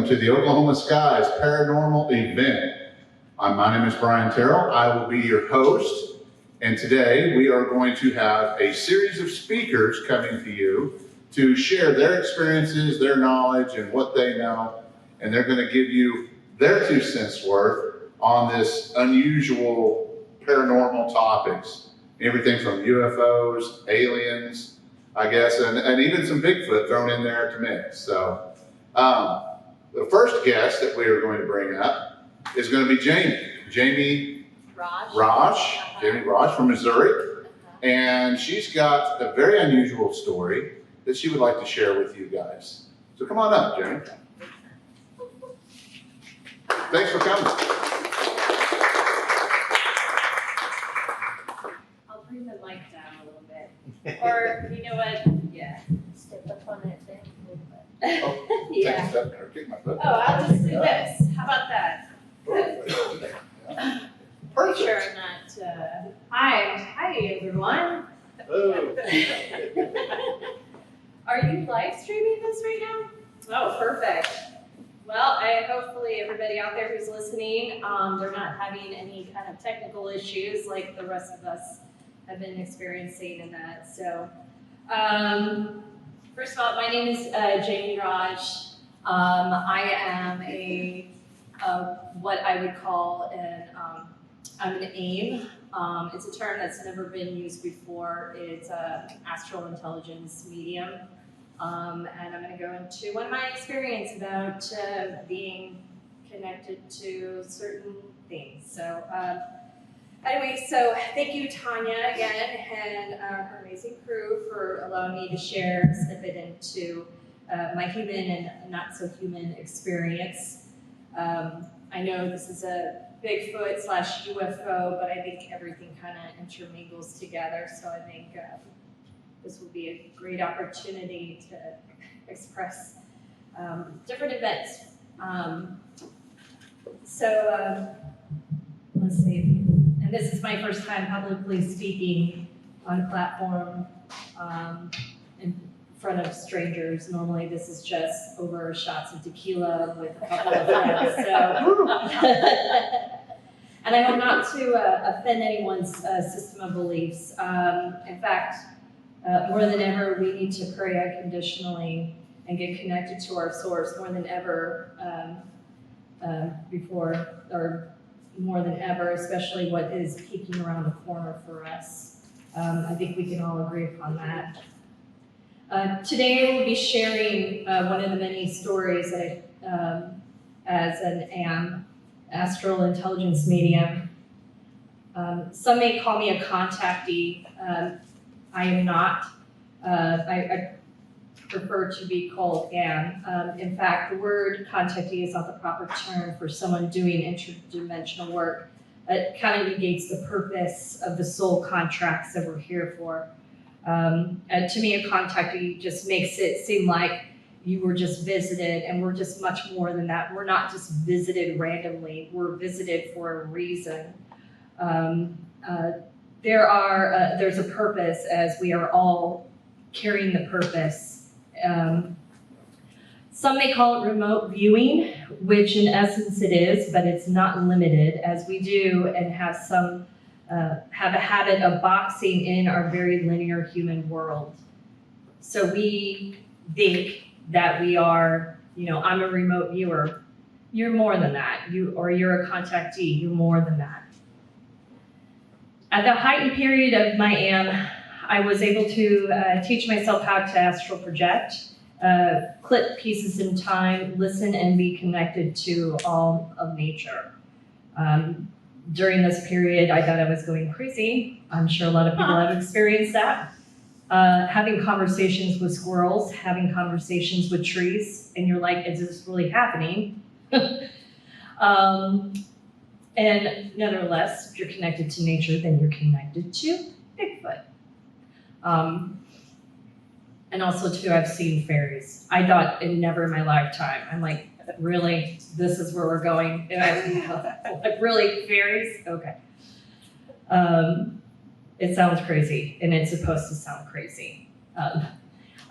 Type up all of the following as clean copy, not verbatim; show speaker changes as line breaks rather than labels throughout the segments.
to the Oklahoma Skies Paranormal event. My name is Terrell. I will be your host, and today we are going to have a series of speakers coming to you to share their experiences, their knowledge, and what they know, and they're going to give you their 2 cents worth on this unusual paranormal topics. Everything from UFOs, aliens, I guess, and even some Bigfoot thrown in there to mix. So the first guest that we are going to bring up is going to be Jaime Raaj from Missouri. And she's got a very unusual story that she would like to share with you guys. So come on up, Jaime. Thanks for coming.
I'll bring the mic down a little bit. Or, you know what? Yeah. Step up on that thing.
Oh,
Yeah.
take a step or kick my foot.
Oh, I'll just do this. How about that?
Perfect.
Pretty sure I'm not, Hi everyone.
Oh.
Are you live streaming this right now? Oh, perfect. Well, hopefully everybody out there who's listening, they're not having any kind of technical issues like the rest of us have been experiencing in that. So, first of all, my name is Jaime Raaj. I am what I would call I'm an AIM. It's a term that's never been used before. It's an astral intelligence medium. And I'm going to go into one of my experience about being connected to certain things. So anyway, so thank you, Tanya, again, and her amazing crew for allowing me to share a snippet into my human and not so human experience. I know this is a Bigfoot / UFO, but I think everything kind of intermingles together. So I think this will be a great opportunity to express different events. Let's see. And this is my first time publicly speaking on a platform in front of strangers. Normally this is just over shots of tequila with a couple of friends. So. And I hope not to offend anyone's system of beliefs. In fact, more than ever, we need to pray unconditionally and get connected to our source more than ever more than ever, especially what is peeking around the corner for us. I think we can all agree upon that. Today, I will be sharing one of the many stories that I, as an astral intelligence medium. Some may call me a contactee. I am not. I prefer to be called am. In fact, the word contactee is not the proper term for someone doing interdimensional work. It kind of negates the purpose of the soul contracts that we're here for. To me, a contactee just makes it seem like you were just visited, and we're just much more than that. We're not just visited randomly. We're visited for a reason. There's a purpose, as we are all carrying the purpose. Some may call it remote viewing, which in essence it is, but it's not limited, as we do and have a habit of boxing in our very linear human world. So we think that we are, I'm a remote viewer. You're more than that. You're a contactee. You're more than that. At the heightened period of my AM, I was able to teach myself how to astral project, clip pieces in time, listen, and be connected to all of nature. During this period, I thought I was going crazy. I'm sure a lot of people have experienced that. Having conversations with squirrels, having conversations with trees, and you're like, is this really happening? And nevertheless, if you're connected to nature, then you're connected to Bigfoot. And also too, I've seen fairies. I thought never in my lifetime. I'm like, really? This is where we're going? Like, really, fairies? Okay. It sounds crazy, and it's supposed to sound crazy.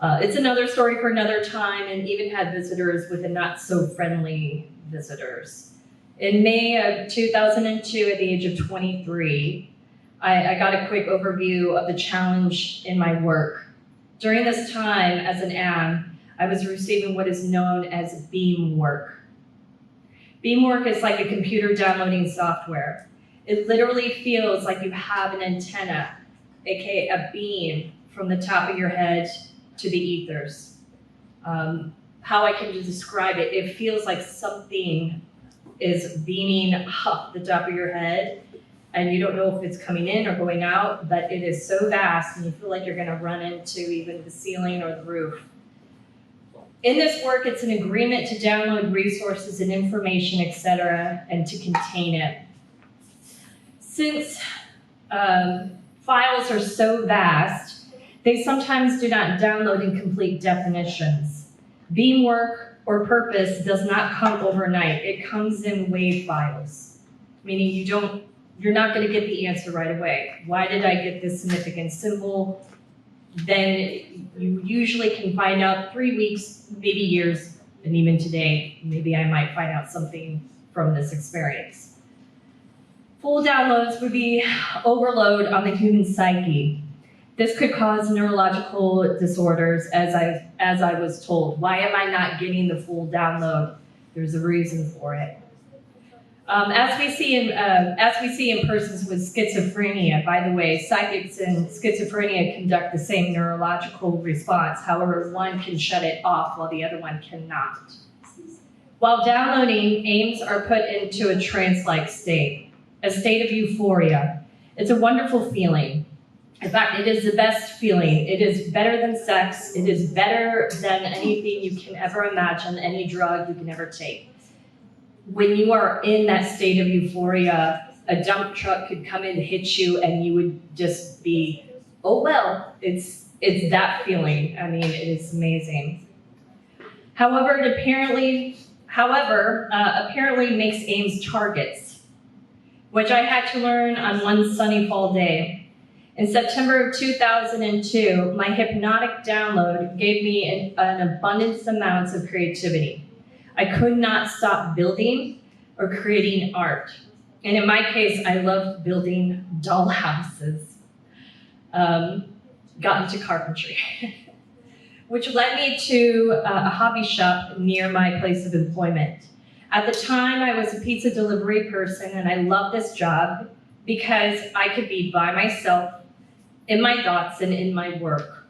It's another story for another time, and even had visitors with the not so friendly visitors. In May of 2002, at the age of 23, I got a quick overview of the challenge in my work. During this time as an AM, I was receiving what is known as beam work. Beam work is like a computer downloading software. It literally feels like you have an antenna, aka a beam, from the top of your head to the ethers. How I can describe it, it feels like something is beaming up the top of your head, and you don't know if it's coming in or going out, but it is so vast and you feel like you're gonna run into even the ceiling or the roof. In this work, it's an agreement to download resources and information, etc., and to contain it. Since files are so vast, they sometimes do not download in complete definitions. Beam work or purpose does not come overnight. It comes in WAV files, meaning you're not going to get the answer right away. Why did I get this significant symbol? Then you usually can find out 3 weeks, maybe years, and even today, maybe I might find out something from this experience. Full downloads would be overload on the human psyche. This could cause neurological disorders, as I was told. Why am I not getting the full download? There's a reason for it. As we see in persons with schizophrenia, by the way, psychics and schizophrenia conduct the same neurological response. However, one can shut it off while the other one cannot. While downloading, aims are put into a trance-like state, a state of euphoria. It's a wonderful feeling. In fact, it is the best feeling. It is better than sex. It is better than anything you can ever imagine, any drug you can ever take. When you are in that state of euphoria, a dump truck could come in and hit you and you would just be, oh well, it's that feeling. I mean, it is amazing. However, it apparently makes aims targets, which I had to learn on one sunny fall day. In September of 2002, my hypnotic download gave me an abundance amounts of creativity. I could not stop building or creating art. And in my case, I loved building doll houses. Got into carpentry, which led me to a hobby shop near my place of employment. At the time, I was a pizza delivery person, and I loved this job because I could be by myself in my thoughts and in my work.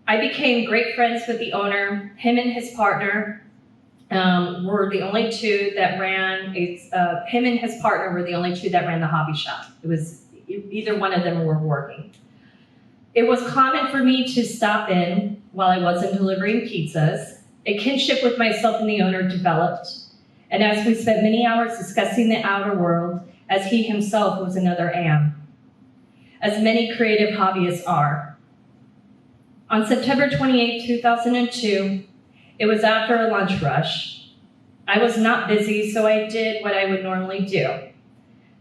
I became great friends with the owner. Him and his partner were the only two that ran, him and his partner were the only two that ran the hobby shop. It was, either one of them were working. It was common for me to stop in while I wasn't delivering pizzas. A kinship with myself and the owner developed. And as we spent many hours discussing the outer world, as he himself was another AM, as many creative hobbyists are. On September 28, 2002, it was after a lunch rush. I was not busy, so I did what I would normally do.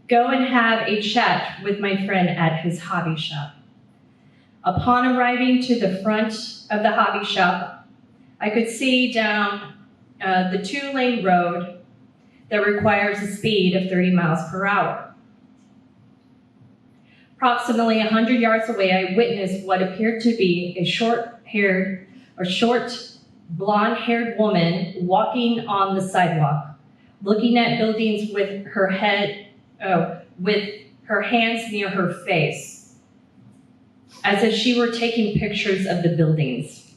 Go and have a chat with my friend at his hobby shop. Upon arriving to the front of the hobby shop, I could see down the 2-lane road that requires a speed of 30 miles per hour. Approximately 100 yards away, I witnessed what appeared to be a short, blonde-haired woman walking on the sidewalk, looking at buildings with her hands near her face, as if she were taking pictures of the buildings.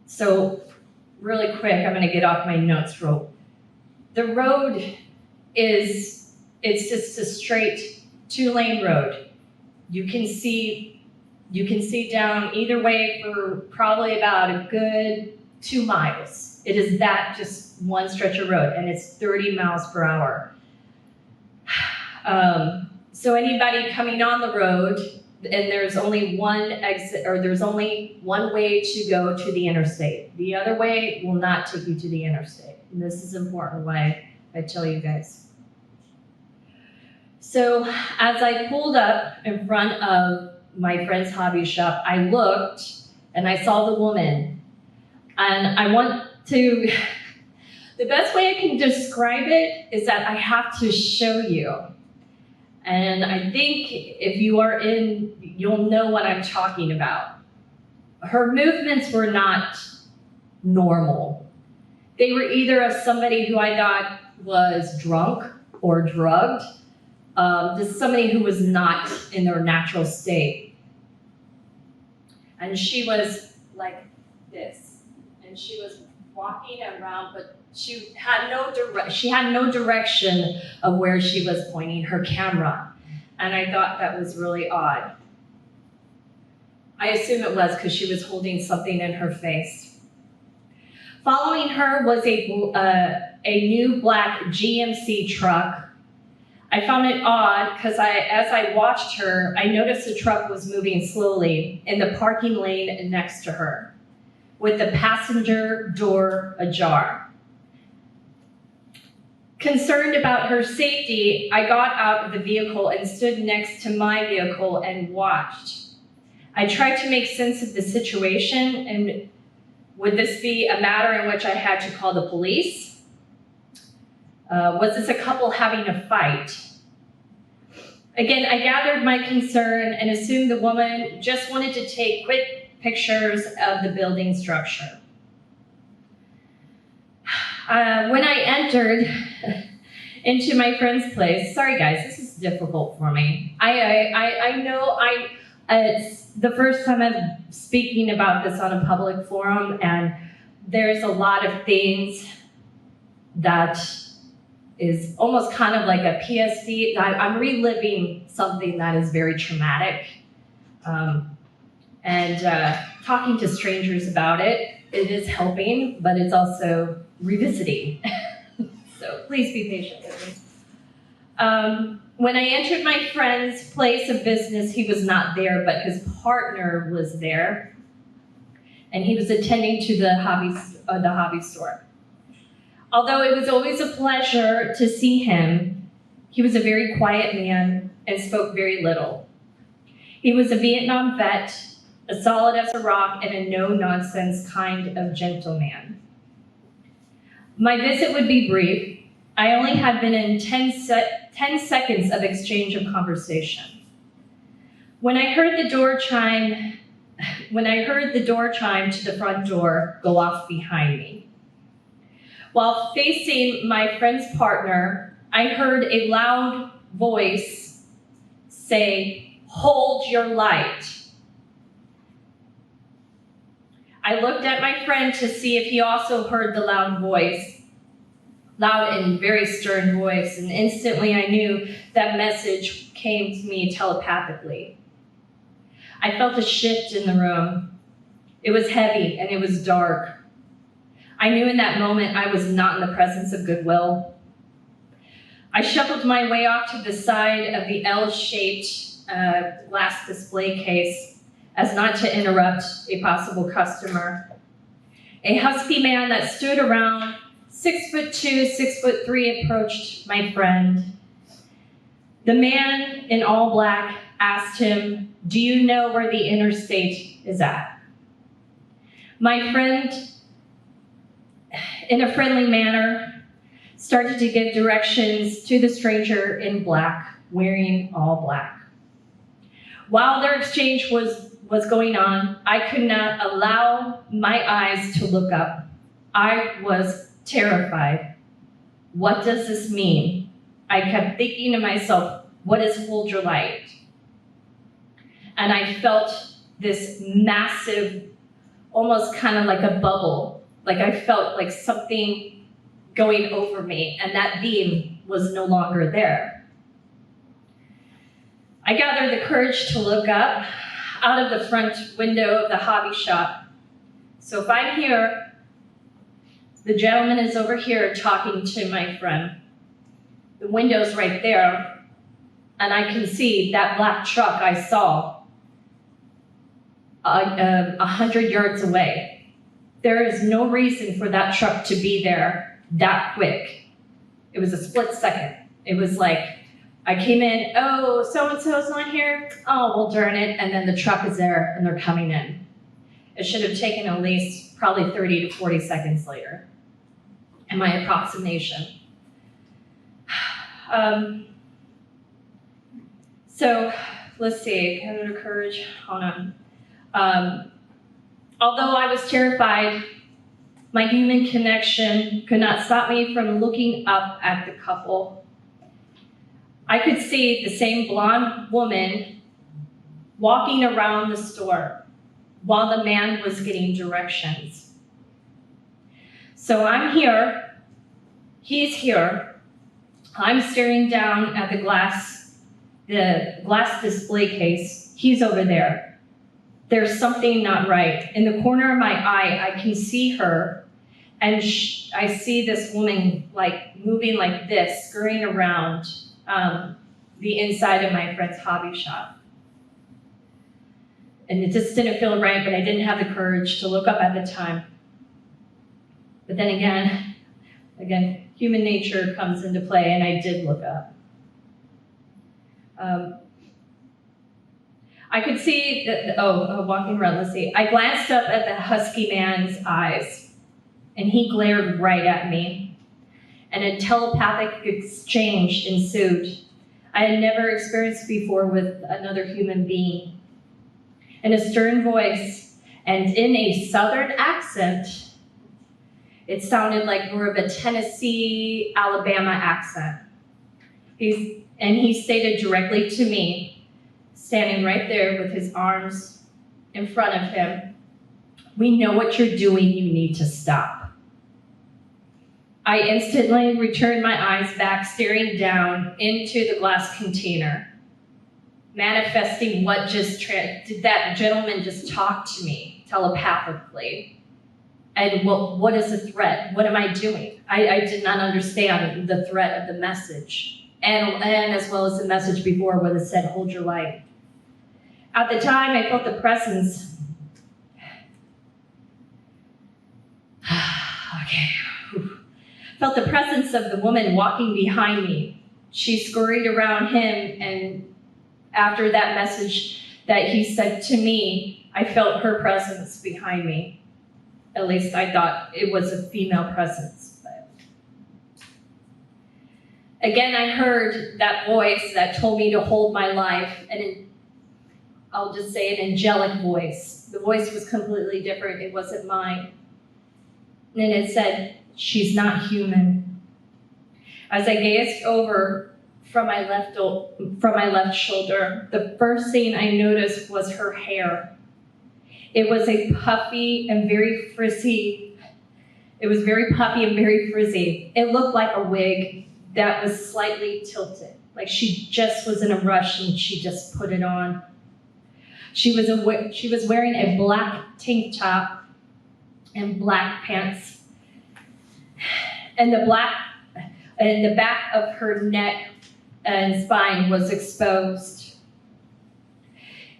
So, really quick, I'm gonna get off my notes roll. The road it's just a straight 2-lane road. You can see down either way for probably about a good 2 miles. It is that just one stretch of road, and it's 30 miles per hour. So anybody coming on the road, and there's only one exit, or there's only one way to go to the interstate. The other way will not take you to the interstate. And this is important why I tell you guys. So as I pulled up in front of my friend's hobby shop, I looked and I saw the woman. And I want to, the best way I can describe it is that I have to show you. And I think if you are in, you'll know what I'm talking about. Her movements were not normal. They were either of somebody who I thought was drunk or drugged, just somebody who was not in their natural state. And she was like this, and she was walking around, but she had no direction of where she was pointing her camera. And I thought that was really odd. I assume it was because she was holding something in her face. Following her was a new black GMC truck. I found it odd because as I watched her, I noticed the truck was moving slowly in the parking lane next to her, with the passenger door ajar. Concerned about her safety, I got out of the vehicle and stood next to my vehicle and watched. I tried to make sense of the situation, and would this be a matter in which I had to call the police? Was this a couple having a fight? Again, I gathered my concern and assumed the woman just wanted to take quick pictures of the building structure. When I entered into my friend's place, sorry guys, this is difficult for me. I know it's the first time I'm speaking about this on a public forum, and there's a lot of things that is almost kind of like a PSD. I'm reliving something that is very traumatic. And talking to strangers about it is helping, but it's also revisiting. So please be patient with me. When I entered my friend's place of business, he was not there, but his partner was there, and he was attending to the hobby store. Although it was always a pleasure to see him, he was a very quiet man and spoke very little. He was a Vietnam vet, as solid as a rock, and a no-nonsense kind of gentleman. My visit would be brief. I only had been in 10 seconds of exchange of conversation. When I heard the door chime to the front door go off behind me. While facing my friend's partner, I heard a loud voice say, "Hold your light." I looked at my friend to see if he also heard the loud and very stern voice, and instantly I knew that message came to me telepathically. I felt a shift in the room. It was heavy and it was dark. I knew in that moment I was not in the presence of goodwill. I shuffled my way off to the side of the L-shaped glass display case as not to interrupt a possible customer. A husky man that stood around 6'2", 6'3" approached my friend. The man in all black asked him, "Do you know where the interstate is at?" My friend, in a friendly manner, started to give directions to the stranger in black, wearing all black. While their exchange was going on, I could not allow my eyes to look up. I was terrified. What does this mean? I kept thinking to myself, what is hold your light? And I felt this massive, almost kind of like a bubble. Like I felt like something going over me, and that beam was no longer there. I gathered the courage to look up out of the front window of the hobby shop. So if I'm here, the gentleman is over here talking to my friend. The window's right there, and I can see that black truck I saw 100 yards away. There is no reason for that truck to be there that quick. It was a split second. It was like I came in, oh, so-and-so's not here? Oh, well, darn it. And then the truck is there and they're coming in. It should have taken at least probably 30 to 40 seconds later in my approximation. So let's see, counter courage, hold on. Although I was terrified, my human connection could not stop me from looking up at the couple. I could see the same blonde woman walking around the store while the man was getting directions. So I'm here, he's here, I'm staring down at the glass display case, he's over there. There's something not right. In the corner of my eye, I can see her, and I see this woman like moving like this, scurrying around the inside of my friend's hobby shop. And it just didn't feel right, but I didn't have the courage to look up at the time. But then again, human nature comes into play, and I did look up. I could see that, walking around, let's see. I glanced up at the husky man's eyes, and he glared right at me. And a telepathic exchange ensued. I had never experienced before with another human being. In a stern voice and in a southern accent, it sounded like more of a Tennessee, Alabama accent. He stated directly to me, standing right there with his arms in front of him, "We know what you're doing, you need to stop." I instantly returned my eyes back, staring down into the glass container, manifesting what did that gentleman just talk to me telepathically? And what is the threat? What am I doing? I did not understand the threat of the message. And as well as the message before where it said, "Hold your light." At the time, I felt the presence. Felt the presence of the woman walking behind me. She scurried around him, and after that message that he said to me, I felt her presence behind me. At least I thought it was a female presence. But again, I heard that voice that told me to hold my life, and I'll just say an angelic voice. The voice was completely different. It wasn't mine. And it said, "She's not human." As I gazed over from my left shoulder, the first thing I noticed was her hair. It was a puffy and very frizzy. It was very puffy and very frizzy. It looked like a wig that was slightly tilted, like she just was in a rush and she just put it on. She was wearing a black tank top and black pants. And the back of her neck and spine was exposed.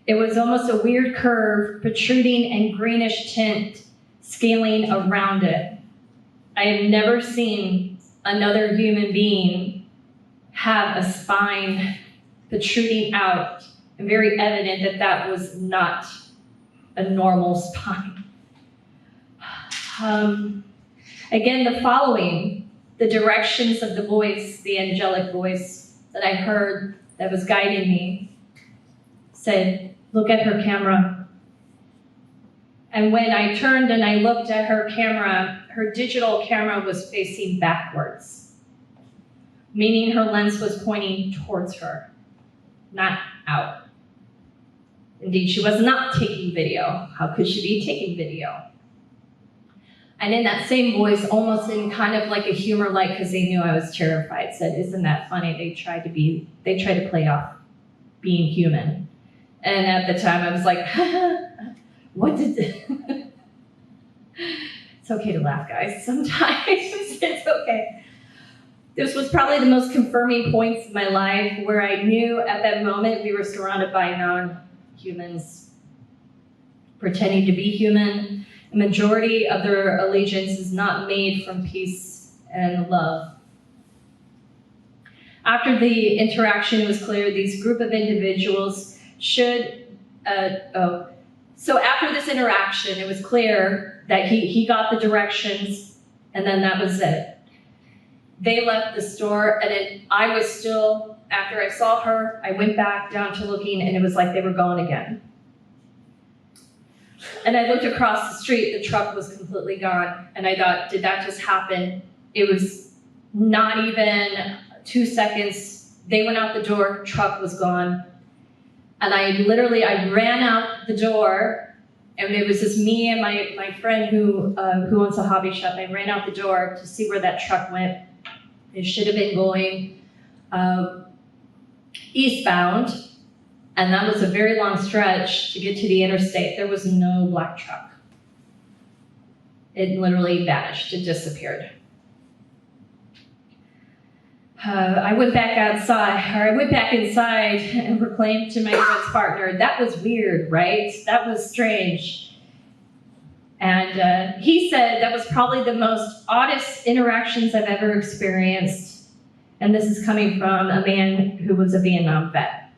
It was almost a weird curve, protruding and greenish tint scaling around it. I have never seen another human being have a spine protruding out, and very evident that that was not a normal spine. Again, the directions of the voice, the angelic voice that I heard that was guiding me, said, "Look at her camera." And when I turned and I looked at her camera, her digital camera was facing backwards, meaning her lens was pointing towards her, not out. Indeed, she was not taking video. How could she be taking video? And in that same voice, almost in kind of like a humor, like, because they knew I was terrified, said, "Isn't that funny? They tried to play off being human." And at the time I was like, what did It's okay to laugh, guys. Sometimes it's okay. This was probably the most confirming points in my life where I knew at that moment we were surrounded by non-humans pretending to be human. The majority of their allegiance is not made from peace and love. After the interaction was clear, these group of individuals should, so after this interaction, it was clear that he got the directions, and then that was it. They left the store, and I was still, after I saw her, I went back down to looking, and it was like they were gone again. And I looked across the street, the truck was completely gone, and I thought, did that just happen? It was not even 2 seconds. They went out the door, truck was gone. And I ran out the door, and it was just me and my friend who owns a hobby shop. I ran out the door to see where that truck went. It should have been going eastbound, and that was a very long stretch to get to the interstate. There was no black truck. It literally vanished, it disappeared. I went back inside and proclaimed to my friend's partner, that was weird, right? That was strange. And he said that was probably the most oddest interactions I've ever experienced. And this is coming from a man who was a Vietnam vet.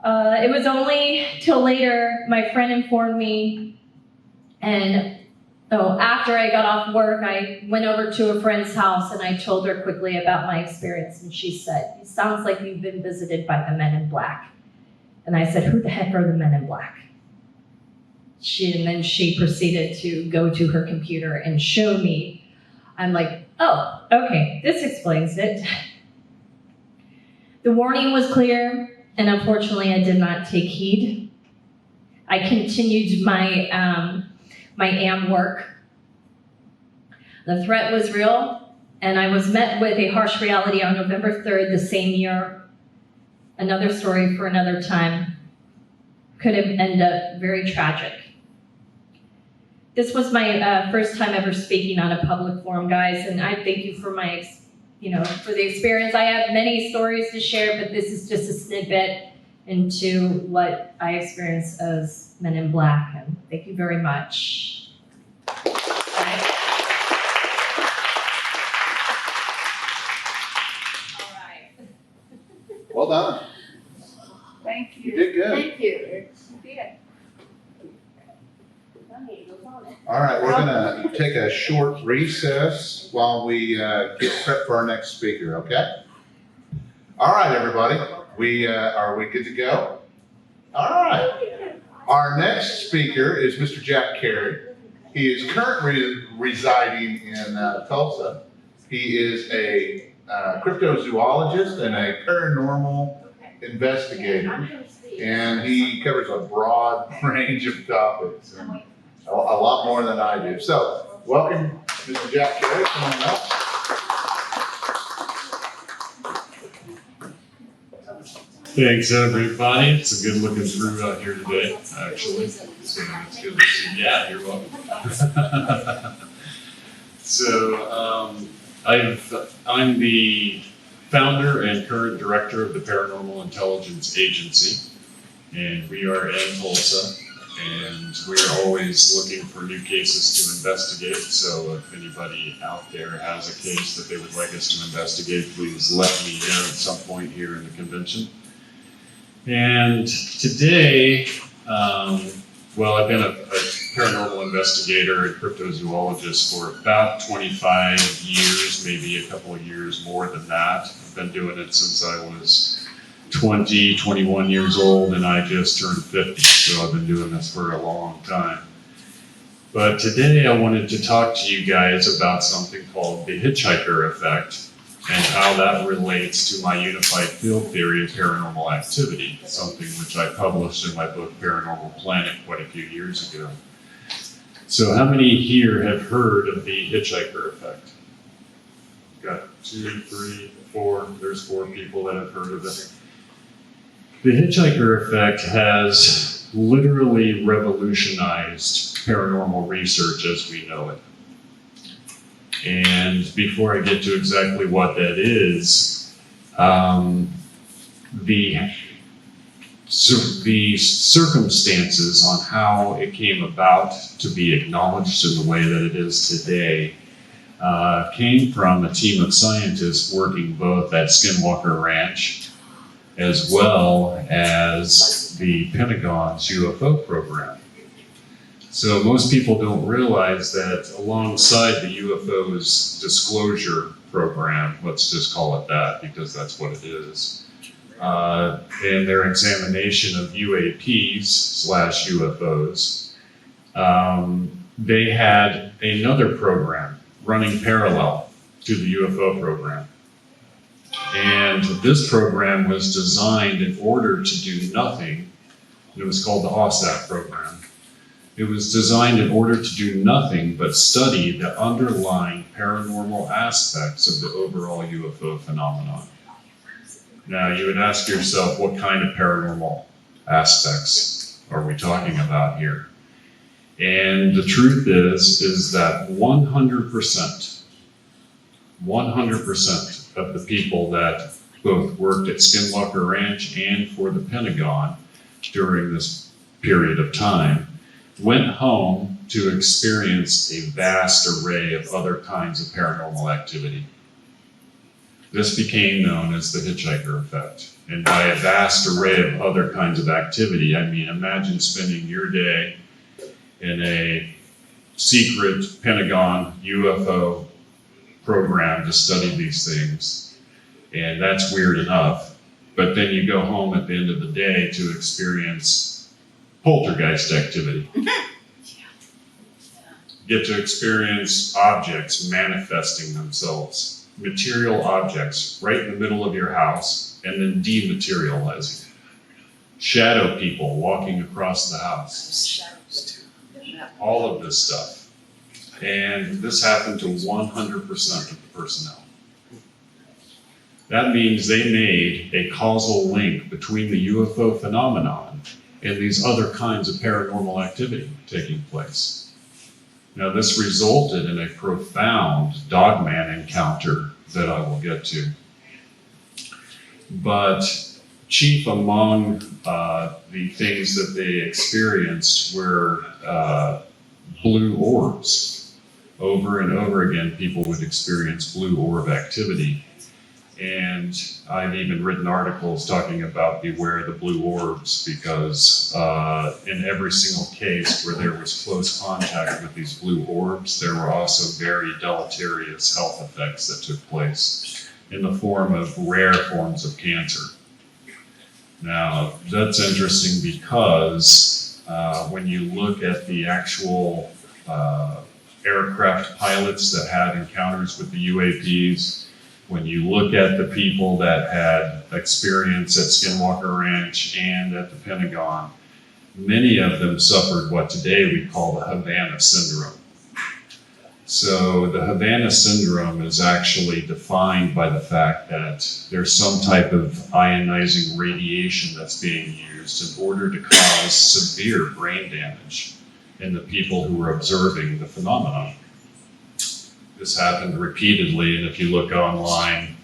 It was only till later my friend informed me, and after I got off work, I went over to a friend's house and I told her quickly about my experience, and she said, it sounds like you've been visited by the men in black. And I said, who the heck are the men in black? And then she proceeded to go to her computer and show me. I'm like, oh, okay, this explains it. The warning was clear, and unfortunately I did not take heed. I continued my AM work. The threat was real, and I was met with a harsh reality on November 3rd the same year. Another story for another time. Could have ended up very tragic. This was my first time ever speaking on a public forum, guys, and I thank you for for the experience. I have many stories to share, but this is just a snippet into what I experienced as Men in Black, and thank you very much. All right.
Well done.
Thank you.
You did good.
Thank you. You did.
All right, we're gonna take a short recess while we get prepped for our next speaker, okay? All right, everybody, are we good to go? All right. Our next speaker is Mr. Jack Cary. He is currently residing in Tulsa. He is a cryptozoologist and a paranormal investigator, and he covers a broad range of topics, and a lot more than I do. So, welcome, Mr. Jack Cary. Come on up.
Thanks, everybody. It's a good looking through out here today, actually. So it's good to see. Yeah, you're welcome. So, I'm the founder and current director of the Paranormal Intelligence Agency, and we are in Tulsa, and we're always looking for new cases to investigate. So if anybody out there has a case that they would like us to investigate, please let me know at some point here in the convention. And today, I've been a paranormal investigator and cryptozoologist for about 25 years, maybe a couple of years more than that. I've been doing it since I was 21 years old, and I just turned 50, so I've been doing this for a long time. But today I wanted to talk to you guys about something called the hitchhiker effect, and how that relates to my unified field theory of paranormal activity, something which I published in my book, Paranormal Planet, quite a few years ago. So how many here have heard of the hitchhiker effect? Got 2, 3, 4, there's 4 people that have heard of it. The hitchhiker effect has literally revolutionized paranormal research as we know it. And before I get to exactly what that is, the circumstances on how it came about to be acknowledged in the way that it is today came from a team of scientists working both at Skinwalker Ranch as well as the Pentagon's UFO program. So most people don't realize that alongside the UFO's disclosure program, let's just call it that because that's what it is, and their examination of UAPs/UFOs, they had another program running parallel to the UFO program. And this program was designed in order to do nothing. It was called the OSAP program. It was designed in order to do nothing but study the underlying paranormal aspects of the overall UFO phenomenon. Now, you would ask yourself, what kind of paranormal aspects are we talking about here? And the truth is that 100% of the people that both worked at Skinwalker Ranch and for the Pentagon during this period of time went home to experience a vast array of other kinds of paranormal activity. This became known as the hitchhiker effect. And by a vast array of other kinds of activity, I mean, imagine spending your day in a secret Pentagon UFO program to study these things. And that's weird enough. But then you go home at the end of the day to experience poltergeist activity. Get to experience objects manifesting themselves, material objects right in the middle of your house, and then dematerializing. Shadow people walking across the house. All of this stuff. And this happened to 100% of the personnel. That means they made a causal link between the UFO phenomenon and these other kinds of paranormal activity taking place. Now, this resulted in a profound dogman encounter that I will get to. But chief among the things that they experienced were blue orbs. Over and over again, people would experience blue orb activity. And I've even written articles talking about beware the blue orbs because in every single case where there was close contact with these blue orbs, there were also very deleterious health effects that took place in the form of rare forms of cancer. Now, that's interesting because when you look at the actual aircraft pilots that had encounters with the UAPs, when you look at the people that had experience at Skinwalker Ranch and at the Pentagon, many of them suffered what today we call the Havana syndrome. So the Havana syndrome is actually defined by the fact that there's some type of ionizing radiation that's being used in order to cause severe brain damage in the people who were observing the phenomenon. This happened repeatedly, and if you look online,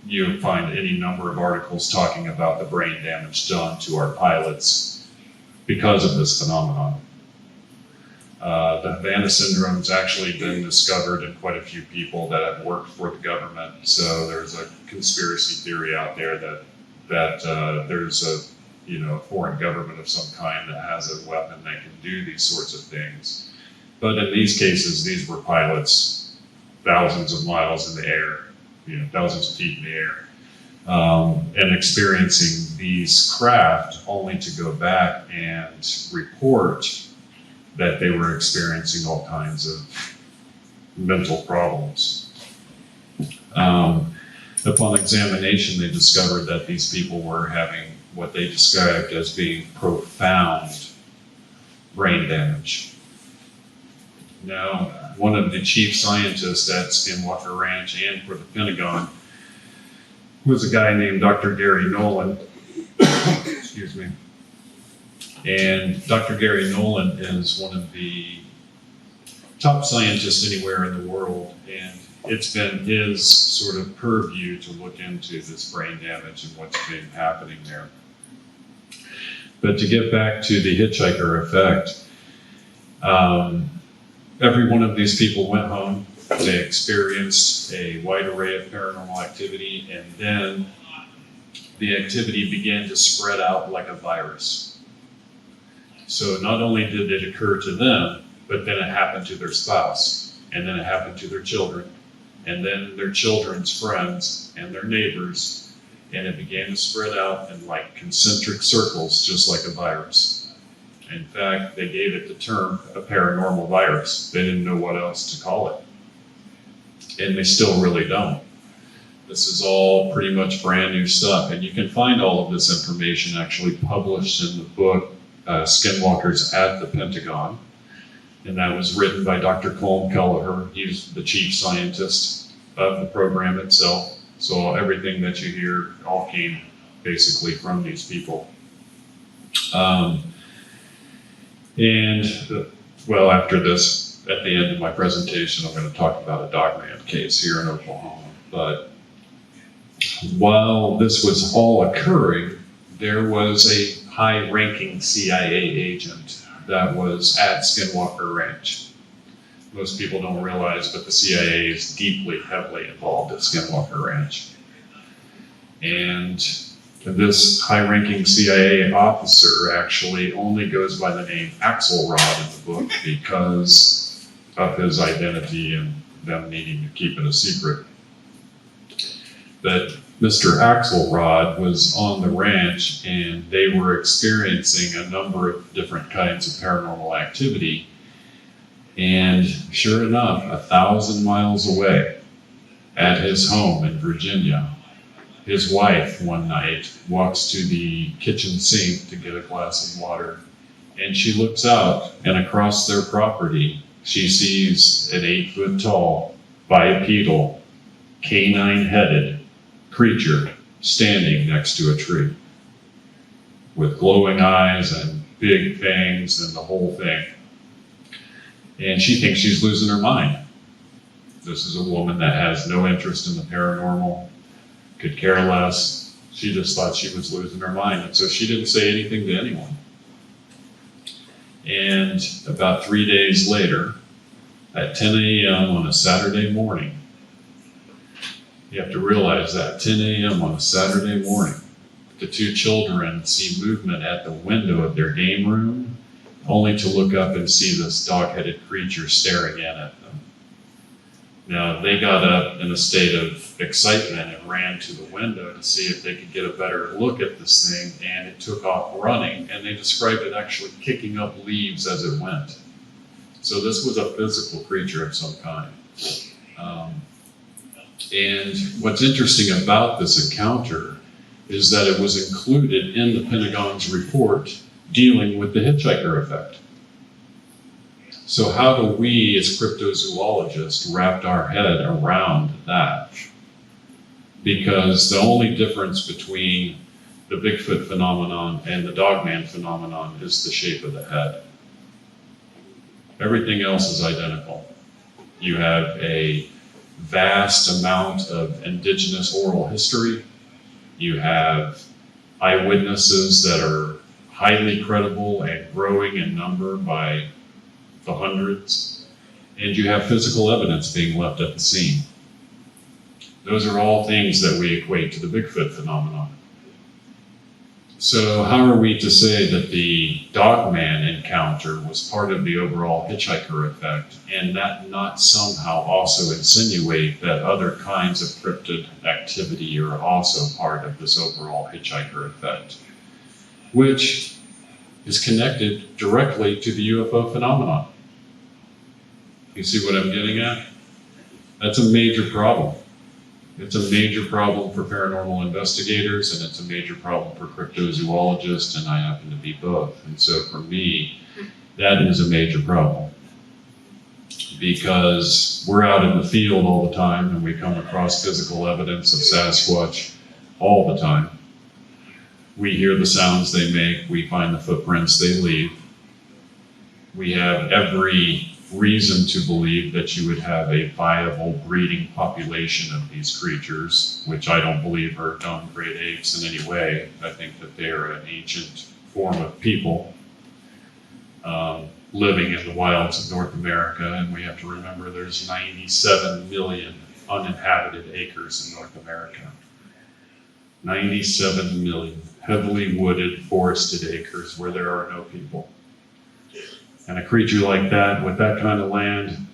you'll find any number of articles talking about the brain damage done to our pilots because of this phenomenon. The Havana syndrome has actually been discovered in quite a few people that have worked for the government. So there's a conspiracy theory out there that there's a foreign government of some kind that has a weapon that can do these sorts of things. But in these cases, these were pilots thousands of miles in the air, thousands of feet in the air, and experiencing these craft only to go back and report that they were experiencing all kinds of mental problems. Upon examination, they discovered that these people were having what they described as being profound brain damage. Now, one of the chief scientists at Skinwalker Ranch and for the Pentagon was a guy named Dr. Gary Nolan. Excuse me. And Dr. Gary Nolan is one of the top scientists anywhere in the world, and it's been his sort of purview to look into this brain damage and what's been happening there. But to get back to the hitchhiker effect, every one of these people went home. They experienced a wide array of paranormal activity, and then the activity began to spread out like a virus. So not only did it occur to them, but then it happened to their spouse, and then it happened to their children, and then their children's friends and their neighbors, and it began to spread out in like concentric circles, just like a virus. In fact, they gave it the term a paranormal virus. They didn't know what else to call it. And they still really don't. This is all pretty much brand new stuff, and you can find all of this information actually published in the book Skinwalkers at the Pentagon, and that was written by Dr. Colm Kelleher. He's the chief scientist of the program itself, so everything that you hear all came basically from these people. Well, after this, at the end of my presentation, I'm going to talk about a dogman case here in Oklahoma. But while this was all occurring, there was a high-ranking CIA agent that was at Skinwalker Ranch. Most people don't realize, but the CIA is deeply, heavily involved at Skinwalker Ranch. And this high-ranking CIA officer actually only goes by the name Axelrod in the book because of his identity and them needing to keep it a secret. But Mr. Axelrod was on the ranch, and they were experiencing a number of different kinds of paranormal activity. And sure enough, 1,000 miles away at his home in Virginia, his wife one night walks to the kitchen sink to get a glass of water, and she looks out, and across their property, she sees an 8-foot tall, bipedal, canine-headed creature standing next to a tree with glowing eyes and big fangs and the whole thing. And she thinks she's losing her mind. This is a woman that has no interest in the paranormal, could care less. She just thought she was losing her mind, and so she didn't say anything to anyone. And about 3 days later, at 10 a.m. on a Saturday morning, you have to realize that 10 a.m. on a Saturday morning, the two children see movement at the window of their game room, only to look up and see this dog-headed creature staring in at them. Now, they got up in a state of excitement and ran to the window to see if they could get a better look at this thing, and it took off running, and they described it actually kicking up leaves as it went. So this was a physical creature of some kind. And what's interesting about this encounter is that it was included in the Pentagon's report dealing with the hitchhiker effect. So how do we as cryptozoologists wrap our head around that? Because the only difference between the Bigfoot phenomenon and the Dogman phenomenon is the shape of the head. Everything else is identical. You have a vast amount of indigenous oral history. You have eyewitnesses that are highly credible and growing in number by the hundreds. And you have physical evidence being left at the scene. Those are all things that we equate to the Bigfoot phenomenon. So how are we to say that the Dogman encounter was part of the overall hitchhiker effect, and that not somehow also insinuate that other kinds of cryptid activity are also part of this overall hitchhiker effect, which is connected directly to the UFO phenomenon? You see what I'm getting at? That's a major problem. It's a major problem for paranormal investigators, and it's a major problem for cryptozoologists, and I happen to be both. And so for me, that is a major problem. Because we're out in the field all the time, and we come across physical evidence of Sasquatch all the time. We hear the sounds they make, we find the footprints they leave. We have every reason to believe that you would have a viable breeding population of these creatures, which I don't believe are dumb great apes in any way. I think that they are an ancient form of people. living in the wilds of North America, and we have to remember there's 97 million uninhabited acres in North America. 97 million heavily wooded, forested acres where there are no people. And a creature like that, with that kind of land,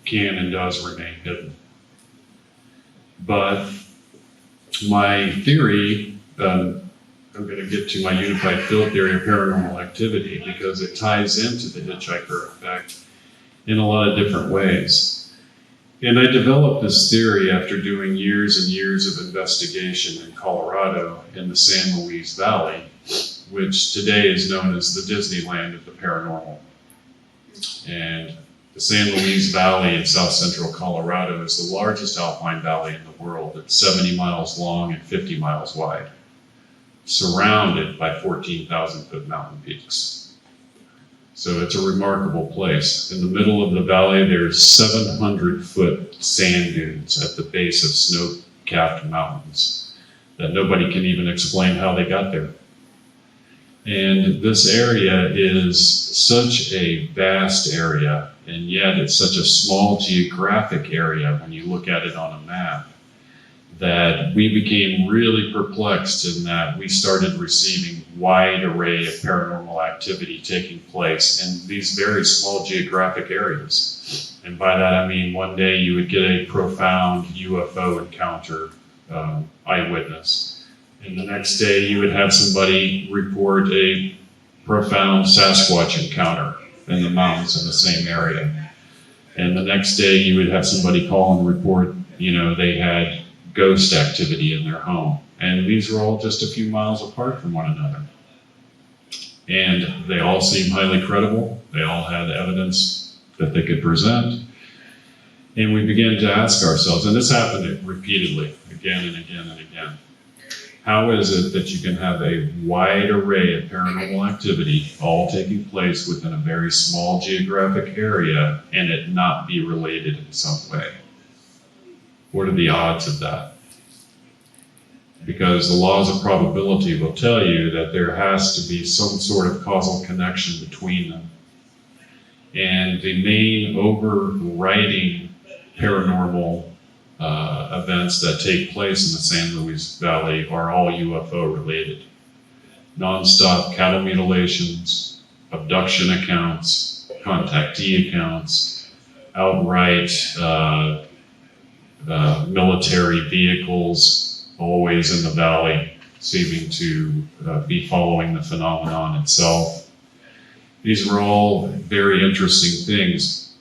can and does remain hidden. But my theory, I'm going to get to my unified field theory of paranormal activity because it ties into the hitchhiker effect in a lot of different ways. And I developed this theory after doing years and years of investigation in Colorado in the San Luis Valley, which today is known as the Disneyland of the paranormal. And the San Luis Valley in south central Colorado is the largest alpine valley in the world. It's 70 miles long and 50 miles wide, surrounded by 14,000-foot mountain peaks. So it's a remarkable place. In the middle of the valley, there's 700-foot sand dunes at the base of snow-capped mountains that nobody can even explain how they got there. And this area is such a vast area, and yet it's such a small geographic area when you look at it on a map, that we became really perplexed in that we started receiving wide array of paranormal activity taking place in these very small geographic areas. And by that I mean one day you would get a profound UFO encounter, eyewitness. And the next day you would have somebody report a profound Sasquatch encounter in the mountains in the same area. And the next day you would have somebody call and report, they had ghost activity in their home. And these are all just a few miles apart from one another. And they all seem highly credible. They all had evidence that they could present. And we began to ask ourselves, and this happened repeatedly, again and again and again, how is it that you can have a wide array of paranormal activity all taking place within a very small geographic area and it not be related in some way? What are the odds of that? Because the laws of probability will tell you that there has to be some sort of causal connection between them. And the main overriding paranormal events that take place in the San Luis Valley are all UFO related. Non-stop cattle mutilations, abduction accounts, contactee accounts, outright military vehicles always in the valley seeming to be following the phenomenon itself. These were all very interesting things,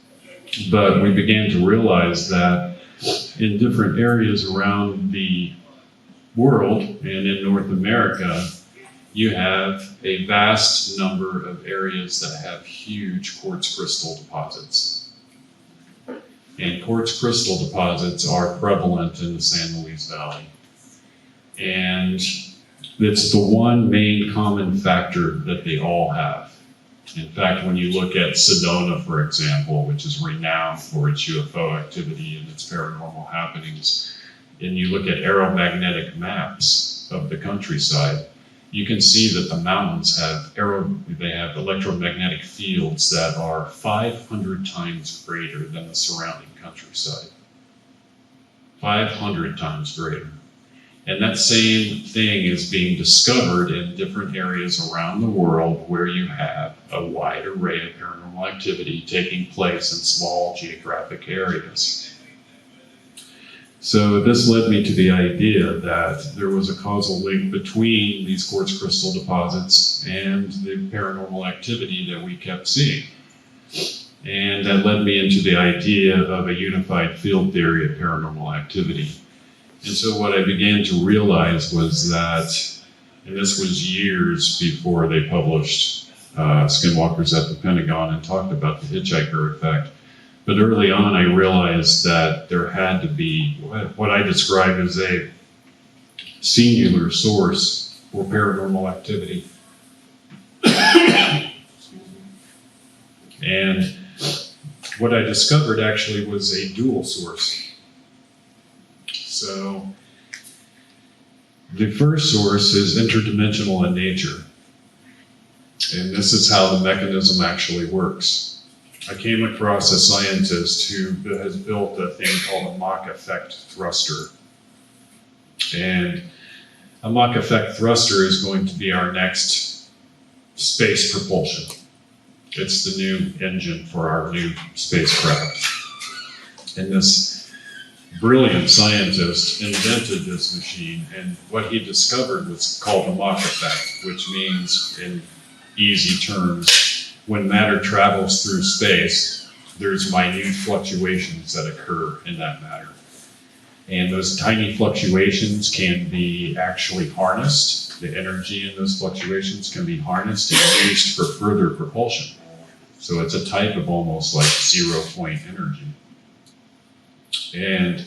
but we began to realize that in different areas around the world and in North America, you have a vast number of areas that have huge quartz crystal deposits. And quartz crystal deposits are prevalent in the San Luis Valley. And it's the one main common factor that they all have. In fact, when you look at Sedona, for example, which is renowned for its UFO activity and its paranormal happenings, and you look at aeromagnetic maps of the countryside, you can see that the mountains have electromagnetic fields that are 500 times greater than the surrounding countryside. 500 times greater. And that same thing is being discovered in different areas around the world where you have a wide array of paranormal activity taking place in small geographic areas. So this led me to the idea that there was a causal link between these quartz crystal deposits and the paranormal activity that we kept seeing. And that led me into the idea of a unified field theory of paranormal activity. And so what I began to realize was that, and this was years before they published Skinwalkers at the Pentagon and talked about the hitchhiker effect, but early on I realized that there had to be what I describe as a singular source for paranormal activity. And what I discovered actually was a dual source. So the first source is interdimensional in nature. And this is how the mechanism actually works. I came across a scientist who has built a thing called a Mach effect thruster. And a Mach effect thruster is going to be our next space propulsion. It's the new engine for our new spacecraft. And this brilliant scientist invented this machine, and what he discovered was called the Mach effect, which means, in easy terms, when matter travels through space, there's minute fluctuations that occur in that matter. And those tiny fluctuations can be actually harnessed. The energy in those fluctuations can be harnessed and used for further propulsion. So it's a type of almost like 0-point energy. And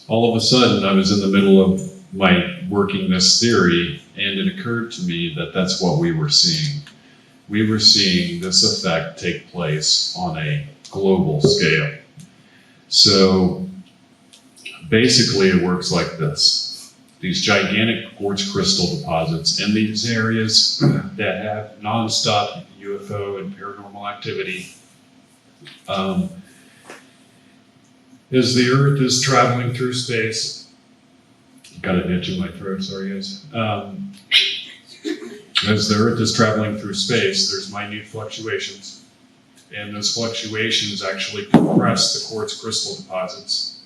all of a sudden, I was in the middle of my working this theory, and it occurred to me that that's what we were seeing. We were seeing this effect take place on a global scale. So basically, it works like this. These gigantic quartz crystal deposits in these areas that have nonstop UFO and paranormal activity, as the Earth is traveling through space, got an itch in my throat, sorry guys. As the Earth is traveling through space, there's minute fluctuations, and those fluctuations actually compress the quartz crystal deposits.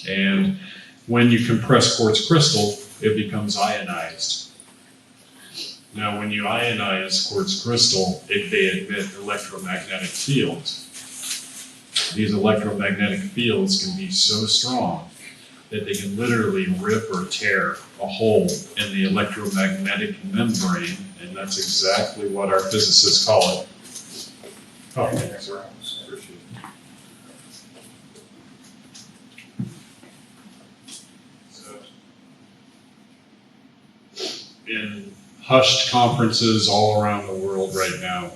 And when you compress quartz crystal, it becomes ionized. Now, when you ionize quartz crystal, they emit electromagnetic fields. These electromagnetic fields can be so strong that they can literally rip or tear a hole in the electromagnetic membrane, and that's exactly what our physicists call it. Oh, thanks, sir. Appreciate it. In hushed conferences all around the world right now,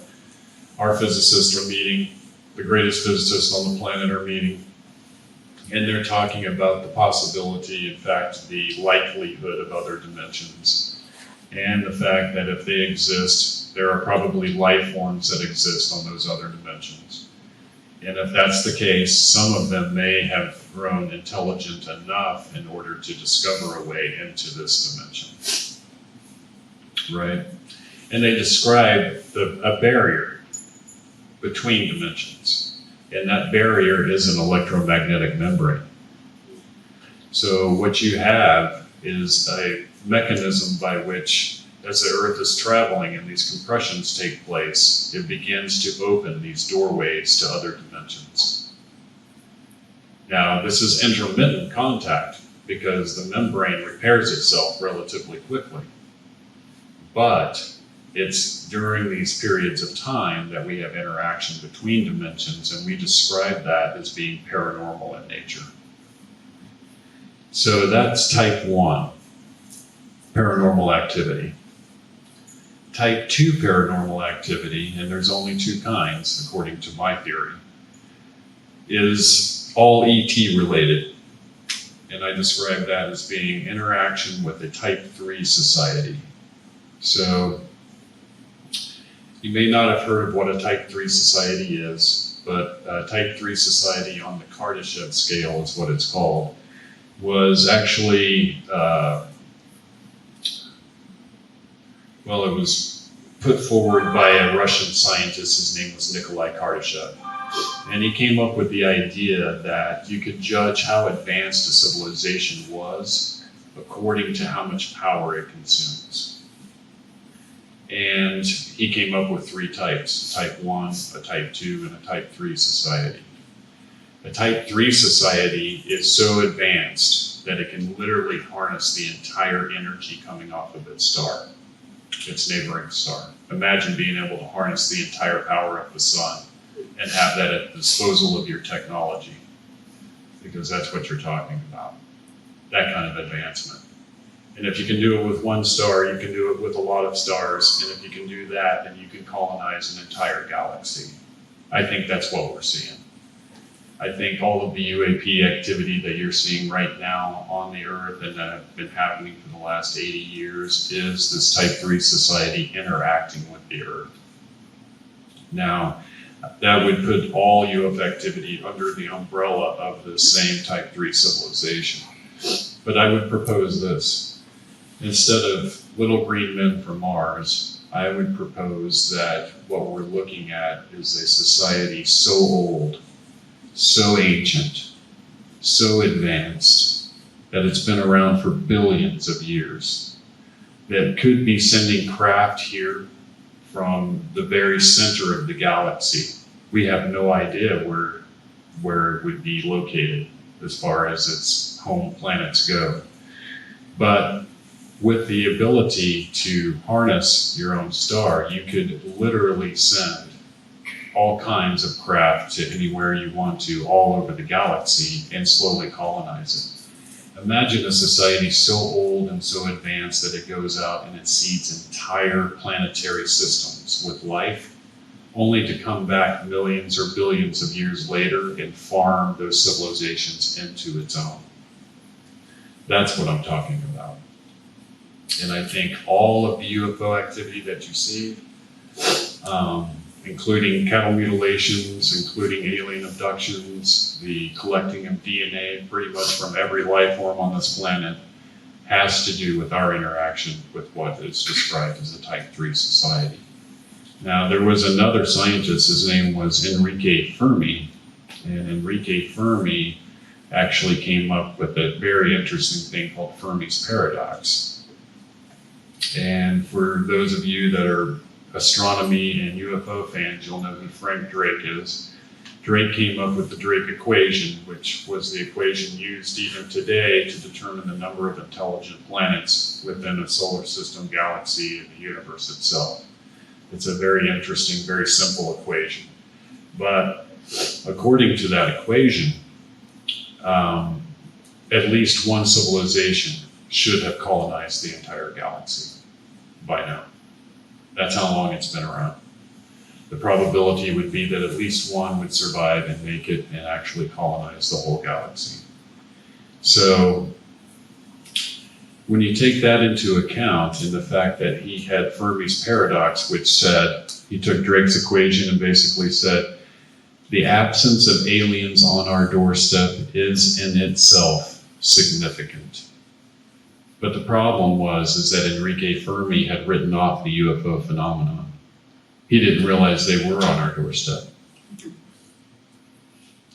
our physicists are meeting, the greatest physicists on the planet are meeting, and they're talking about the possibility, in fact, the likelihood of other dimensions, and the fact that if they exist, there are probably life forms that exist on those other dimensions. And if that's the case, some of them may have grown intelligent enough in order to discover a way into this dimension, right? And they describe a barrier between dimensions. And that barrier is an electromagnetic membrane. So what you have is a mechanism by which, as the Earth is traveling and these compressions take place, it begins to open these doorways to other dimensions. Now, this is intermittent contact because the membrane repairs itself relatively quickly. But it's during these periods of time that we have interaction between dimensions, and we describe that as being paranormal in nature. So that's type 1, paranormal activity. Type 2 paranormal activity, and there's only 2 kinds according to my theory, is all ET related. And I describe that as being interaction with a type 3 society. So you may not have heard of what a type 3 society is, but type 3 society on the Cailleach scale is what it's called, was actually, it was put forward by a Russian scientist. His name was Cailleach. And he came up with the idea that you could judge how advanced a civilization was according to how much power it consumes. And he came up with 3 types, a type 1, a type 2, and a type 3 society. A type 3 society is so advanced that it can literally harness the entire energy coming off of its star, its neighboring star. Imagine being able to harness the entire power of the sun and have that at the disposal of your technology, because that's what you're talking about, that kind of advancement. And if you can do it with 1 star, you can do it with a lot of stars. And if you can do that, then you can colonize an entire galaxy. I think that's what we're seeing. I think all of the UAP activity that you're seeing right now on the Earth and that have been happening for the last 80 years is this Type 3 society interacting with the Earth. Now, that would put all UFO activity under the umbrella of the same Type 3 civilization. But I would propose this. Instead of little green men from Mars, I would propose that what we're looking at is a society so old, so ancient, so advanced, that it's been around for billions of years, that could be sending craft here from the very center of the galaxy. We have no idea where it would be located as far as its home planets go. But with the ability to harness your own star, you could literally send all kinds of craft to anywhere you want to all over the galaxy and slowly colonize it. Imagine a society so old and so advanced that it goes out and it seeds entire planetary systems with life, only to come back millions or billions of years later and farm those civilizations into its own. That's what I'm talking about. And I think all of the UFO activity that you see, including cattle mutilations, including alien abductions, the collecting of DNA pretty much from every life form on this planet, has to do with our interaction with what is described as a Type 3 society. Now, there was another scientist, his name was Enrique Fermi, and Enrique Fermi actually came up with a very interesting thing called Fermi's paradox. And for those of you that are astronomy and UFO fans, you'll know who Frank Drake is. Drake came up with the Drake equation, which was the equation used even today to determine the number of intelligent planets within a solar system, galaxy, and the universe itself. It's a very interesting, very simple equation. But according to that equation, at least one civilization should have colonized the entire galaxy by now. That's how long it's been around. The probability would be that at least one would survive and make it and actually colonize the whole galaxy. So when you take that into account and the fact that he had Fermi's paradox, which said, he took Drake's equation and basically said, the absence of aliens on our doorstep is in itself significant. But the problem is that Enrique Fermi had written off the UFO phenomenon. He didn't realize they were on our doorstep.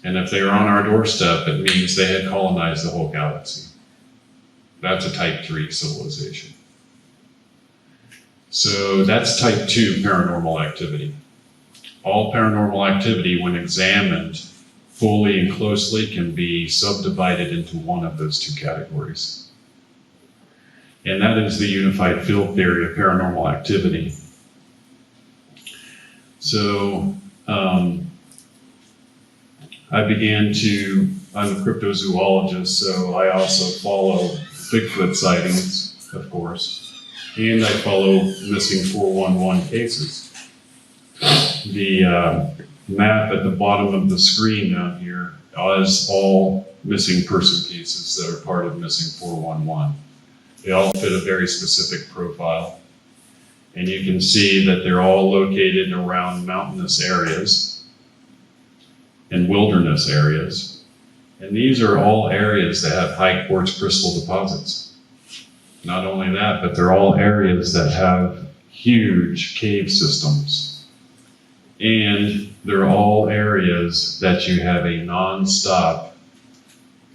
And if they were on our doorstep, it means they had colonized the whole galaxy. That's a Type 3 civilization. So that's Type 2 paranormal activity. All paranormal activity, when examined fully and closely, can be subdivided into one of those two categories. And that is the unified field theory of paranormal activity. So I'm a cryptozoologist, so I also follow Bigfoot sightings, of course, and I follow missing 411 cases. The map at the bottom of the screen down here is all missing person cases that are part of missing 411. They all fit a very specific profile. And you can see that they're all located around mountainous areas and wilderness areas. And these are all areas that have high quartz crystal deposits. Not only that, but they're all areas that have huge cave systems. And they're all areas that you have a non-stop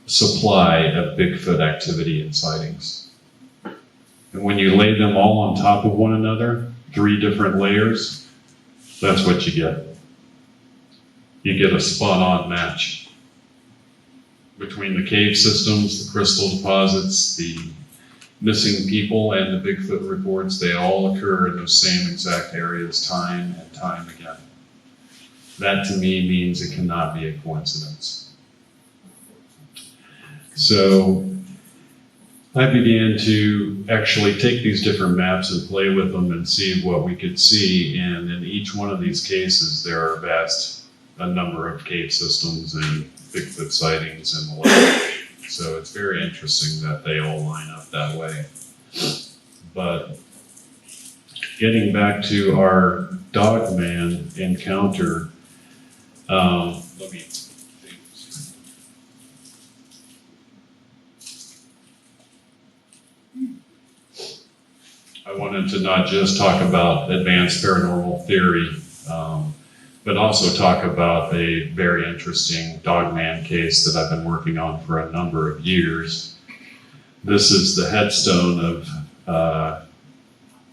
supply of Bigfoot activity and sightings. And when you lay them all on top of one another, 3 different layers, that's what you get. You get a spot-on match between the cave systems, the crystal deposits, the missing people, and the Bigfoot reports. They all occur in those same exact areas time and time again. That to me means it cannot be a coincidence. So I began to actually take these different maps and play with them and see what we could see. And in each one of these cases, there are a number of cave systems and Bigfoot sightings and the like. So it's very interesting that they all line up that way. But getting back to our Dogman encounter, let me think. I wanted to not just talk about advanced paranormal theory, but also talk about a very interesting Dogman case that I've been working on for a number of years. This is the headstone of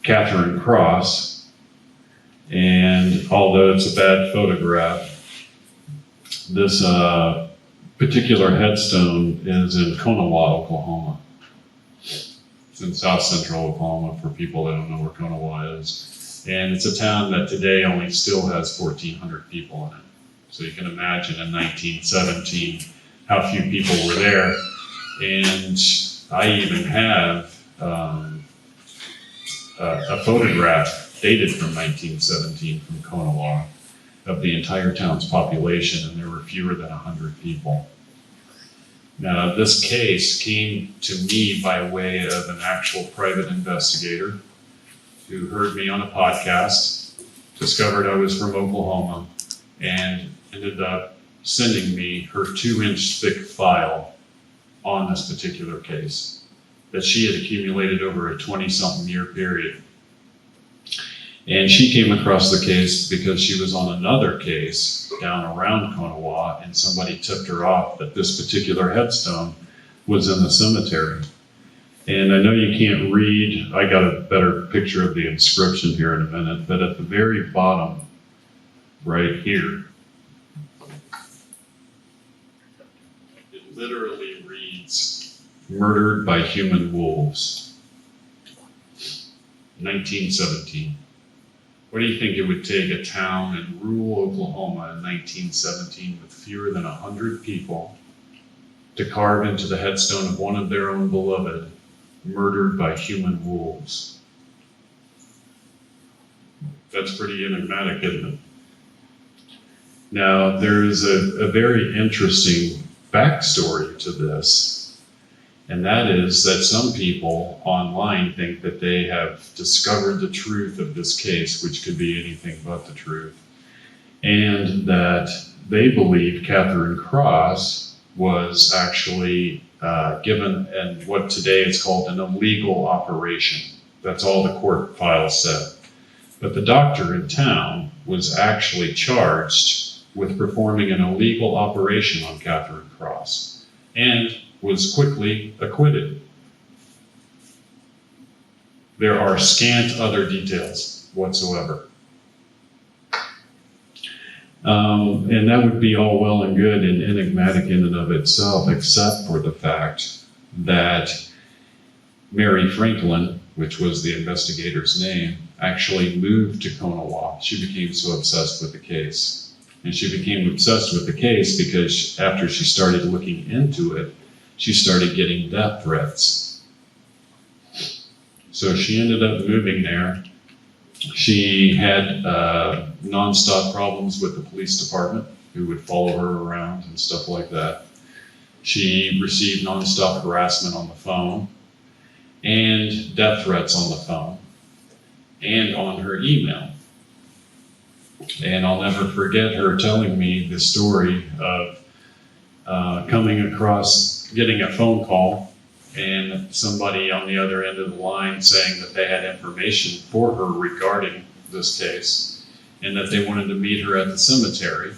Catherine Cross, and although it's a bad photograph, this particular headstone is in Konawa, Oklahoma. It's in south central Oklahoma for people that don't know where Konawa is. And it's a town that today only still has 1,400 people in it. So you can imagine in 1917 how few people were there. And I even have a photograph dated from 1917 from Konawa of the entire town's population, and there were fewer than 100 people. Now, this case came to me by way of an actual private investigator who heard me on a podcast, discovered I was from Oklahoma, and ended up sending me her 2-inch thick file on this particular case that she had accumulated over a 20-something year period. And she came across the case because she was on another case down around Konawa, and somebody tipped her off that this particular headstone was in the cemetery. And I know you can't read, I got a better picture of the inscription here in a minute, but at the very bottom, right here, it literally reads, "Murdered by human wolves." 1917. What do you think it would take a town in rural Oklahoma in 1917 with fewer than 100 people to carve into the headstone of one of their own beloved, murdered by human wolves? That's pretty enigmatic, isn't it? Now, there's a very interesting backstory to this, and that is that some people online think that they have discovered the truth of this case, which could be anything but the truth, and that they believe Catherine Cross was actually given and what today is called an illegal operation. That's all the court file said. But the doctor in town was actually charged with performing an illegal operation on Catherine Cross and was quickly acquitted. There are scant other details whatsoever. And that would be all well and good and enigmatic in and of itself, except for the fact that Mary Franklin, which was the investigator's name, actually moved to Konawa. She became so obsessed with the case. And she became obsessed with the case because after she started looking into it, she started getting death threats. So she ended up moving there. She had nonstop problems with the police department, who would follow her around and stuff like that. She received nonstop harassment on the phone and death threats on the phone and on her email. And I'll never forget her telling me the story of coming across, getting a phone call, and somebody on the other end of the line saying that they had information for her regarding this case, and that they wanted to meet her at the cemetery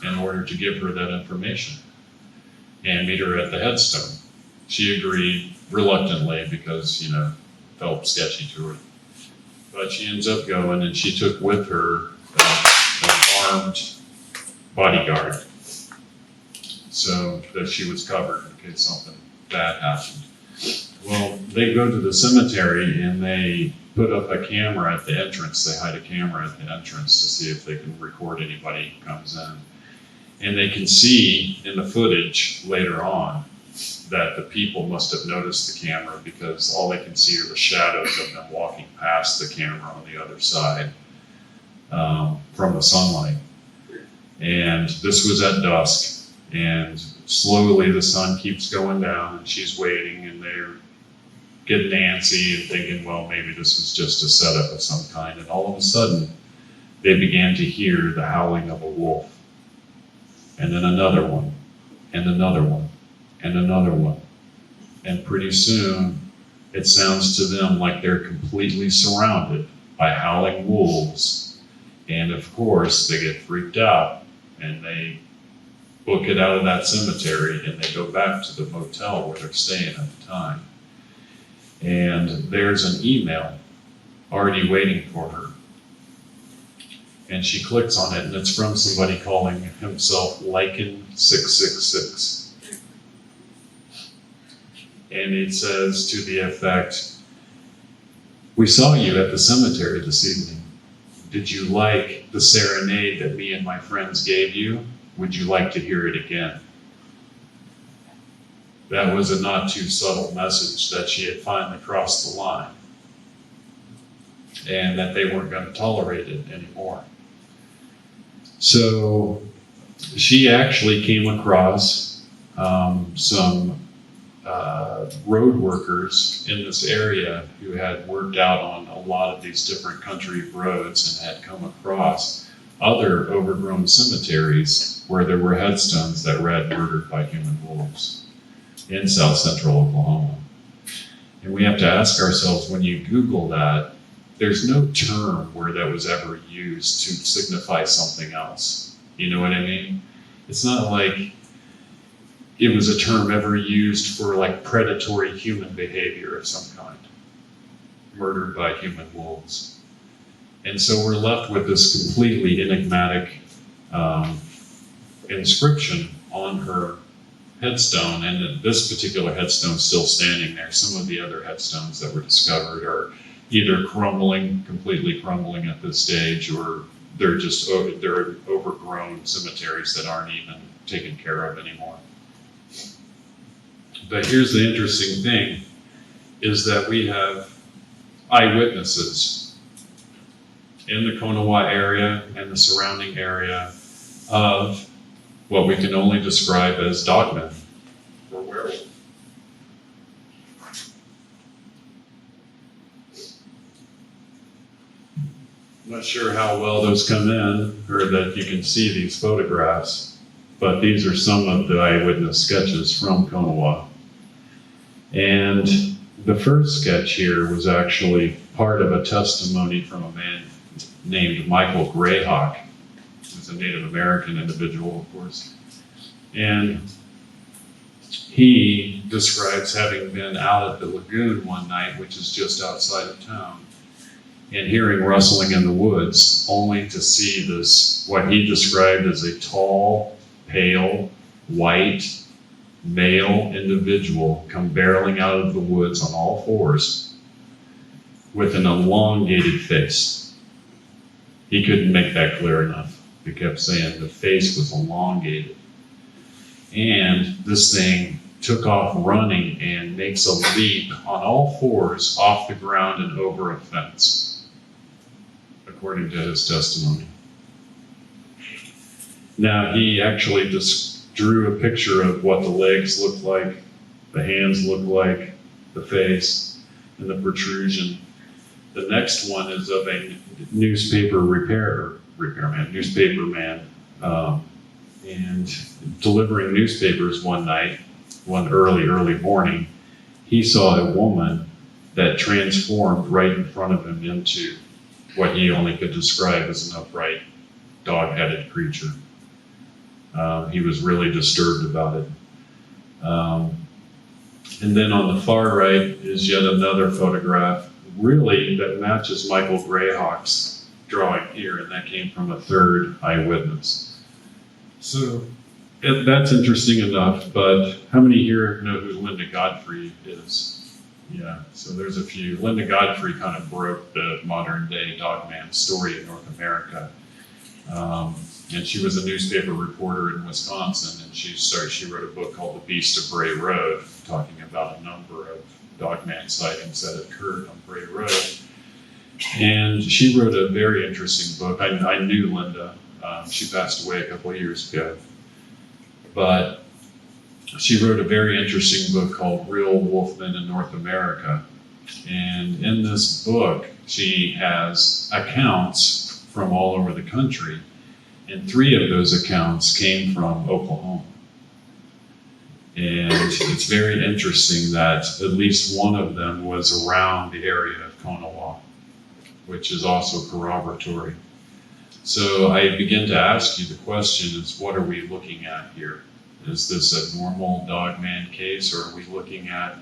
in order to give her that information and meet her at the headstone. She agreed reluctantly because, felt sketchy to her. But she ends up going, and she took with her an armed bodyguard so that she was covered in case something bad happened. Well, they go to the cemetery and they put up a camera at the entrance. They hide a camera at the entrance to see if they can record anybody who comes in. And they can see in the footage later on that the people must have noticed the camera because all they can see are the shadows of them walking past the camera on the other side from the sunlight. And this was at dusk, And slowly the sun keeps going down, and she's waiting, and they're getting antsy and thinking, well, maybe this was just a setup of some kind. And all of a sudden, they began to hear the howling of a wolf. And then another one, and another one, and another one. And pretty soon, it sounds to them like they're completely surrounded by howling wolves. And of course, they get freaked out, and they book it out of that cemetery, and they go back to the motel where they're staying at the time. And there's an email already waiting for her. And she clicks on it, and it's from somebody calling himself Lichen 666. And it says to the effect, "We saw you at the cemetery this evening. Did you like the serenade that me and my friends gave you? Would you like to hear it again?" That was a not too subtle message that she had finally crossed the line, and that they weren't going to tolerate it anymore. So she actually came across some road workers in this area who had worked out on a lot of these different country roads and had come across other overgrown cemeteries where there were headstones that read "Murdered by Human Wolves" in south central Oklahoma. And we have to ask ourselves, when you Google that, there's no term where that was ever used to signify something else. You know what I mean? It's not like it was a term ever used for like predatory human behavior of some kind. Murdered by human wolves. And so we're left with this completely enigmatic inscription on her headstone, and this particular headstone is still standing there. Some of the other headstones that were discovered are either completely crumbling at this stage, or they're overgrown cemeteries that aren't even taken care of anymore. But here's the interesting thing, is that we have eyewitnesses in the Konawa area and the surrounding area of what we can only describe as dogmen or werewolves. I'm not sure how well those come in, or that you can see these photographs, but these are some of the eyewitness sketches from Konawa. And the first sketch here was actually part of a testimony from a man named Michael Greyhawk, who's a Native American individual, of course. And he describes having been out at the lagoon one night, which is just outside of town, and hearing rustling in the woods, only to see this, what he described as a tall, pale, white, male individual come barreling out of the woods on all fours with an elongated face. He couldn't make that clear enough. He kept saying the face was elongated. And this thing took off running and makes a leap on all fours off the ground and over a fence, according to his testimony. Now, he actually just drew a picture of what the legs looked like, the hands looked like, the face, and the protrusion. The next one is of a newspaper newspaperman, and delivering newspapers one night, one early morning, he saw a woman that transformed right in front of him into what he only could describe as an upright, dog-headed creature. He was really disturbed about it. And then on the far right is yet another photograph, really, that matches Michael Greyhawk's drawing here, and that came from a third eyewitness. So that's interesting enough, but how many here know who Linda Godfrey is? Yeah, so there's a few. Linda Godfrey kind of broke the modern day dogman story in North America. And she was a newspaper reporter in Wisconsin, and she wrote a book called The Beast of Bray Road, talking about a number of dogman sightings that occurred on Bray Road. And she wrote a very interesting book. I knew Linda. She passed away a couple of years ago. but she wrote a very interesting book called Real Wolfmen in North America. And in this book, she has accounts from all over the country. And 3 of those accounts came from Oklahoma. And it's very interesting that at least one of them was around the area of Cailleach, which is also corroboratory. So I begin to ask you the question is, what are we looking at here? Is this a normal dogman case, or are we looking at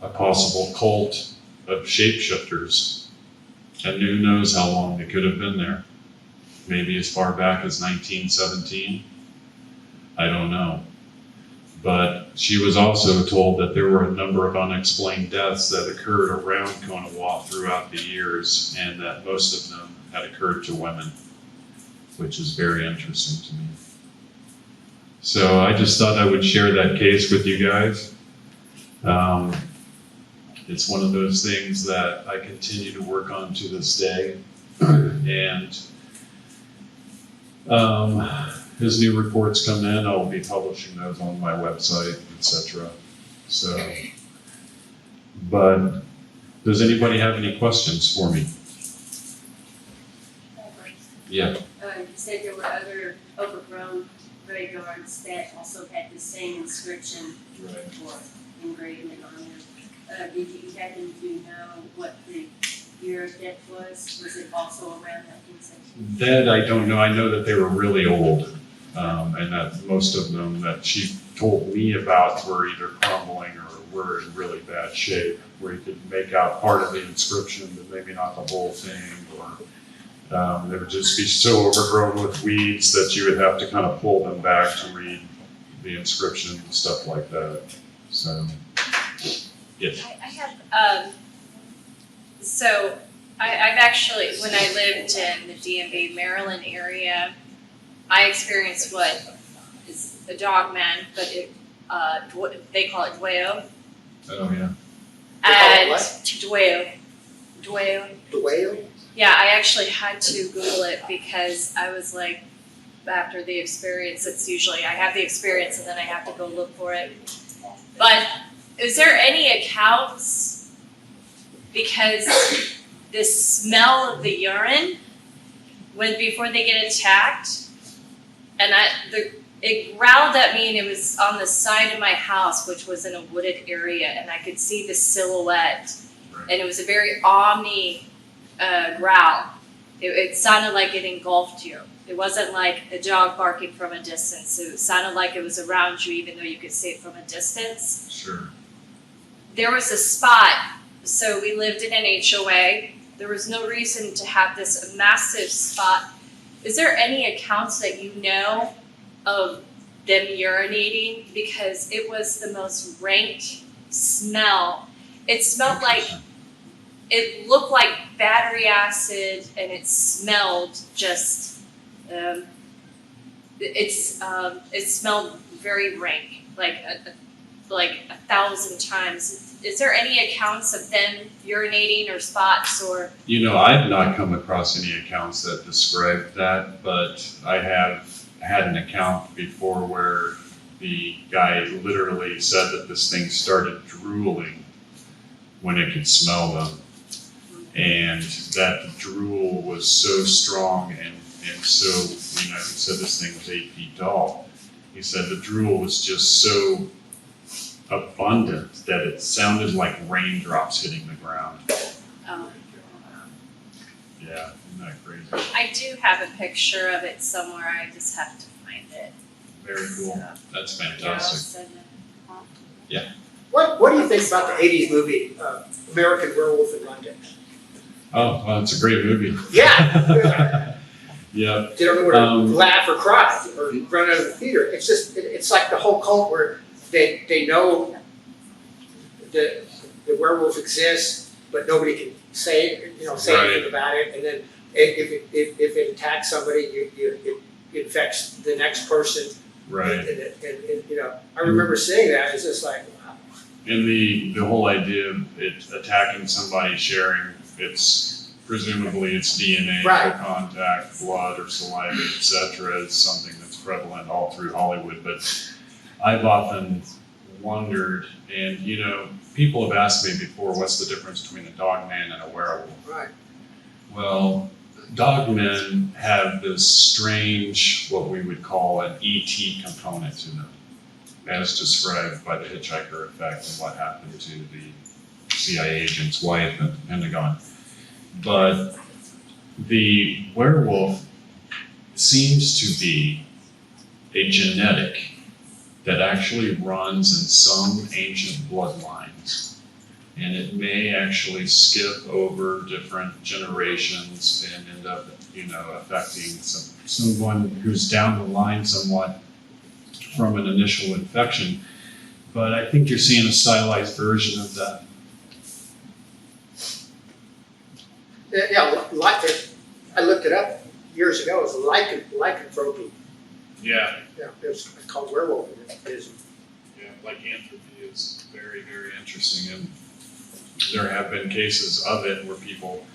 a possible cult of shapeshifters? And who knows how long they could have been there? Maybe as far back as 1917? I don't know. But she was also told that there were a number of unexplained deaths that occurred around Cailleach throughout the years, and that most of them had occurred to women, which is very interesting to me. So I just thought I would share that case with you guys. It's one of those things that I continue to work on to this day. And as new reports come in, I'll be publishing those on my website, etc. So, but does anybody have any questions for me? Yeah.
You said there were other overgrown graveyards that also had the same inscription or engravement on them. Did you happen to know what the year of death was? Was it also around 1917?
That I don't know. I know that they were really old, and that most of them that she told me about were either crumbling or were in really bad shape, where you could make out part of the inscription, but maybe not the whole thing, or they would just be so overgrown with weeds that you would have to kind of pull them back to read the inscription and stuff like that. So, yes.
I have, so I've actually, when I lived in the DMV Maryland area, I experienced what is a dogman, but it, they call it dweo.
Oh yeah.
And
what?
dweo. Dweo.
The whale?
Yeah, I actually had to Google it because I was like, after the experience, it's usually, I have the experience and then I have to go look for it. But is there any accounts, because the smell of the urine when before they get attacked, and it growled at me, and it was on the side of my house, which was in a wooded area, and I could see the silhouette, and it was a very omni growl. It sounded like it engulfed you. It wasn't like a dog barking from a distance. It sounded like it was around you, even though you could see it from a distance.
Sure.
There was a spot, so we lived in an HOA. There was no reason to have this massive spot. Is there any accounts that you know of them urinating? Because it was the most rank smell. It smelled like, it looked like battery acid, and it smelled just, it smelled very rank, like 1,000 times. Is there any accounts of them urinating or spots or?
You know, I've not come across any accounts that describe that, but I have had an account before where the guy literally said that this thing started drooling when it could smell them. And that drool was so strong and so, you know, he said this thing was 8 feet tall. He said the drool was just so abundant that it sounded like raindrops hitting the ground. Yeah, isn't that crazy?
I do have a picture of it somewhere. I just have to find it.
Very cool.
So,
That's
yeah, I'll
fantastic.
send it.
What do you think about the 80s movie, American Werewolf in London?
Oh, well, it's a great movie.
Yeah.
Yeah.
They don't know where to laugh or cry or run out of the theater. It's just, it's like the whole cult where they know the werewolf exists, but nobody can say anything about it. And then if it attacks somebody, it infects the next person.
Right.
And you know, I remember seeing that. It's just like, wow.
And the whole idea of it attacking somebody sharing its presumably it's DNA
Right.
for contact, blood or saliva, etc. is something that's prevalent all through Hollywood. But I've often wondered, and you know, people have asked me before, what's the difference between a dog man and a werewolf?
Right.
Well, dogmen have this strange, what we would call an ET component to them, as described by the hitchhiker effect and what happened to the CIA agent's wife at the Pentagon. But the werewolf seems to be a genetic that actually runs in some ancient bloodlines. And it may actually skip over different generations and end up, you know, affecting someone who's down the line somewhat from an initial infection. But I think you're seeing a stylized version of that.
Yeah, I looked it up years ago, it's lycanthropy.
Yeah,
Yeah, it's called werewolf.
yeah, lycanthropy is very, very interesting. And there have been cases of it where people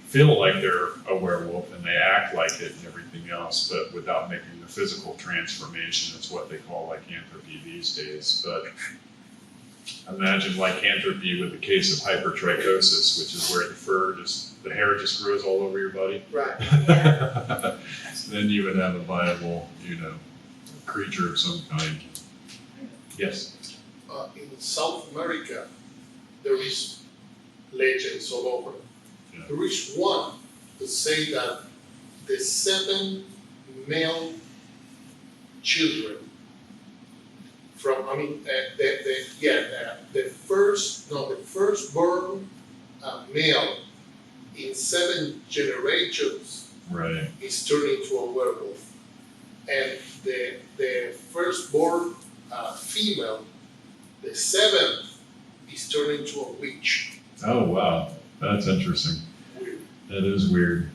feel like they're a werewolf and they act like it and everything else, but without making the physical transformation. It's what they call lycanthropy these days. But imagine lycanthropy with a case of hypertrichosis, which is where the hair just grows all over your body.
Right.
Then you would have a viable, you know, creature of some kind. Yes.
In South America, there is legends all over.
Yeah.
There is one that say that the 7 male children from, the firstborn male in 7 generations
Right.
is turned into a werewolf, and the firstborn female, the 7th, is turned into a witch.
Oh, wow. That's interesting.
Weird.
That is weird.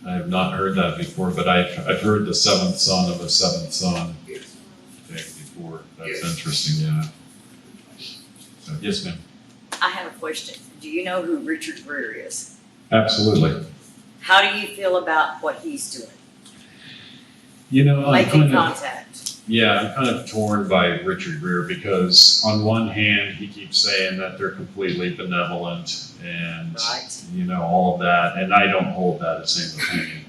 I have not heard that before, but I've heard the 7th son of a 7th son
Yes.
thing before. That's
Yes.
interesting, yeah. So, yes, ma'am.
I have a question. Do you know who Richard Greer is?
Absolutely.
How do you feel about what he's doing?
You know, I'm
Making
kind of,
contact.
yeah, I'm kind of torn by Richard Greer because on one hand, he keeps saying that they're completely benevolent and,
Right.
you know, all of that, and I don't hold that same opinion.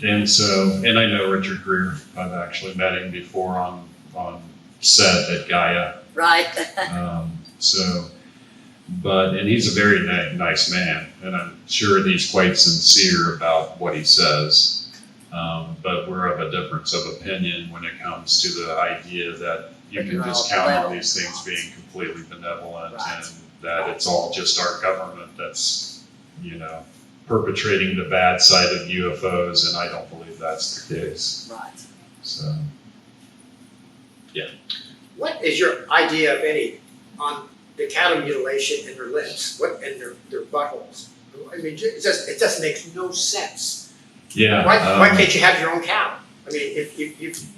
And I know Richard Greer. I've actually met him before on set at Gailleach.
Right.
And he's a very nice man, and I'm sure that he's quite sincere about what he says. But we're of a difference of opinion when it comes to the idea that you can just count on these things being completely benevolent
Right.
and that it's all just our government that's, you know, perpetrating the bad side of UFOs, and I don't believe that's the case.
Right.
So,
What is your idea, if any, on the cattle mutilation in their lips, and their buttholes? I mean, it just makes no sense.
yeah.
Why can't you have your own cow? I mean, if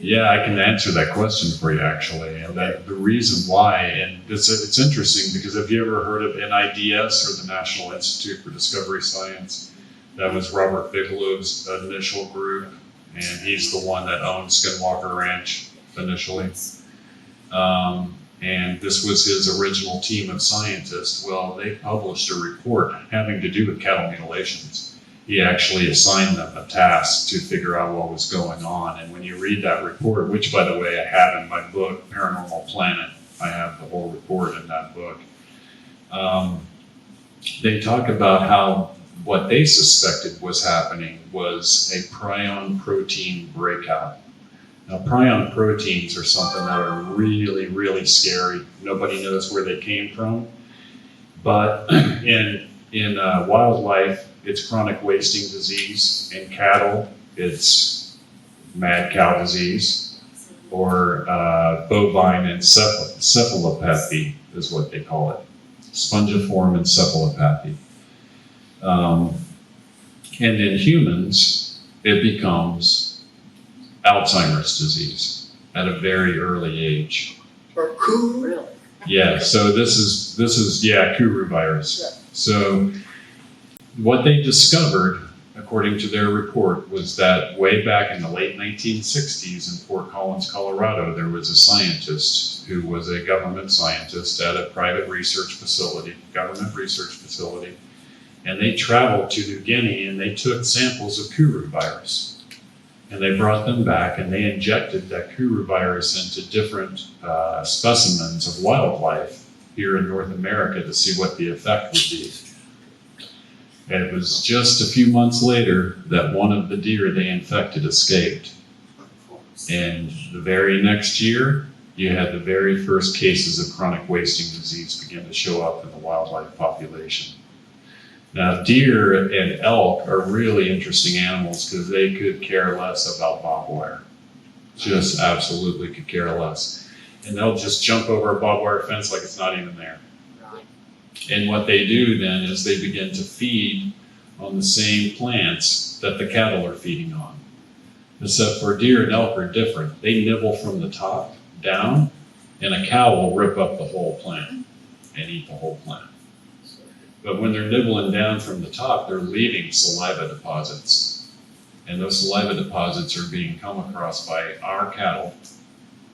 Yeah, I can answer that question for you actually, and that the reason why, and it's interesting because have you ever heard of NIDS, or the National Institute for Discovery Science? That was Robert Bigelow's initial group, and he's the one that owned Skinwalker Ranch initially. And this was his original team of scientists. Well, they published a report having to do with cattle mutilations. He actually assigned them a task to figure out what was going on. And when you read that report, which by the way I have in my book, Paranormal Planet, I have the whole report in that book. They talk about how what they suspected was happening was a prion protein breakout. Now, prion proteins are something that are really, really scary. Nobody knows where they came from. But in wildlife, it's chronic wasting disease. In cattle, it's mad cow disease, or bovine encephalopathy is what they call it. Spongiform encephalopathy. And in humans, it becomes Alzheimer's disease at a very early age.
or who
Really?
Yeah, so this is Kuru virus. So what they discovered, according to their report, was that way back in the late 1960s in Fort Collins, Colorado, there was a scientist who was a government scientist at a private research facility, government research facility, and they traveled to New Guinea and they took samples of Kuru virus. And they brought them back and they injected that Kuru virus into different specimens of wildlife here in North America to see what the effect would be. And it was just a few months later that one of the deer they infected escaped. And the very next year, you had the very first cases of chronic wasting disease begin to show up in the wildlife population. Now, deer and elk are really interesting animals because they could care less about barbed wire. Just absolutely could care less. And they'll just jump over a barbed wire fence like it's not even there. And what they do then is they begin to feed on the same plants that the cattle are feeding on. Except for deer and elk are different. They nibble from the top down, and a cow will rip up the whole plant and eat the whole plant. But when they're nibbling down from the top, they're leaving saliva deposits. And those saliva deposits are being come across by our cattle,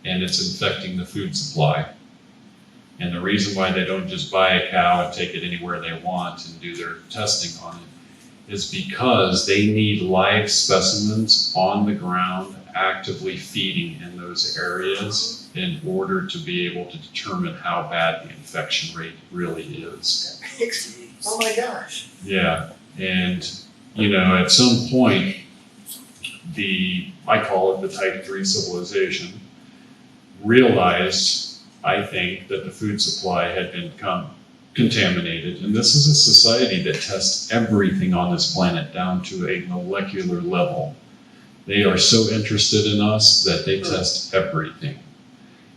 and it's infecting the food supply. And the reason why they don't just buy a cow and take it anywhere they want and do their testing on it is because they need live specimens on the ground actively feeding in those areas in order to be able to determine how bad the infection rate really is.
Oh my gosh.
Yeah, and at some point, I call it the type 3 civilization, realized, I think, that the food supply had become contaminated. And this is a society that tests everything on this planet down to a molecular level. They are so interested in us that they test everything.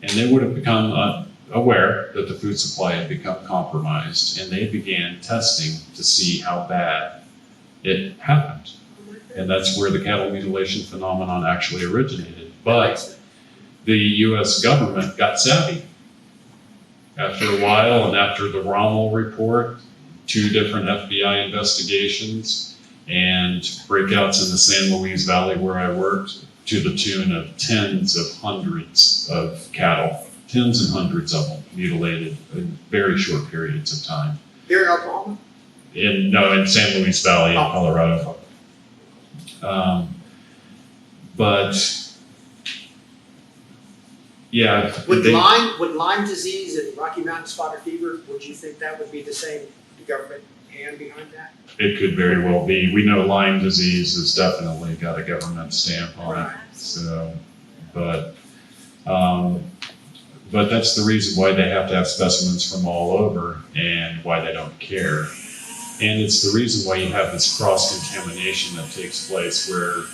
And they would have become aware that the food supply had become compromised, and they began testing to see how bad it happened. And that's where the cattle mutilation phenomenon actually originated. But the US government got savvy. After a while, and after the Rommel report, 2 different FBI investigations, and breakouts in the San Luis Valley where I worked, to the tune of tens of hundreds of cattle, tens and hundreds of them mutilated in very short periods of time.
Here in Oklahoma?
In San Luis Valley in Colorado. But yeah.
With Lyme disease and Rocky Mountain spotted fever, would you think that would be the same government hand behind that?
It could very well be. We know Lyme disease has definitely got a government stamp on it. So, but that's the reason why they have to have specimens from all over and why they don't care. And it's the reason why you have this cross-contamination that takes place where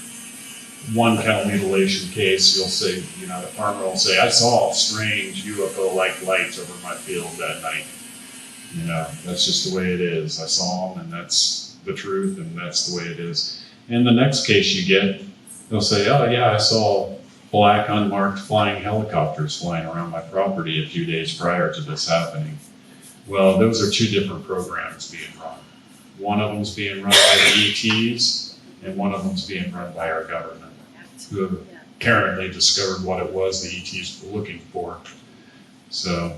one cow mutilation case, you'll say, the farmer will say, I saw strange UFO-like lights over my field that night. That's just the way it is. I saw them, and that's the truth, and that's the way it is. And the next case you get, they'll say, oh yeah, I saw black unmarked flying helicopters flying around my property a few days prior to this happening. Well, those are 2 different programs being run. One of them's being run by the ETs, and one of them's being run by our government, who apparently discovered what it was the ETs were looking for. So,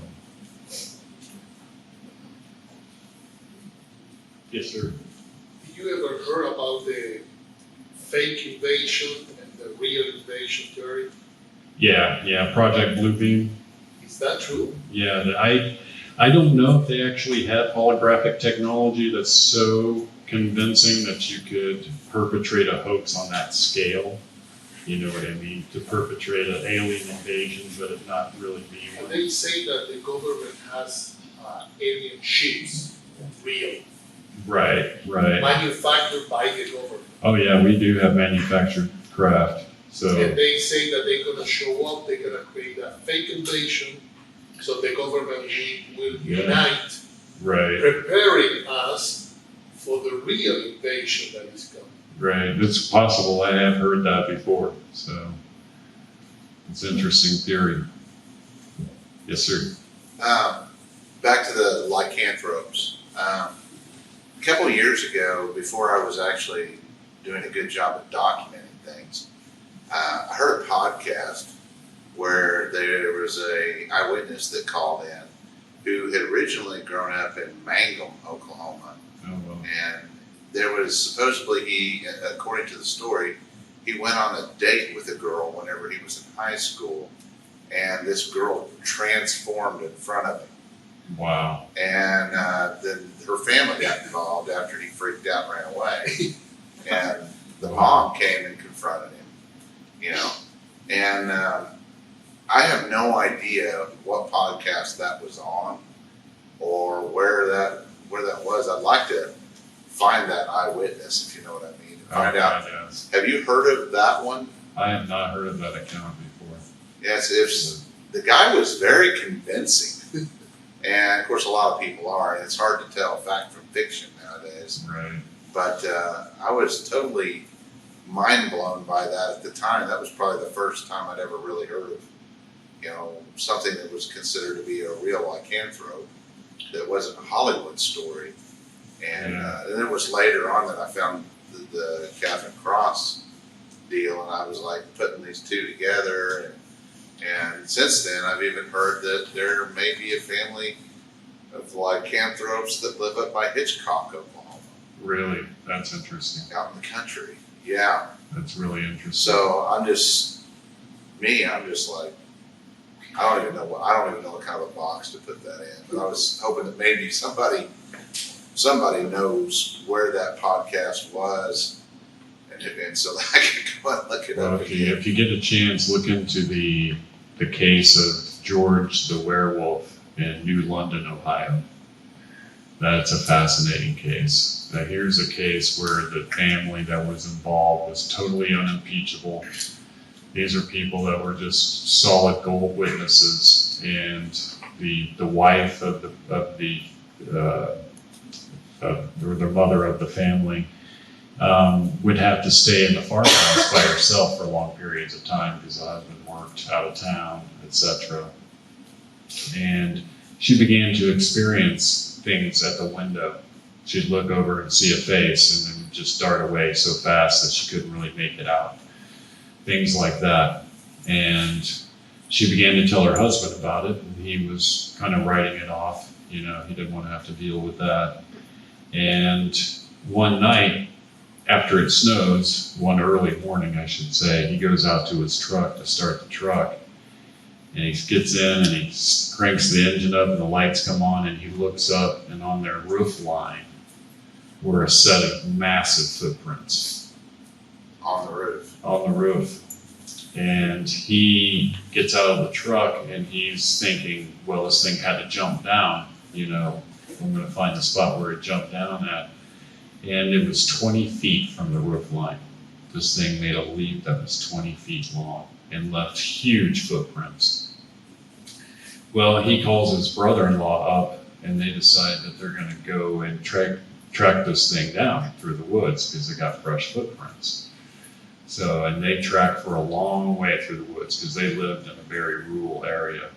yes, sir.
Did you ever heard about the fake invasion and the real invasion theory?
Yeah, Project Bluebeam.
Is that true?
Yeah, I don't know if they actually have holographic technology that's so convincing that you could perpetrate a hoax on that scale. You know what I mean? To perpetrate an alien invasion, but it not really be
And
one.
they say that the government has alien ships, real,
Right.
manufactured by the government.
Oh yeah, we do have manufactured craft. So
And they say that they're gonna show up, they're gonna create a fake invasion, so the government will
Yeah.
unite,
right.
preparing us for the real invasion that is coming.
Right, it's possible. I have heard that before, so it's an interesting theory. Yes, sir.
Back to the lycanthropes. A couple of years ago, before I was actually doing a good job of documenting things, I heard a podcast where there was a eyewitness that called in who had originally grown up in Mangum, Oklahoma.
Oh, well.
And there was supposedly he, according to the story, he went on a date with a girl whenever he was in high school, and this girl transformed in front of him.
Wow.
And then her family got involved after he freaked out and ran away. And the mom came and confronted him, you know. And I have no idea what podcast that was on or where that was. I'd like to find that eyewitness, if you know what I mean. Find out.
Yes.
Have you heard of that one?
I have not heard of that account before.
Yes, if the guy was very convincing. And of course, a lot of people are, and it's hard to tell fact from fiction nowadays.
Right.
But I was totally mind blown by that at the time. That was probably the first time I'd ever really heard of, you know, something that was considered to be a real lycanthrope that wasn't a Hollywood story. And then it was later on that I found the Catherine Cross deal, and I was like putting these two together. And since then, I've even heard that there may be a family of lycanthropes that live up by Hitchcock, Oklahoma.
Really? That's interesting.
Out in the country. Yeah.
That's really interesting.
So I'm just like, I don't even know what kind of a box to put that in. But I was hoping that maybe somebody knows where that podcast was, and so that I could go and look it up again.
If you get a chance, look into the case of George the werewolf in New London, Ohio. That's a fascinating case. Now, here's a case where the family that was involved was totally unimpeachable. These are people that were just solid gold witnesses, and the wife of the mother of the family would have to stay in the farmhouse by herself for long periods of time because the husband worked out of town, etc. And she began to experience things at the window. She'd look over and see a face and then just dart away so fast that she couldn't really make it out. Things like that. And she began to tell her husband about it, and he was kind of writing it off. You know, he didn't want to have to deal with that. And one night, after it snows, one early morning, I should say, he goes out to his truck to start the truck. And he gets in and he cranks the engine up and the lights come on, and he looks up, and on their roof line were a set of massive footprints.
On the roof.
On the roof. And he gets out of the truck and he's thinking, well, this thing had to jump down, you know, I'm going to find the spot where it jumped down at. And it was 20 feet from the roof line. This thing made a leap that was 20 feet long and left huge footprints. Well, he calls his brother-in-law up, and they decide that they're going to go and track this thing down through the woods because they got fresh footprints. So, and they track for a long way through the woods because they lived in a very rural area.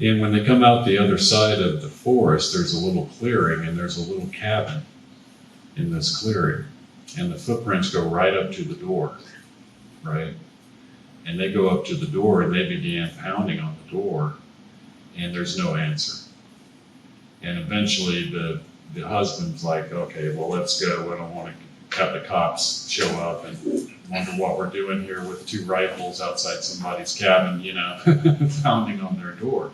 And when they come out the other side of the forest, there's a little clearing, and there's a little cabin in this clearing. And the footprints go right up to the door, right? And they go up to the door and they began pounding on the door, and there's no answer. And eventually the husband's like, okay, well, let's go. I don't want to have the cops show up and wonder what we're doing here with two rifles outside somebody's cabin, you know, pounding on their door.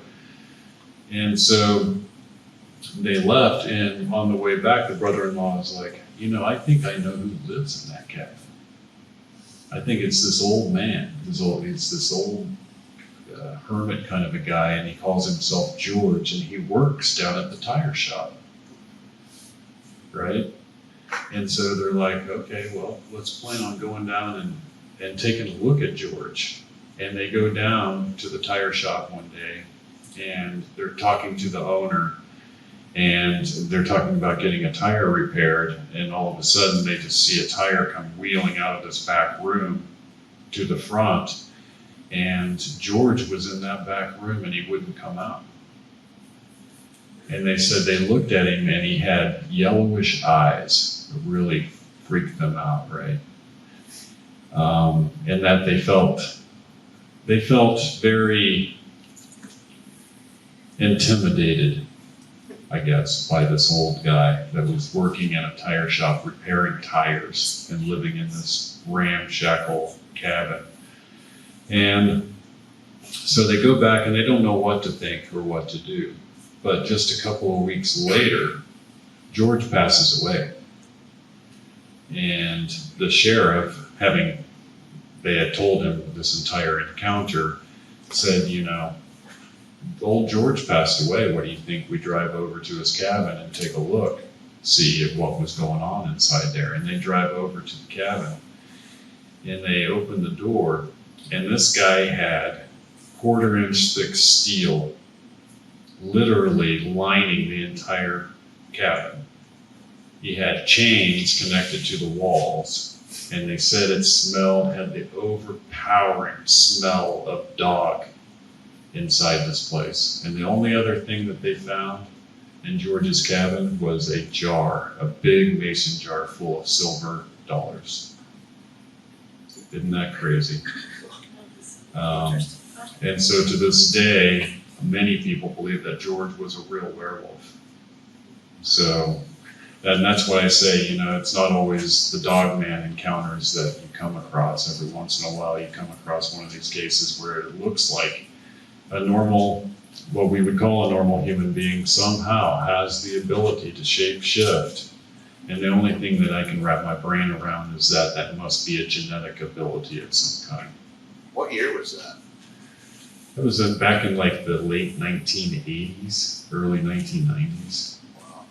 And so they left, and on the way back, the brother-in-law was like, you know, I think I know who lives in that cabin. I think it's this old man. It's this old hermit kind of a guy, and he calls himself George, and he works down at the tire shop, right? And so they're like, okay, well, let's plan on going down and taking a look at George. And they go down to the tire shop one day, and they're talking to the owner, and they're talking about getting a tire repaired, and all of a sudden they just see a tire come wheeling out of this back room to the front, and George was in that back room and he wouldn't come out. And they said they looked at him and he had yellowish eyes. It really freaked them out, right? And that they felt very intimidated, I guess, by this old guy that was working in a tire shop repairing tires and living in this ramshackle cabin. And so they go back and they don't know what to think or what to do. But just a couple of weeks later, George passes away. And the sheriff, they had told him this entire encounter, said, you know, old George passed away. What do you think we drive over to his cabin and take a look, see what was going on inside there? And they drive over to the cabin and they open the door, and this guy had 1/4-inch thick steel literally lining the entire cabin. He had chains connected to the walls. And they said it had the overpowering smell of dog inside this place. And the only other thing that they found in George's cabin was a jar, a big mason jar full of silver dollars. Isn't that crazy? And so to this day, many people believe that George was a real werewolf. So, and that's why I say, you know, it's not always the dog man encounters that you come across. Every once in a while you come across one of these cases where it looks like a normal, what we would call a normal human being somehow has the ability to shape shift. And the only thing that I can wrap my brain around is that that must be a genetic ability of some kind.
What year was that?
That was back in like the late 1980s, early 1990s.
Wow.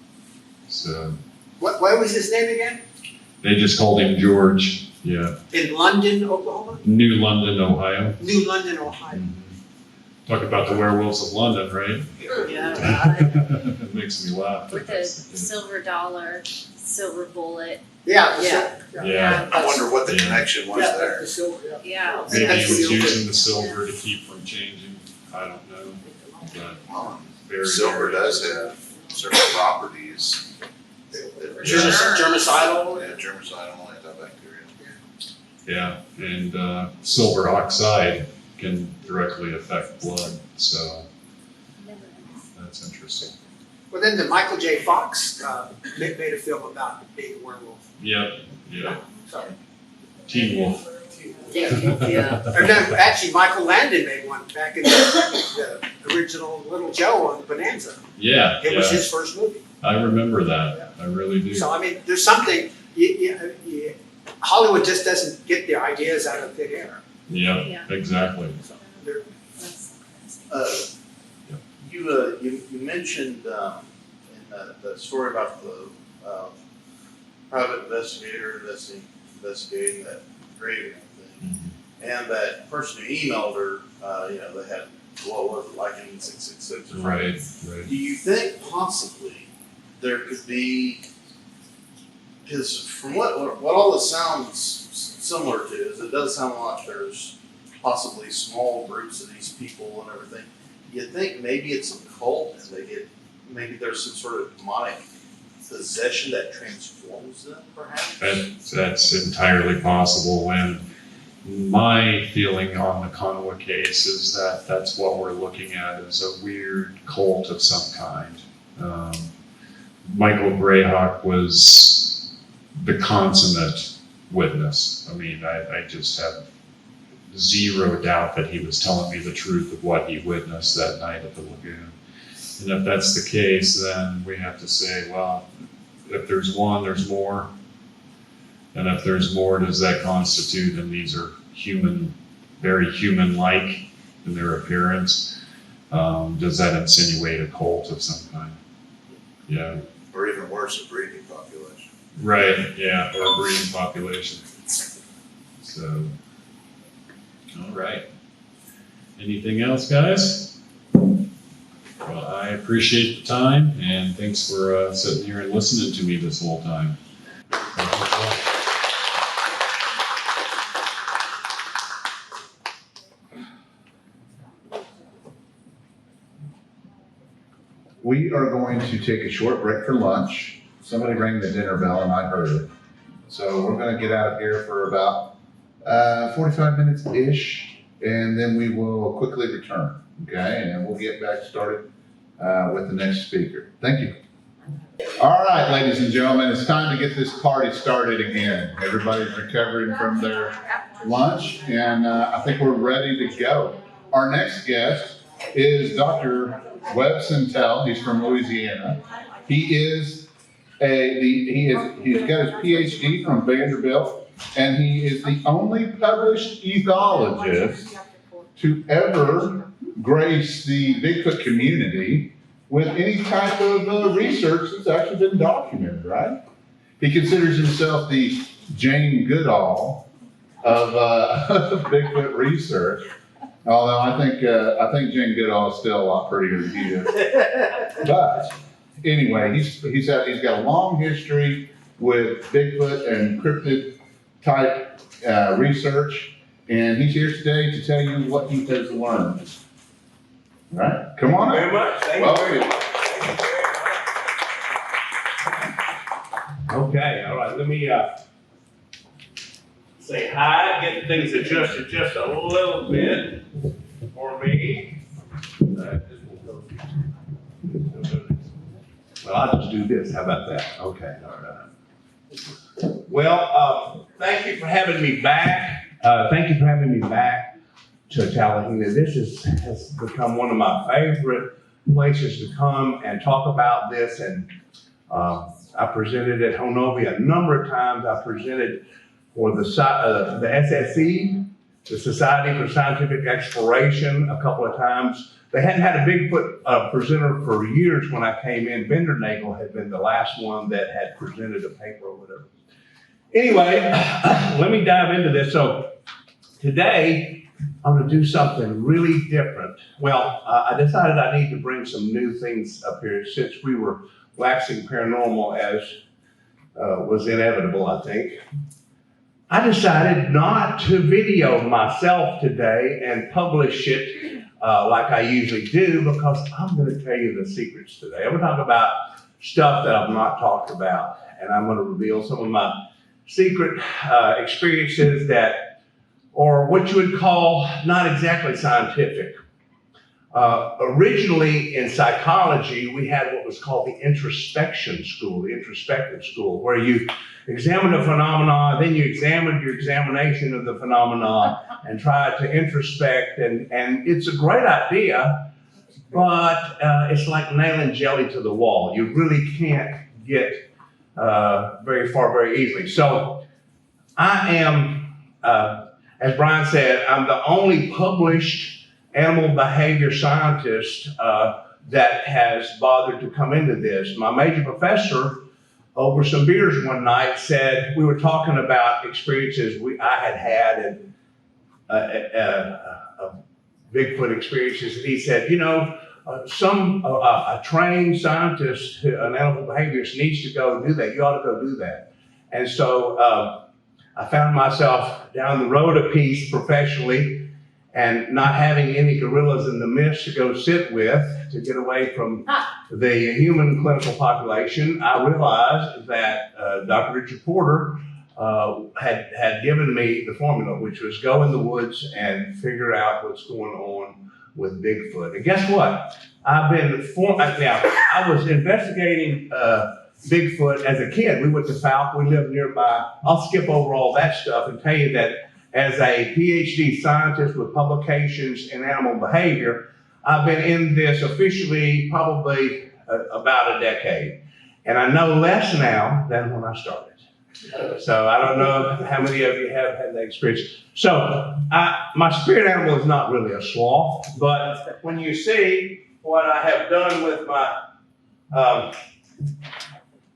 So
What was his name again?
they just called him George. Yeah.
In London, Oklahoma?
New London, Ohio.
New London, Ohio.
Talk about the werewolves of London, right?
Yeah,
It makes me laugh.
with the silver dollar, silver bullet.
Yeah.
Yeah.
I wonder what the connection was
Yeah,
there.
the silver, yeah.
Yeah.
Maybe
That's
he was
silver.
using the silver to keep from changing. I don't know. But very,
Silver
very
does
interesting.
have certain properties.
Germicidal.
Yeah, germicidal, antibacterial.
Yeah, and silver oxide can directly affect blood, so that's interesting.
Well, then the Michael J. Fox made a film about being a werewolf.
Yep, yeah.
So,
Teen Wolf.
Yeah.
or no, actually, Michael Landon made one back in the original Little Joe on Bonanza.
Yeah,
It was
yeah.
his first movie.
I remember that. I really do.
So, I mean, there's something, Hollywood just doesn't get the ideas out of thin air.
Yeah,
Yeah.
exactly.
So, they're-
You mentioned in the story about the private investigator investigating that grave and everything, and that person who emailed her, they had, what was it, like in 666 or something.
Right.
Do you think possibly there could be, because from what all this sounds similar to is it does sound like there's possibly small groups of these people and everything. You think maybe it's a cult and maybe there's some sort of demonic possession that transforms them, perhaps?
That's entirely possible. And my feeling on the Conwa case is that that's what we're looking at is a weird cult of some kind. Michael Greyhawk was the consummate witness. I mean, I just have zero doubt that he was telling me the truth of what he witnessed that night at the lagoon. And if that's the case, then we have to say, well, if there's one, there's more. And if there's more, does that constitute, and these are human, very human-like in their appearance, does that insinuate a cult of some kind? Yeah.
Or even worse, a breeding population.
Right, yeah, or a breeding population. So, all right. Anything else, guys? Well, I appreciate the time, and thanks for sitting here and listening to me this whole time.
we are going to take a short break for lunch. Somebody rang the dinner bell and I heard it. So we're gonna get out of here for about 45 minutes-ish, and then we will quickly return, okay? And then we'll get back started with the next speaker. Thank you. All right, ladies and gentlemen, it's time to get this party started again. Everybody's recovering from their lunch, and I think we're ready to go. Our next guest is Dr. Webb Sentell. He's from Louisiana. He's got his PhD from Vanderbilt, and he is the only published ethologist to ever grace the Bigfoot community with any type of research that's actually been documented, right? He considers himself the Jane Goodall of Bigfoot research. Although I think Jane Goodall is still a lot prettier than he is. But anyway, he's got a long history with Bigfoot and cryptid type research, and he's here today to tell you what he has learned. All right, come on up.
Very much. Thank you very much. Okay, all right. Let me say hi. Get things adjusted just a little bit for me. Well, I'll just do this. How about that? Okay. All right. Well, thank you for having me back. To Tallahassee. This has become one of my favorite places to come and talk about this. And I presented at Honovia a number of times. I presented for the SSE, the Society for Scientific Exploration, a couple of times. They hadn't had a Bigfoot presenter for years when I came in. Bindernagel had been the last one that had presented a paper or whatever. Anyway, let me dive into this. So today, I'm going to do something really different. Well, I decided I need to bring some new things up here since we were waxing paranormal as was inevitable, I think. I decided not to video myself today and publish it like I usually do, because I'm going to tell you the secrets today. I'm going to talk about stuff that I've not talked about, and I'm going to reveal some of my secret experiences that, or what you would call not exactly scientific. Originally in psychology, we had what was called the introspection school, the introspective school, where you examine a phenomena, then you examine your examination of the phenomena and try to introspect. And it's a great idea, but it's like nailing jelly to the wall. You really can't get very far very easily. So I am, as Brian said, I'm the only published animal behavior scientist that has bothered to come into this. My major professor, over some beers one night, said, we were talking about experiences I had and Bigfoot experiences, and he said, you know, a trained scientist, an animal behaviorist needs to go do that. You ought to go do that. And so I found myself down the road a piece professionally, and not having any gorillas in the midst to go sit with to get away from the human clinical population. I realized that Dr. Richard Porter had given me the formula, which was go in the woods and figure out what's going on with Bigfoot. And guess what? Now, I was investigating Bigfoot as a kid. We went to Falk, we lived nearby. I'll skip over all that stuff and tell you that as a PhD scientist with publications in animal behavior, I've been in this officially probably about a decade. And I know less now than when I started. So I don't know how many of you have had that experience. So my spirit animal is not really a sloth, but when you see what I have done with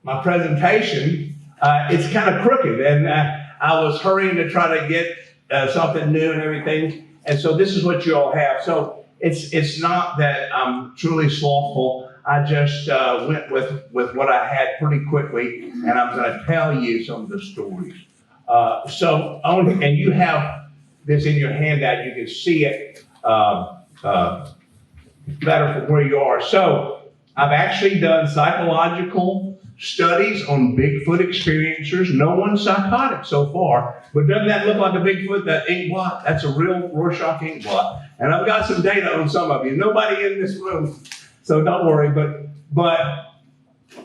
my presentation, it's kind of crooked. And I was hurrying to try to get something new and everything. And so this is what you all have. So it's not that I'm truly slothful. I just went with what I had pretty quickly, and I'm going to tell you some of the stories. And you have this in your handout. You can see it better from where you are. So I've actually done psychological studies on Bigfoot experiencers. No one's psychotic so far, but doesn't that look like a Bigfoot, that ink blot? That's a real Rorschach ink blot. And I've got some data on some of you. Nobody in this room, so don't worry, but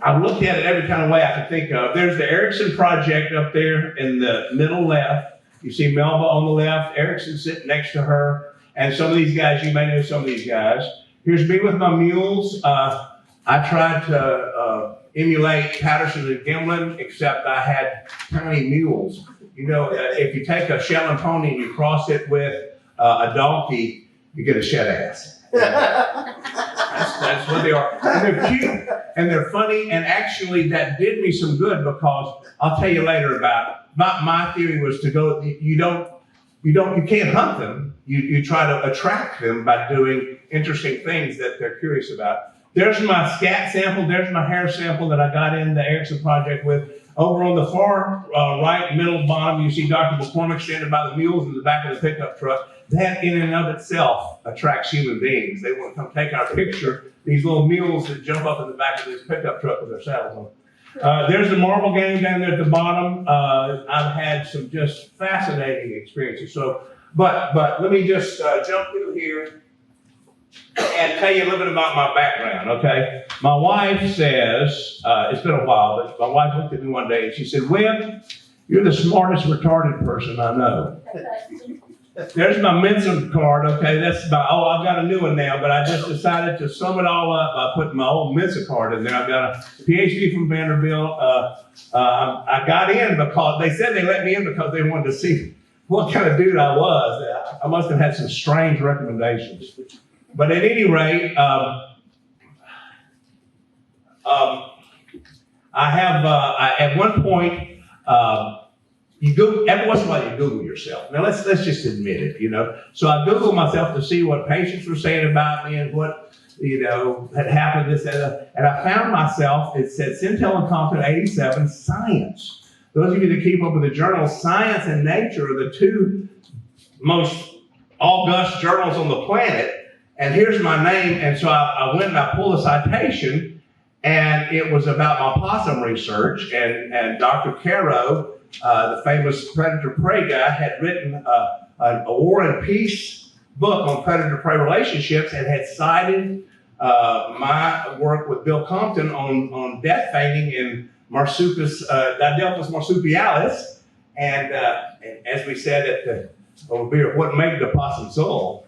I've looked at it every kind of way I can think of. There's the Erickson Project up there in the middle left. You see Melba on the left, Erickson sitting next to her, and some of these guys, you may know some of these guys. Here's me with my mules. I tried to emulate Patterson and Gimlin, except I had tiny mules. You know, if you take a Shetland pony and you cross it with a donkey, you get a shed ass. That's what they are. And they're cute and they're funny, and actually that did me some good, because I'll tell you later about my theory was to go, you can't hunt them. You try to attract them by doing interesting things that they're curious about. There's my scat sample. There's my hair sample that I got in the Erickson Project with. Over on the far right, middle, bottom, you see Dr. McCormick standing by the mules in the back of the pickup truck. That in and of itself attracts human beings. They want to come take our picture. These little mules that jump up in the back of this pickup truck with their saddles on. There's the marble game down there at the bottom. I've had some just fascinating experiences. So, but let me just jump through here and tell you a little bit about my background, okay? My wife says, it's been a while, but my wife looked at me one day and she said, "Webb, you're the smartest retarded person I know." There's my Mensa card, okay? That's I've got a new one now, but I just decided to sum it all up by putting my old Mensa card in there. I've got a PhD from Vanderbilt. I got in because they said they let me in because they wanted to see what kind of dude I was. I must have had some strange recommendations. But at any rate, I have, at one point, you go, every once in a while you Google yourself. Now let's just admit it, you know. So I Googled myself to see what patients were saying about me and what, you know, had happened, this, and I found myself, it said Sentell and Compton 87, Science. Those of you that keep up with the journals, Science and Nature are the two most august journals on the planet. And here's my name, and so I went and I pulled a citation, and it was about my possum research, and Dr. Caro, the famous predator-prey guy, had written a War and Peace book on predator-prey relationships and had cited my work with Bill Compton on death feigning in Marsupius, Didelphis marsupialis, and as we said over here, what made the possum soul?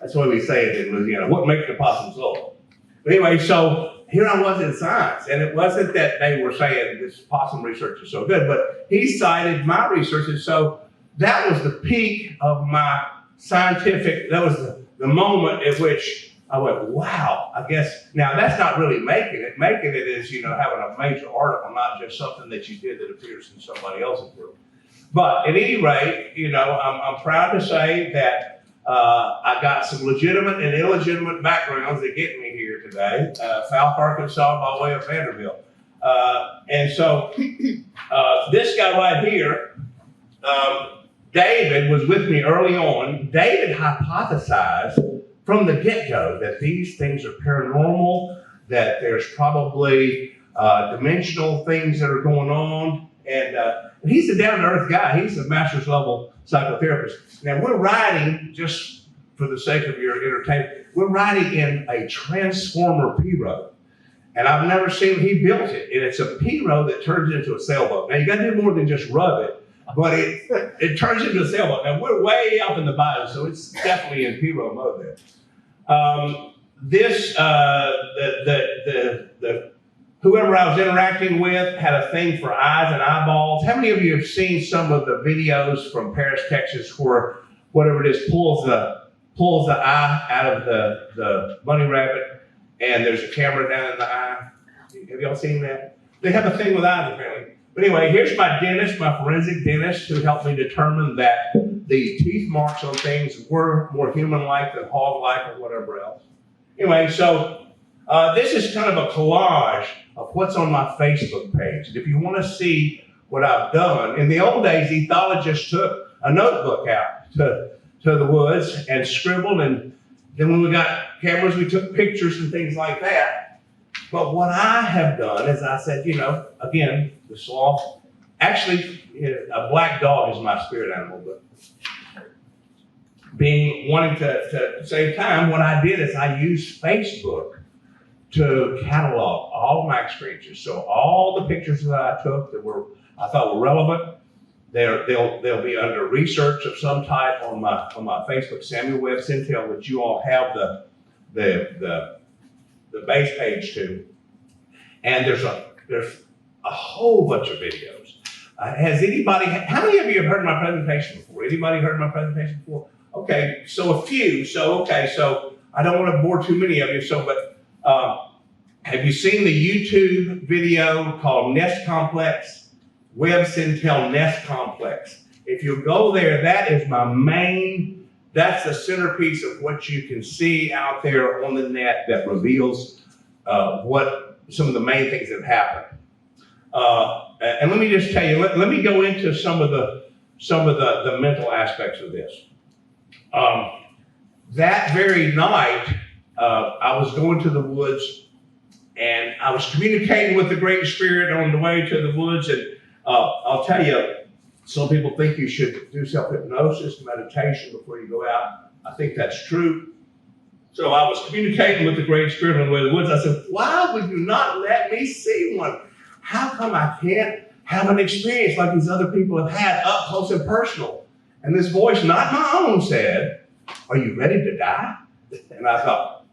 That's what we say it in Louisiana. What makes the possum soul? But anyway, so here I was in Science, and it wasn't that they were saying this possum research is so good, but he cited my research, and so that was the peak of my scientific, that was the moment at which I went, wow, I guess, now that's not really making it. Making it is, you know, having a major article, not just something that you did that appears in somebody else's book. But at any rate, you know, I'm proud to say that I got some legitimate and illegitimate backgrounds that get me here today. Falk, Arkansas, by way of Vanderbilt. And so this guy right here, David, was with me early on. David hypothesized from the get-go that these things are paranormal, that there's probably dimensional things that are going on. And he's a down-to-earth guy. He's a master's level psychotherapist. Now we're riding, just for the sake of your entertainment, we're riding in a Transformer P-Road. And I've never seen, he built it. And it's a P-Road that turns into a sailboat. Now you gotta do more than just rub it, but it turns into a sailboat. Now we're way up in the bayou, so it's definitely in P-Road mode there. Whoever I was interacting with had a thing for eyes and eyeballs. How many of you have seen some of the videos from Paris, Texas, where whatever it is pulls the eye out of the bunny rabbit, and there's a camera down in the eye? Have y'all seen that? They have a thing with eyes apparently. But anyway, here's my dentist, my forensic dentist, who helped me determine that the teeth marks on things were more human-like than hog-like or whatever else. Anyway, so this is kind of a collage of what's on my Facebook page. And if you want to see what I've done, in the old days, ethologists took a notebook out to the woods and scribbled, and then when we got cameras, we took pictures and things like that. But what I have done is I said, again, the sloth, actually, a black dog is my spirit animal, but wanting to save time, what I did is I used Facebook to catalog all of my experiences. So all the pictures that I took that I thought were relevant, they'll be under research of some type on my Facebook, Samuel Webb Sentell, which you all have the base page to. And there's a whole bunch of videos. How many of you have heard my presentation before? Anybody heard my presentation before? Okay, so a few. So I don't want to bore too many of you. Have you seen the YouTube video called Nest Complex? Webb Sentell Nest Complex. If you go there, that is that's the centerpiece of what you can see out there on the net that reveals what some of the main things that have happened. And let me just tell you, let me go into some of the mental aspects of this. That very night, I was going to the woods, and I was communicating with the Great Spirit on the way to the woods. And I'll tell you, some people think you should do self-hypnosis, meditation before you go out. I think that's true. So I was communicating with the Great Spirit on the way to the woods. I said, why would you not let me see one? How come I can't have an experience like these other people have had up close and personal? And this voice, not my own, said, are you ready to die? And I thought,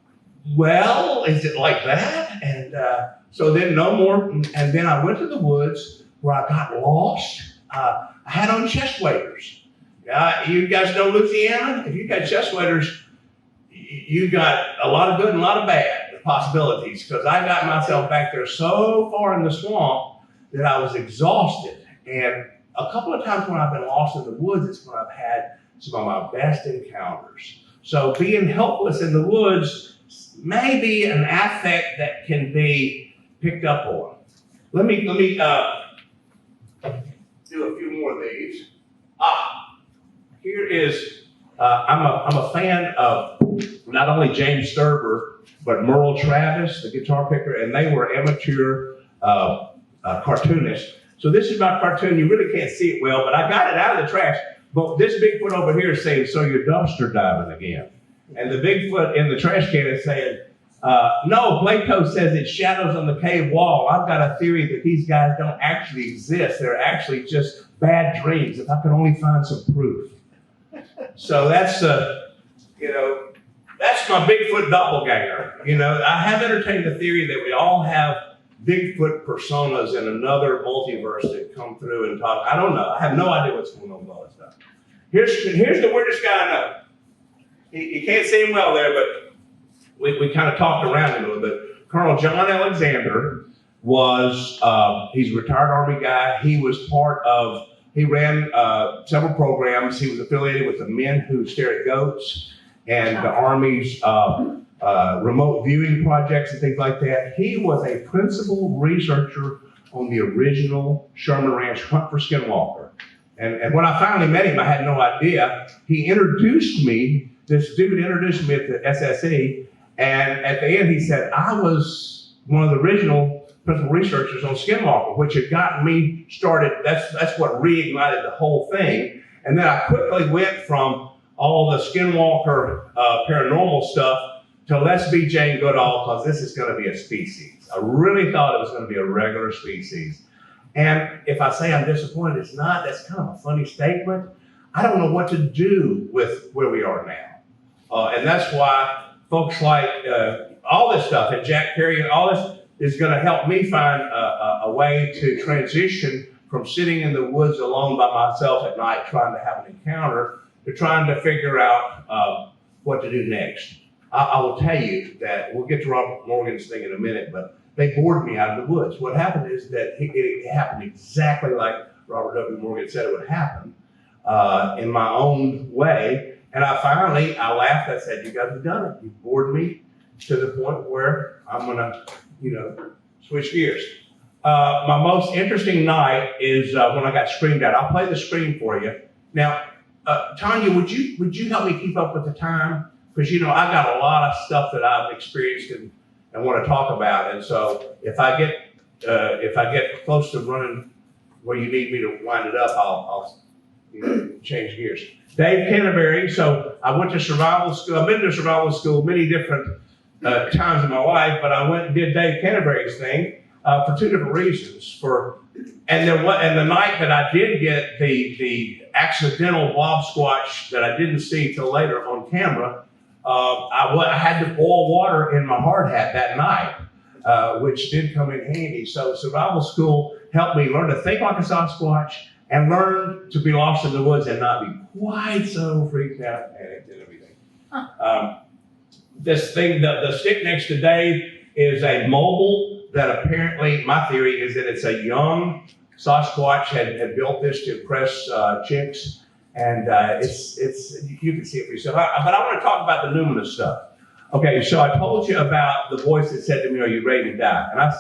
well, is it like that? And so then no more. And then I went to the woods where I got lost. I had on chest waders. You guys know Louisiana? If you got chest waders, you got a lot of good and a lot of bad possibilities, because I got myself back there so far in the swamp that I was exhausted. And a couple of times when I've been lost in the woods, it's when I've had some of my best encounters. So being helpless in the woods may be an affect that can be picked up on. Let me do a few more of these. Here is, I'm a fan of not only James Thurber, but Merle Travis, the guitar picker, and they were amateur cartoonists. So this is my cartoon. You really can't see it well, but I got it out of the trash. But this Bigfoot over here is saying, so you're dumpster diving again. And the Bigfoot in the trash can is saying, no, Plato says it's shadows on the cave wall. I've got a theory that these guys don't actually exist. They're actually just bad dreams. If I could only find some proof. So that's, that's my Bigfoot doppelganger. I have entertained the theory that we all have Bigfoot personas in another multiverse that come through and talk. I don't know. I have no idea what's going on with all this stuff. Here's the weirdest guy I know. You can't see him well there, but we kind of talked around him a little bit. Colonel John Alexander was, he's a retired Army guy. He ran several programs. He was affiliated with the Men Who Stare at Goats and the Army's remote viewing projects and things like that. He was a principal researcher on the original Sherman Ranch Hunt for Skinwalker. And when I finally met him, I had no idea. This dude introduced me at the SSE, and at the end he said, I was one of the original principal researchers on Skinwalker, which had gotten me started. That's what reignited the whole thing. And then I quickly went from all the Skinwalker paranormal stuff to let's be Jane Goodall, because this is going to be a species. I really thought it was going to be a regular species. And if I say I'm disappointed, it's not. That's kind of a funny statement. I don't know what to do with where we are now. And that's why folks like all this stuff, and Jack Cary and all this, is going to help me find a way to transition from sitting in the woods alone by myself at night trying to have an encounter to trying to figure out what to do next. I will tell you that we'll get to Robert Morgan's thing in a minute, but they bored me out of the woods. What happened is that it happened exactly like Robert W. Morgan said it would happen in my own way. And I laughed. I said, you guys have done it. You bored me to the point where I'm going to, switch gears. My most interesting night is when I got screamed at. I'll play the scream for you. Now, Tanya, would you help me keep up with the time? Because, I got a lot of stuff that I've experienced and want to talk about. And so if I get close to running where you need me to wind it up, I'll change gears. Dave Canterbury. So I went to survival school. I've been to survival school many different times in my life, but I went and did Dave Canterbury's thing for two different reasons. And the night that I did get the accidental blob squatch that I didn't see till later on camera, I had to boil water in my hard hat that night, which did come in handy. So survival school helped me learn to think like a Sasquatch and learn to be lost in the woods and not be quite so freaked out and panicked and everything. This thing, the stick next to Dave is a mobile that apparently, my theory is that it's a young Sasquatch had built this to impress chicks. And you can see it for yourself. But I want to talk about the numinous stuff. Okay, so I told you about the voice that said to me, "Are you ready to die?" And I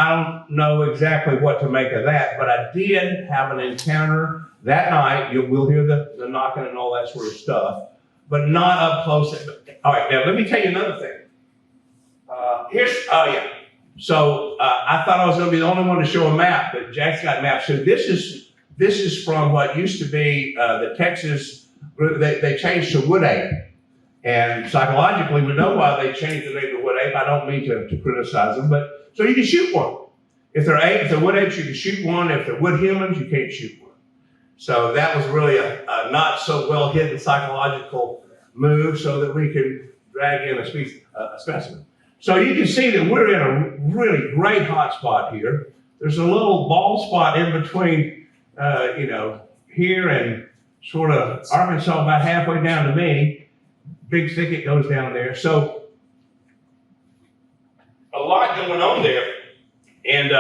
don't know exactly what to make of that, but I did have an encounter that night. We'll hear the knocking and all that sort of stuff, but not up close. All right, now let me tell you another thing. So I thought I was going to be the only one to show a map, but Jack's got maps. So this is from what used to be the Texas. They changed to Wood Ape. And psychologically, we know why they changed the name to wood ape. I don't mean to criticize them, but so you can shoot one. If they're wood apes, you can shoot one. If they're wood humans, you can't shoot one. So that was really a not so well hidden psychological move, so that we can drag in a specimen. So you can see that we're in a really great hot spot here. There's a little bald spot in between, here and sort of Arkansas, about halfway down to me. Big thicket goes down there. So a lot going on there. And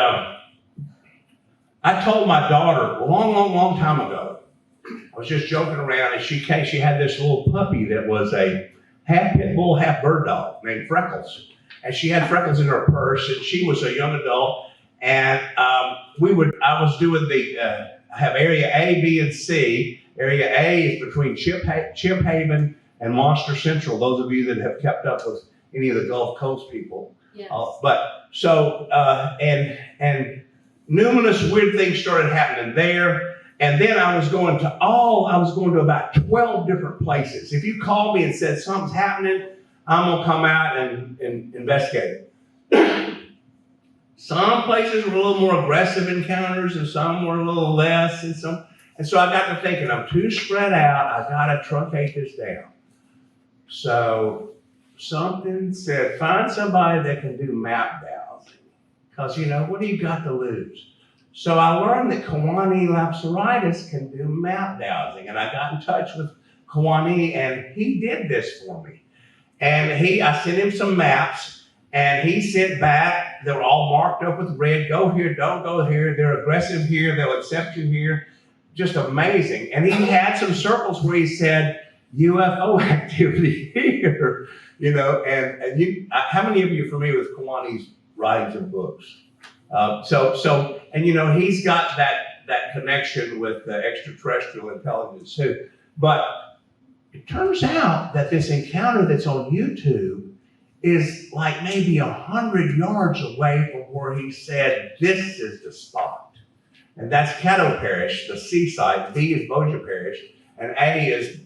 I told my daughter a long time ago, I was just joking around, and she had this little puppy that was a half pit bull, half bird dog named Freckles. And she had Freckles in her purse, and she was a young adult. And I was doing I have area A, B, and C. Area A is between Chip Haven and Monster Central, those of you that have kept up with any of the Gulf Coast people.
Yes.
And numerous weird things started happening there. And then I was going to about 12 different places. If you called me and said something's happening, I'm gonna come out and investigate it. Some places were a little more aggressive encounters, and some were a little less, and so I got to thinking, I'm too spread out, I gotta truncate this down. So something said, find somebody that can do map dowsing. Because, what do you got to lose? So I learned that Kawani Lapsaritis can do map dowsing. And I got in touch with Kawani, and he did this for me. And I sent him some maps, and he sent back, they were all marked up with red, go here, don't go here, they're aggressive here, they'll accept you here. Just amazing. And he had some circles where he said, UFO activity here, how many of you are familiar with Kawani's writings and books? He's got that connection with extraterrestrial intelligence too. But it turns out that this encounter that's on YouTube is like maybe 100 yards away from where he said, this is the spot. And that's Caddo Parish, the C site. B is Bossier Parish, and A is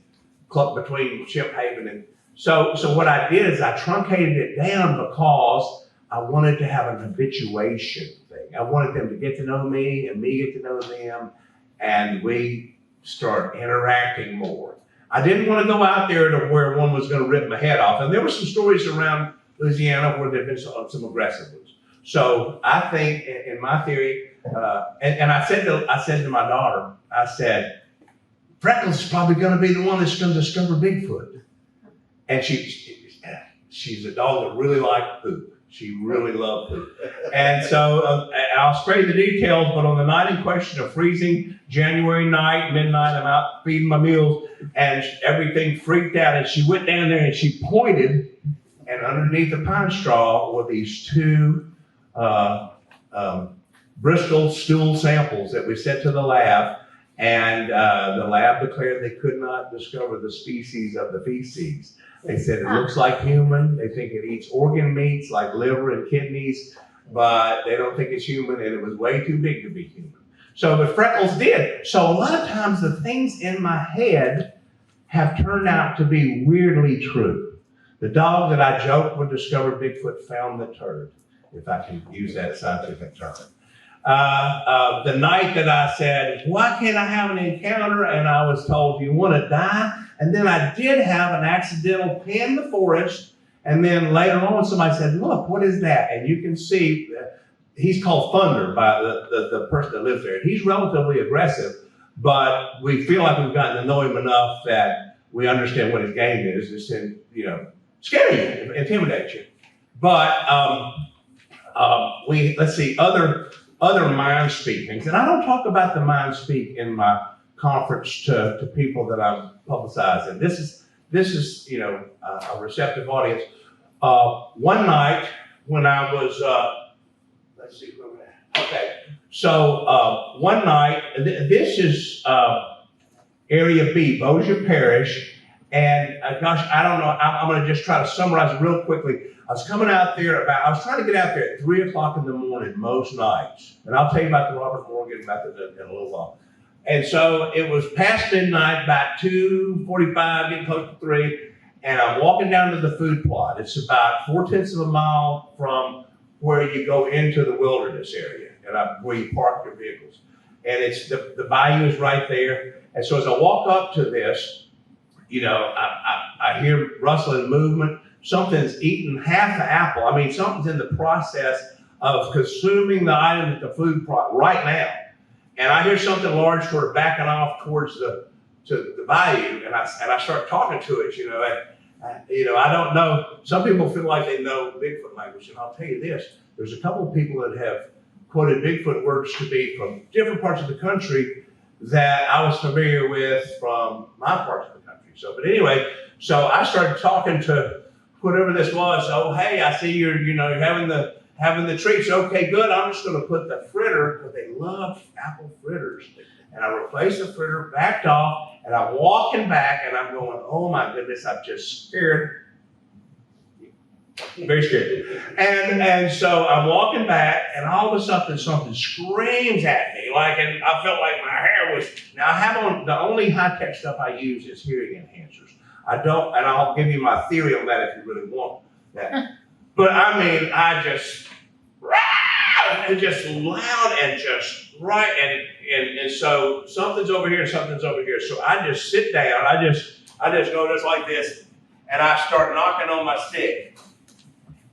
between Chip Haven and so what I did is I truncated it down because I wanted to have an habituation thing. I wanted them to get to know me and me get to know them, and we start interacting more. I didn't want to go out there to where one was going to rip my head off, and there were some stories around Louisiana where there'd been some aggressive ones. So I think, in my theory, and I said to my daughter, I said, Freckles is probably going to be the one that's going to discover Bigfoot. And she's a dog that really liked poop. She really loved poop. And so I'll spare you the details, but on the night in question, a freezing January night, midnight, I'm out feeding my meals, and everything freaked out. And she went down there and she pointed, and underneath the pine straw were these two Bristol stool samples that we sent to the lab. And the lab declared they could not discover the species of the feces. They said it looks like human. They think it eats organ meats like liver and kidneys, but they don't think it's human, and it was way too big to be human. So the freckles did. So a lot of times the things in my head have turned out to be weirdly true. The dog that I joked would discover Bigfoot found the turd, if I can use that scientific term. The night that I said, why can't I have an encounter? And I was told, you want to die? And then I did have an accidental pin in the forest. And then later on, somebody said, look, what is that? And you can see, he's called Thunder by the person that lives there. He's relatively aggressive, but we feel like we've gotten to know him enough that we understand what his game is. It's to, scare you, intimidate you. But let's see, other mind speak things. And I don't talk about the mind speak in my conference to people that I'm publicizing. This is a receptive audience. One night when I was, let's see where we're at. Okay, so one night, this is Area B, Bossier Parish, and gosh, I don't know, I'm going to just try to summarize it real quickly. I was coming out there I was trying to get out there at 3 o'clock in the morning most nights. And I'll tell you about the Robert Morgan method in a little while. And so it was past midnight, about 2:45, getting close to 3. And I'm walking down to the food plot. It's about 4/10 of a mile from where you go into the wilderness area and where you park your vehicles. And it's the bayou is right there. And so as I walk up to this, I hear rustling movement. Something's eating half the apple. I mean, something's in the process of consuming the item at the food plot right now. And I hear something large sort of backing off towards the bayou, and I start talking to it. I don't know. Some people feel like they know Bigfoot language, and I'll tell you this: there's a couple of people that have quoted Bigfoot words to me from different parts of the country that I was familiar with from my parts of the country. But anyway, so I started talking to whatever this was. Oh, hey, I see you're having the treats. Okay, good. I'm just going to put the fritter, because they love apple fritters. And I replaced the fritter, backed off, and I'm walking back, and I'm going, oh my goodness, I'm just scared. Very scared. And so I'm walking back, and all of a sudden something screams at me, and I felt like my hair was. Now I have on the only high-tech stuff I use is hearing enhancers. I don't, and I'll give you my theory on that if you really want that. But I mean, I just, and just loud and just right, and so something's over here, something's over here. So I just sit down. I just go just like this, and I start knocking on my stick.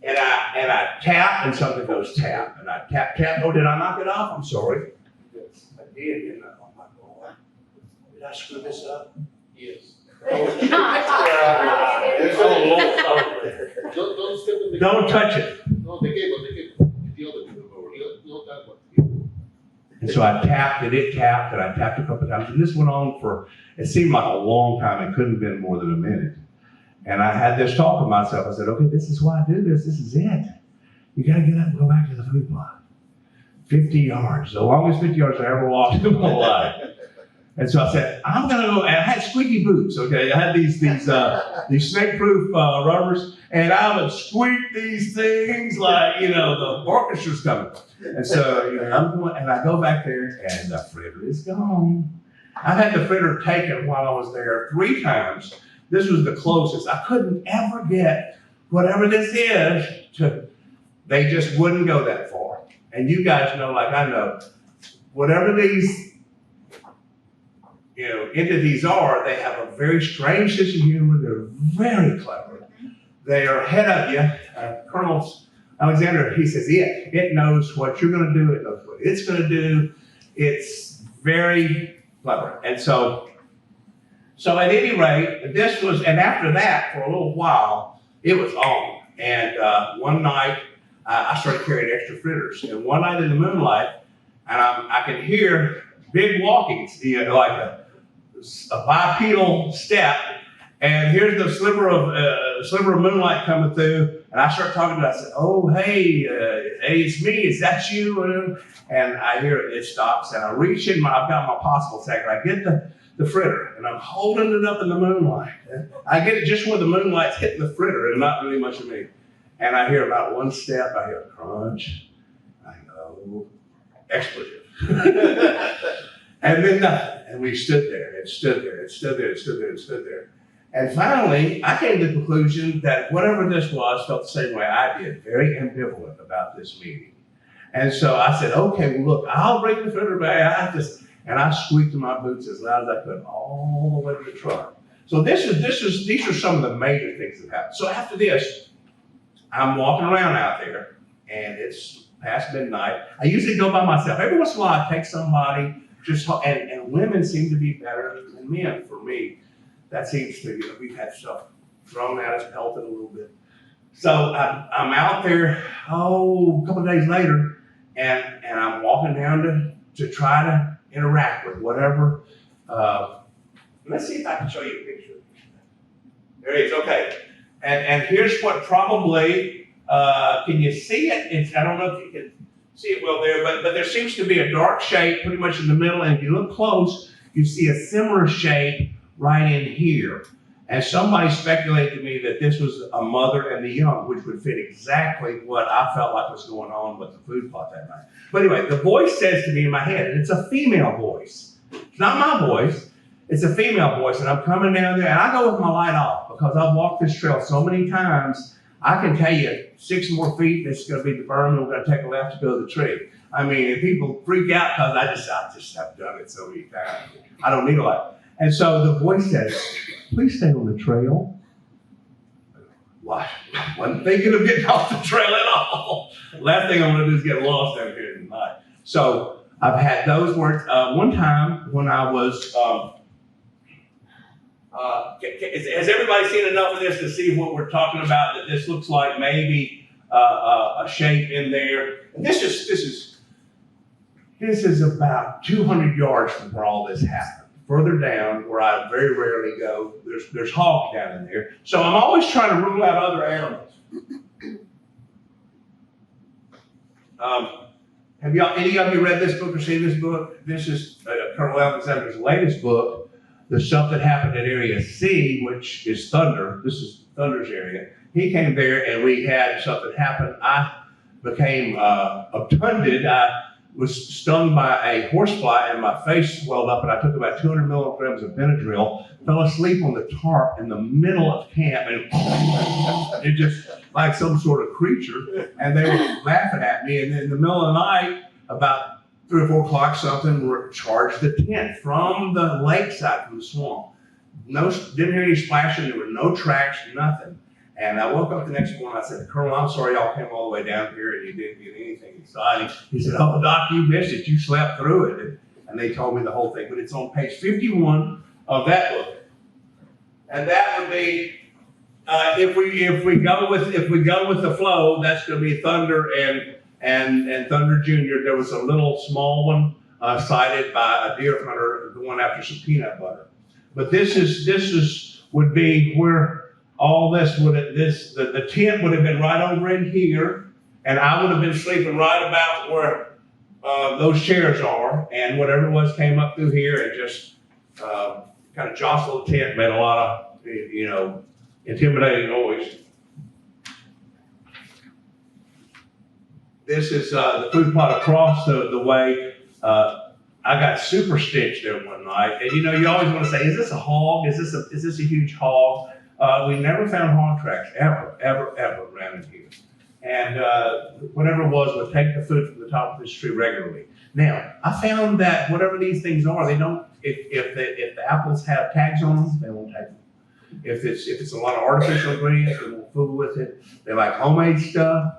And I tap, and something goes tap, and I tap. Oh, did I knock it off? I'm sorry. I did, didn't I? Oh my God. Did I screw this up?
Yes.
Oh Lord.
Don't step in the
Don't touch it.
No, the cable. The other cable. Not that one.
And so I tapped, and it tapped, and I tapped a couple of times, and this went on for, it seemed like a long time. It couldn't have been more than a minute. And I had this talk with myself. I said, okay, this is why I do this. This is it. You got to get up and go back to the food plot. 50 yards, the longest 50 yards I ever walked in my life. And so I said, I'm going to go, and I had squeaky boots, okay? I had these snake-proof rubbers, and I would squeak these things like, the orchestra's coming. And so, I'm going, and I go back there, and the fritter is gone. I had the fritter taken while I was there 3 times. This was the closest. I couldn't ever get whatever this is to, they just wouldn't go that far. And you guys know, like I know, whatever these, entities are, they have a very strange sense of humor. They're very clever. They are ahead of you. Colonel Alexander, he says, it knows what you're going to do. It knows what it's going to do. It's very clever. And so at any rate, this was, and after that, for a little while, it was on. And one night, I started carrying extra fritters. And one night in the moonlight, and I could hear big walkings, like a bipedal step, And here's the sliver of moonlight coming through, and I start talking to her. I said, "Oh, hey, it's me. Is that you?" And I hear it stops, and I reach in I've got my possible sack. I get the fritter, and I'm holding it up in the moonlight. I get it just where the moonlight's hitting the fritter, and not really much of me. And I hear about one step. I hear a crunch. I go, expletive. And then nothing. And we stood there. It stood there. It stood there. It stood there. It stood there. And finally, I came to the conclusion that whatever this was felt the same way I did, very ambivalent about this meeting. And so I said, okay, well, look, I'll bring the fritter back. And I squeaked in my boots as loud as I could all the way to the truck. So these are some of the major things that happened. So after this, I'm walking around out there, and it's past midnight. I usually go by myself. Every once in a while, I take somebody, and women seem to be better than men for me. That seems to, we've had stuff thrown at us, pelted a little bit. So I'm out there, a couple of days later, and I'm walking down to try to interact with whatever. Let's see if I can show you a picture. There it is, okay. And here's what probably, can you see it? I don't know if you can see it well there, but there seems to be a dark shape pretty much in the middle, and if you look close, you see a similar shape right in here. And somebody speculated to me that this was a mother and the young, which would fit exactly what I felt like was going on with the food plot that night. But anyway, the voice says to me in my head, and it's a female voice. It's not my voice. It's a female voice, and I'm coming down there, and I go with my light off because I've walked this trail so many times. I can tell you 6 more feet, and it's going to be the berm, and we're going to take a left to go to the tree. I mean, if people freak out because I just have done it so many times. I don't need a light. And so the voice says, please stay on the trail. Why? I wasn't thinking of getting off the trail at all. Last thing I'm going to do is get lost out here at night. So I've had those words. One time when I was, has everybody seen enough of this to see what we're talking about? That this looks like maybe a shape in there. And this is about 200 yards from where all this happened. Further down, where I very rarely go, there's hogs down in there. So I'm always trying to rule out other animals. Have any of you read this book or seen this book? This is Colonel Alexander's latest book, The Stuff That Happened at Area C, which is Thunder. This is Thunder's area. He came there and we had something happen. I became obtunded. I was stung by a horsefly and my face swelled up, and I took about 200 milligrams of Benadryl, fell asleep on the tarp in the middle of camp, and it just like some sort of creature, and they were laughing at me. And then in the middle of the night, about 3 or 4 o'clock something, charged the tent from the lakeside, from the swamp. Didn't hear any splashing, there were no tracks, nothing. And I woke up the next morning, I said, Colonel, I'm sorry y'all came all the way down here and you didn't get anything exciting. He said, oh, Doc, you missed it. You slept through it. And they told me the whole thing. But it's on page 51 of that book. And that would be, if we go with the flow, that's going to be Thunder and Thunder Jr. There was a little small one sighted by a deer hunter going after some peanut butter. But this would be where all the tent would have been right over in here, and I would have been sleeping right about where those chairs are, and whatever it was came up through here and just kind of jostled the tent, made a lot of, intimidating noise. This is the food plot across the way. I got super stitched there one night, and you always want to say, is this a hog? Is this a huge hog? We never found hog tracks, ever around in here. And whatever it was would take the food from the top of this tree regularly. Now, I found that whatever these things are, they don't, if the apples have tags on them, they won't take them. If it's a lot of artificial ingredients, they won't fool with it. They like homemade stuff.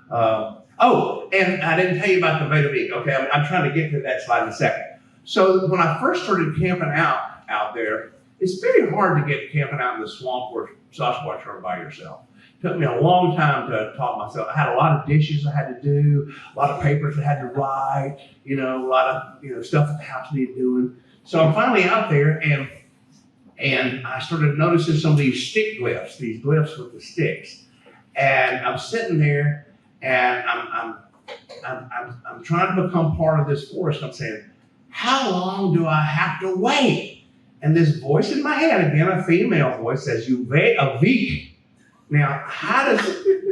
And I didn't tell you about the Veda Beak. Okay, I'm trying to get to that slide in a second. So when I first started camping out there, it's very hard to get camping out in the swamp or Sasquatch are by yourself. It took me a long time to taught myself. I had a lot of dishes I had to do, a lot of papers I had to write, a lot of stuff that the house needed doing. So I'm finally out there, and And I started noticing some of these stick glyphs, these glyphs with the sticks. And I'm sitting there and I'm trying to become part of this forest. I'm saying, how long do I have to wait? And this voice in my head, again, a female voice, says, you wait a week. Now, how does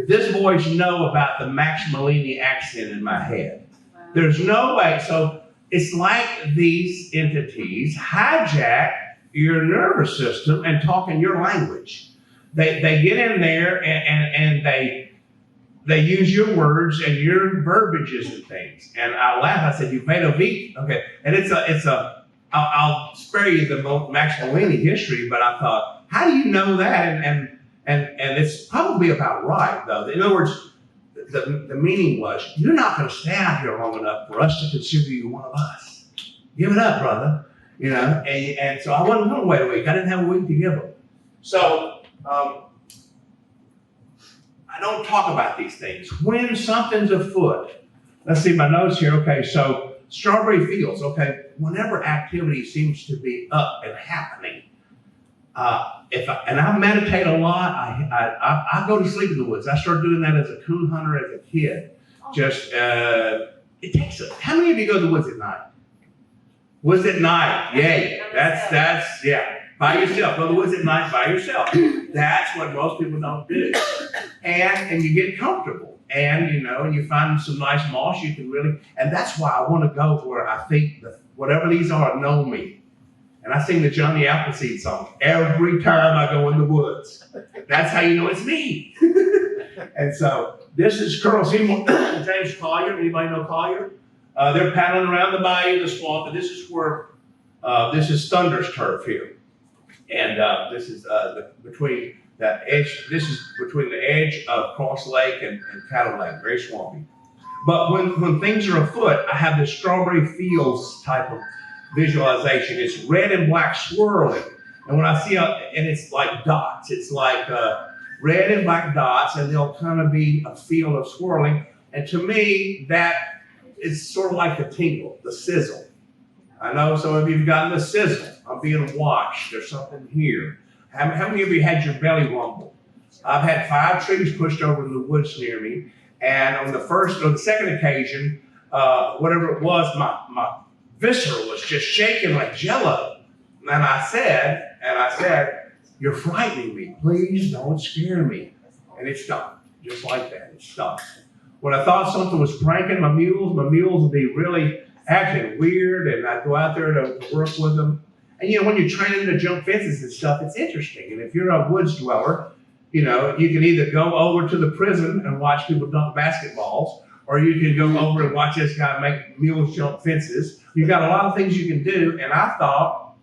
this voice know about the Maximiliani accent in my head? There's no way. So it's like these entities hijack your nervous system and talk in your language. They get in there and they use your words and your verbiages and things. And I laughed. I said, "You made a beat, okay?" And I'll spare you the Maximiliani history, but I thought, how do you know that? And it's probably about right, though. In other words, the meaning was, you're not going to stay out here long enough for us to consider you one of us. Give it up, brother. You know, and so I wasn't going to wait a week. I didn't have a week to give them. So I don't talk about these things. When something's afoot, let's see my notes here. Okay, so strawberry fields. Okay, whenever activity seems to be up and happening, and I meditate a lot. I go to sleep in the woods. I started doing that as a coon hunter as a kid. Just it takes how many of you go to the woods at night? Woods at night, yay. That's yeah. By yourself. Go to the woods at night by yourself. That's what most people don't do. And you get comfortable. And and you find some nice moss you can really, and that's why I want to go where I think whatever these are know me. And I sing the Johnny Appleseed song every time I go in the woods. That's how you know it's me. And so this is Colonel Seymour, James Cailleach. Anybody know Cailleach? They're paddling around the bayou, the swamp, and this is where, this is Thunder's turf here. And this is between the edge of Cross Lake and Cattle Lake, very swampy. But when things are afoot, I have this strawberry fields type of visualization. It's red and black swirling. And when I see and it's like dots, it's like red and black dots, and they'll kind of be a field of swirling. And to me, that is sort of like the tingle, the sizzle. I know some of you have gotten the sizzle. I'm being watched. There's something here. How many of you had your belly rumble? I've had 5 trees pushed over in the woods near me. And on the second occasion, whatever it was, my viscera was just shaking like jello. And I said, you're frightening me. Please don't scare me. And it stopped, just like that. It stopped. When I thought something was pranking my mules would be really acting weird, and I'd go out there to work with them. And when you're training to jump fences and stuff, it's interesting. And if you're a woods dweller, you can either go over to the prison and watch people dunk basketballs, or you can go over and watch this guy make mules jump fences. You've got a lot of things you can do, and I thought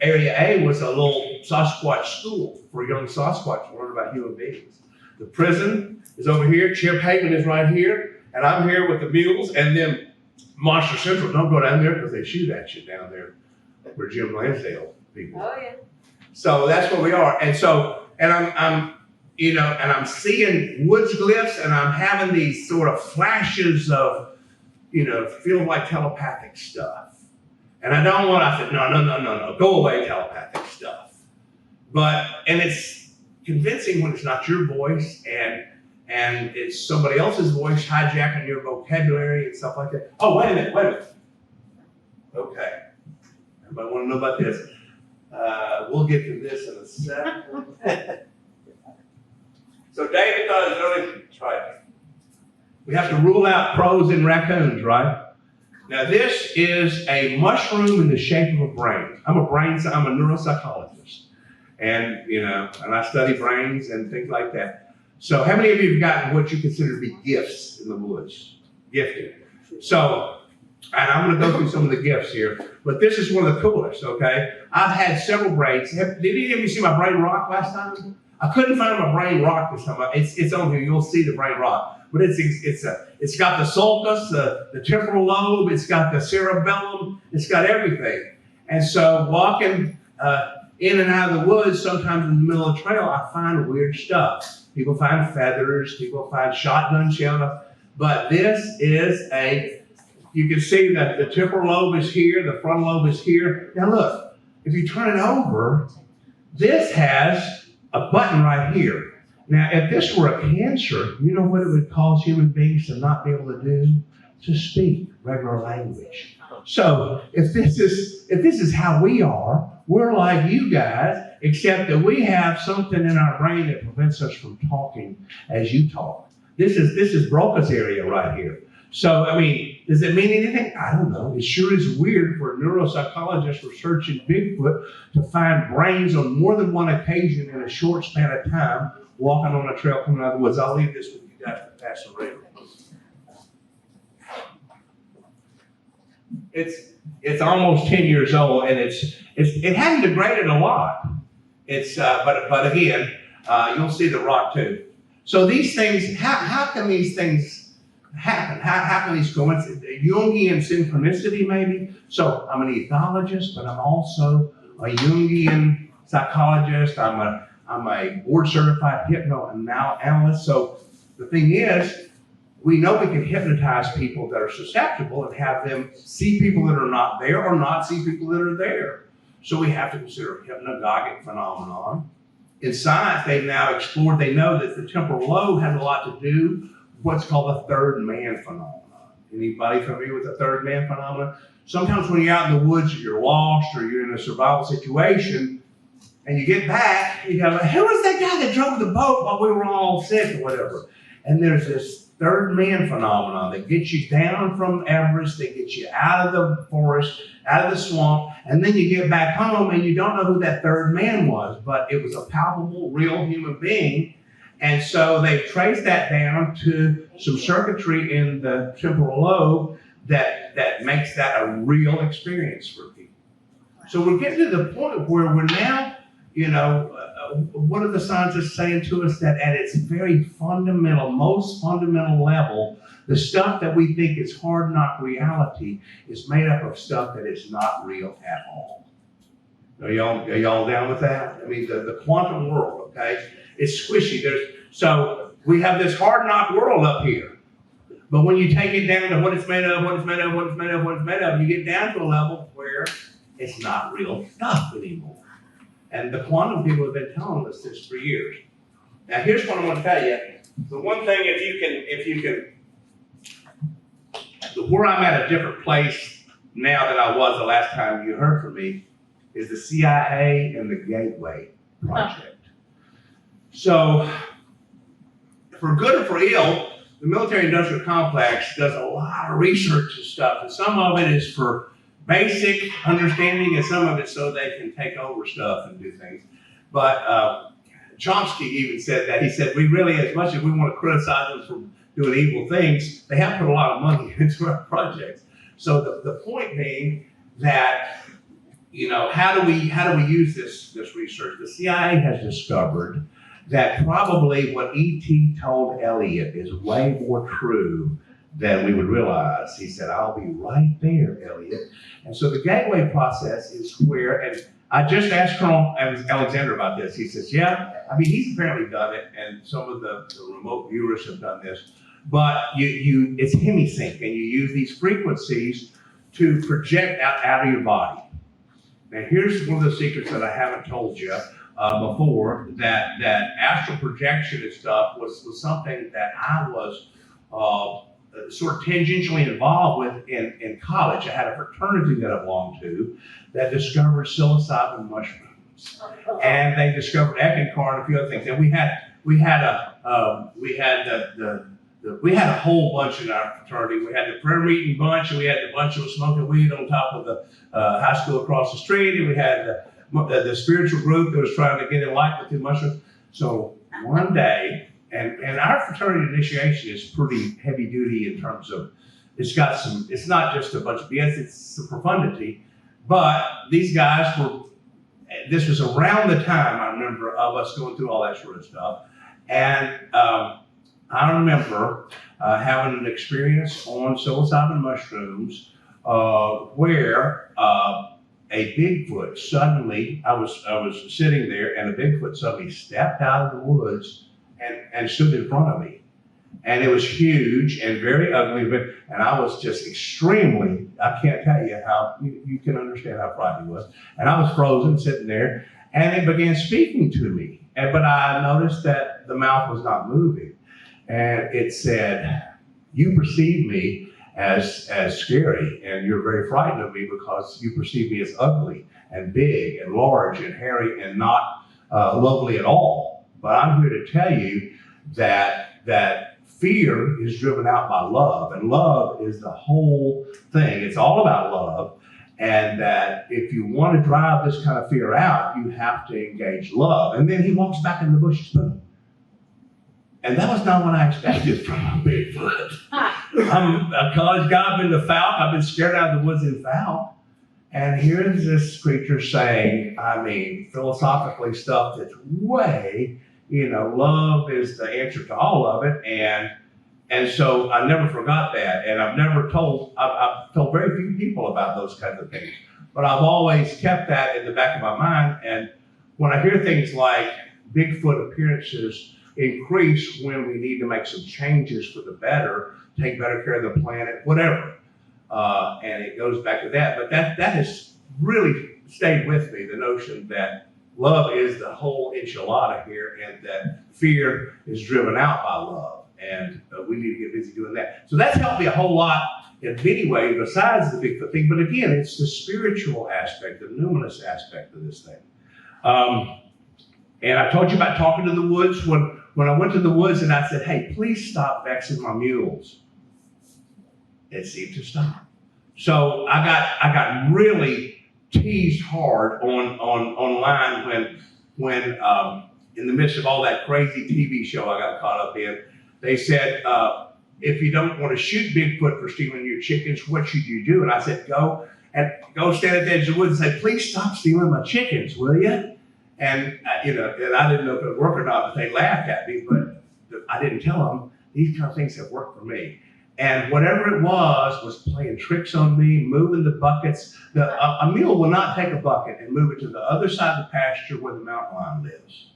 Area A was a little Sasquatch school for young Sasquatch to learn about human beings. The prison is over here, Chip Haven is right here, and I'm here with the mules, and then Monster Central, don't go down there because they shoot at you down there where Jim Lansdale people are.
Oh yeah.
So that's where we are. And so, and I'm seeing woods glyphs, and I'm having these sort of flashes of, feeling like telepathic stuff. And I said, no, go away, telepathic stuff. And it's convincing when it's not your voice, and it's somebody else's voice hijacking your vocabulary and stuff like that. Oh, wait a minute. Okay. Everybody want to know about this? We'll get to this in a second. So David thought it was really right. We have to rule out crows and raccoons, right? Now this is a mushroom in the shape of a brain. I'm a neuropsychologist, and and I study brains and things like that. So how many of you have gotten what you consider to be gifts in the woods? Gifted. So, and I'm going to go through some of the gifts here, but this is one of the coolest, okay? I've had several brains. Did any of you see my brain rock last time? I couldn't find my brain rock this time. It's on here. You'll see the brain rock. But it's got the sulcus, the temporal lobe, it's got the cerebellum, it's got everything. And so walking in and out of the woods, sometimes in the middle of the trail, I find weird stuff. People find feathers, people find shotgun shells. But this is you can see that the temporal lobe is here, the frontal lobe is here. Now look, if you turn it over, This has a button right here. Now, if this were a cancer, you know what it would cause human beings to not be able to do? To speak regular language. So if this is how we are, we're like you guys, except that we have something in our brain that prevents us from talking as you talk. This is Broca's area right here. So, I mean, does it mean anything? I don't know. It sure is weird for a neuropsychologist researching Bigfoot to find brains on more than one occasion in a short span of time walking on a trail coming out of the woods. I'll leave this with you guys to pass around. It's almost 10 years old, and it hasn't degraded a lot. But again, you'll see the rock too. So these things, how can these things happen? How can these coincidences? Jungian synchronicity, maybe. So I'm an ethologist, but I'm also a Jungian psychologist. I'm a board certified hypnoanalyst. So the thing is, we know we can hypnotize people that are susceptible and have them see people that are not there or not see people that are there. So we have to consider hypnagogic phenomenon. In science, they've now explored, they know that the temporal lobe has a lot to do with what's called the third man phenomenon. Anybody familiar with the third man phenomenon? Sometimes when you're out in the woods, you're lost or you're in a survival situation, and you get back, you go, who was that guy that drove the boat while we were all sick or whatever? And there's this third man phenomenon that gets you down from Everest, that gets you out of the forest, out of the swamp, and then you get back home and you don't know who that third man was, but it was a palpable, real human being. And so they've traced that down to some circuitry in the temporal lobe that makes that a real experience for people. So we're getting to the point where we're now, what are the scientists saying to us? That at its very fundamental, most fundamental level, the stuff that we think is hard knock reality is made up of stuff that is not real at all. Are y'all down with that? I mean, the quantum world, okay? It's squishy. So we have this hard knock world up here. But when you take it down to what it's made of, you get down to a level where it's not real stuff anymore. And the quantum people have been telling us this for years. Now, here's what I want to tell you. The one thing, if you can, where I'm at a different place now than I was the last time you heard from me, is the CIA and the Gateway Project. So, for good or for ill, the military-industrial complex does a lot of research and stuff, and some of it is for basic understanding, and some of it so they can take over stuff and do things. But Chomsky even said that. He said, we really, as much as we want to criticize them for doing evil things, they have put a lot of money into our projects. So the point being that, how do we use this research? The CIA has discovered that probably what E.T. told Elliot is way more true than we would realize. He said, I'll be right there, Elliot. And so the Gateway process is where, and I just asked Colonel Alexander about this. He says, yeah, I mean, he's apparently done it, and some of the remote viewers have done this, but it's hemisync, and you use these frequencies to project out of your body. Now, here's one of the secrets that I haven't told you before, that astral projection and stuff was something that I was sort of tangentially involved with in college. I had a fraternity that I belonged to that discovered psilocybin mushrooms, and they discovered eckankar and a few other things. And we had a whole bunch in our fraternity. We had the prayer meeting bunch, and we had the bunch that was smoking weed on top of the high school across the street, and we had the spiritual group that was trying to get enlightened through mushrooms. So one day. And our fraternity initiation is pretty heavy duty in terms of, it's not just a bunch of BS, it's some profundity. But these guys this was around the time, I remember, of us going through all that sort of stuff. And I remember having an experience on psilocybin mushrooms where a Bigfoot suddenly, I was sitting there, and a Bigfoot suddenly stepped out of the woods and stood in front of me. And it was huge and very ugly, and I was just extremely, I can't tell you how, you can understand how frightened he was. And I was frozen sitting there, and it began speaking to me. But I noticed that the mouth was not moving. And it said, you perceive me as scary, and you're very frightened of me because you perceive me as ugly and big and large and hairy and not lovely at all. But I'm here to tell you that fear is driven out by love, and love is the whole thing. It's all about love, and that if you want to drive this kind of fear out, you have to engage love. And then he walks back in the bushes, boom. And that was not what I expected from a Bigfoot. I'm a college guy, I've been to Falk, I've been scared out of the woods in Falk. And here's this creature saying, philosophically stuff that's way, love is the answer to all of it. And so I never forgot that. And I've told very few people about those kinds of things. But I've always kept that in the back of my mind. And when I hear things like Bigfoot appearances increase when we need to make some changes for the better, take better care of the planet, whatever. And it goes back to that. But that has really stayed with me, the notion that love is the whole enchilada here, and that fear is driven out by love. And we need to get busy doing that. So that's helped me a whole lot in many ways besides the Bigfoot thing. But again, it's the spiritual aspect, the numinous aspect of this thing. And I told you about talking to the woods. When I went to the woods and I said, hey, please stop vexing my mules, it seemed to stop. So I got really teased hard online when in the midst of all that crazy TV show I got caught up in, they said, if you don't want to shoot Bigfoot for stealing your chickens, what should you do? And I said, go stand at the edge of the woods and say, please stop stealing my chickens, will you? And and I didn't know if it would work or not, but they laughed at me. But I didn't tell them these kind of things have worked for me. And whatever it was playing tricks on me, moving the buckets. A mule will not take a bucket and move it to the other side of the pasture where the mountain lion lives.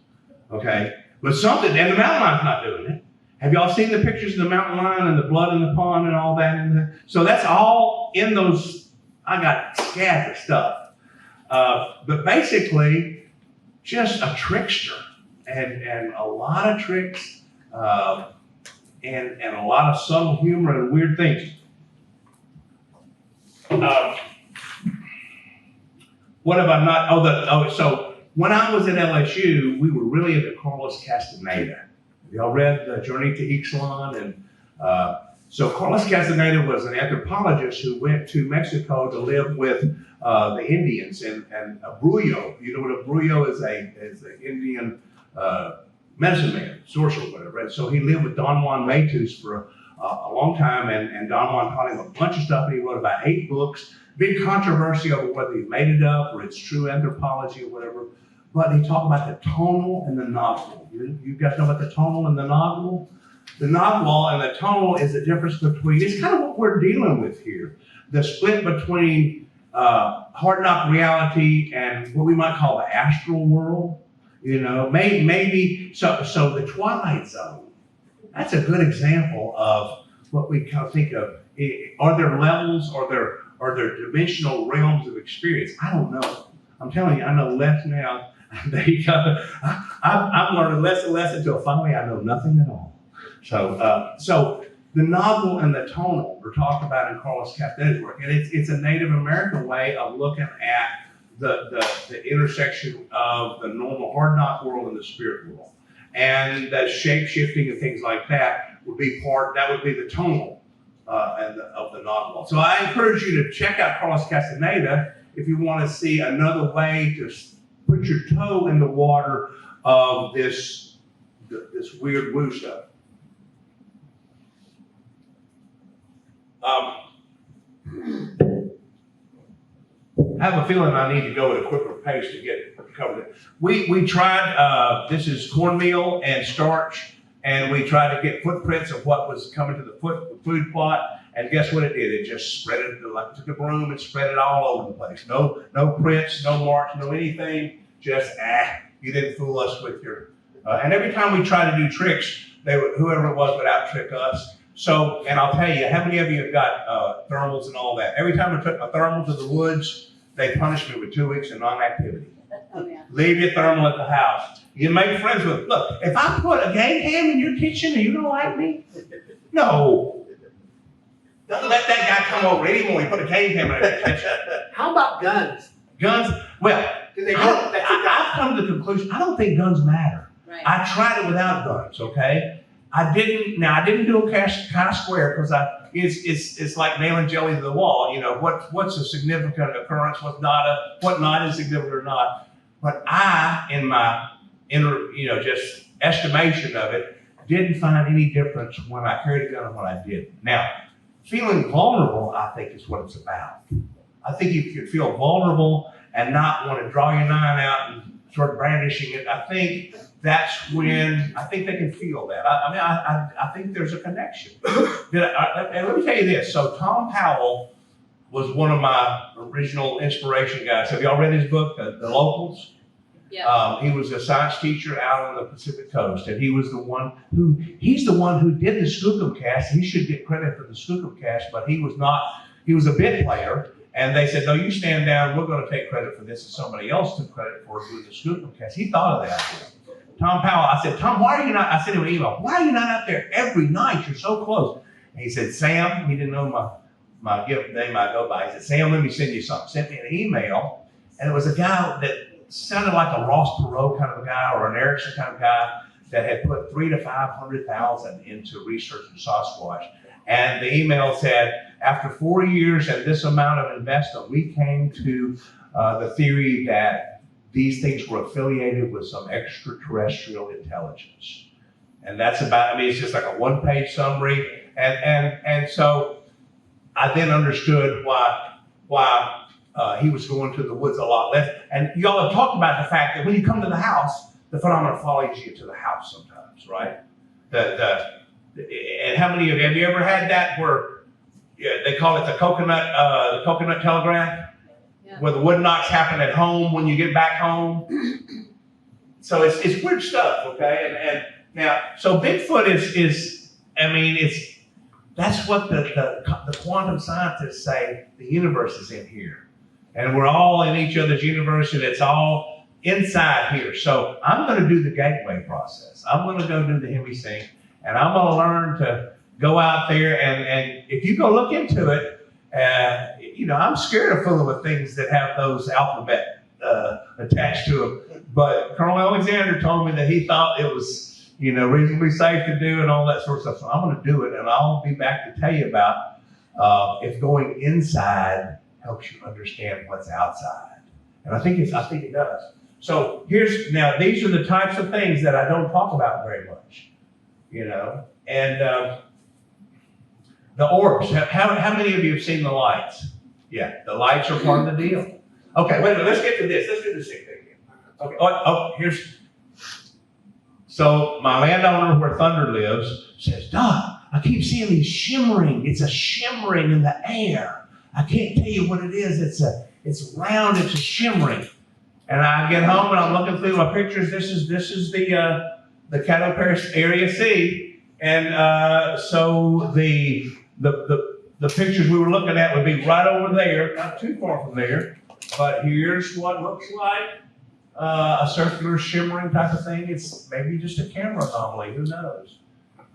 Okay, but and the mountain lion's not doing it. Have y'all seen the pictures of the mountain lion and the blood in the pond and all that? So that's all in those. I got scads of stuff, but basically, just a trickster, and a lot of tricks, and a lot of subtle humor and weird things. What have I not? So when I was at LSU, we were really into Carlos Castaneda. Y'all read The Journey to Ixtlan? And so Carlos Castaneda was an anthropologist who went to Mexico to live with the Indians and a brujo. You know what a brujo is? An Indian medicine man, sorcerer, whatever. And so he lived with Don Juan Matus for a long time, and Don Juan taught him a bunch of stuff, and he wrote about 8 books. Big controversy over whether he made it up or it's true anthropology or whatever. But he talked about the tonal and the novel. You guys know about the tonal and the novel? The novel and the tonal is the difference between, it's kind of what we're dealing with here. The split between hard knock reality and what we might call the astral world. Maybe so the Twilight Zone, that's a good example of what we kind of think of. Are there levels, are there dimensional realms of experience? I don't know. I'm telling you, I know less now. I'm learning less and less until finally I know nothing at all. So the novel and the tonal are talked about in Carlos Castaneda's work, and it's a Native American way of looking at the intersection of the normal hard knock world and the spirit world, and that shape shifting and things like that would be the tonal of the novel. So I encourage you to check out Carlos Castaneda if you want to see another way to put your toe in the water of this weird woo stuff. I have a feeling I need to go at a quicker pace to get covered it. We tried, this is cornmeal and starch, and we tried to get footprints of what was coming to the food plot, and guess what it did? It just spread it, like took a broom and spread it all over the place. No prints, no marks, no anything, just you didn't fool us with your, and every time we try to do tricks, whoever it was would out-trick us. So, and I'll tell you, how many of you have got thermals and all that? Every time I took my thermal to the woods, they punished me with 2 weeks of non-activity.
Oh, yeah.
Leave your thermal at the house. You make friends with, look, if I put a game cam in your kitchen and you don't like me, no. Don't let that guy come over anymore. You put a game cam in your kitchen.
How about guns?
Guns, well,
Do they know that you got?
I've come to the conclusion, I don't think guns matter.
Right.
I tried it without guns, okay? I didn't do a chi-square because it's like nailing jelly to the wall. You know, what's a significant occurrence, what not is significant or not. But I, in my just estimation of it, didn't find any difference when I carried a gun and when I didn't. Now, feeling vulnerable, I think, is what it's about. I think if you feel vulnerable and not want to draw your nine out and start brandishing it, I think that's when I think they can feel that. I think there's a connection. And let me tell you this. So Tom Powell was one of my original inspiration guys. Have y'all read his book, The Locals?
Yeah.
He was a science teacher out on the Pacific Coast, and he's the one who did the Skookum cast. He should get credit for the Skookum cast, but he was not. He was a bit player. And they said, no, you stand down. We're going to take credit for this. And somebody else took credit for doing the Skookum cast. He thought of that idea. Tom Powell, I said, Tom, why are you not, I sent him an email. Why are you not out there every night? You're so close. And he said, Sam, he didn't know my gift name I go by. He said, Sam, let me send you something. Sent me an email. And it was a guy that sounded like a Ross Perot kind of a guy or an Erickson kind of guy that had put $300,000 to $500,000 into research in Sasquatch. And the email said, after 4 years and this amount of investment, we came to the theory that these things were affiliated with some extraterrestrial intelligence. And that's about, it's just like a one-page summary. And so I then understood why he was going to the woods a lot less. And y'all have talked about the fact that when you come to the house, the phenomenon follows you to the house sometimes, right? And how many of you, have you ever had that where they call it the coconut telegraph?
Yeah.
Where the wood knocks happen at home when you get back home? So it's weird stuff, okay? And now, so Bigfoot that's what the quantum scientists say the universe is in here. And we're all in each other's universe, and it's all inside here. So I'm going to do the gateway process. I'm going to go do the hemisync, and I'm going to learn to go out there. And if you go look into it, I'm scared of fooling with things that have those alphabet attached to them. But Colonel Alexander told me that he thought it was, reasonably safe to do and all that sort of stuff. So I'm going to do it, and I'll be back to tell you about if going inside helps you understand what's outside. And I think it does. So these are the types of things that I don't talk about very much, and the orbs. How many of you have seen the lights? Yeah, the lights are part of the deal. Okay, wait a minute, let's get to this. Let's do the same thing again. Okay, so my landowner where Thunder lives says, Doc, I keep seeing these shimmering. It's a shimmering in the air. I can't tell you what it is. It's round, it's a shimmering. And I get home and I'm looking through my pictures. This is the Caddo Parish Area C. And so the pictures we were looking at would be right over there, not too far from there. But here's what looks like a circular shimmering type of thing. It's maybe just a camera anomaly, who knows?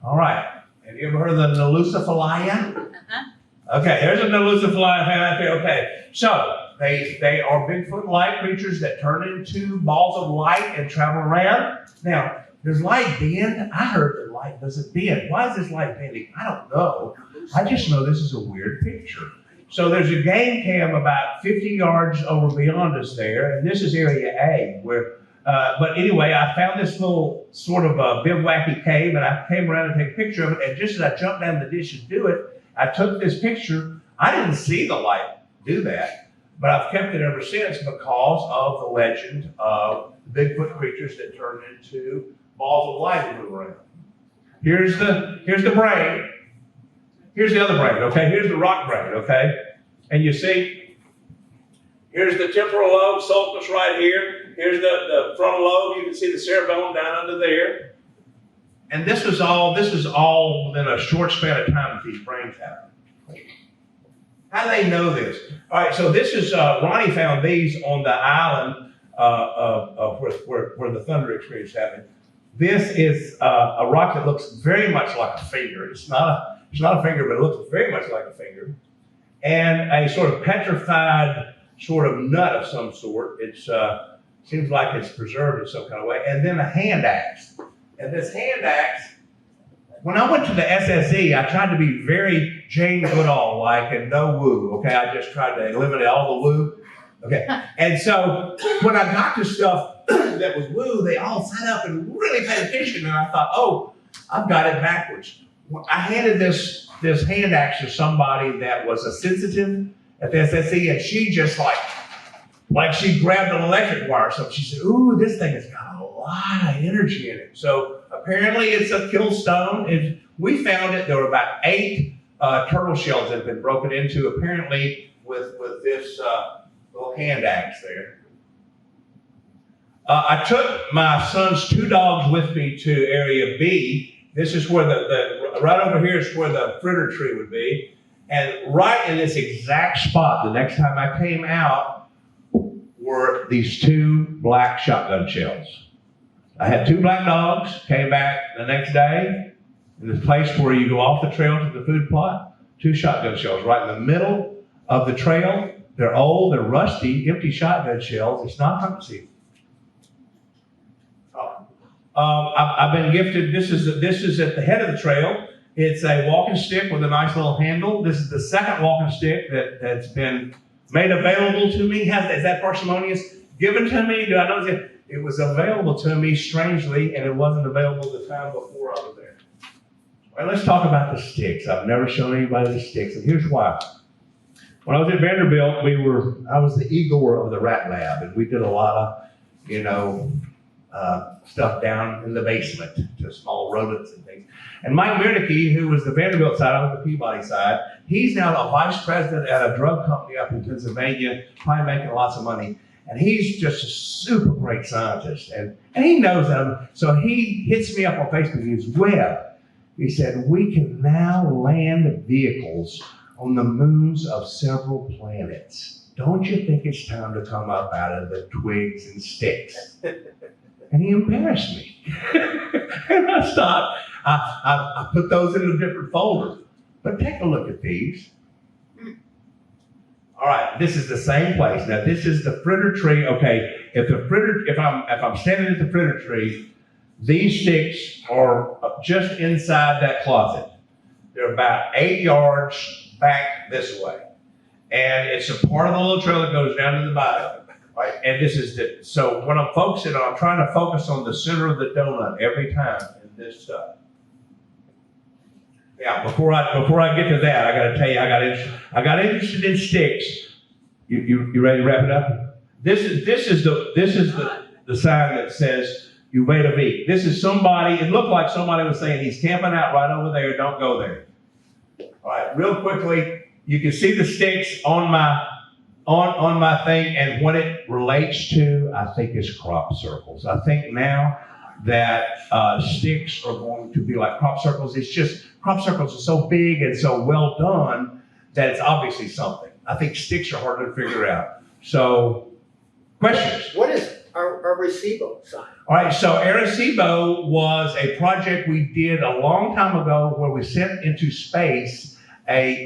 All right, have you ever heard of the Neluciphilia?
Uh-huh.
Okay, there's a Neluciphilia fan out there. Okay, so they are Bigfoot-like creatures that turn into balls of light and travel around. Now, does light bend? I heard that light doesn't bend. Why is this light bending? I don't know. I just know this is a weird picture. So there's a game cam about 50 yards over beyond us there, and this is area A. But anyway, I found this little sort of a bivouacy cave, and I came around to take a picture of it. And just as I jumped down the ditch to do it, I took this picture. I didn't see the light do that, but I've kept it ever since because of the legend of the Bigfoot creatures that turn into balls of light and move around. Here's the brain. Here's the other brain, okay? Here's the rock brain, okay? And you see, here's the temporal lobe, sulcus right here. Here's the frontal lobe. You can see the cerebellum down under there. And this is all within a short span of time that these brains happen. How do they know this? All right, so this is, Ronnie found these on the island where the thunder experience happened. This is a rock that looks very much like a finger. It's not a finger, but it looks very much like a finger. And a sort of petrified sort of nut of some sort. It's seems like it's preserved in some kind of way. And then a hand axe. And this hand axe, when I went to the SSE, I tried to be very Jane Goodall-like and no woo, okay? I just tried to eliminate all the woo, okay? And so when I got to stuff that was woo, they all sat up and really paid attention, and I thought, oh, I've got it backwards. I handed this hand axe to somebody that was a sensitive at the SSE, and she just like she grabbed an electric wire or something. She said, ooh, this thing has got a lot of energy in it. So apparently it's a kill stone. And we found it, there were about 8 turtle shells that had been broken into, apparently with this little hand axe there. I took my son's 2 dogs with me to area B. This is where right over here is where the fritter tree would be. And right in this exact spot, the next time I came out, were these 2 black shotgun shells. I had 2 black dogs, came back the next day, in this place where you go off the trail to the food plot, 2 shotgun shells right in the middle of the trail. They're old, they're rusty, empty shotgun shells. It's not hunting season. I've been gifted, this is at the head of the trail. It's a walking stick with a nice little handle. This is the second walking stick that's been made available to me. Is that parsimonious? Given to me? Do I know it was available to me strangely, and it wasn't available the time before I was there. All right, let's talk about the sticks. I've never shown anybody the sticks, and here's why. When I was at Vanderbilt, I was the Igor of the rat lab, and we did a lot of, stuff down in the basement to small rodents and things. And Mike Miernicke, who was the Vanderbilt side, I was the Peabody side, he's now a vice president at a drug company up in Pennsylvania, probably making lots of money. And he's just a super great scientist. And he knows them. So he hits me up on Facebook. He goes, Webb, he said, we can now land vehicles on the moons of several planets. Don't you think it's time to come up out of the twigs and sticks? And he embarrassed me. And I stopped. I put those in a different folder. But take a look at these. All right, this is the same place. Now this is the fritter tree. Okay, if I'm standing at the fritter tree, these sticks are just inside that closet. They're about 8 yards back this way. And it's a part of the little trail that goes down to the bottom. Right? And this is so when I'm focusing on, I'm trying to focus on the center of the donut every time in this stuff. Yeah, before I get to that, I got to tell you, I got interested in sticks. You ready to wrap it up? This is the sign that says you wait a week. This is somebody. It looked like somebody was saying he's camping out right over there. Don't go there. All right, real quickly, you can see the sticks on my thing, and what it relates to, I think, is crop circles. I think now that sticks are going to be like crop circles. It's just crop circles are so big and so well done that it's obviously something. I think sticks are harder to figure out. So, questions?
What is Arecibo sign?
All right, so Arecibo was a project we did a long time ago where we sent into space a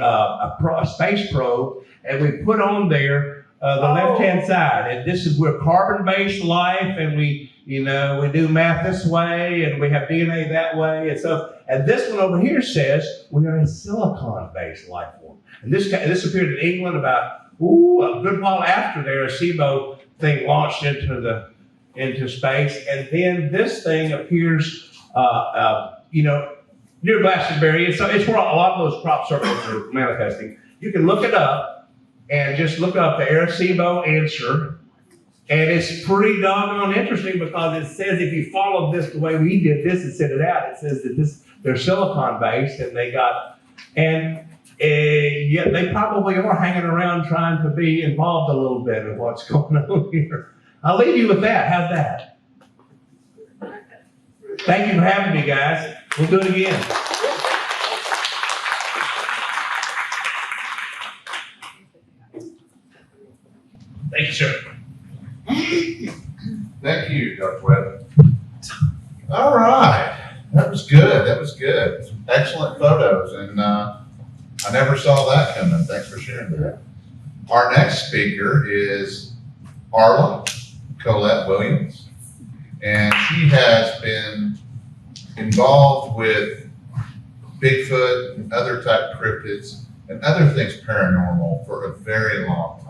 space probe, and we put on there the left-hand side. And this is where carbon-based life, and we do math this way, and we have DNA that way, and so. And this one over here says we are a silicon-based life form. And this appeared in England about a good while after the Arecibo thing launched into space. And then this thing appears, near Glastonbury. And so it's where a lot of those crop circles are manifesting. You can look it up and just look up the Arecibo answer. And it's pretty doggone interesting because it says if you follow this the way we did this and sent it out, it says that they're silicon based and yet they probably are hanging around trying to be involved a little bit in what's going on here. I'll leave you with that. How's that? Thank you for having me, guys. We'll do it again. Thank you, sir.
Thank you, Dr. Webb. All right, that was good. That was good. Some excellent photos, and I never saw that coming. Thanks for sharing that. Our next speaker is Arla Collett Williams, and she has been involved with Bigfoot and other type cryptids and other things paranormal for a very long time.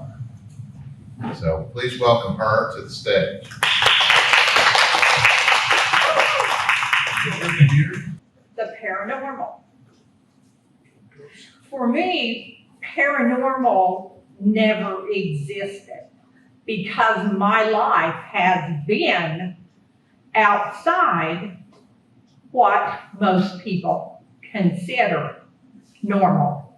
So please welcome her to the stage.
The paranormal. For me, paranormal never existed because my life has been outside what most people consider normal.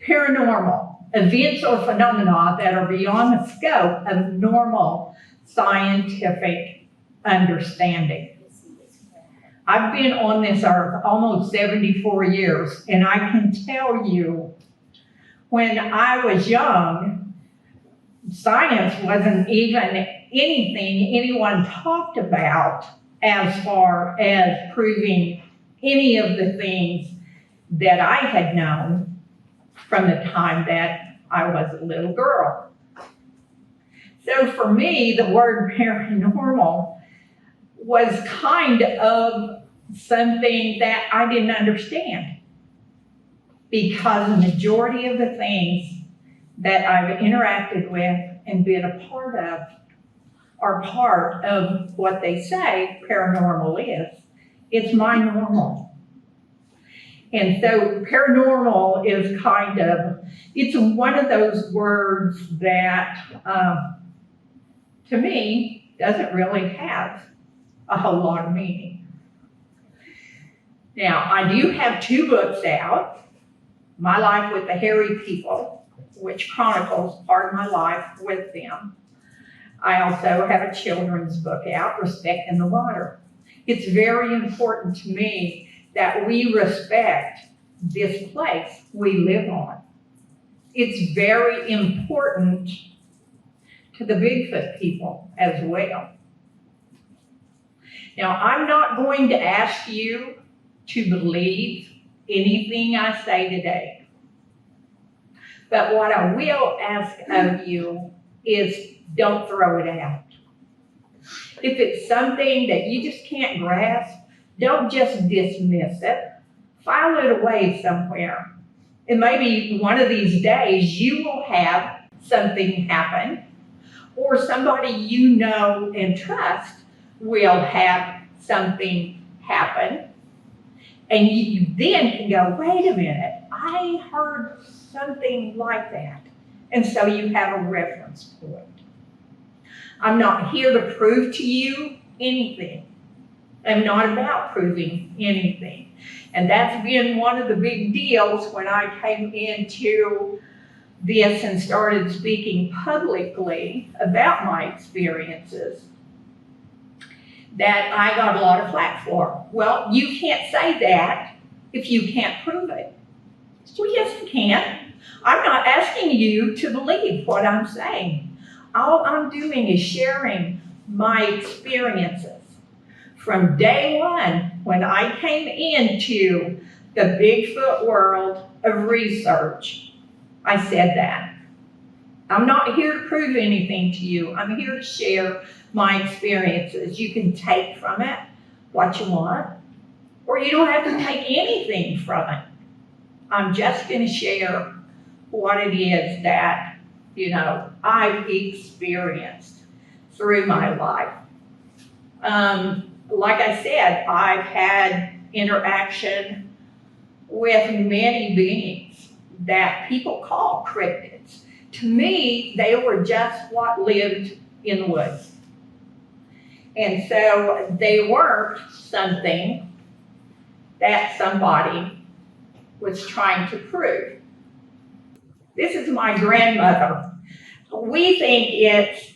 Paranormal, events or phenomena that are beyond the scope of normal scientific understanding. I've been on this earth almost 74 years, and I can tell you, when I was young, science wasn't even anything anyone talked about as far as proving any of the things that I had known from the time that I was a little girl. So for me, the word paranormal was kind of something that I didn't understand, because the majority of the things that I've interacted with and been a part of are part of what they say paranormal is. It's my normal. And so paranormal is kind of, it's one of those words that, to me, doesn't really have a whole lot of meaning. Now, I do have 2 books out. My Life with the Hairy People, which chronicles part of my life with them. I also have a children's book out, Respect in the Water. It's very important to me that we respect this place we live on. It's very important to the Bigfoot people as well. Now, I'm not going to ask you to believe anything I say today. But what I will ask of you is don't throw it out. If it's something that you just can't grasp, don't just dismiss it. File it away somewhere. And maybe one of these days you will have something happen, or somebody you know and trust will have something happen. And you then can go, wait a minute, I heard something like that. And so you have a reference point. I'm not here to prove to you anything. I'm not about proving anything. And that's been one of the big deals when I came into this and started speaking publicly about my experiences, that I got a lot of flack for. Well, you can't say that if you can't prove it. Well, yes, you can. I'm not asking you to believe what I'm saying. All I'm doing is sharing my experiences. From day one, when I came into the Bigfoot world of research, I said that. I'm not here to prove anything to you. I'm here to share my experiences. You can take from it what you want, or you don't have to take anything from it. I'm just going to share what it is that, I've experienced through my life. Like I said, I've had interaction with many beings that people call cryptids. To me, they were just what lived in the woods. And so they weren't something that somebody was trying to prove. This is my grandmother. We think it's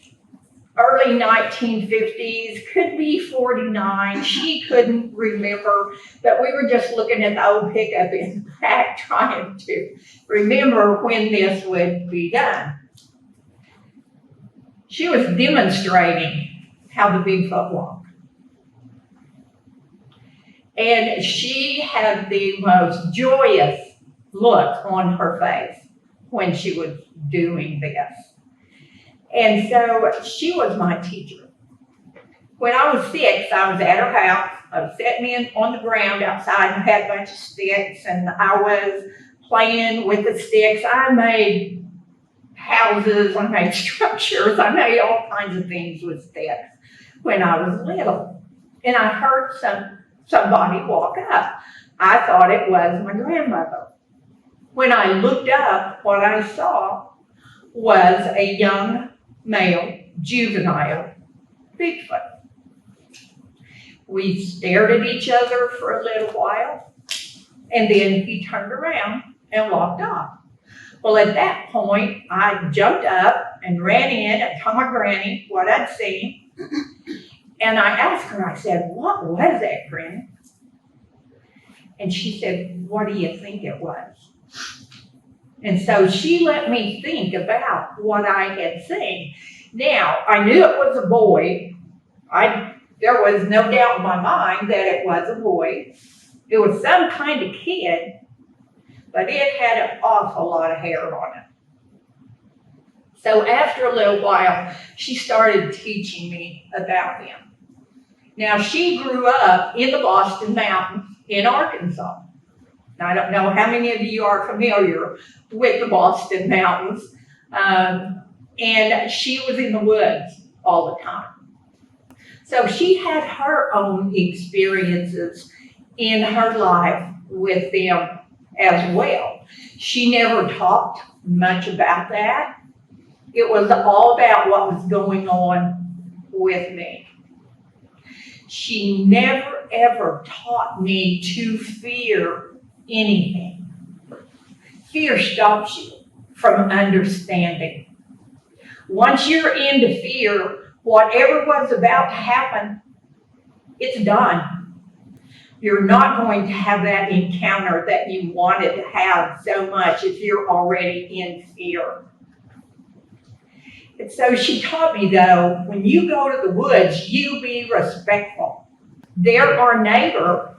early 1950s, could be 49. She couldn't remember, but we were just looking at the old pickup in the back trying to remember when this would be done. She was demonstrating how the Bigfoot walked. And she had the most joyous look on her face when she was doing this. And so she was my teacher. When I was 6, I was at her house. I was sitting on the ground outside and had a bunch of sticks, and I was playing with the sticks. I made houses, I made structures, I made all kinds of things with sticks when I was little. And I heard somebody walk up. I thought it was my grandmother. When I looked up, what I saw was a young male, juvenile Bigfoot. We stared at each other for a little while, and then he turned around and walked off. Well, at that point, I jumped up and ran in and told my granny what I'd seen. And I asked her, I said, "What was that, Granny?" And she said, "What do you think it was?" And so she let me think about what I had seen. Now, I knew it was a boy. There was no doubt in my mind that it was a boy. It was some kind of kid, but it had an awful lot of hair on it. So after a little while, she started teaching me about him. Now, she grew up in the Boston Mountains in Arkansas. Now, I don't know how many of you are familiar with the Boston Mountains, and she was in the woods all the time. So she had her own experiences in her life with them as well. She never talked much about that. It was all about what was going on with me. She never ever taught me to fear anything. Fear stops you from understanding. Once you're into fear, whatever was about to happen, it's done. You're not going to have that encounter that you wanted to have so much if you're already in fear. And so she taught me, though, when you go to the woods, you be respectful. They're our neighbor,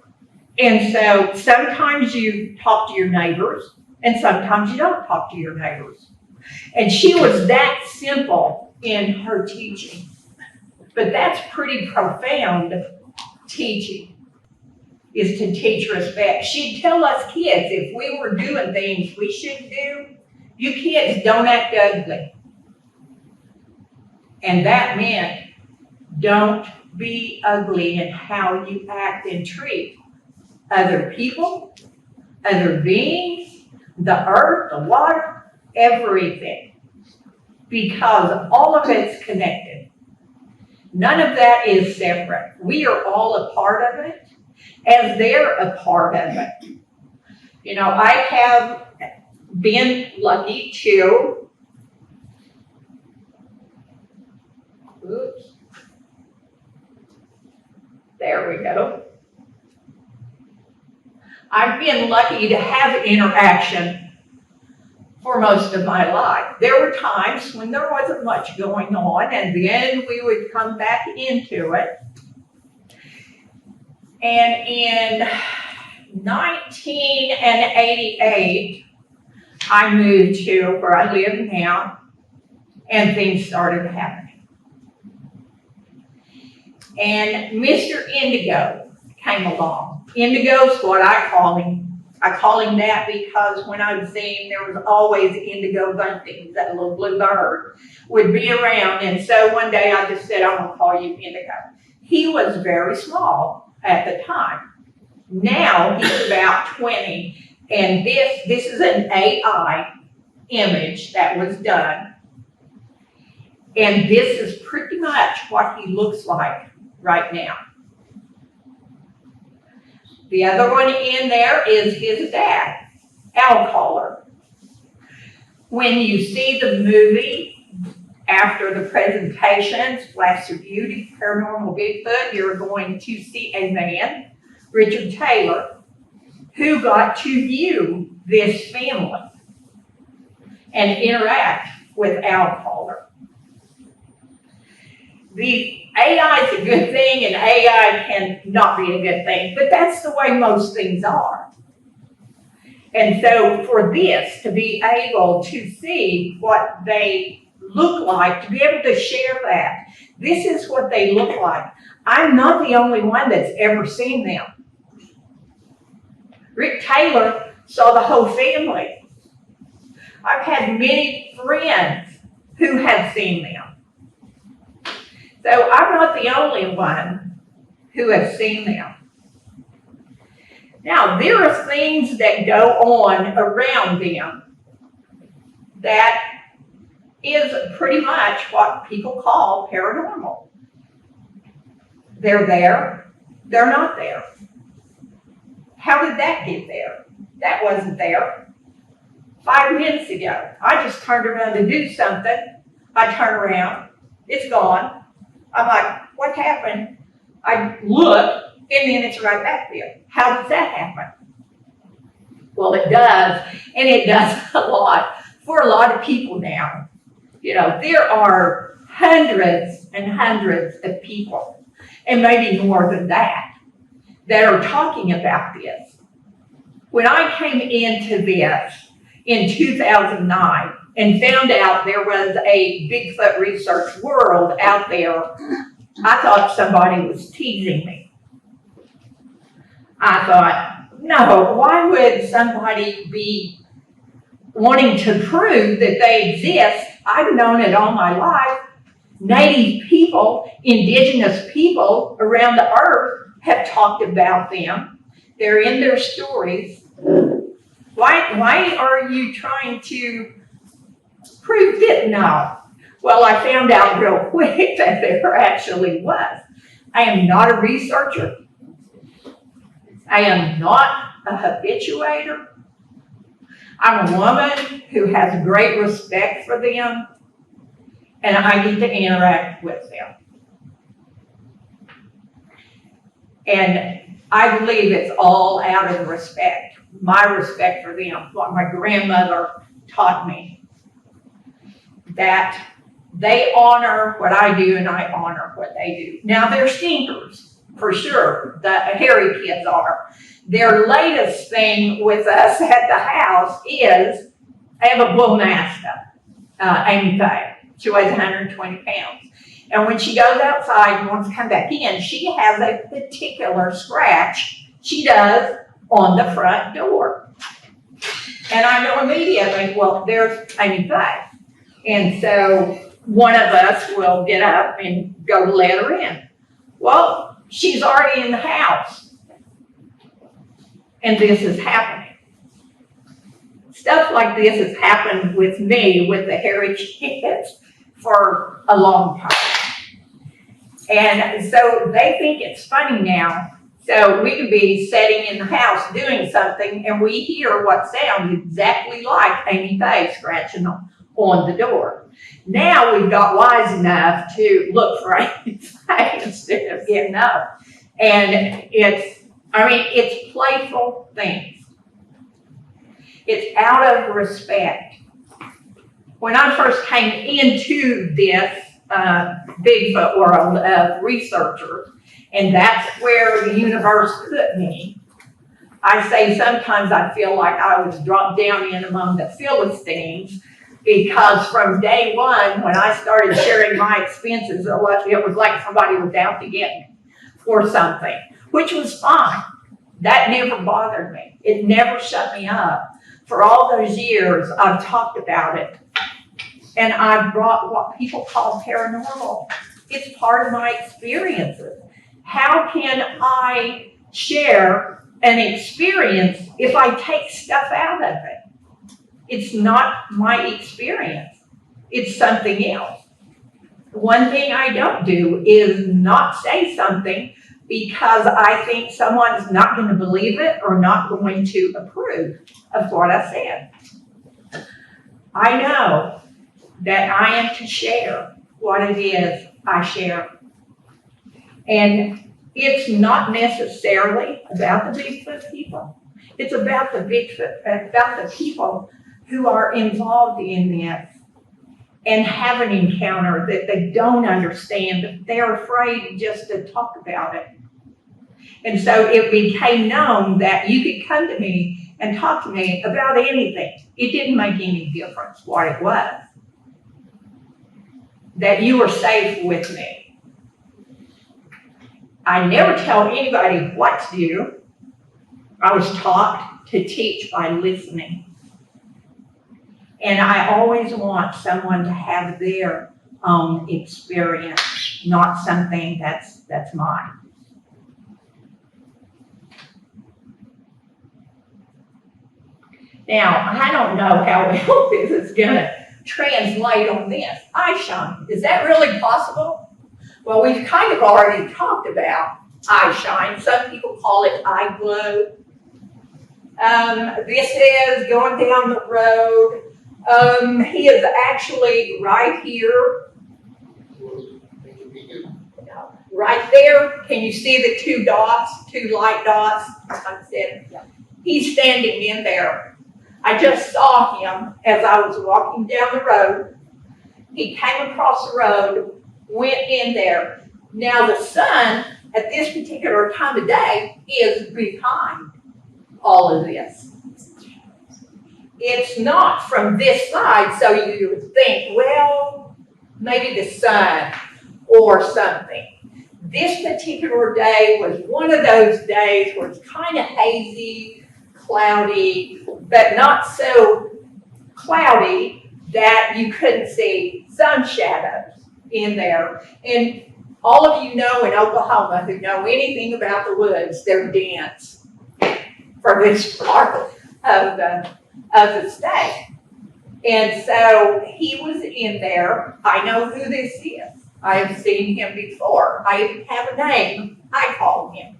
and so sometimes you talk to your neighbors, and sometimes you don't talk to your neighbors. And she was that simple in her teaching. But that's pretty profound teaching, is to teach respect. She'd tell us kids, if we were doing things we shouldn't do, you kids don't act ugly. And that meant don't be ugly in how you act and treat other people, other beings, the earth, the water, everything. Because all of it's connected. None of that is separate. We are all a part of it, as they're a part of it. You know, I have been lucky to, there we go. I've been lucky to have interaction for most of my life. There were times when there wasn't much going on, and then we would come back into it. And in 1988, I moved to where I live now, and things started happening. And Mr. Indigo came along. Indigo's what I call him. I call him that because when I would see him, there was always indigo bunting, that little blue bird would be around. And so one day I just said, I'm gonna call you Indigo. He was very small at the time. Now he's about 20. And this is an AI image that was done. And this is pretty much what he looks like right now. The other one in there is his dad, Al Collett. When you see the movie after the presentation, Flash of Beauty, Paranormal Bigfoot, you're going to see a man, Richard Taylor, who got to view this family and interact with Al Collett. the AI is a good thing and AI can not be a good thing, but that's the way most things are. And so for this to be able to see what they look like, to be able to share that, this is what they look like. I'm not the only one that's ever seen them. Rick Taylor saw the whole family. I've had many friends who have seen them. So I'm not the only one who has seen them. Now, there are things that go on around them that is pretty much what people call paranormal. They're there, they're not there. How did that get there? That wasn't there 5 minutes ago. I just turned around to do something. I turn around, it's gone. I'm like, what happened? I look, and then it's right back there. How does that happen? Well, it does, and it does a lot for a lot of people now. You know, there are hundreds and hundreds of people, and maybe more than that are talking about this. When I came into this in 2009 and found out there was a Bigfoot research world out there, I thought somebody was teasing me. I thought, no, why would somebody be wanting to prove that they exist? I've known it all my life. Native people, indigenous people around the earth have talked about them. They're in their stories. Why are you trying to prove it? No. Well, I found out real quick that there actually was. I am not a researcher. I am not a habituator. I'm a woman who has great respect for them, and I get to interact with them. And I believe it's all out of respect, my respect for them, what my grandmother taught me, that they honor what I do and I honor what they do. Now, they're stinkers, for sure. The hairy kids are. Their latest thing with us at the house is, I have a bull mastiff, Amy Faye. She weighs 120 pounds. And when she goes outside and wants to come back in, she has a particular scratch she does on the front door. And I know immediately, well, there's Amy Faye. And so one of us will get up and go to let her in. Well, she's already in the house. And this is happening. Stuff like this has happened with me, with the hairy kids, for a long time. And so they think it's funny now. So we could be sitting in the house doing something and we hear what sounds exactly like Amy Faye scratching on the door. Now we've got wise enough to look for Amy Faye instead of getting up. And it's playful things. It's out of respect. When I first came into this Bigfoot world of researchers, and that's where the universe put me, I say sometimes I feel like I was dropped down in among the Philistines, because from day one, when I started sharing my expenses, it was like somebody was out to get me for something, which was fine. That never bothered me. It never shut me up. For all those years, I've talked about it. And I've brought what people call paranormal. It's part of my experiences. How can I share an experience if I take stuff out of it? It's not my experience. It's something else. One thing I don't do is not say something because I think someone's not going to believe it or not going to approve of what I said. I know that I am to share what it is I share. And it's not necessarily about the Bigfoot people. It's about the people who are involved in this. and have an encounter that they don't understand, but they're afraid just to talk about it. And so it became known that you could come to me and talk to me about anything. It didn't make any difference what it was. That you were safe with me. I never tell anybody what to do. I was taught to teach by listening. And I always want someone to have their own experience, not something that's mine. Now, I don't know how well this is gonna translate on this. Eye shine, is that really possible? Well, we've kind of already talked about eye shine. Some people call it eye glow. This is going down the road. He is actually right here. Right there. Can you see the two dots, two light dots? I said, he's standing in there. I just saw him as I was walking down the road. He came across the road, went in there. Now the sun at this particular time of day is behind all of this. It's not from this side, so you would think, well, maybe the sun or something. This particular day was one of those days where it's kind of hazy, cloudy, but not so cloudy that you couldn't see sun shadows in there. And all of you know in Oklahoma who know anything about the woods, they're dense for this part of the state. And so he was in there. I know who this is. I have seen him before. I have a name. I call him.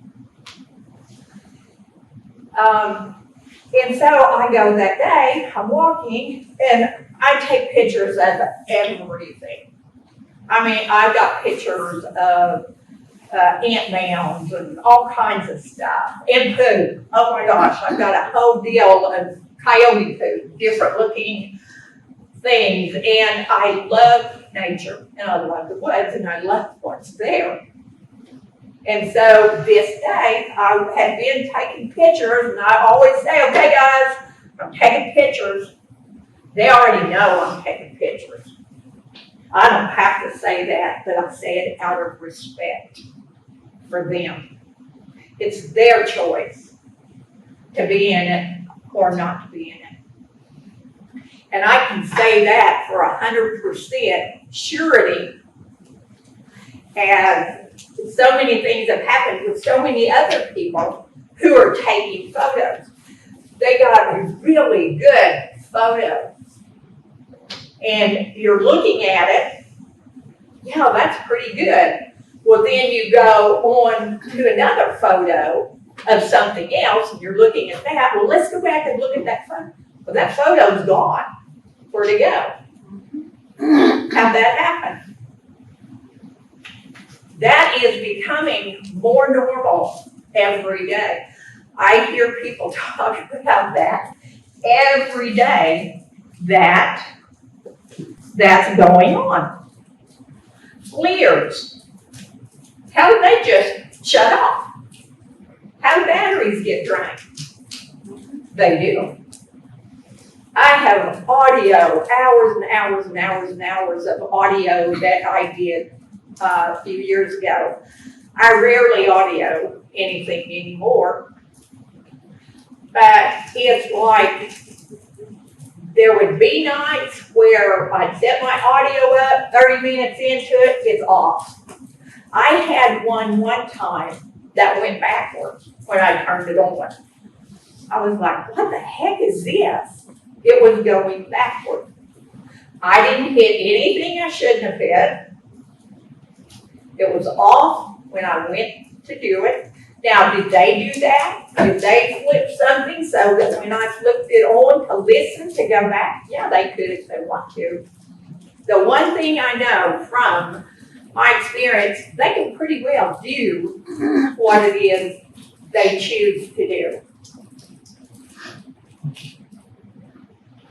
And so I go that day, I'm walking, and I take pictures of everything. I mean, I've got pictures of ant mounds and all kinds of stuff. And poop. Oh my gosh, I've got a whole deal of coyote poop, different looking things. And I love nature, and I love the woods, and I love what's there. And so this day, I had been taking pictures, and I always say, okay guys, I'm taking pictures. They already know I'm taking pictures. I don't have to say that, but I say it out of respect for them. It's their choice to be in it or not to be in it. And I can say that for 100% surety, as so many things have happened with so many other people who are taking photos. They got really good photos. And you're looking at it, yeah, that's pretty good. Well, then you go on to another photo of something else, and you're looking at that. Well, let's go back and look at that photo. Well, that photo's gone. Where'd it go? How'd that happen? That is becoming more normal every day. I hear people talk about that every day, that's going on. FLIRs, how did they just shut off? How do batteries get drained? They do. I have audio, hours and hours and hours and hours of audio that I did a few years ago. I rarely audio anything anymore, but it's like there would be nights where I'd set my audio up, 30 minutes into it, it's off. I had one time that went backwards when I turned it on. I was like, what the heck is this? It was going backwards. I didn't hit anything I shouldn't have hit. It was off when I went to do it. Now, did they do that? Did they flip something so that when I flipped it on to listen, to go back? Yeah, they could if they want to. The one thing I know from my experience, they can pretty well do what it is they choose to do.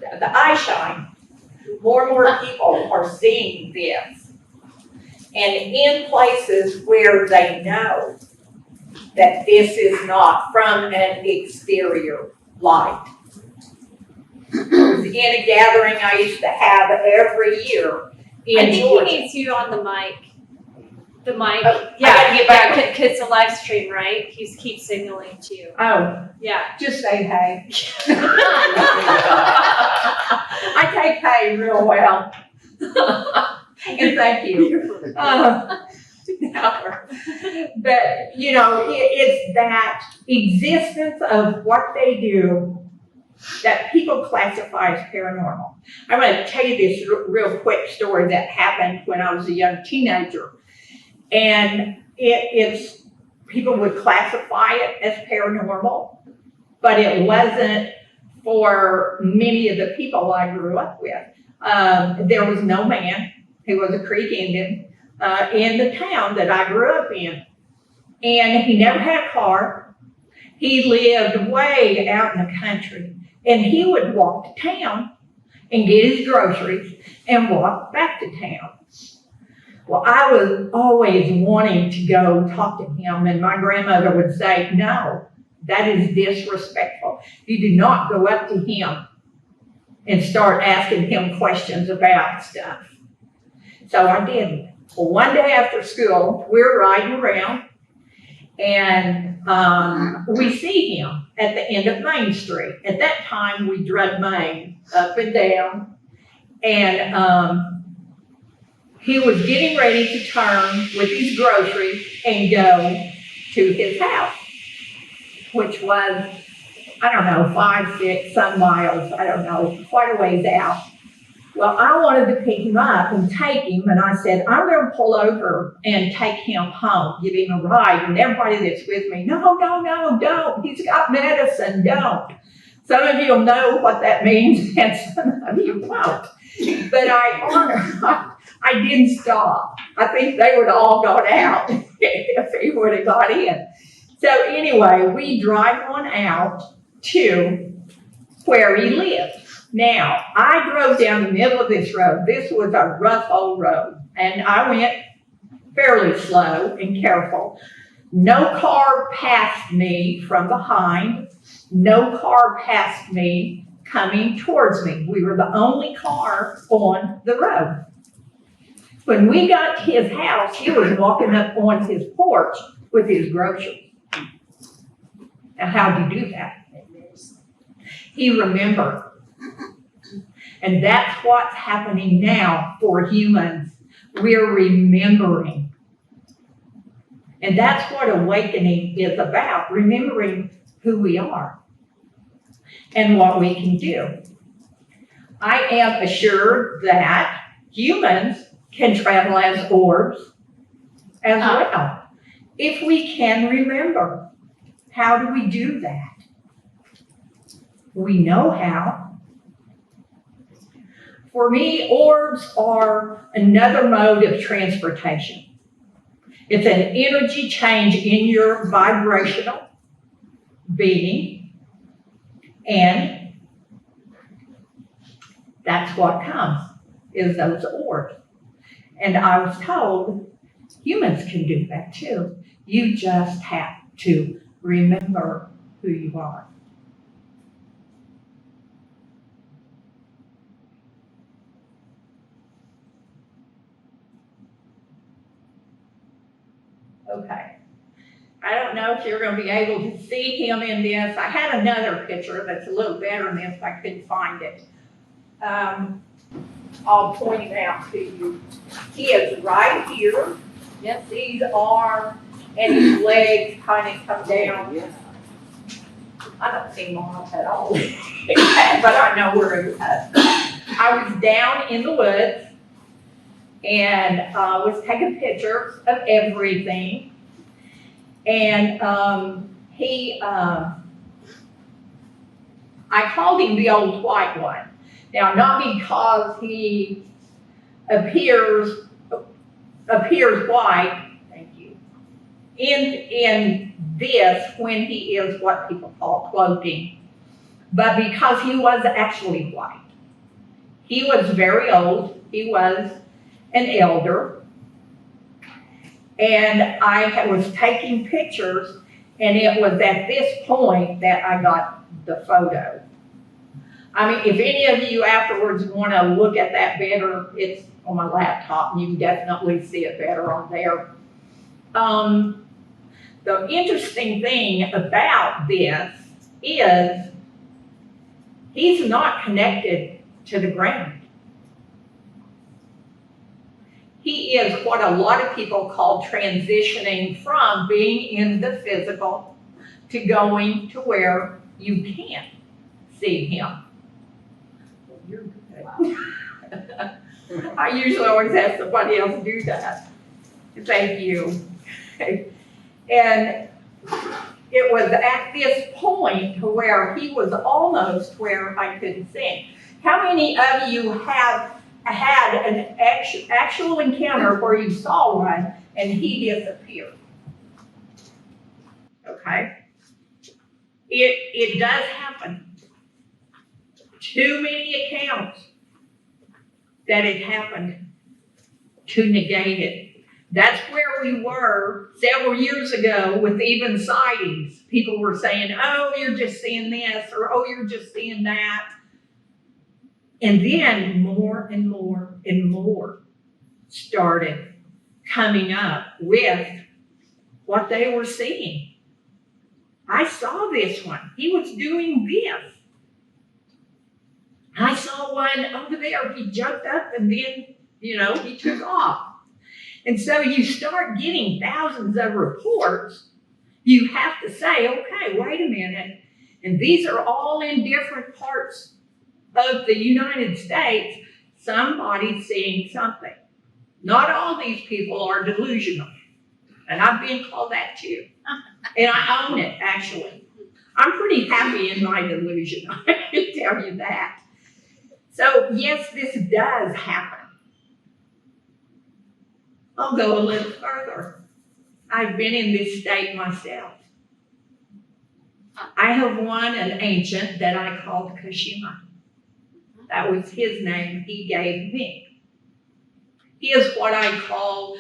The eye shine. more and more people are seeing this. And in places where they know that this is not from an exterior light. I was in a gathering I used to have every year
I
in
think
Georgia.
he needs you on the mic. The mic,
Oh, I gotta
yeah,
get back.
yeah, it's a live stream, right? He keeps signaling to you.
Oh,
Yeah.
just say hey. I take hey real well. And thank you. But, you know, it's that existence of what they do that people classify as paranormal. I'm going to tell you this real quick story that happened when I was a young teenager. And it's people would classify it as paranormal, but it wasn't for many of the people I grew up with. There was no man who was a Creek Indian in the town that I grew up in. And he never had a car. He lived way out in the country. And he would walk to town and get his groceries and walk back to town. Well, I was always wanting to go talk to him, and my grandmother would say, no, that is disrespectful. You do not go up to him and start asking him questions about stuff. So I didn't. Well, one day after school, we're riding around, and we see him at the end of Main Street. At that time, we drove Main up and down, and he was getting ready to turn with his groceries and go to his house, which was, I don't know, 5, 6, some miles, I don't know, quite a ways out. Well, I wanted to pick him up and take him, and I said, I'm going to pull over and take him home, give him a ride. And everybody that's with me, no, don't. He's got medicine, don't. Some of you will know what that means, and some of you won't. But I didn't stop. I think they would have all got out if he would have got in. So anyway, we drive on out to where he lived. Now, I drove down the middle of this road. This was a rough old road, and I went fairly slow and careful. No car passed me from behind. No car passed me coming towards me. We were the only car on the road. When we got to his house, he was walking up on his porch with his groceries. Now, how'd you do that? He remembered. And that's what's happening now for humans. We're remembering. And that's what awakening is about, remembering who we are and what we can do. I am assured that humans can travel as orbs as well. If we can remember, how do we do that? We know how. For me, orbs are another mode of transportation. It's an energy change in your vibrational being, and that's what comes, is those orbs. And I was told humans can do that too. You just have to remember who you are. Okay. I don't know if you're going to be able to see him in this. I had another picture that's a little better than this, but I couldn't find it. I'll point it out to you. He is right here. Yes, these are, and his legs kind of come down. I don't see him off at all, but I know where he was. I was down in the woods and was taking pictures of everything. And I called him the old white one. Now, not because he appears white, thank you, in this when he is what people call cloaking, but because he was actually white. He was very old. He was an elder. And I was taking pictures, and it was at this point that I got the photo. I mean, if any of you afterwards want to look at that better, it's on my laptop, and you can definitely see it better on there. The interesting thing about this is he's not connected to the ground. He is what a lot of people call transitioning from being in the physical to going to where you can see him. Well, you're good. I usually always have somebody else do that. Thank you. And it was at this point to where he was almost where I couldn't see him. How many of you have had an actual encounter where you saw one and he disappeared? Okay. It does happen. Too many accounts that it happened to negate it. That's where we were several years ago with even sightings. People were saying, oh, you're just seeing this, or oh, you're just seeing that. And then more and more and more started coming up with what they were seeing. I saw this one. He was doing this. I saw one over there. He jumped up and then, he took off. And so you start getting thousands of reports. You have to say, okay, wait a minute. And these are all in different parts of the United States. Somebody's seeing something. Not all these people are delusional. And I've been called that too. And I own it, actually. I'm pretty happy in my delusion. I can tell you that. So yes, this does happen. I'll go a little further. I've been in this state myself. I have an ancient that I called Kashima. That was his name he gave me. He is what I call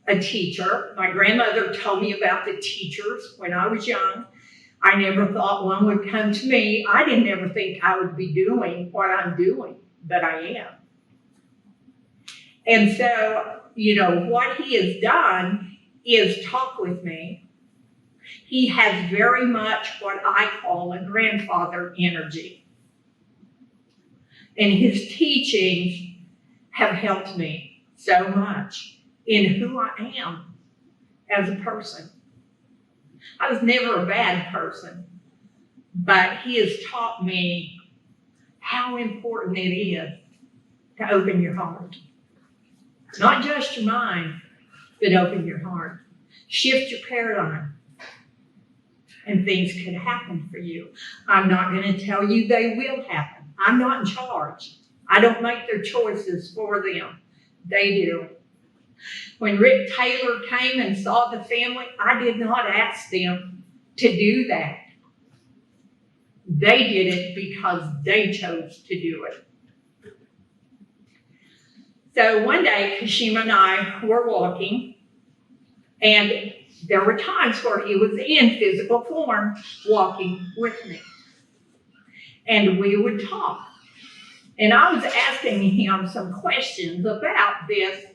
a teacher. My grandmother told me about the teachers when I was young. I never thought one would come to me. I didn't ever think I would be doing what I'm doing, but I am. And so, what he has done is talk with me. He has very much what I call a grandfather energy. And his teachings have helped me so much in who I am as a person. I was never a bad person, but he has taught me how important it is to open your heart. Not just your mind, but open your heart. Shift your paradigm, and things could happen for you. I'm not going to tell you they will happen. I'm not in charge. I don't make their choices for them. They do. When Rick Taylor came and saw the family, I did not ask them to do that. They did it because they chose to do it. So one day, Kashima and I were walking, and there were times where he was in physical form walking with me. And we would talk. And I was asking him some questions about this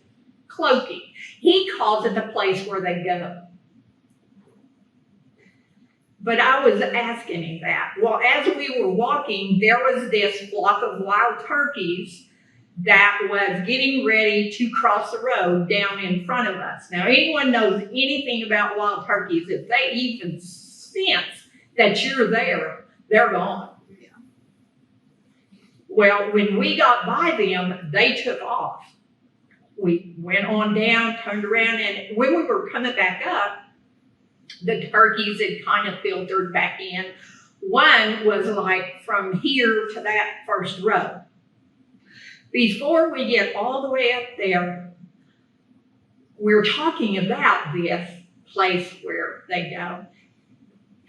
cloaking. He calls it the place where they go. But I was asking him that. Well, as we were walking, there was this flock of wild turkeys that was getting ready to cross the road down in front of us. Now, anyone knows anything about wild turkeys, if they even sense that you're there, they're gone. Yeah. Well, when we got by them, they took off. We went on down, turned around, and when we were coming back up, the turkeys had kind of filtered back in. One was like from here to that first row. Before we get all the way up there, we're talking about this place where they go.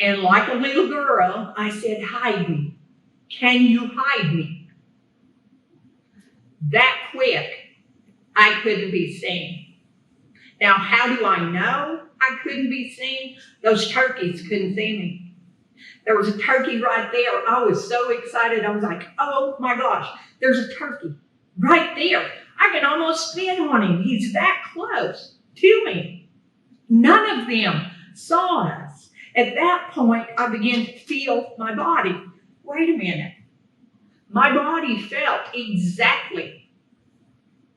And like a little girl, I said, hide me. Can you hide me? that quick, I couldn't be seen. Now, how do I know I couldn't be seen? Those turkeys couldn't see me. There was a turkey right there. I was so excited. I was like, oh my gosh, there's a turkey right there. I can almost spit on him. He's that close to me. None of them saw us. At that point, I began to feel my body. Wait a minute. My body felt exactly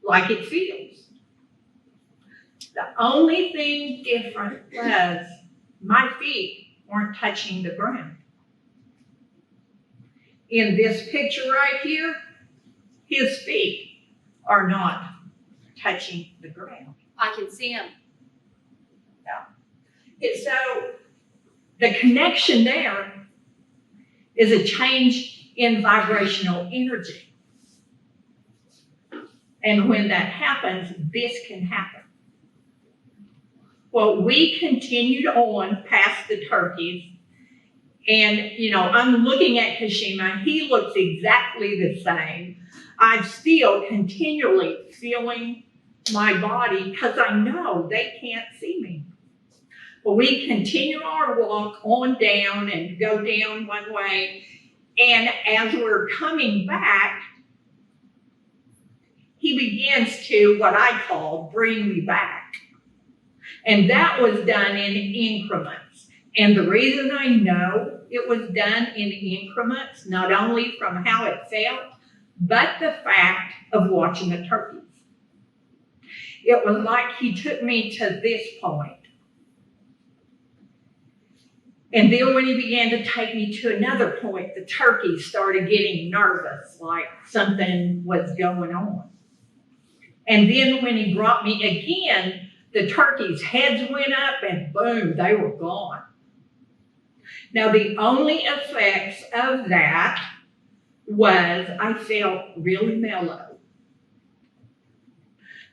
like it feels. The only thing different was my feet weren't touching the ground. In this picture right here, his feet are not touching the ground.
I can see him.
And so the connection there is a change in vibrational energy. And when that happens, this can happen. Well, we continued on past the turkeys. And, I'm looking at Kashima. He looks exactly the same. I'm still continually feeling my body because I know they can't see me. But we continue our walk on down and go down one way. And as we're coming back, he begins to, what I call, bring me back. And that was done in increments. And the reason I know it was done in increments, not only from how it felt, but the fact of watching the turkeys. It was like he took me to this point. And then when he began to take me to another point, the turkeys started getting nervous, like something was going on. And then when he brought me again, the turkeys' heads went up and boom, they were gone. Now, the only effects of that was I felt really mellow,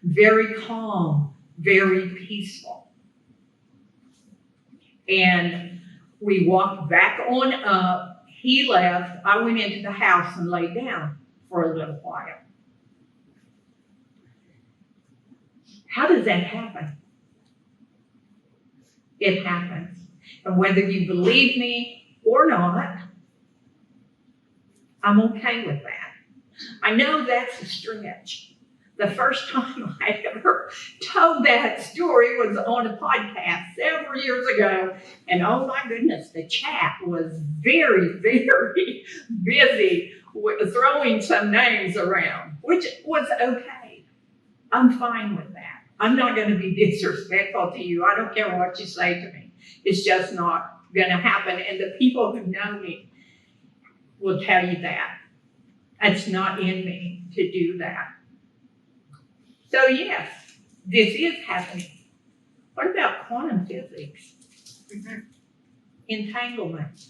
very calm, very peaceful. And we walked back on up. He left. I went into the house and laid down for a little while. How does that happen? It happens. And whether you believe me or not, I'm okay with that. I know that's a stretch. The first time I ever told that story was on a podcast several years ago. And oh my goodness, the chat was very, very busy with throwing some names around, which was okay. I'm fine with that. I'm not going to be disrespectful to you. I don't care what you say to me. It's just not going to happen. And the people who know me will tell you that. It's not in me to do that. So yes, this is happening. What about quantum physics? Entanglement.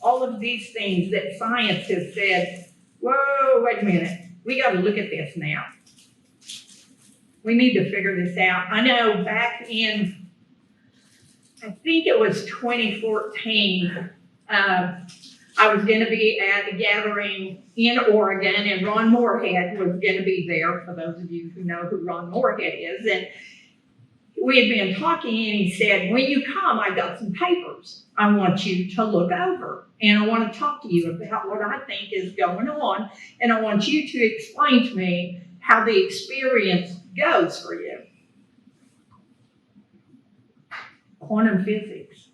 All of these things that science has said, whoa, wait a minute. We got to look at this now. We need to figure this out. I know back in, I think it was 2014, I was going to be at a gathering in Oregon, and Ron Moorhead was going to be there, for those of you who know who Ron Moorhead is. And we had been talking, and he said, when you come, I got some papers I want you to look over. And I want to talk to you about what I think is going on. And I want you to explain to me how the experience goes for you. Quantum physics.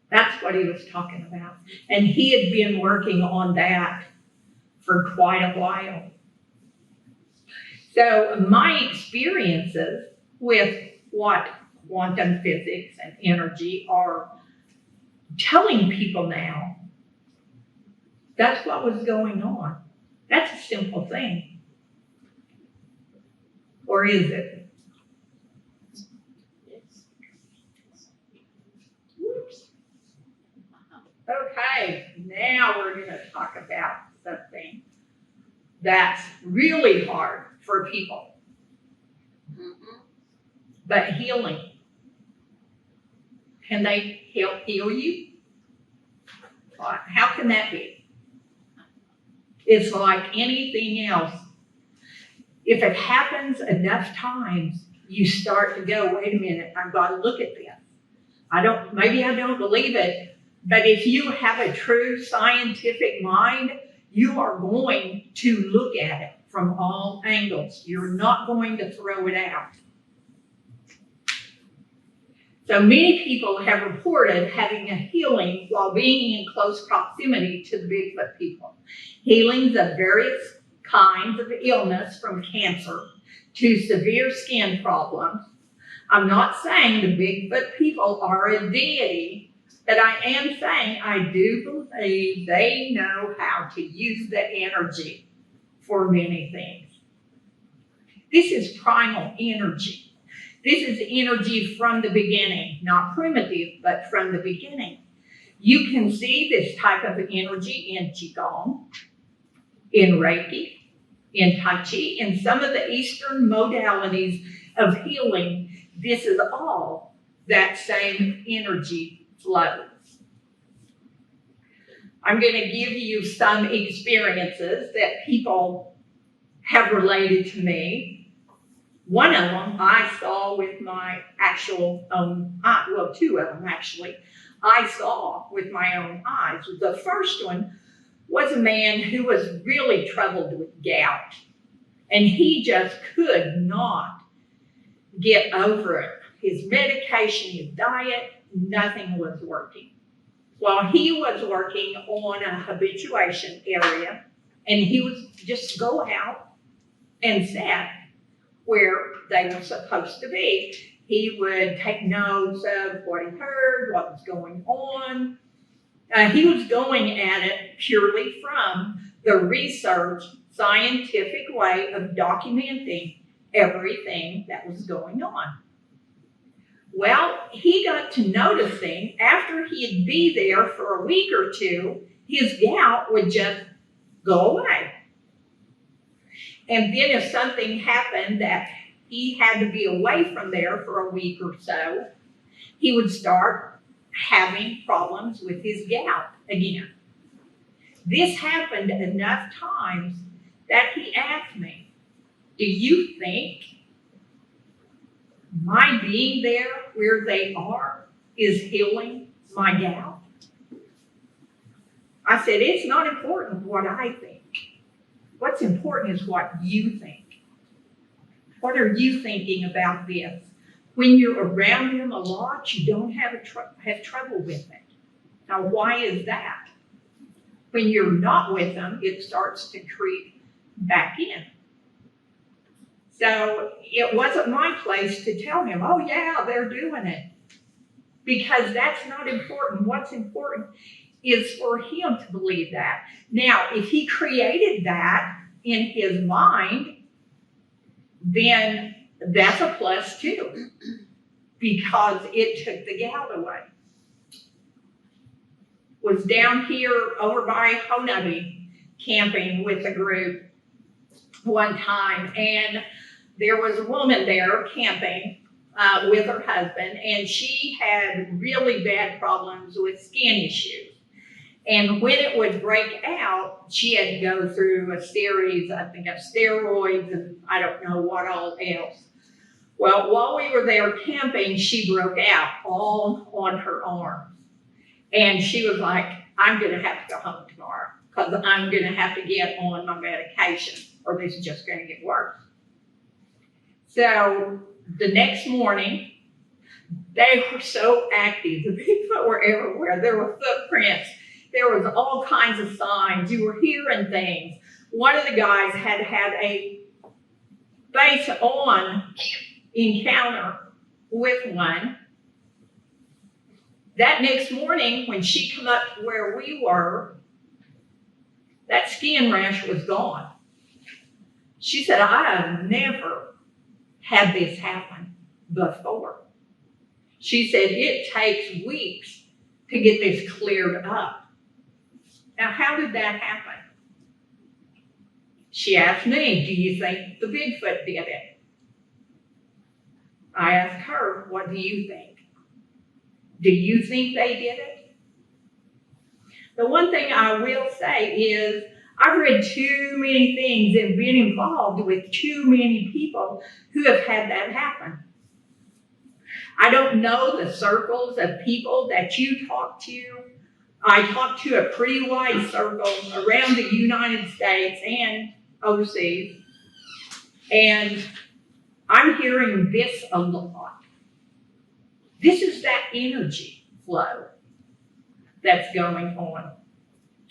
That's what he was talking about. And he had been working on that for quite a while. So my experiences with what quantum physics and energy are telling people now, that's what was going on. That's a simple thing. Or is it? Okay, now we're going to talk about something that's really hard for people. But healing. Can they help heal you? How can that be? It's like anything else. If it happens enough times, you start to go, wait a minute, I've got to look at this. Maybe I don't believe it, but if you have a true scientific mind, you are going to look at it from all angles. You're not going to throw it out. So many people have reported having a healing while being in close proximity to the Bigfoot people. Healings of various kinds of illness, from cancer to severe skin problems. I'm not saying the Bigfoot people are a deity, but I am saying I do believe they know how to use the energy for many things. This is primal energy. This is energy from the beginning, not primitive, but from the beginning. You can see this type of energy in Qigong, in Reiki, in Tai Chi, in some of the Eastern modalities of healing. This is all that same energy flows. I'm going to give you some experiences that people have related to me. One of them I saw with my actual own eye, well, two of them actually, I saw with my own eyes. The first one was a man who was really troubled with gout, and he just could not get over it. His medication, his diet, nothing was working. Well, he was working on a habituation area, and he would just go out and sat where they were supposed to be. He would take notes of what he heard, what was going on. He was going at it purely from the research, scientific way of documenting everything that was going on. Well, he got to noticing after he'd be there for a week or two, his gout would just go away. And then if something happened that he had to be away from there for a week or so, he would start having problems with his gout again. This happened enough times that he asked me, do you think my being there where they are is healing my gout? I said, it's not important what I think. What's important is what you think. What are you thinking about this? When you're around them a lot, you don't have trouble with it. Now, why is that? When you're not with them, it starts to creep back in. So it wasn't my place to tell him, oh yeah, they're doing it. Because that's not important. What's important is for him to believe that. Now, if he created that in his mind, then that's a plus too, because it took the gout away. Was down here over by Honabi camping with a group one time, and there was a woman there camping with her husband, and she had really bad problems with skin issues. And when it would break out, she had to go through a series, I think, of steroids and I don't know what all else. Well, while we were there camping, she broke out all on her arms. And she was like, I'm going to have to go home tomorrow because I'm going to have to get on my medication or this is just going to get worse. So the next morning, they were so active. The Bigfoot were everywhere. There were footprints. There was all kinds of signs. You were hearing things. One of the guys had had a face-on encounter with one. That next morning, when she came up to where we were, that skin rash was gone. She said, I have never had this happen before. She said, it takes weeks to get this cleared up. Now, how did that happen? She asked me, do you think the Bigfoot did it? I asked her, what do you think? Do you think they did it? The one thing I will say is I've read too many things and been involved with too many people who have had that happen. I don't know the circles of people that you talk to. I talk to a pretty wide circle around the United States and overseas, and I'm hearing this a lot. This is that energy flow that's going on.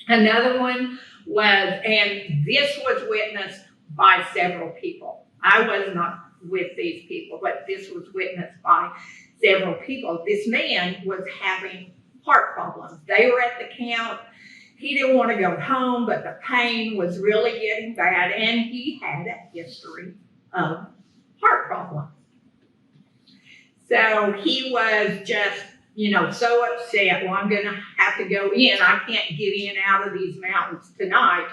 Another one was, and this was witnessed by several people. I was not with these people, but this was witnessed by several people. This man was having heart problems. They were at the camp. He didn't want to go home, but the pain was really getting bad, and he had a history of heart problems. So he was just, so upset. Well, I'm going to have to go in. I can't get in out of these mountains tonight,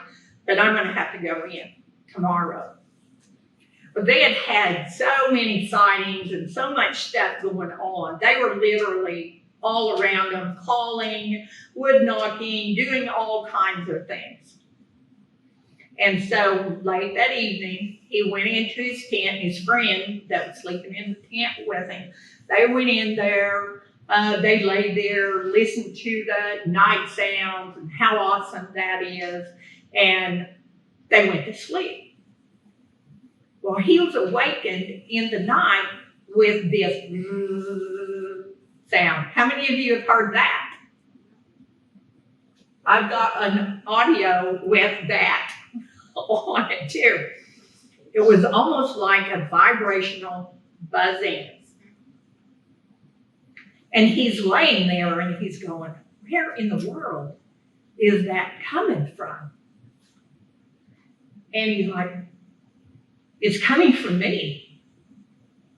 but I'm going to have to go in tomorrow. But they had had so many sightings and so much stuff going on. They were literally all around them, calling, wood knocking, doing all kinds of things. And so late that evening, he went into his tent. His friend that was sleeping in the tent with him, they went in there. They laid there, listened to the night sounds and how awesome that is, and they went to sleep. Well, he was awakened in the night with this sound. How many of you have heard that? I've got an audio with that on it too. It was almost like a vibrational buzzing. And he's laying there and he's going, where in the world is that coming from? And he's like, it's coming from me.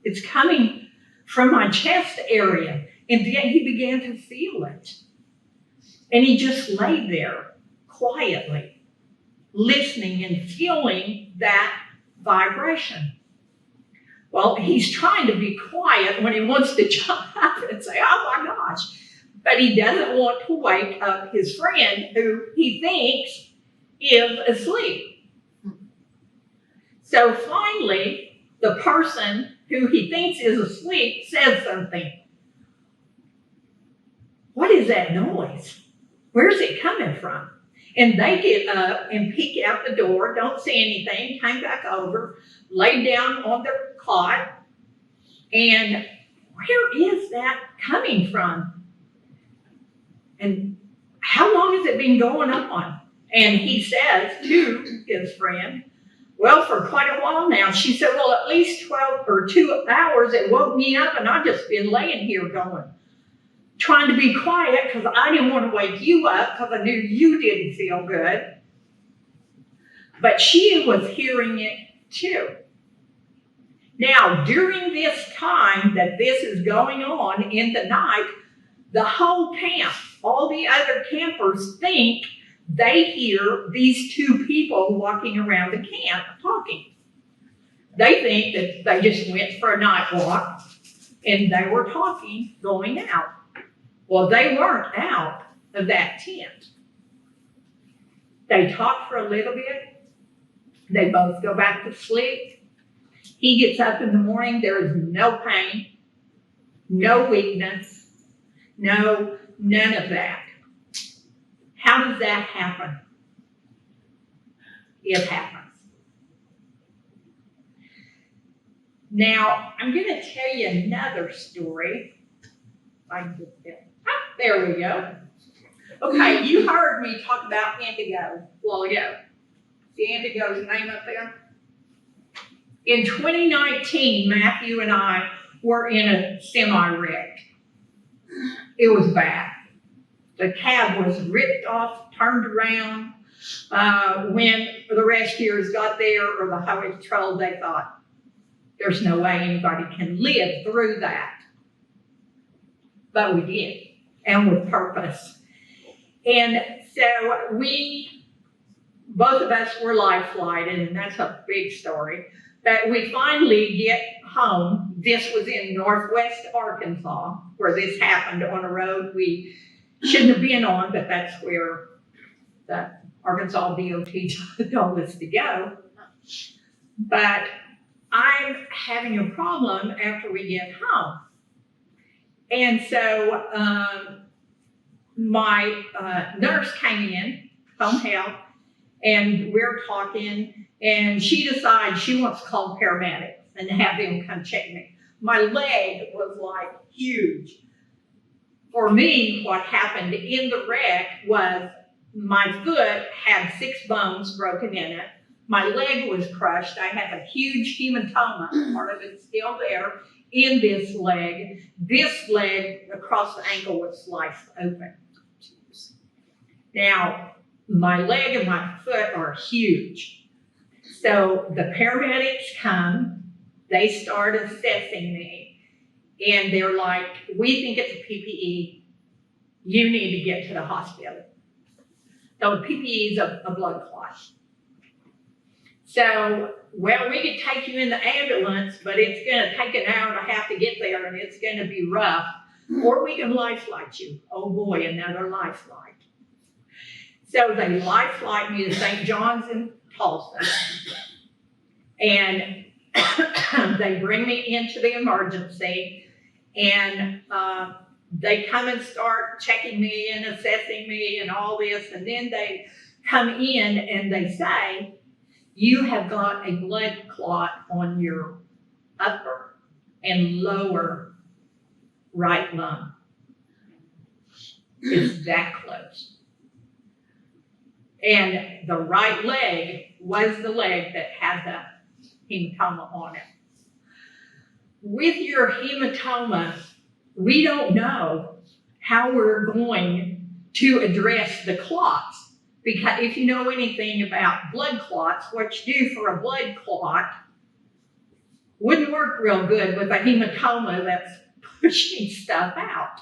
It's coming from my chest area. And then he began to feel it. And he just lay there quietly, listening and feeling that vibration. Well, he's trying to be quiet when he wants to jump up and say, oh my gosh. But he doesn't want to wake up his friend who he thinks is asleep. So finally, the person who he thinks is asleep says something. What is that noise? Where's it coming from? And they get up and peek out the door, don't see anything, came back over, laid down on their cot, and where is that coming from? And how long has it been going on? And he says to his friend, well, for quite a while now. She said, well, at least 12 or 2 hours. It woke me up, and I've just been laying here going, trying to be quiet because I didn't want to wake you up because I knew you didn't feel good. But she was hearing it too. Now, during this time that this is going on in the night, the whole camp, all the other campers think they hear these two people walking around the camp talking. They think that they just went for a night walk and they were talking, going out. Well, they weren't out of that tent. They talked for a little bit. They both go back to sleep. He gets up in the morning. There is no pain, no weakness, none of that. How does that happen? It happens. Now, I'm going to tell you another story. There we go. Okay, you heard me talk about indigo a while ago. See indigo's name up there? In 2019, Matthew and I were in a semi-wreck. It was bad. The cab was ripped off, turned around. When the rescuers got there, or the highway patrol, they thought, there's no way anybody can live through that. But we did, and with purpose. And so both of us were life flighted, and that's a big story. But we finally get home. This was in northwest Arkansas, where this happened on a road we shouldn't have been on, but that's where Arkansas DOT told us to go. But I'm having a problem after we get home. And so my nurse came in, home health, and we're talking, and she decides she wants to call paramedics and have them come check me. My leg was like huge. For me, what happened in the wreck was my foot had 6 bones broken in it. My leg was crushed. I had a huge hematoma, part of it's still there, in this leg. This leg across the ankle was sliced open. Now, my leg and my foot are huge. So the paramedics come, they start assessing me, and they're like, we think it's a PPE. You need to get to the hospital. So the PPE is a blood clot. So, well, we could take you in the ambulance, but it's going to take an hour and a half to get there, and it's going to be rough. Or we can life flight you. Oh boy, another life flight. So they life flight me to St. John's in Tulsa. And they bring me into the emergency, and they come and start checking me and assessing me and all this. And then they come in and they say, you have got a blood clot on your upper and lower right lung. It's that close. And the right leg was the leg that had the hematoma on it. With your hematoma, we don't know how we're going to address the clots. Because if you know anything about blood clots, what you do for a blood clot wouldn't work real good with a hematoma that's pushing stuff out.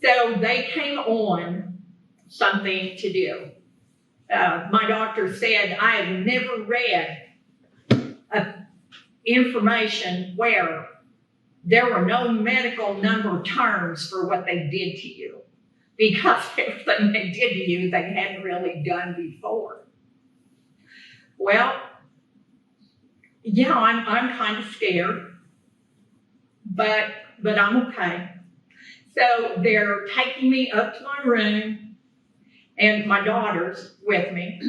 So they came on something to do. My doctor said, I have never read information where there were no medical number terms for what they did to you, because everything they did to you, they hadn't really done before. Well, yeah, I'm kind of scared, but I'm okay. So they're taking me up to my room, and my daughter's with me.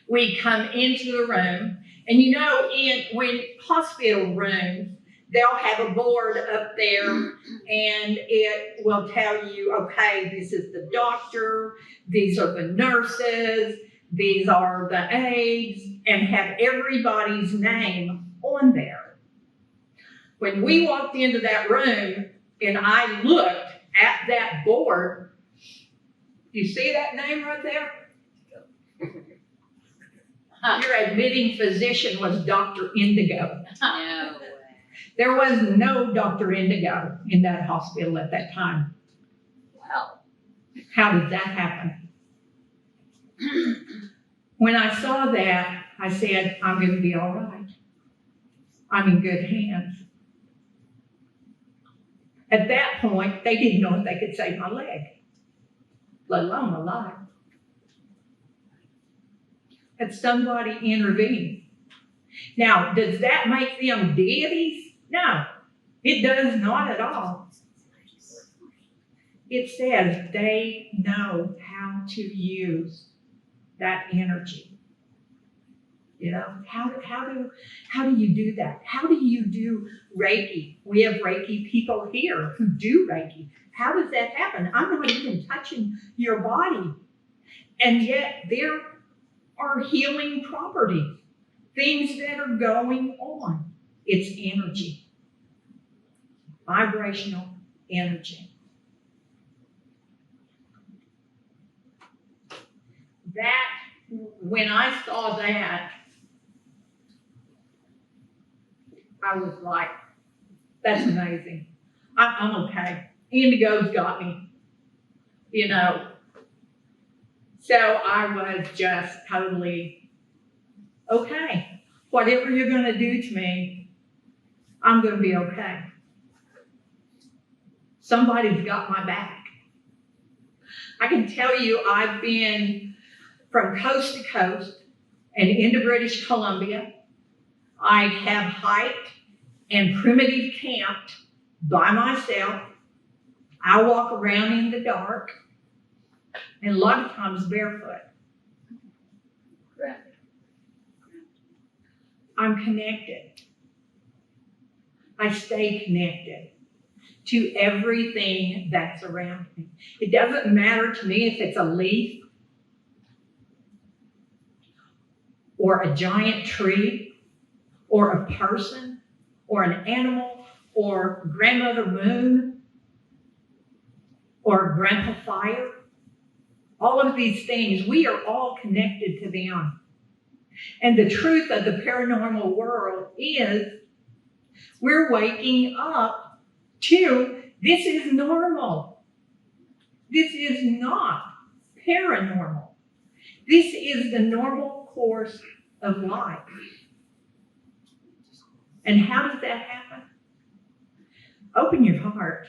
We come into the room, and you know, when hospital rooms, they'll have a board up there, and it will tell you, okay, this is the doctor, these are the nurses, these are the aides, and have everybody's name on there. When we walked into that room and I looked at that board, you see that name right there? Your admitting physician was Dr. Indigo.
No way.
There was no Dr. Indigo in that hospital at that time.
Wow.
How did that happen? When I saw that, I said, I'm going to be all right. I'm in good hands. At that point, they didn't know if they could save my leg, let alone my life. Had somebody intervened. Now, does that make them deities? No, it does not at all. It says they know how to use that energy. You know, how do you do that? How do you do Reiki? We have Reiki people here who do Reiki. How does that happen? I'm not even touching your body. And yet there are healing properties, things that are going on. It's energy, vibrational energy. That, when I saw that, I was like, that's amazing. I'm okay. Indigo's got me, you know. So I was just totally, okay, whatever you're going to do to me, I'm going to be okay. Somebody's got my back. I can tell you I've been from coast to coast and into British Columbia. I have hiked and primitive camped by myself. I walk around in the dark, and a lot of times barefoot. I'm connected. I stay connected to everything that's around me. It doesn't matter to me if it's a leaf or a giant tree or a person or an animal or grandmother moon or grandpa fire. All of these things, we are all connected to them. And the truth of the paranormal world is we're waking up to this is normal. This is not paranormal. This is the normal course of life. And how does that happen? Open your heart.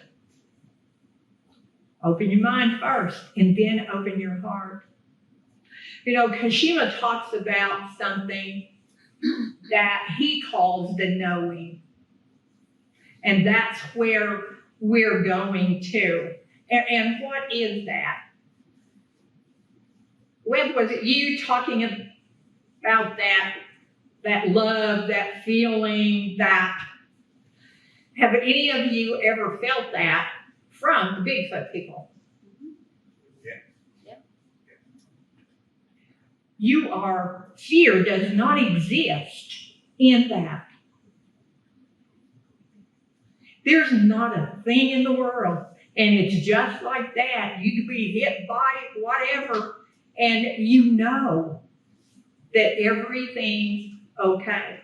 Open your mind first, and then open your heart. You know, Kashima talks about something that he calls the knowing. And that's where we're going to. And what is that? Webb, was it you talking about that love, that feeling, that, have any of you ever felt that from the Bigfoot people? Fear does not exist in that. There's not a thing in the world, and it's just like that. You could be hit by whatever, and you know that everything's okay.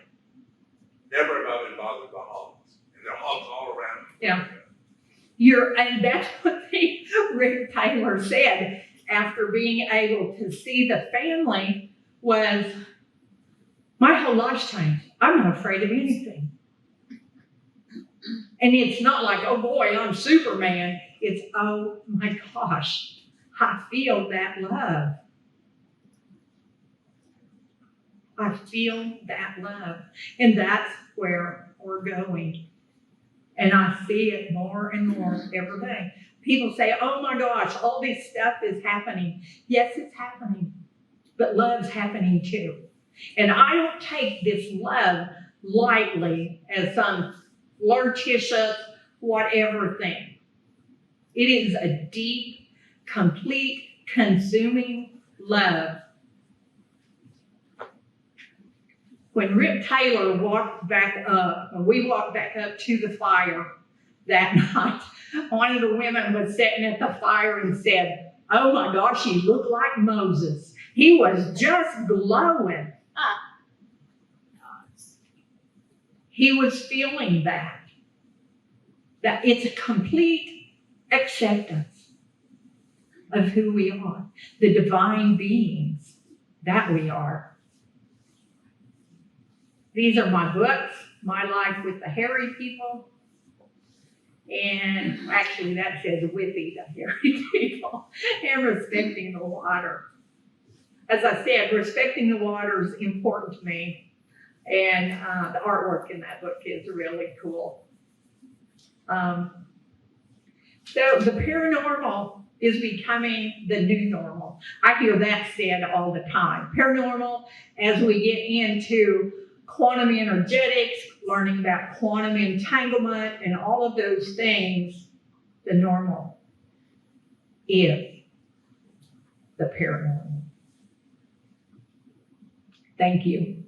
Never have I been bothered by hogs, and there are hogs all around me.
Yeah. And that's what Rick Taylor said after being able to see the family was, my whole life's changed. I'm not afraid of anything. And it's not like, oh boy, I'm Superman. It's, oh my gosh, I feel that love. I feel that love. And that's where we're going. And I see it more and more every day. People say, oh my gosh, all this stuff is happening. Yes, it's happening. But love's happening too. And I don't take this love lightly as some flirtatious whatever thing. It is a deep, complete, consuming love. When Rip Taylor we walked back up to the fire that night, one of the women was sitting at the fire and said, oh my gosh, you look like Moses. He was just glowing. He was feeling that it's a complete acceptance of who we are, the divine beings that we are. These are my books, My Life with the Hairy People. And actually that says with the hairy people, and Respecting the Water. As I said, respecting the water is important to me. And the artwork in that book is really cool. So the paranormal is becoming the new normal. I hear that said all the time. Paranormal, as we get into quantum energetics, learning about quantum entanglement and all of those things, the normal is the paranormal. Thank you.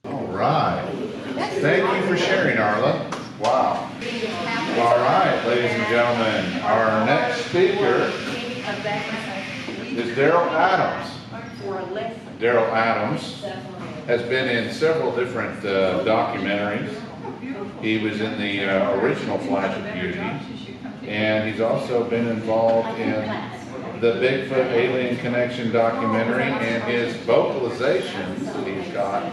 All right. Thank you for sharing, Arla. Wow. All right, ladies and gentlemen, our next speaker is Darrell Adams. Darrell Adams has been in several different documentaries. He was in the original Flash of Beauty, and he's also been involved in the Bigfoot Alien Connection documentary, and his vocalizations that he's got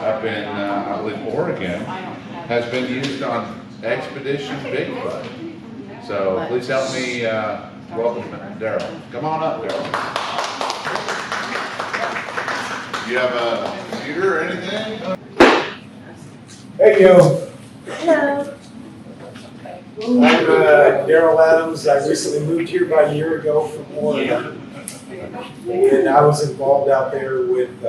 up in, I believe, Oregon, has been used on Expedition Bigfoot. So please help me welcome Darrell. Come on up, Darrell. You have a computer or anything?
Hey, yo.
Hello.
I'm Darrell Adams. I recently moved here about a year ago from Oregon. And I was involved out there with,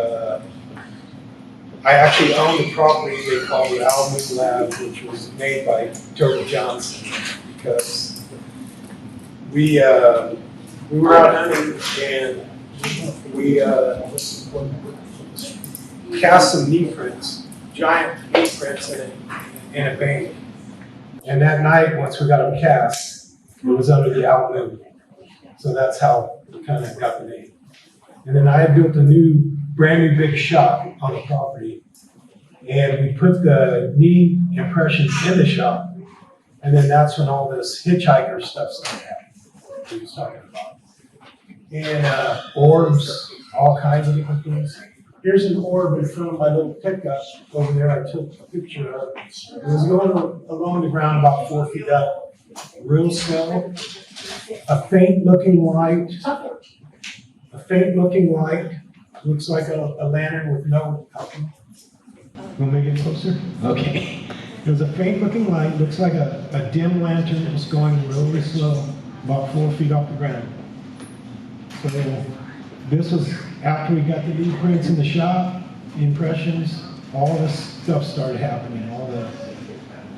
I actually owned a property they call the Alvin Lab, which was made by Toby Johnson, because we were out hunting and we cast some knee prints, giant knee prints in a bank. And that night, once we got them cast, it was under the out moon. So that's how we kind of got the name. And then I had built a brand new big shop on the property. And we put the knee impressions in the shop. And then that's when all this hitchhiker stuff started happening, he was talking about. And orbs, all kinds of different things. Here's an orb in front of my little pickup over there. I took a picture of. It was going along the ground about 4 feet up. Real slow. A faint looking light. Looks like a lantern with no outline. Want me to get closer? Okay. It was a faint looking light. Looks like a dim lantern that was going really slow, about 4 feet off the ground. So this was after we got the knee prints in the shop, the impressions, all this stuff started happening, all the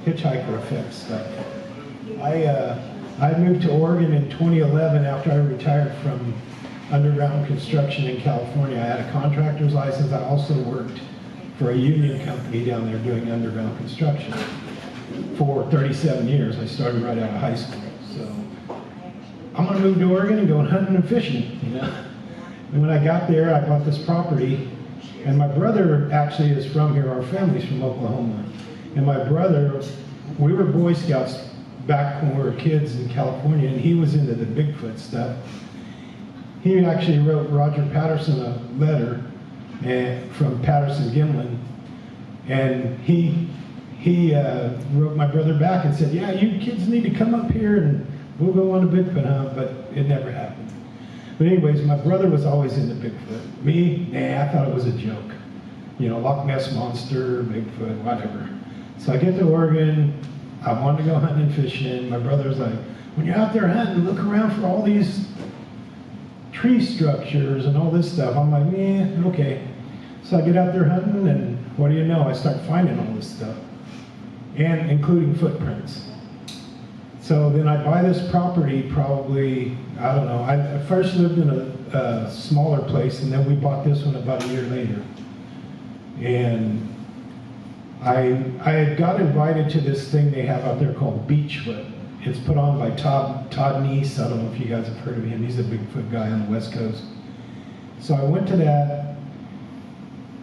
hitchhiker effects stuff. I moved to Oregon in 2011 after I retired from underground construction in California. I had a contractor's license. I also worked for a union company down there doing underground construction for 37 years. I started right out of high school. So I'm gonna move to Oregon and go hunting and fishing, you know. And when I got there, I bought this property, and my brother actually is from here. Our family's from Oklahoma. And my brother, we were Boy Scouts back when we were kids in California, and he was into the Bigfoot stuff. He actually wrote Roger Patterson a letter from Patterson Gimlin, and he wrote my brother back and said, yeah, you kids need to come up here and we'll go on a Bigfoot hunt, but it never happened. But anyways, my brother was always into Bigfoot. Me, I thought it was a joke. You know, Loch Ness Monster, Bigfoot, whatever. So I get to Oregon, I wanted to go hunting and fishing. My brother's like, when you're out there hunting, look around for all these tree structures and all this stuff. I'm like, okay. So I get out there hunting, and what do you know? I start finding all this stuff, and including footprints. So then I buy this property probably, I don't know, I first lived in a smaller place, and then we bought this one about a year later. And I had got invited to this thing they have out there called Beachfoot. It's put on by Todd Neese. I don't know if you guys have heard of him. He's a Bigfoot guy on the West Coast. So I went to that,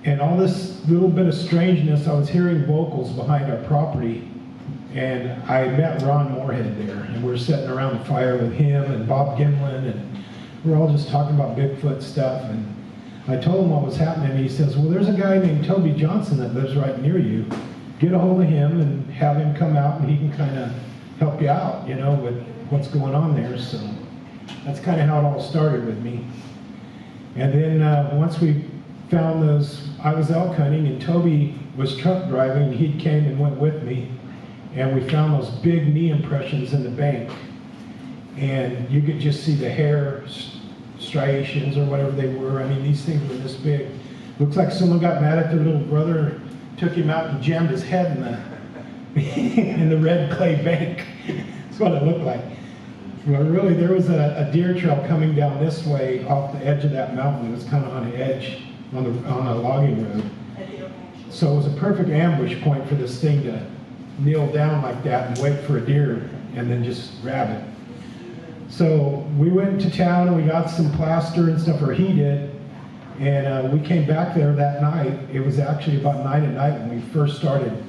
and all this little bit of strangeness, I was hearing vocals behind our property. And I met Ron Moorhead there, and we're sitting around the fire with him and Bob Gimlin, and we're all just talking about Bigfoot stuff. And I told him what was happening, and he says, well, there's a guy named Toby Johnson that lives right near you. Get a hold of him and have him come out, and he can kind of help you out, you know, with what's going on there. So that's kind of how it all started with me. And then once we found those, I was elk hunting, and Toby was truck driving, and he came and went with me. And we found those big knee impressions in the bank. And you could just see the hair striations or whatever they were. I mean, these things were this big. Looks like someone got mad at their little brother, took him out and jammed his head in the red clay bank. That's what it looked like. Well, really, there was a deer trail coming down this way off the edge of that mountain. It was kind of on the edge, on a logging road. So it was a perfect ambush point for this thing to kneel down like that and wait for a deer and then just grab it. So we went to town and we got some plaster and stuff, or he did, and we came back there that night. It was actually about 9 at night when we first started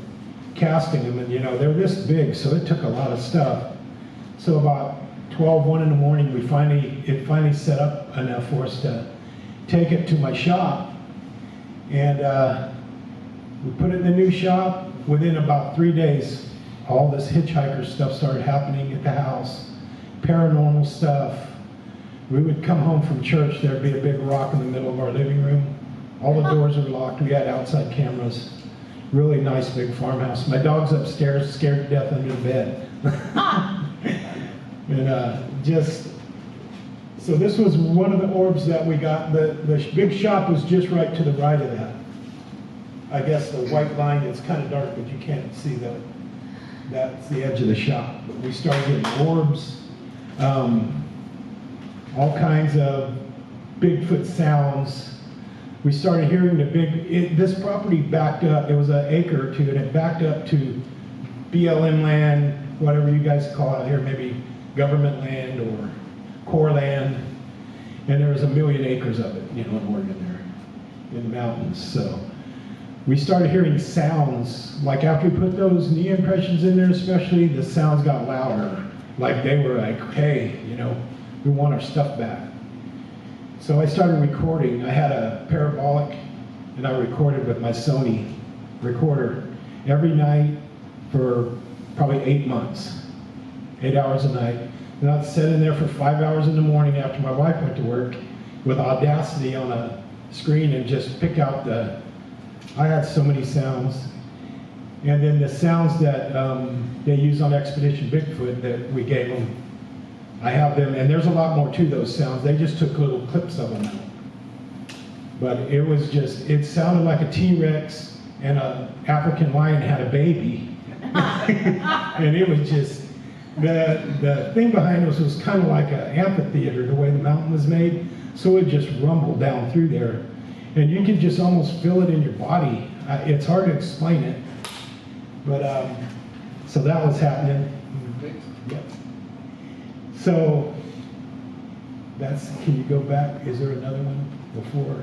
casting them, and you know, they're this big, so it took a lot of stuff. So about 1 in the morning, it finally set up enough for us to take it to my shop, and we put it in the new shop. Within about 3 days, all this hitchhiker stuff started happening at the house, paranormal stuff. We would come home from church, there'd be a big rock in the middle of our living room. All the doors are locked, we had outside cameras. Really nice big farmhouse. My dog's upstairs, scared to death under the bed. And so this was one of the orbs that we got. The big shop was just right to the right of that. I guess the white line is kind of dark, but you can't see that's the edge of the shop. But we started getting orbs, all kinds of Bigfoot sounds. We started hearing this property backed up, it was an acre or two, and it backed up to BLM land, whatever you guys call it here, maybe government land or core land. And there was 1 million acres of it, in Oregon there, in the mountains. So we started hearing sounds, like after we put those knee impressions in there especially, the sounds got louder. Like they were like, hey, we want our stuff back. So I started recording. I had a parabolic, and I recorded with my Sony recorder every night for probably 8 months, 8 hours a night. And I'd sit in there for 5 hours in the morning after my wife went to work with Audacity on a screen and just pick out I had so many sounds. And then the sounds that they use on Expedition Bigfoot that we gave them, I have them, and there's a lot more to those sounds. They just took little clips of them out. But it sounded like a T-Rex and an African lion had a baby. And it was just, the thing behind us was kind of like an amphitheater, the way the mountain was made. So it just rumbled down through there. And you could just almost feel it in your body. It's hard to explain it. But, so that was happening. Yep. So, can you go back? Is there another one before?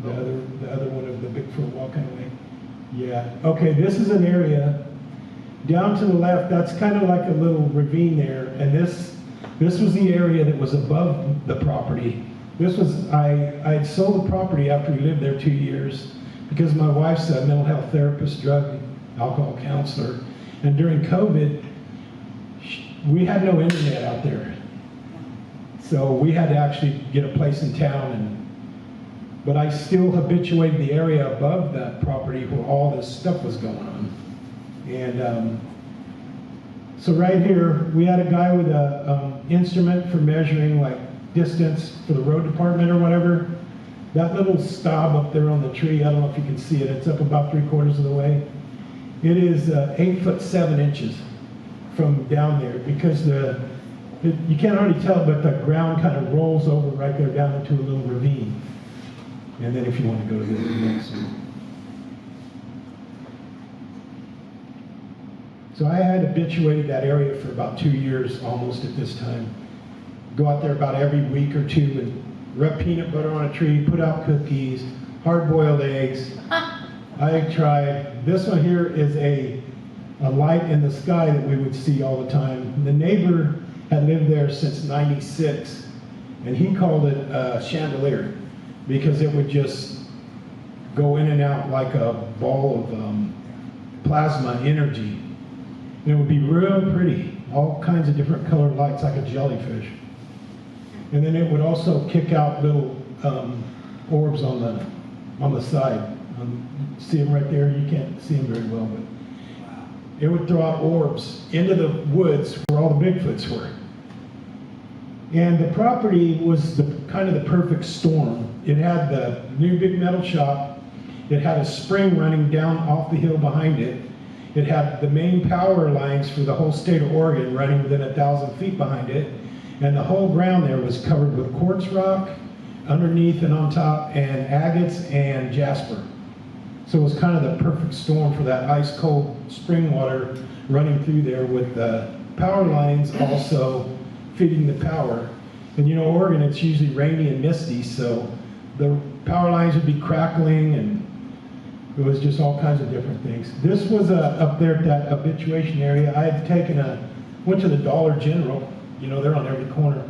The other one of the Bigfoot walking away? Yeah. Okay, this is an area down to the left. That's kind of like a little ravine there. And this was the area that was above the property. I had sold the property after we lived there 2 years because my wife's a mental health therapist, drug, alcohol counselor. And during COVID, we had no internet out there. So we had to actually get a place in town. But I still habituated the area above that property where all this stuff was going on. And so right here, we had a guy with a instrument for measuring like distance for the road department or whatever. That little stub up there on the tree, I don't know if you can see it, it's up about 3/4 of the way. It is 8 foot 7 inches from down there because you can't hardly tell, but the ground kind of rolls over right there down into a little ravine. And then if you want to go to the next one. So I had habituated that area for about 2 years almost at this time. Go out there about every week or two and rub peanut butter on a tree, put out cookies, hard-boiled eggs. I tried. This one here is a light in the sky that we would see all the time. The neighbor had lived there since '96, and he called it a chandelier because it would just go in and out like a ball of plasma energy. And it would be real pretty, all kinds of different colored lights like a jellyfish. And then it would also kick out little orbs on the side. See them right there? You can't see them very well, but it would throw out orbs into the woods where all the Bigfoots were. And the property was kind of the perfect storm. It had the new big metal shop. It had a spring running down off the hill behind it. It had the main power lines for the whole state of Oregon running within 1,000 feet behind it. And the whole ground there was covered with quartz rock underneath and on top, and agates and jasper. So it was kind of the perfect storm for that ice cold spring water running through there with the power lines also feeding the power. And Oregon, it's usually rainy and misty, so the power lines would be crackling, and it was just all kinds of different things. This was up there at that habituation area. I had went to the Dollar General, they're on every corner,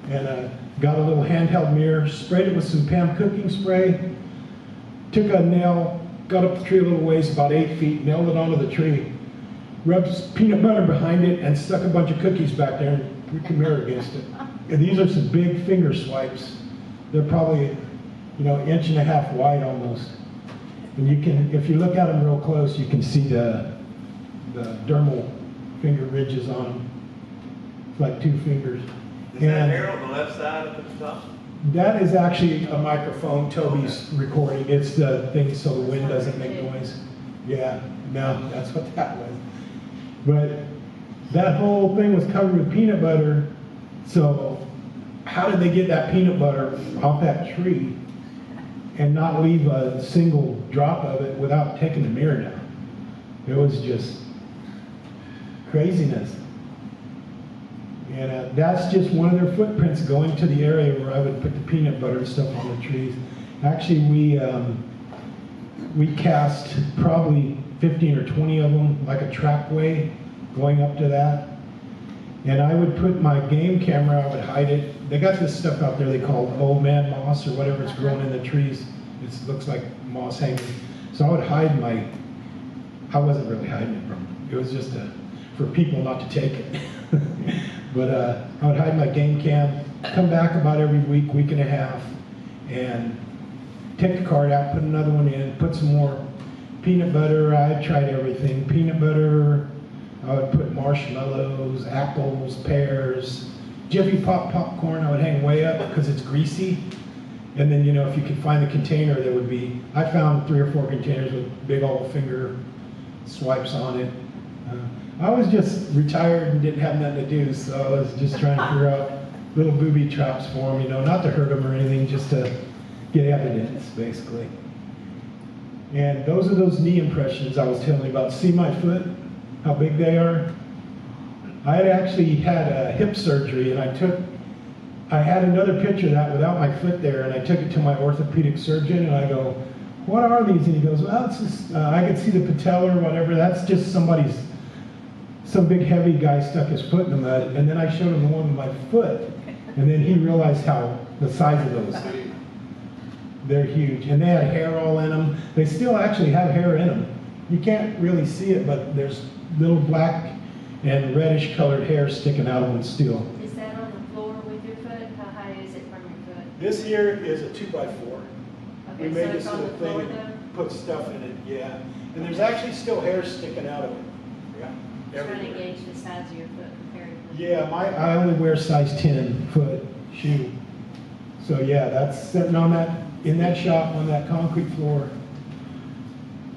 and got a little handheld mirror, sprayed it with some Pam cooking spray, took a nail, got up the tree a little ways, about 8 feet, nailed it onto the tree, rubbed peanut butter behind it and stuck a bunch of cookies back there and we can mirror against it. And these are some big finger swipes. They're probably, inch and a half wide almost. And you can, if you look at them real close, you can see the dermal finger ridges on them. It's like 2 fingers.
Is that hair on the left side up at the top?
That is actually a microphone Toby's recording. It's the thing so the wind doesn't make noise. Yeah, no, that's what that was. But that whole thing was covered with peanut butter. So how did they get that peanut butter off that tree and not leave a single drop of it without taking the mirror down? It was just craziness. And that's just one of their footprints going to the area where I would put the peanut butter and stuff on the trees. Actually, we cast probably 15 or 20 of them, like a trackway going up to that. And I would put my game camera, I would hide it. They got this stuff out there they call old man moss or whatever, it's growing in the trees. It looks like moss hanging. So I would hide I wasn't really hiding it from them. It was just for people not to take it. But I would hide my game cam, come back about every week and a half, and take the card out, put another one in, put some more peanut butter. I tried everything. Peanut butter, I would put marshmallows, apples, pears, Jiffy Pop popcorn. I would hang way up because it's greasy. And then, if you could find the container, there would be, I found 3 or 4 containers with big old finger swipes on it. I was just retired and didn't have nothing to do, so I was just trying to figure out little booby traps for them, not to hurt them or anything, just to get evidence, basically. And those are those knee impressions I was telling you about. See my foot, how big they are? I had actually had a hip surgery, and I had another picture of that without my foot there, and I took it to my orthopedic surgeon, and I go, what are these? And he goes, well, it's just, I could see the patella or whatever. That's just some big heavy guy stuck his foot in the mud. And then I showed him the one with my foot, and then he realized the size of those. They're huge. And they had hair all in them. They still actually have hair in them. You can't really see it, but there's little black and reddish colored hair sticking out of them still.
Is that on the floor with your foot? How high is it from your foot?
This here is a 2x4. We
Okay,
made
so
this
it's on the
little
floor
thing
though?
and put stuff in it, yeah. And there's actually still hair sticking out of it. Yeah.
Trying to gauge the size of your foot compared to.
Yeah, I only wear size 10 foot shoe. So yeah, that's sitting on in that shop on that concrete floor.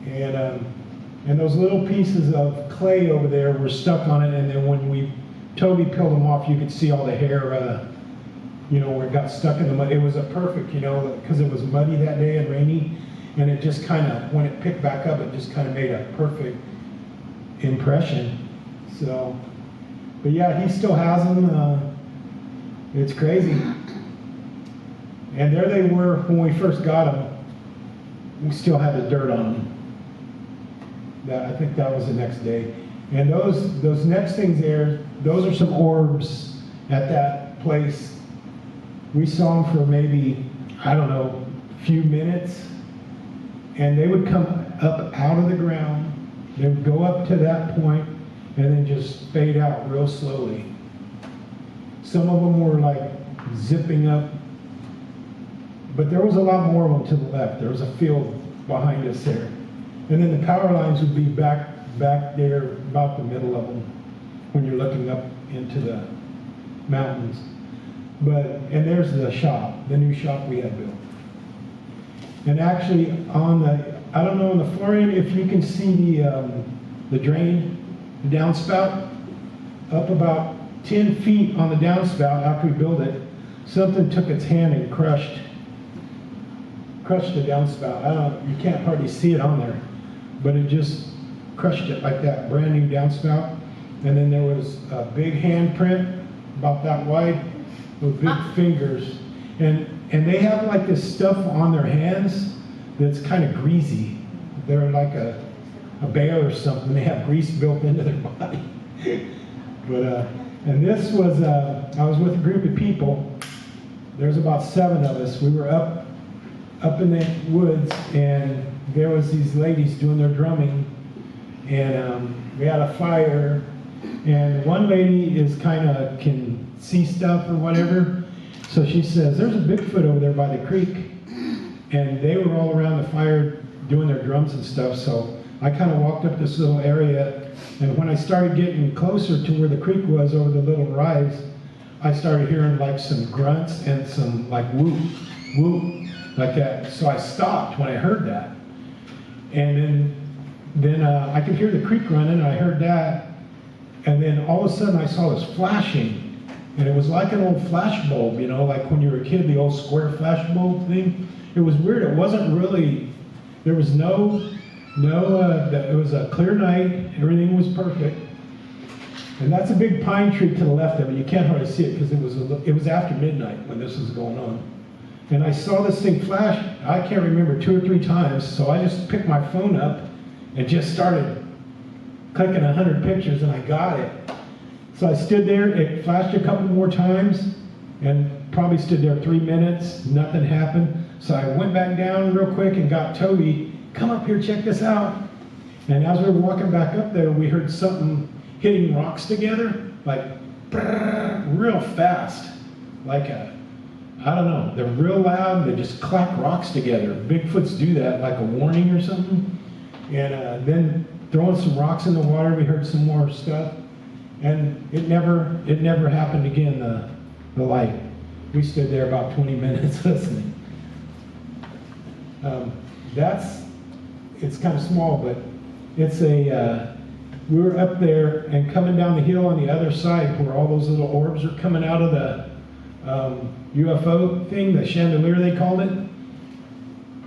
And those little pieces of clay over there were stuck on it, and then when Toby peeled them off, you could see all the hair, where it got stuck in the mud. It was a perfect, because it was muddy that day and rainy, and it just kind of, when it picked back up, it just kind of made a perfect impression. So, but yeah, he still has them. It's crazy. And there they were when we first got them. We still had the dirt on them. I think that was the next day. And those next things there, those are some orbs at that place. We saw them for maybe, I don't know, a few minutes. And they would come up out of the ground. They would go up to that point and then just fade out real slowly. Some of them were like zipping up, but there was a lot more of them to the left. There was a field behind us there. And then the power lines would be back there about the middle of them when you're looking up into the mountains. And there's the shop, the new shop we had built. And actually I don't know, on the floor end, if you can see the drain, the downspout, up about 10 feet on the downspout after we built it, something took its hand and crushed the downspout. You can't hardly see it on there, but it just crushed it like that, brand new downspout. And then there was a big handprint about that wide with big fingers. And they have like this stuff on their hands that's kind of greasy. They're like a bear or something. They have grease built into their body. And this was, I was with a group of people. There's about 7 of us. We were up in the woods, and there was these ladies doing their drumming, and we had a fire, and one lady is can see stuff or whatever, so she says, there's a Bigfoot over there by the creek, and they were all around the fire doing their drums and stuff, so I kind of walked up this little area, and when I started getting closer to where the creek was over the little rise, I started hearing like some grunts and some like whoop, whoop, like that. So I stopped when I heard that. And then I could hear the creek running, and I heard that. And then all of a sudden I saw this flashing, and it was like an old flash bulb, you know, like when you were a kid, the old square flash bulb thing. It was weird. It wasn't really, there was it was a clear night. Everything was perfect. And that's a big pine tree to the left of it. You can't hardly see it because it was after midnight when this was going on. And I saw this thing flash, I can't remember, 2 or 3 times, so I just picked my phone up and just started clicking 100 pictures, and I got it. So I stood there, it flashed a couple more times, and probably stood there 3 minutes, nothing happened. So I went back down real quick and got Toby, come up here, check this out. And as we were walking back up there, we heard something hitting rocks together, like real fast, like I don't know, they're real loud, they just clack rocks together. Bigfoots do that, like a warning or something. And then throwing some rocks in the water, we heard some more stuff. And it never happened again, the light. We stood there about 20 minutes listening. It's kind of small, but it's we were up there and coming down the hill on the other side where all those little orbs are coming out of the UFO thing, the chandelier they called it.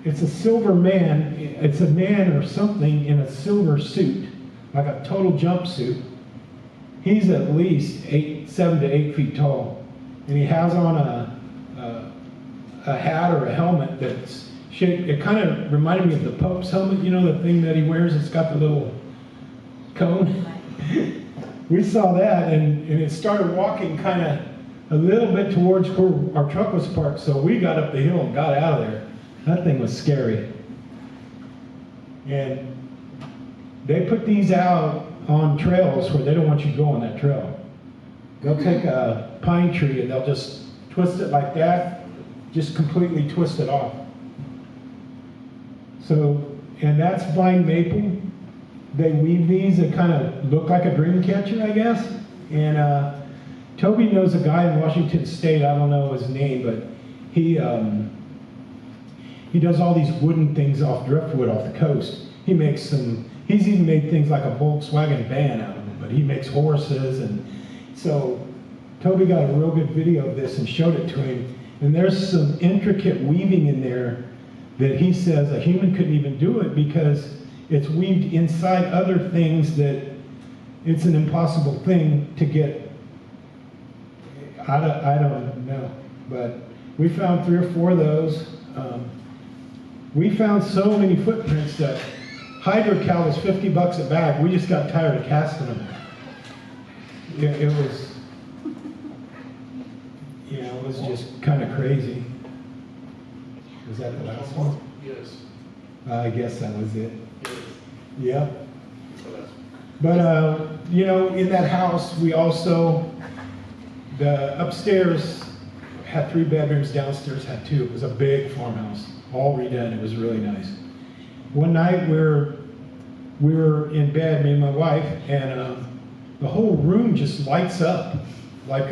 It's a silver man, it's a man or something in a silver suit, like a total jumpsuit. He's at least 7 to 8 feet tall. And he has on a hat or a helmet that's shaped, it kind of reminded me of the Pope's helmet, you know, the thing that he wears, it's got the little cone. We saw that, and it started walking kind of a little bit towards where our truck was parked, so we got up the hill and got out of there. That thing was scary. And they put these out on trails where they don't want you to go on that trail. They'll take a pine tree and they'll just twist it like that, just completely twist it off. So, and that's vine maple. They weave these that kind of look like a dream catcher, I guess. And Toby knows a guy in Washington State, I don't know his name, but he does all these wooden things off driftwood off the coast. He's even made things like a Volkswagen van out of them, but he makes horses. And so Toby got a real good video of this and showed it to him. And there's some intricate weaving in there that he says a human couldn't even do it because it's weaved inside other things that it's an impossible thing to get. I don't know, but we found 3 or 4 of those. We found so many footprints that hydrocal was $50 a bag. We just got tired of casting them. It was just kind of crazy. Was that the last one?
Yes.
I guess that was it.
Yes.
Yep. But, in that house, we also, the upstairs had 3 bedrooms, downstairs had 2. It was a big farmhouse, all redone. It was really nice. One night we were in bed, me and my wife, and the whole room just lights up like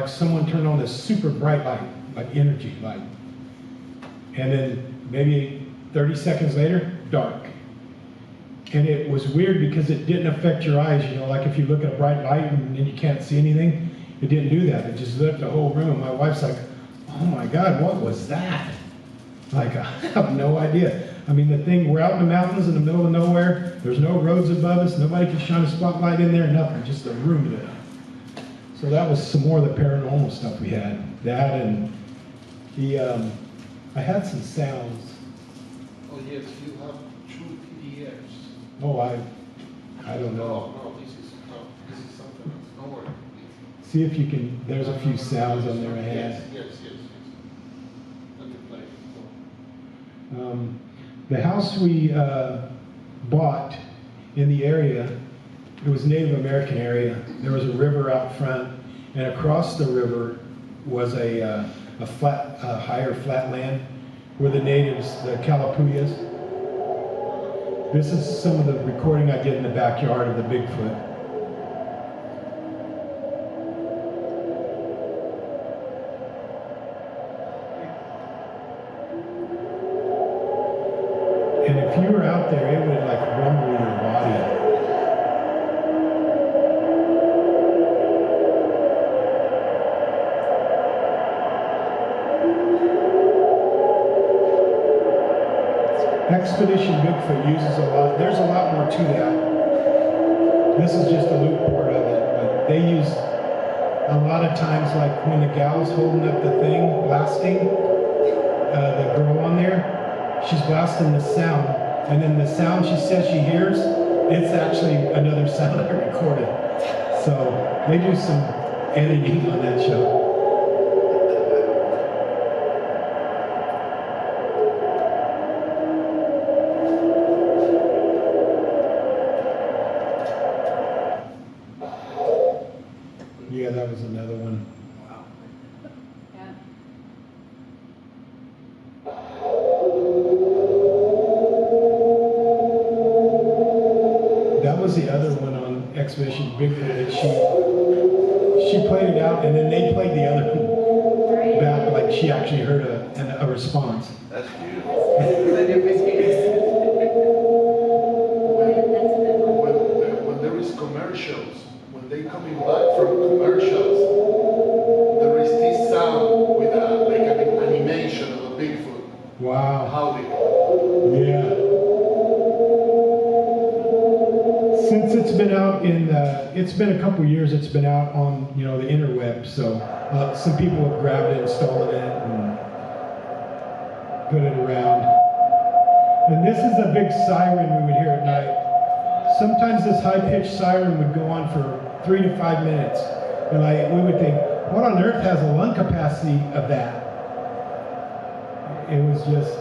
someone turned on this super bright light, like energy light. And then maybe 30 seconds later, dark. And it was weird because it didn't affect your eyes, like if you look at a bright light and you can't see anything, it didn't do that. It just lit up the whole room. My wife's like, oh my God, what was that? Like, I have no idea. I mean, the thing, we're out in the mountains in the middle of nowhere. There's no roads above us. Nobody can shine a spotlight in there, nothing. Just the room lit up. So that was some more of the paranormal stuff we had. That and I had some sounds.
Oh yes, you have 2 PDFs.
Oh, I don't know.
No, this is something else. Don't worry.
See if you can, there's a few sounds on there I had.
Yes. Let me play.
The house we bought in the area. It was Native American area. There was a river out front, and across the river was a higher flat land where the natives, the Calapuyas. This is some of the recording I did in the backyard of the Bigfoot. And if you were out there, it would like rumble your body. Expedition Bigfoot uses a lot, there's a lot more to that. This is just a loop port of it, but they use a lot of times, like when the gal's holding up the thing, blasting, the girl on there, she's blasting the sound, and then the sound she says she hears, it's actually another sound I recorded. So they do some editing on that show. Yeah, that was another one.
Yeah.
That was the other one on Expedition Bigfoot that she played it out, and then they played the other one back, like she actually heard a response.
That's beautiful.
When there is commercials, when they coming back from commercials, there is this sound with like an animation of a Bigfoot
Wow.
howling.
Yeah. Since it's been out it's been a couple years, it's been out on, the interweb, so some people have grabbed it and stolen it and put it around. And this is a big siren we would hear at night. Sometimes this high-pitched siren would go on for 3 to 5 minutes. And we would think, what on earth has a lung capacity of that? It was just...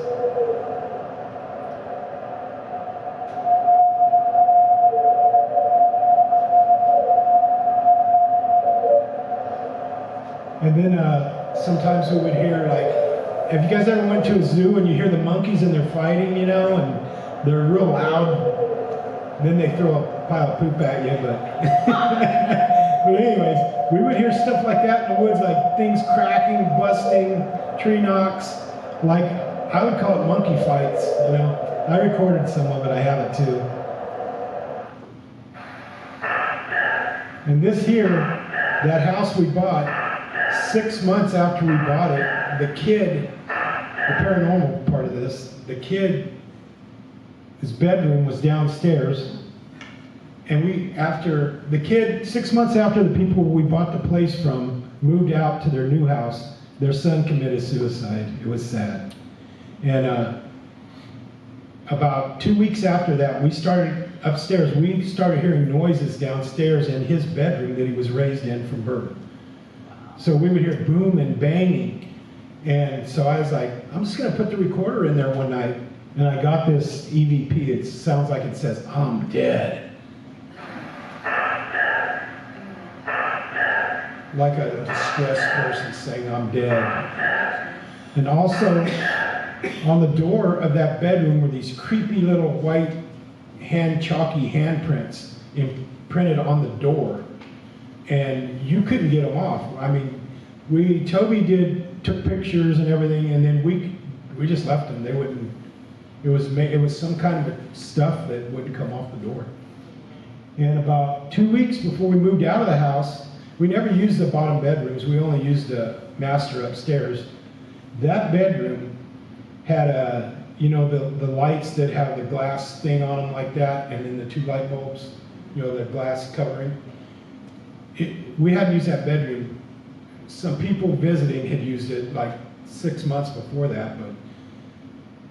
And then sometimes we would hear, have you guys ever went to a zoo and you hear the monkeys and they're fighting, and they're real loud? Then they throw a pile of poop at you, but... But anyways, we would hear stuff like that in the woods, like things cracking, busting, tree knocks. I would call it monkey fights, I recorded some of it, I have it too. And this here, that house we bought, 6 months after we bought it, the kid, the paranormal part of this, his bedroom was downstairs, and 6 months after the people we bought the place from moved out to their new house, their son committed suicide. It was sad. And about 2 weeks after that, we started upstairs, we started hearing noises downstairs in his bedroom that he was raised in from birth. So we would hear boom and banging. And so I was like, I'm just going to put the recorder in there one night. And I got this EVP. It sounds like it says, I'm dead. Like a distressed person saying, I'm dead. And also, on the door of that bedroom were these creepy little white chalky handprints imprinted on the door. And you couldn't get them off. I mean, Toby took pictures and everything, and then we just left them. They wouldn't. It was some kind of stuff that wouldn't come off the door. And about 2 weeks before we moved out of the house, we never used the bottom bedrooms. We only used the master upstairs. That bedroom had the lights that have the glass thing on them like that, and then the 2 light bulbs, the glass covering. We hadn't used that bedroom. Some people visiting had used it 6 months before that, but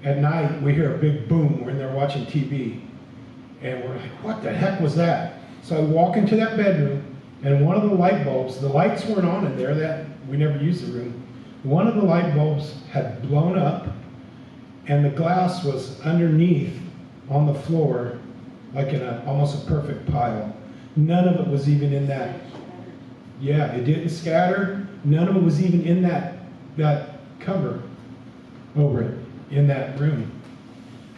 at night we hear a big boom. We're in there watching TV, and we're like, what the heck was that? So I walk into that bedroom, and one of the light bulbs, the lights weren't on in there, that we never used the room. One of the light bulbs had blown up, and the glass was underneath on the floor, like in almost a perfect pile. None of it was even in that. Yeah, it didn't scatter. None of it was even in that cover over it in that room.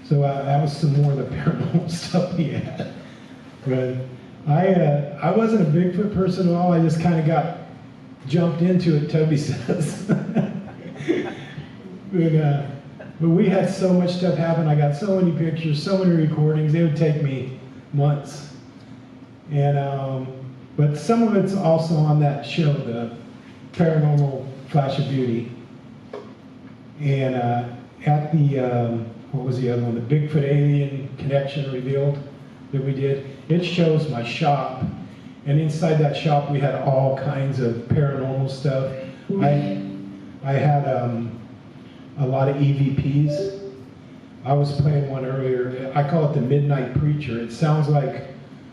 So that was some more of the paranormal stuff we had. But I wasn't a Bigfoot person at all. I just kind of got jumped into it, Toby says. But we had so much stuff happen. I got so many pictures, so many recordings. It would take me months. And but some of it's also on that show, the Paranormal Flash of Beauty. And at the what was the other one? The Bigfoot Alien Connection Revealed that we did. It shows my shop, and inside that shop we had all kinds of paranormal stuff. I had a lot of EVPs. I was playing one earlier. I call it the Midnight Preacher. It sounds like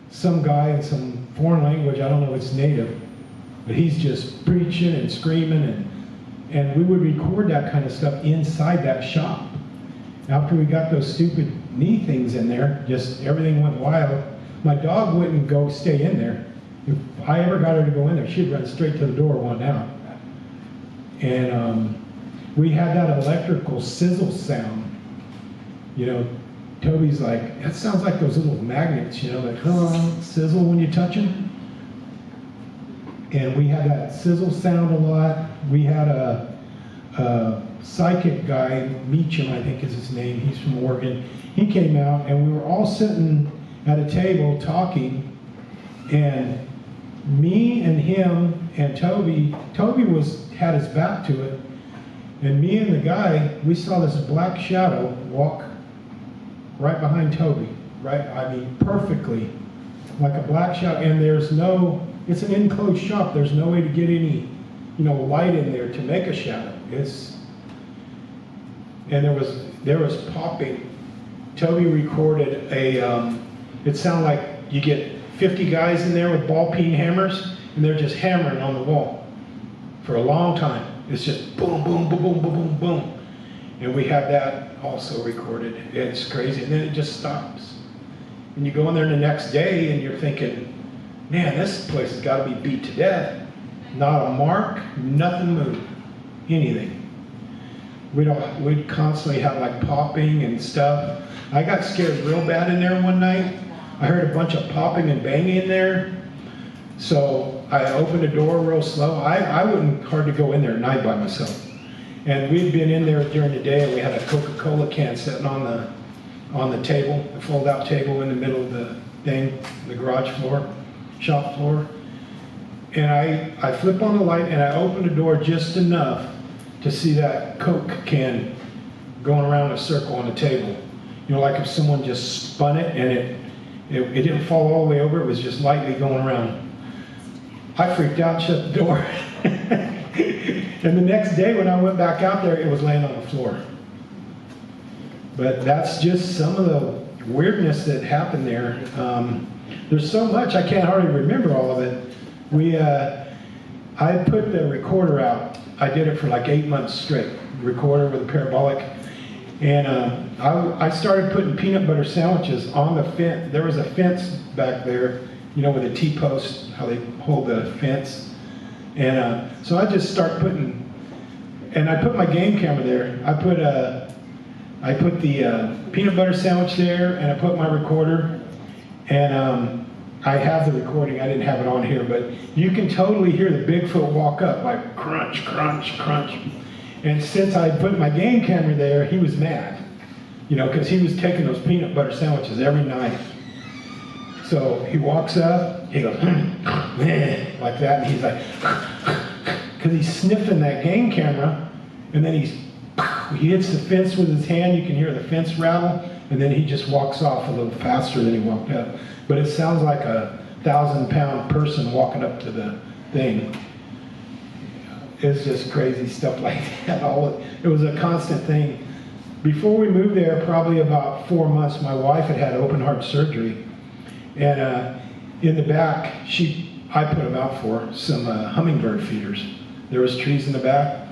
some guy in some foreign language. I don't know if it's native, but he's just preaching and screaming, and we would record that kind of stuff inside that shop. After we got those stupid knee things in there, just everything went wild. My dog wouldn't go stay in there. If I ever got her to go in there, she'd run straight to the door, one out. And we had that electrical sizzle sound. You know, Toby's like, that sounds like those little magnets, you know, like sizzle when you touch them. And we had that sizzle sound a lot. We had a psychic guy, Meacham, I think is his name. He's from Oregon. He came out, and we were all sitting at a table talking, and me and him and Toby had his back to it, and me and the guy, we saw this black shadow walk right behind Toby, right? I mean, perfectly, like a black shadow. And it's an enclosed shop. There's no way to get any, light in there to make a shadow. And there was popping. Toby recorded it sounded like you get 50 guys in there with ball peen hammers, and they're just hammering on the wall for a long time. It's just boom, boom, boom, boom, boom, boom, boom. And we have that also recorded. It's crazy. And then it just stops. And you go in there the next day and you're thinking, man, this place has got to be beat to death. Not a mark, nothing moved, anything. We'd constantly have like popping and stuff. I got scared real bad in there one night. I heard a bunch of popping and banging in there. So I opened the door real slow. I wouldn't hardly go in there at night by myself. And we'd been in there during the day, and we had a Coca-Cola can sitting on the table, the fold-out table in the middle of the thing, the garage floor, shop floor. And I flip on the light, and I open the door just enough to see that Coke can going around in a circle on the table. Like if someone just spun it and it didn't fall all the way over, it was just lightly going around. I freaked out, shut the door. And the next day when I went back out there, it was laying on the floor. But that's just some of the weirdness that happened there. There's so much, I can't hardly remember all of it. I put the recorder out. I did it for like 8 months straight, recorder with a parabolic. And I started putting peanut butter sandwiches on the fence. There was a fence back there, with a T-post, how they hold the fence. And so I just start putting, and I put my game camera there. I put the peanut butter sandwich there, and I put my recorder. And I have the recording. I didn't have it on here, but you can totally hear the Bigfoot walk up, like crunch, crunch, crunch. And since I put my game camera there, he was mad, because he was taking those peanut butter sandwiches every night. So he walks up, he goes, like that, and he's like, because he's sniffing that game camera, and then he hits the fence with his hand. You can hear the fence rattle, and then he just walks off a little faster than he walked up. But it sounds like a 1,000-pound person walking up to the thing. It's just crazy stuff like that. It was a constant thing. Before we moved there, probably about 4 months, my wife had open heart surgery. And in the back, I put them out for some hummingbird feeders. There was trees in the back.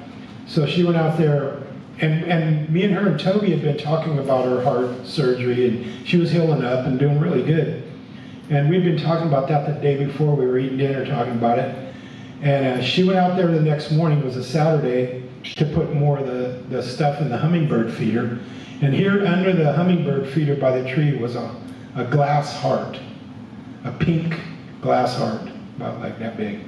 So she went out there And me and her and Toby had been talking about her heart surgery, and she was healing up and doing really good. And we'd been talking about that the day before. We were eating dinner talking about it. And she went out there the next morning, it was a Saturday, to put more of the stuff in the hummingbird feeder. And here under the hummingbird feeder by the tree was a glass heart, a pink glass heart, about like that big.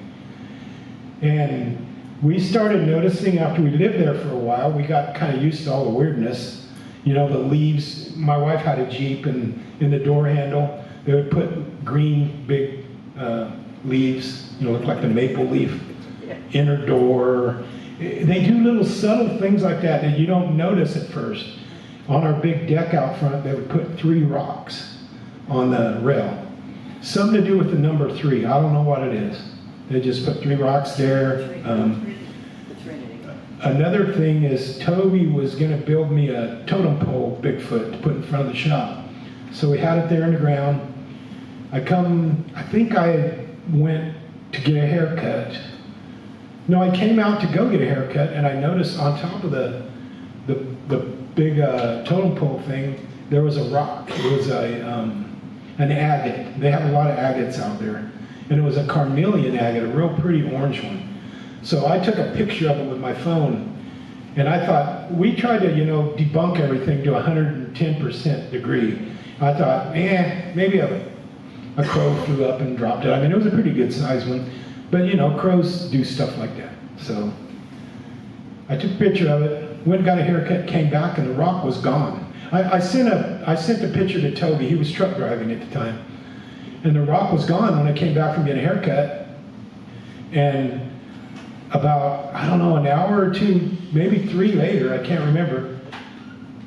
And we started noticing after we lived there for a while, we got kind of used to all the weirdness. You know, the leaves, my wife had a Jeep, and in the door handle, they would put green big leaves, you know, look like the maple leaf, in her door. They do little subtle things like that that you don't notice at first. On our big deck out front, they would put 3 rocks on the rail. Something to do with the number 3. I don't know what it is. They just put 3 rocks there. Another thing is Toby was going to build me a totem pole Bigfoot to put in front of the shop. So we had it there in the ground. I think I went to get a haircut. No, I came out to go get a haircut, and I noticed on top of the big totem pole thing, there was a rock. It was an agate. They have a lot of agates out there. And it was a carnelian agate, a real pretty orange one. So I took a picture of it with my phone, and I thought, we tried to, debunk everything to 110% degree. I thought, maybe a crow flew up and dropped it. I mean, it was a pretty good sized one, but crows do stuff like that. So I took a picture of it, went and got a haircut, came back, and the rock was gone. I sent a picture to Toby. He was truck driving at the time. And the rock was gone when I came back from getting a haircut. And about, I don't know, an hour or 2, maybe 3 later, I can't remember,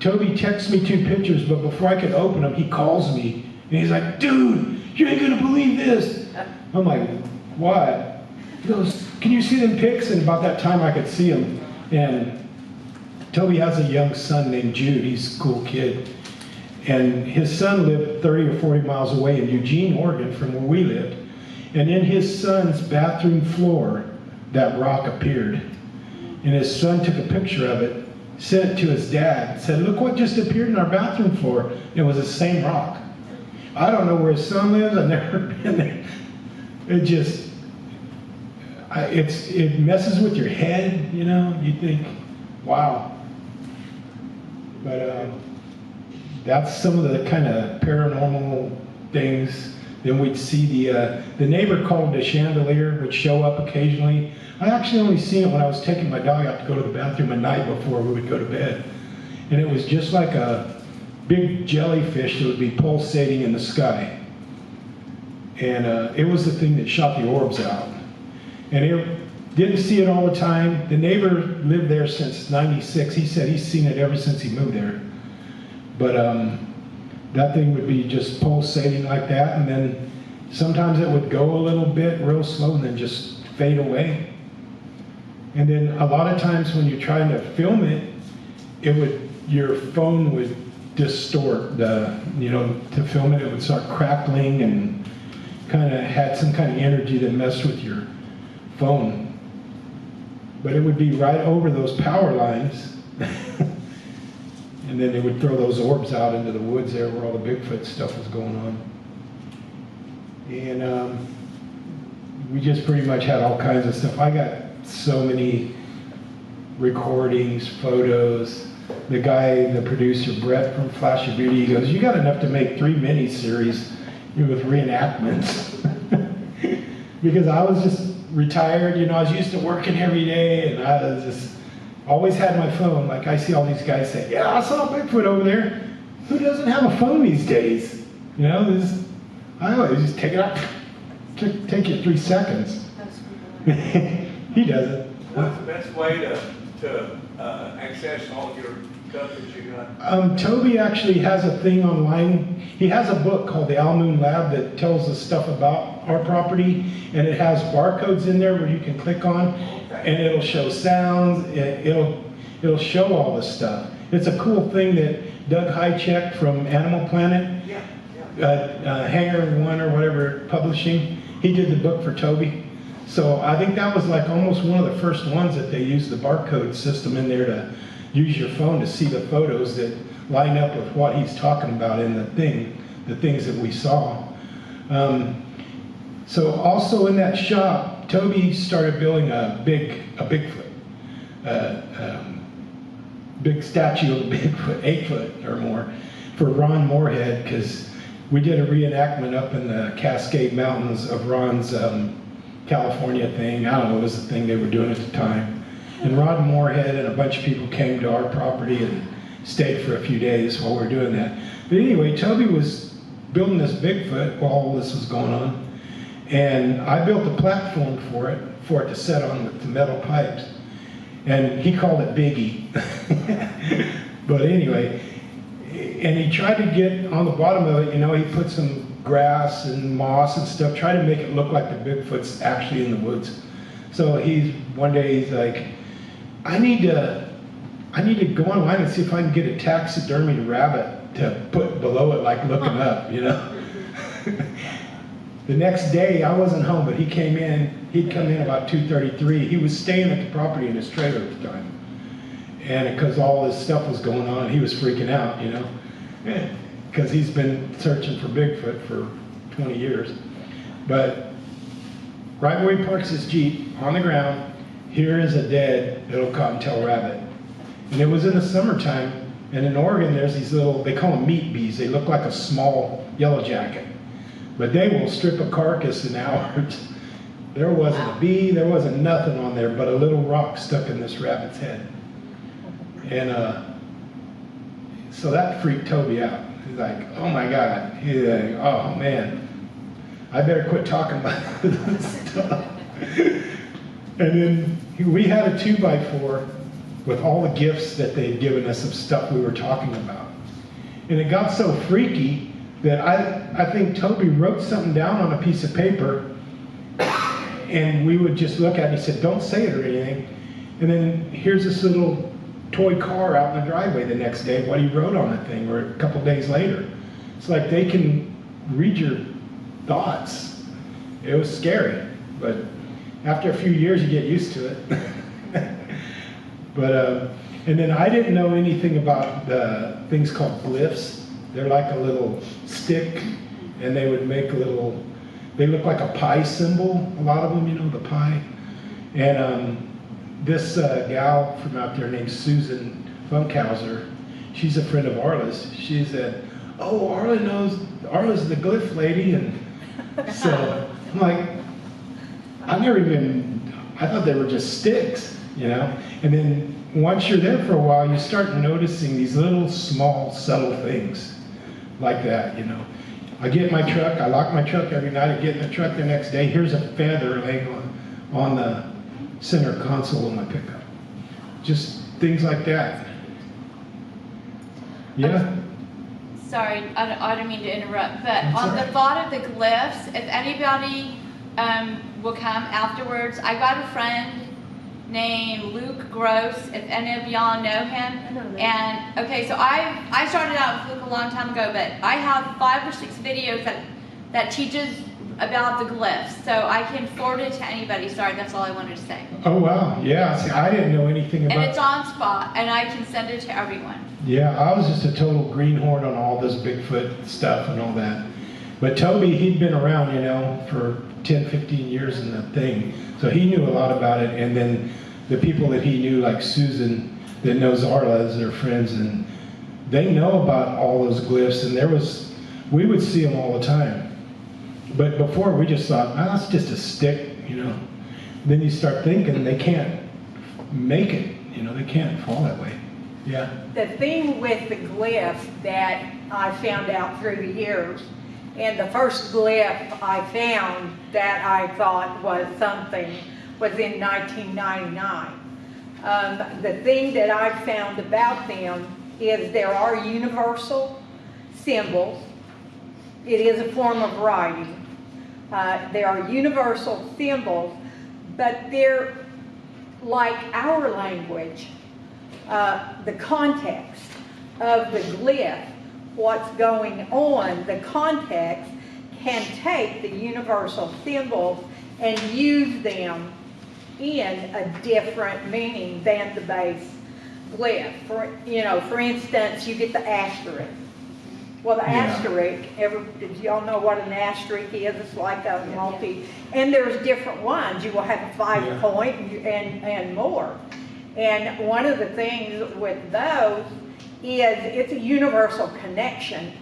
Toby texts me 2 pictures, but before I could open them, he calls me. And he's like, dude, you ain't gonna believe this. I'm like, what? He goes, can you see them pics? And about that time I could see them. And Toby has a young son named Jude. He's a cool kid. And his son lived 30 or 40 miles away in Eugene, Oregon, from where we lived. And in his son's bathroom floor, that rock appeared. And his son took a picture of it, sent it to his dad, said, look what just appeared in our bathroom floor. It was the same rock. I don't know where his son lives. I've never been there. It just, it messes with your head, You think, wow. But that's some of the kind of paranormal things. Then we'd see the neighbor called the chandelier would show up occasionally. I actually only seen it when I was taking my dog out to go to the bathroom at night before we would go to bed. And it was just like a big jellyfish that would be pulsating in the sky. And it was the thing that shot the orbs out. And it didn't see it all the time. The neighbor lived there since '96. He said he's seen it ever since he moved there. But that thing would be just pulsating like that, and then sometimes it would go a little bit real slow and then just fade away. And then a lot of times when you're trying to film it, your phone would distort to film it. It would start crackling and kind of had some kind of energy that messed with your phone. But it would be right over those power lines. And then they would throw those orbs out into the woods there where all the Bigfoot stuff was going on. And we just pretty much had all kinds of stuff. I got so many recordings, photos. The guy, the producer, Brett from Flash of Beauty, he goes, you got enough to make 3 mini-series with reenactments. Because I was just retired, I was used to working every day, and I was just always had my phone. Like I see all these guys say, yeah, I saw Bigfoot over there. Who doesn't have a phone these days? I always just take it out. Take it 3 seconds. He doesn't.
What's the best way to access all of your stuff that you got?
Toby actually has a thing online. He has a book called the Al Moon Lab that tells us stuff about our property, and it has barcodes in there where you can click on, and it'll show sounds. It'll show all this stuff. It's a cool thing that Doug Cailleach from Animal Planet, Hangar One or whatever publishing, he did the book for Toby. So I think that was like almost one of the first ones that they used the barcode system in there use your phone to see the photos that line up with what he's talking about in the things that we saw. So also in that shop, Toby started building a Bigfoot, big statue of Bigfoot, 8 foot or more, for Ron Moorhead, because we did a reenactment up in the Cascade Mountains of Ron's California thing. I don't know, it was the thing they were doing at the time. And Ron Moorhead and a bunch of people came to our property and stayed for a few days while we were doing that. But anyway, Toby was building this Bigfoot while all this was going on. And I built a platform for it to set on with the metal pipes. And he called it Biggie. But anyway, and he tried to get on the bottom of it, you know, he put some grass and moss and stuff, try to make it look like the Bigfoot's actually in the woods. So one day he's like, I need to go online and see if I can get a taxidermied rabbit to put below it, like looking up, you know. The next day, I wasn't home, but he'd come in about 2:33. He was staying at the property in his trailer at the time. And because all this stuff was going on, he was freaking out, you know. Because he's been searching for Bigfoot for 20 years. But right where he parks his Jeep, on the ground, here is a dead little cottontail rabbit. And it was in the summertime, and in Oregon there's these little, they call them meat bees. They look like a small yellow jacket. But they will strip a carcass in hours. There wasn't a bee, there wasn't nothing on there but a little rock stuck in this rabbit's head. And so that freaked Toby out. He's like, oh my God. He's like, oh man, I better quit talking about this stuff. And then we had a 2x4 with all the gifts that they'd given us of stuff we were talking about. And it got so freaky that I think Toby wrote something down on a piece of paper, and we would just look at it. He said, don't say it or anything. And then here's this little toy car out in the driveway the next day, what he wrote on the thing, or a couple days later. It's like they can read your thoughts. It was scary, but after a few years you get used to it. But and then I didn't know anything about the things called glyphs. They're like a little stick, and they would make they look like a pie symbol, a lot of them, you know, the pie. And this gal from out there named Susan Funkhauser, she's a friend of Arla's. She said, oh, Arla's the glyph lady. And so I'm like, I thought they were just sticks, you know. And then once you're there for a while, you start noticing these little, small, subtle things like that, you know. I get in my truck, I lock my truck every night, I get in the truck the next day, here's a feather laying on the center console of my pickup. Just things like that. Yeah?
Sorry, I don't mean to interrupt, but
That's
on
all right.
the thought of the glyphs, if anybody will come afterwards, I got a friend named Luke Gross, if any of y'all know him. And okay, so I started out with Luke a long time ago, but I have 5 or 6 videos that teaches about the glyphs, so I can forward it to anybody. Sorry, that's all I wanted to say.
Oh wow, yeah, see, I didn't know anything about
And it's on spot, and I can send it to everyone.
Yeah, I was just a total greenhorn on all this Bigfoot stuff and all that. But Toby, he'd been around, you know, for 10, 15 years in the thing. So he knew a lot about it. And then the people that he knew, like Susan, that knows Arla as their friends, and they know about all those glyphs. And we would see them all the time. But before, we just thought, that's just a stick, you know. Then you start thinking they can't make it, you know, they can't fall that way. Yeah.
The thing with the glyph that I found out through the years, and the first glyph I found that I thought was something was in 1999. The thing that I found about them is there are universal symbols. It is a form of writing. There are universal symbols, but they're like our language. The context of the glyph, what's going on, the context can take the universal symbols and use them in a different meaning than the base glyph. For instance, you get the asterisk. Well, the asterisk, did y'all know what an asterisk is? It's like a and there's different ones. You will have a 5 point and more. And one of the things with those is it's a universal connection,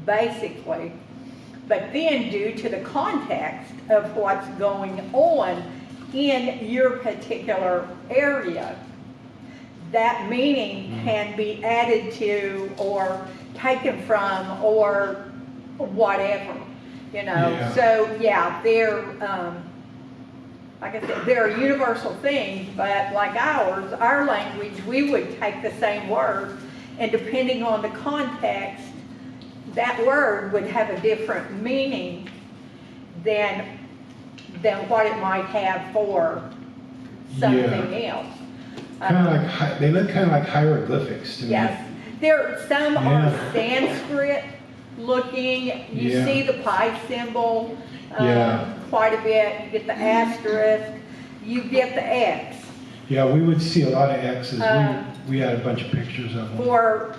basically. But then due to the context of what's going on in your particular area, that meaning can be added to or taken from or whatever, So they're, like I said, they're universal things, but like our language, we would take the same word, and depending on the context, that word would have a different meaning than what it might have for something else.
They look kind of like hieroglyphics to me.
Yes, some are Sanskrit looking. You see the pi symbol quite a bit. You get the asterisk. You get the X.
Yeah, we would see a lot of X's. We had a bunch of pictures of them.
For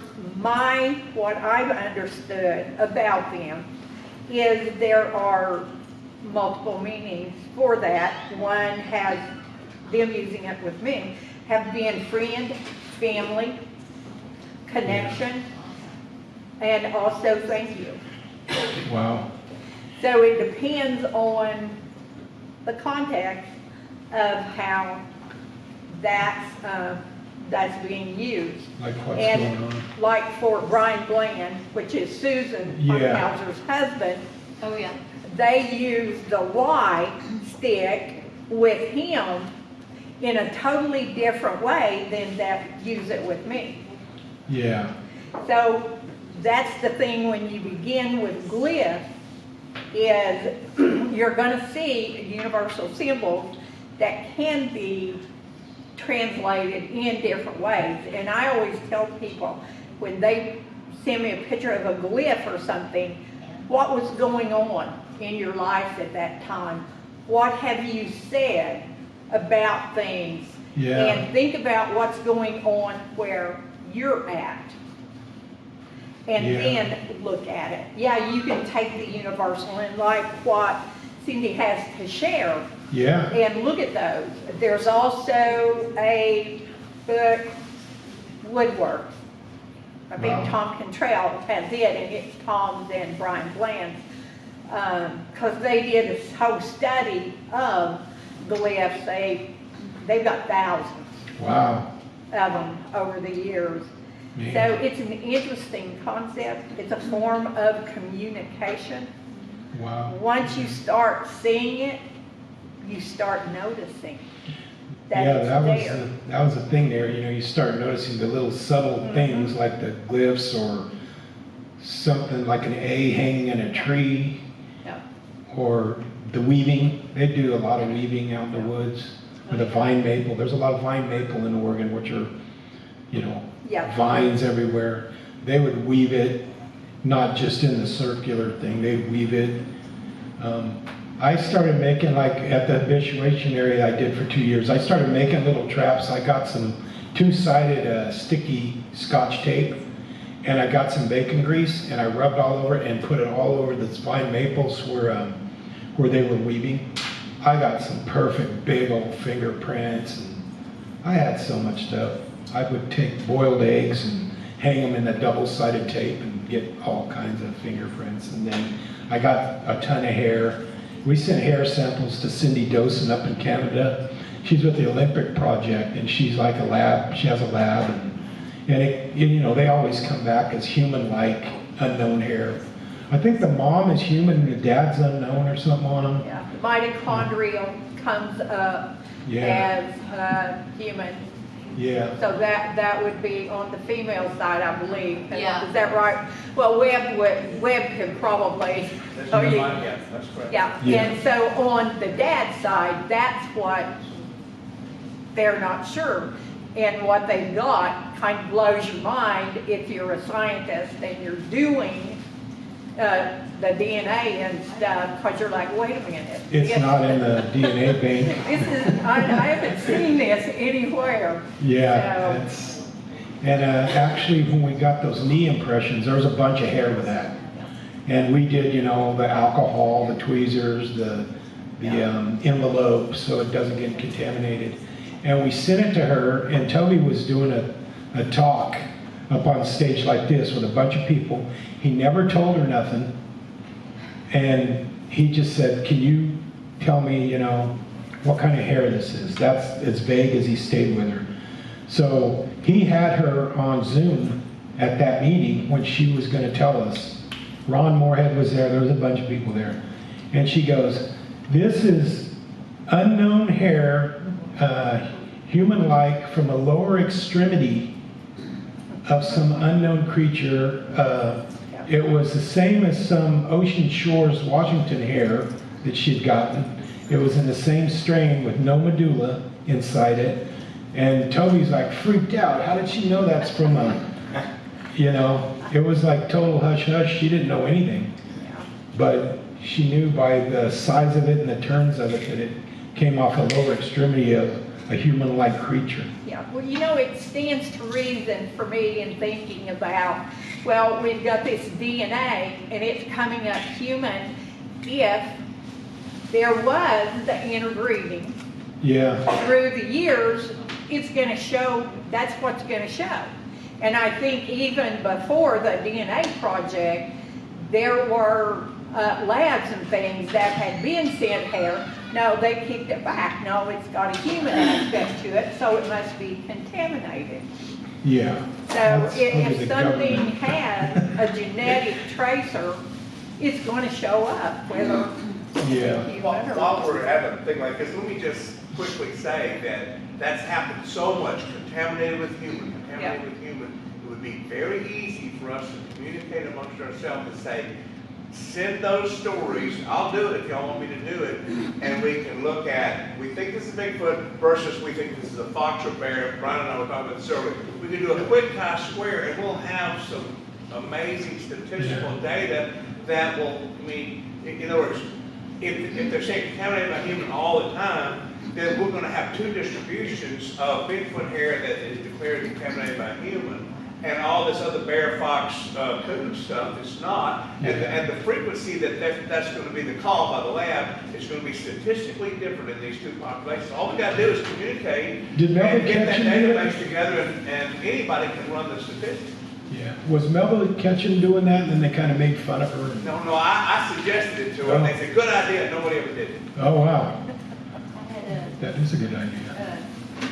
what I've understood about them is there are multiple meanings for that. One has them using it with me, have been friend, family, connection, and also thank you.
Wow.
So it depends on the context of how that's being used.
Like what's going on.
Like for Brian Bland, which is Susan Funkhauser's husband.
Oh yeah.
They use the Y stick with him in a totally different way than that use it with me.
Yeah.
So that's the thing when you begin with glyph is you're going to see universal symbols that can be translated in different ways. And I always tell people when they send me a picture of a glyph or something, what was going on in your life at that time? What have you said about things? And think about what's going on where you're at. And then look at it. Yeah, you can take the universal and like what Cindy has to share.
Yeah.
And look at those. There's also a book, Woodwork. I think Tom Cantrell has it, and it's Tom's and Brian Bland's. Because they did this whole study of glyphs. They've got thousands of them over the years. Man. So it's an interesting concept. It's a form of communication.
Wow.
Once you start seeing it, you start noticing that it's there.
That was the thing there. You start noticing the little subtle things like the glyphs or something like an A hanging in a tree, or the weaving. They do a lot of weaving out in the woods with a vine maple. There's a lot of vine maple in Oregon, which are, vines everywhere. They would weave it, not just in the circular thing. They'd weave it. I started making, like at the habituation area I did for 2 years, I started making little traps. I got some two-sided sticky Scotch tape, and I got some bacon grease, and I rubbed all over it and put it all over the vine maples where they were weaving. I got some perfect big old fingerprints, and I had so much stuff. I would take boiled eggs and hang them in the double-sided tape and get all kinds of fingerprints. And then I got a ton of hair. We sent hair samples to Cindy Dosen up in Canada. She's with the Olympic Project, and she's like a lab. She has a lab, and they always come back as human-like, unknown hair. I think the mom is human and the dad's unknown or something on them.
Yeah, the mitochondrial comes up as human.
Yeah.
So that would be on the female side, I believe. Is that right? Well, Webb could probably.
That's correct.
Yeah. And so on the dad's side, that's what they're not sure. And what they've got kind of blows your mind if you're a scientist and you're doing the DNA and stuff, because you're like, wait a minute.
It's not in the DNA bank.
I haven't seen this anywhere.
Yeah, and actually, when we got those knee impressions, there was a bunch of hair with that. And we did, the alcohol, the tweezers, the envelope, so it doesn't get contaminated. And we sent it to her, and Toby was doing a talk up on stage like this with a bunch of people. He never told her nothing. And he just said, can you tell me, what kind of hair this is? That's as vague as he stayed with her. So he had her on Zoom at that meeting when she was going to tell us. Ron Moorhead was there. There was a bunch of people there. And she goes, this is unknown hair, human-like, from a lower extremity of some unknown creature. It was the same as some Ocean Shores, Washington hair that she'd gotten. It was in the same strain with no medulla inside it. And Toby's like freaked out. How did she know that's from it was like total hush-hush. She didn't know anything. But she knew by the size of it and the turns of it that it came off a lower extremity of a human-like creature.
Yeah, well, it stands to reason for me in thinking about, well, we've got this DNA and it's coming up human. If there was the interbreeding through the years, it's going to show, that's what's going to show. And I think even before the DNA project, there were labs and things that had been sent here. No, they kicked it back. No, it's got a human aspect to it, so it must be contaminated.
Yeah.
So if something has a genetic tracer, it's going to show up, whether
While we're at a thing like this, let me just quickly say that that's happened so much, contaminated with human. It would be very easy for us to communicate amongst ourselves and say, send those stories, I'll do it if y'all want me to do it, and we can look at, we think this is Bigfoot versus we think this is a fox or bear. Brian and I were talking about this earlier. We can do a quick chi-square and we'll have some amazing statistical data that will, in other words, if they're saying contaminated by human all the time, then we're going to have two distributions of Bigfoot hair that is declared contaminated by human, and all this other bear, fox, coon stuff is not. And the frequency that's going to be the call by the lab is going to be statistically different in these two populations. All we got to do is communicate and get that database together, and anybody can run the statistics.
Yeah. Was Melville Ketchum doing that, and then they kind of made fun of her?
No, I suggested it to her, and they said, good idea, nobody ever did it.
Oh, wow.
That
is a good idea.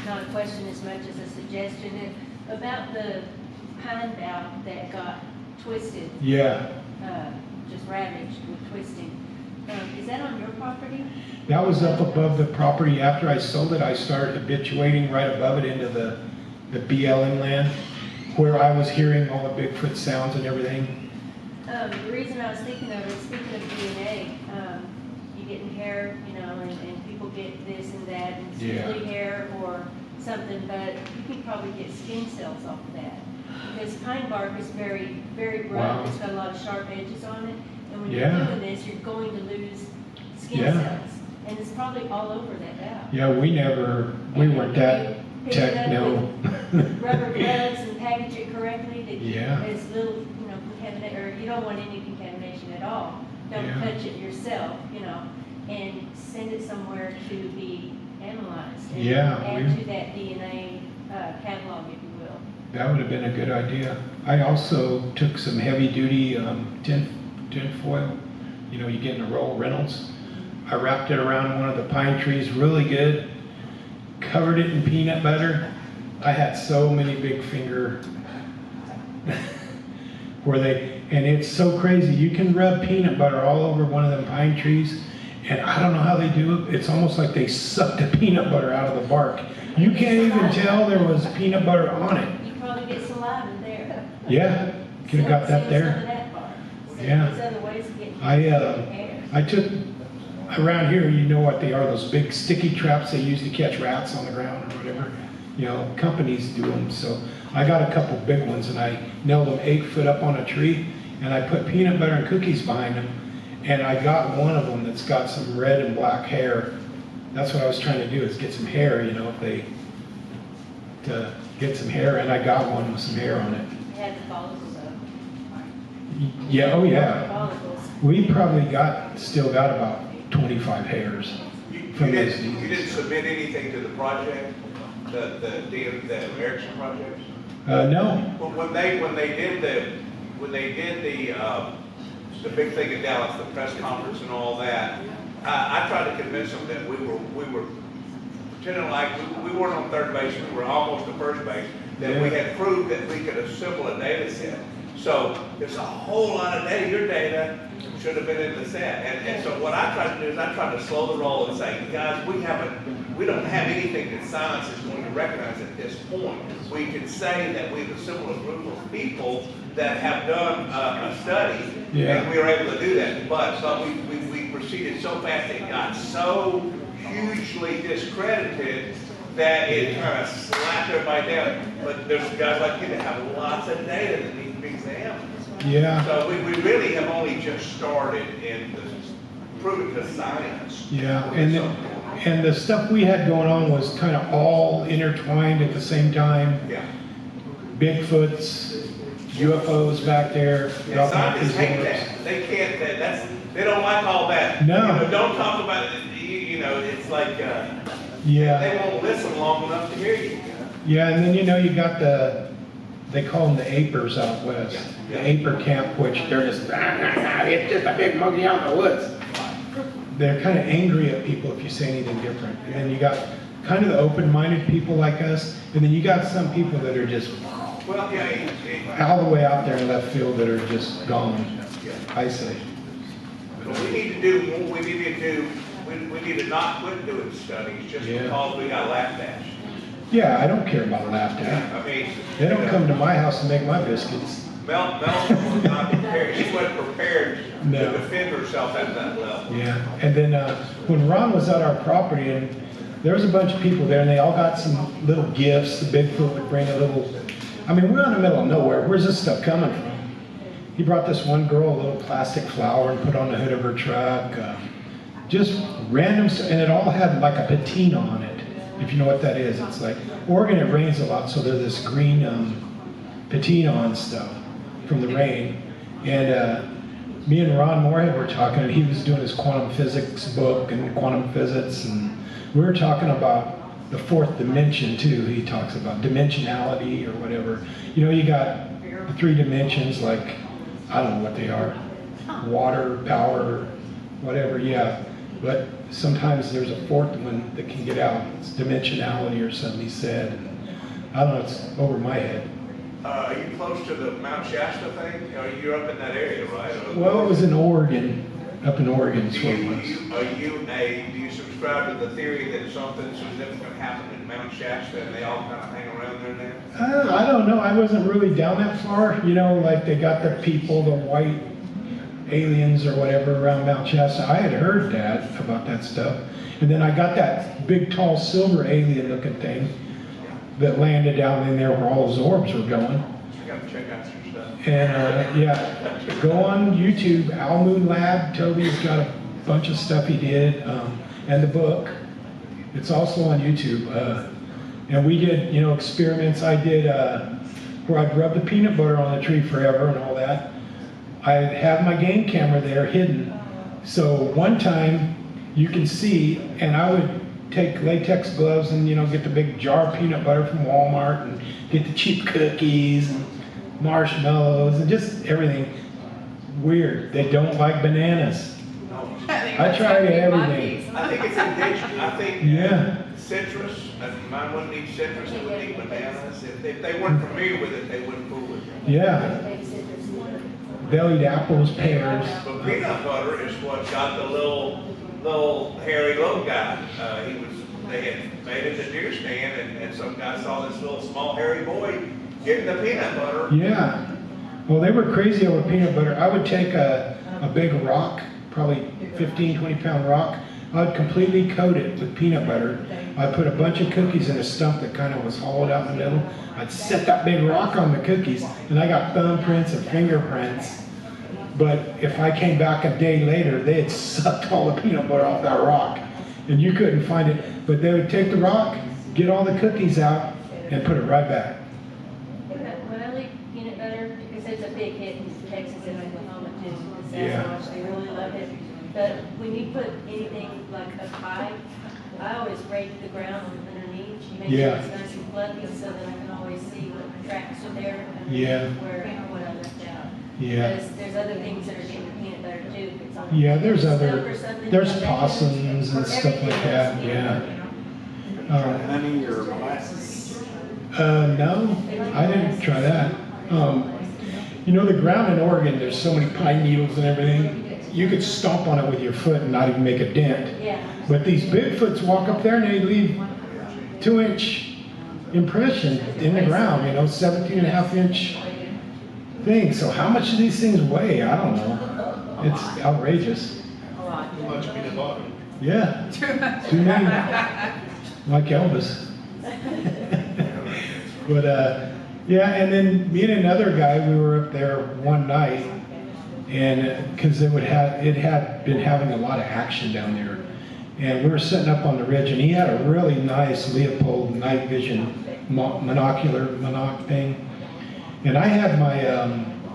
Not a question as much as a suggestion. About the pine bough that got twisted.
Yeah.
Just ravaged with twisting. Is that on your property?
That was up above the property. After I sold it, I started habituating right above it into the BLM land, where I was hearing all the Bigfoot sounds and everything.
The reason I was thinking of it, speaking of DNA, you get in hair, and people get this and that, and it's usually hair or something, but you can probably get skin cells off of that. Because pine bark is very, very rough. It's got a lot of sharp edges on it. And when you're doing this, you're going to lose skin cells. And it's probably all over that bough.
Yeah, we weren't that techno.
Rubber gloves and package it correctly.
Yeah.
There's little, contamination, or you don't want any contamination at all. Don't touch it yourself, and send it somewhere to be analyzed. And add to that DNA catalog, if you will.
That would have been a good idea. I also took some heavy duty tin foil. You get in a roll, Reynolds. I wrapped it around one of the pine trees really good, covered it in peanut butter. I had so many big finger and it's so crazy. You can rub peanut butter all over one of them pine trees, and I don't know how they do it. It's almost like they suck the peanut butter out of the bark. You can't even tell there was peanut butter on it.
You probably get saliva there.
Yeah, could have got that there. I took, around here, you know what they are, those big sticky traps they use to catch rats on the ground or whatever. Companies do them. So I got a couple big ones, and I nailed them 8 foot up on a tree, and I put peanut butter and cookies behind them, and I got one of them that's got some red and black hair. That's what I was trying to do, is get some hair, you know, to get some hair, and I got one with some hair on it.
It had the follicles though.
Yeah, oh yeah.
Follicles.
We probably still got about 25 hairs
You
from those
didn't, you
seasons.
didn't submit anything to the project, the Erickson project?
No,
Well, when they did the big thing in Dallas, the press conference and all that, I tried to convince them that we were pretending like we weren't on third base, we were almost to first base, that we had proved that we could assemble a data set. So there's a whole lot of data, your data should have been in the set. And so what I tried to do is I tried to slow the roll and say, guys, we don't have anything that science is going to recognize at this point. We can say that we've assembled a group of people that have done a study, and we were able to do that. But we proceeded so fast, it got so hugely discredited that it kind of slapped everybody down. But there's guys like you that have lots of data that need to be examined.
yeah,
So we really have only just started in proving the science.
yeah, and the stuff we had going on was kind of all intertwined at the same time.
Yeah.
Bigfoots, UFOs back there.
And scientists hate that. They can't, they don't like all that.
No.
You know, don't talk about it, you know, it's like,
Yeah,
they won't listen long enough to hear you.
yeah, and then you know you got they call them the apers out west. The aper camp, which they're just, it's just a big monkey out in the woods. They're kind of angry at people if you say anything different. And then you got kind of the open-minded people like us, and then you got some people that are just
Well, yeah,
all the way out there in left field that are just gone, I say.
but we need to do more, we need to not quit doing studies just because we got laughed at.
Yeah, I don't care about laughed at.
I mean.
They don't come to my house and make my biscuits.
Mel was not prepared, she wasn't prepared
No.
to defend herself at that level.
Yeah, and then when Ron was at our property, and there was a bunch of people there, and they all got some little gifts. The Bigfoot would bring a little, I mean, we're in the middle of nowhere. Where's this stuff coming from? He brought this one girl a little plastic flower and put on the hood of her truck. Just random stuff, and it all had like a patina on it, if you know what that is. It's like, Oregon, it rains a lot, so there's this green patina on stuff from the rain. And me and Ron Moorhead were talking, and he was doing his quantum physics book and quantum physics, and we were talking about the fourth dimension too. He talks about dimensionality or whatever. You know, you got the three dimensions, like, I don't know what they are, water, power, whatever, yeah. But sometimes there's a fourth one that can get out. It's dimensionality or something he said. I don't know, it's over my head.
Are you close to the Mount Shasta thing? You're up in that area, right?
Well, it was in Oregon, up in Oregon is what it was.
Do you subscribe to the theory that something significant happened in Mount Shasta and they all kind of hang around there now?
I don't know, I wasn't really down that far. You know, like they got the people, the white aliens or whatever around Mount Shasta. I had heard that, about that stuff. And then I got that big, tall, silver alien looking thing that landed down in there where all those orbs were going.
I gotta check out your stuff.
And yeah, go on YouTube, Owl Moon Lab. Toby's got a bunch of stuff he did, and the book. It's also on YouTube. And we did, you know, experiments. I did where I'd rub the peanut butter on the tree forever and all that. I have my game camera there hidden. So one time you can see, and I would take latex gloves and, you know, get the big jar of peanut butter from Walmart and get the cheap cookies and marshmallows and just everything weird. They don't like bananas. I tried everything.
I think it's indigenous. I think citrus, mine wouldn't eat citrus, it would eat bananas. If they weren't familiar with it, they wouldn't fool with it.
Yeah. They'll eat apples, pears.
But peanut butter is what got the little hairy little guy. They had made it a deer stand, and some guy saw this little small hairy boy getting the peanut butter.
Yeah. Well, they were crazy over peanut butter. I would take a big rock, probably 15, 20-pound rock. I'd completely coat it with peanut butter. I'd put a bunch of cookies in a stump that kind of was hollowed out in the middle. I'd set that big rock on the cookies, and I got thumbprints and fingerprints But if I came back a day later, they had sucked all the peanut butter off that rock, and you couldn't find it. But they would take the rock, get all the cookies out, and put it right back.
When I leave peanut butter, because it's a big hit in Texas and Oklahoma too, the Sasquatch, they really love it. But when you put anything like a pie, I always rake the ground underneath, make sure it's nice and fluffy, so that I can always see what tracks are there and what I left out. Because there's other things that are in the peanut butter too. If it's on
There's possums and stuff like that,
Honey or molasses?
No, I didn't try that. You know, the ground in Oregon, there's so many pine needles and everything. You could stomp on it with your foot and not even make a dent. But these Bigfoots walk up there and they leave 2-inch impression in the ground, 17.5-inch thing. So how much do these things weigh? I don't know. It's outrageous.
Too much peanut butter.
Yeah. Too many. Like Elvis. But and then me and another guy, we were up there one night, and because it had been having a lot of action down there, and we were sitting up on the ridge, and he had a really nice Leopold night vision monoc thing, and I had my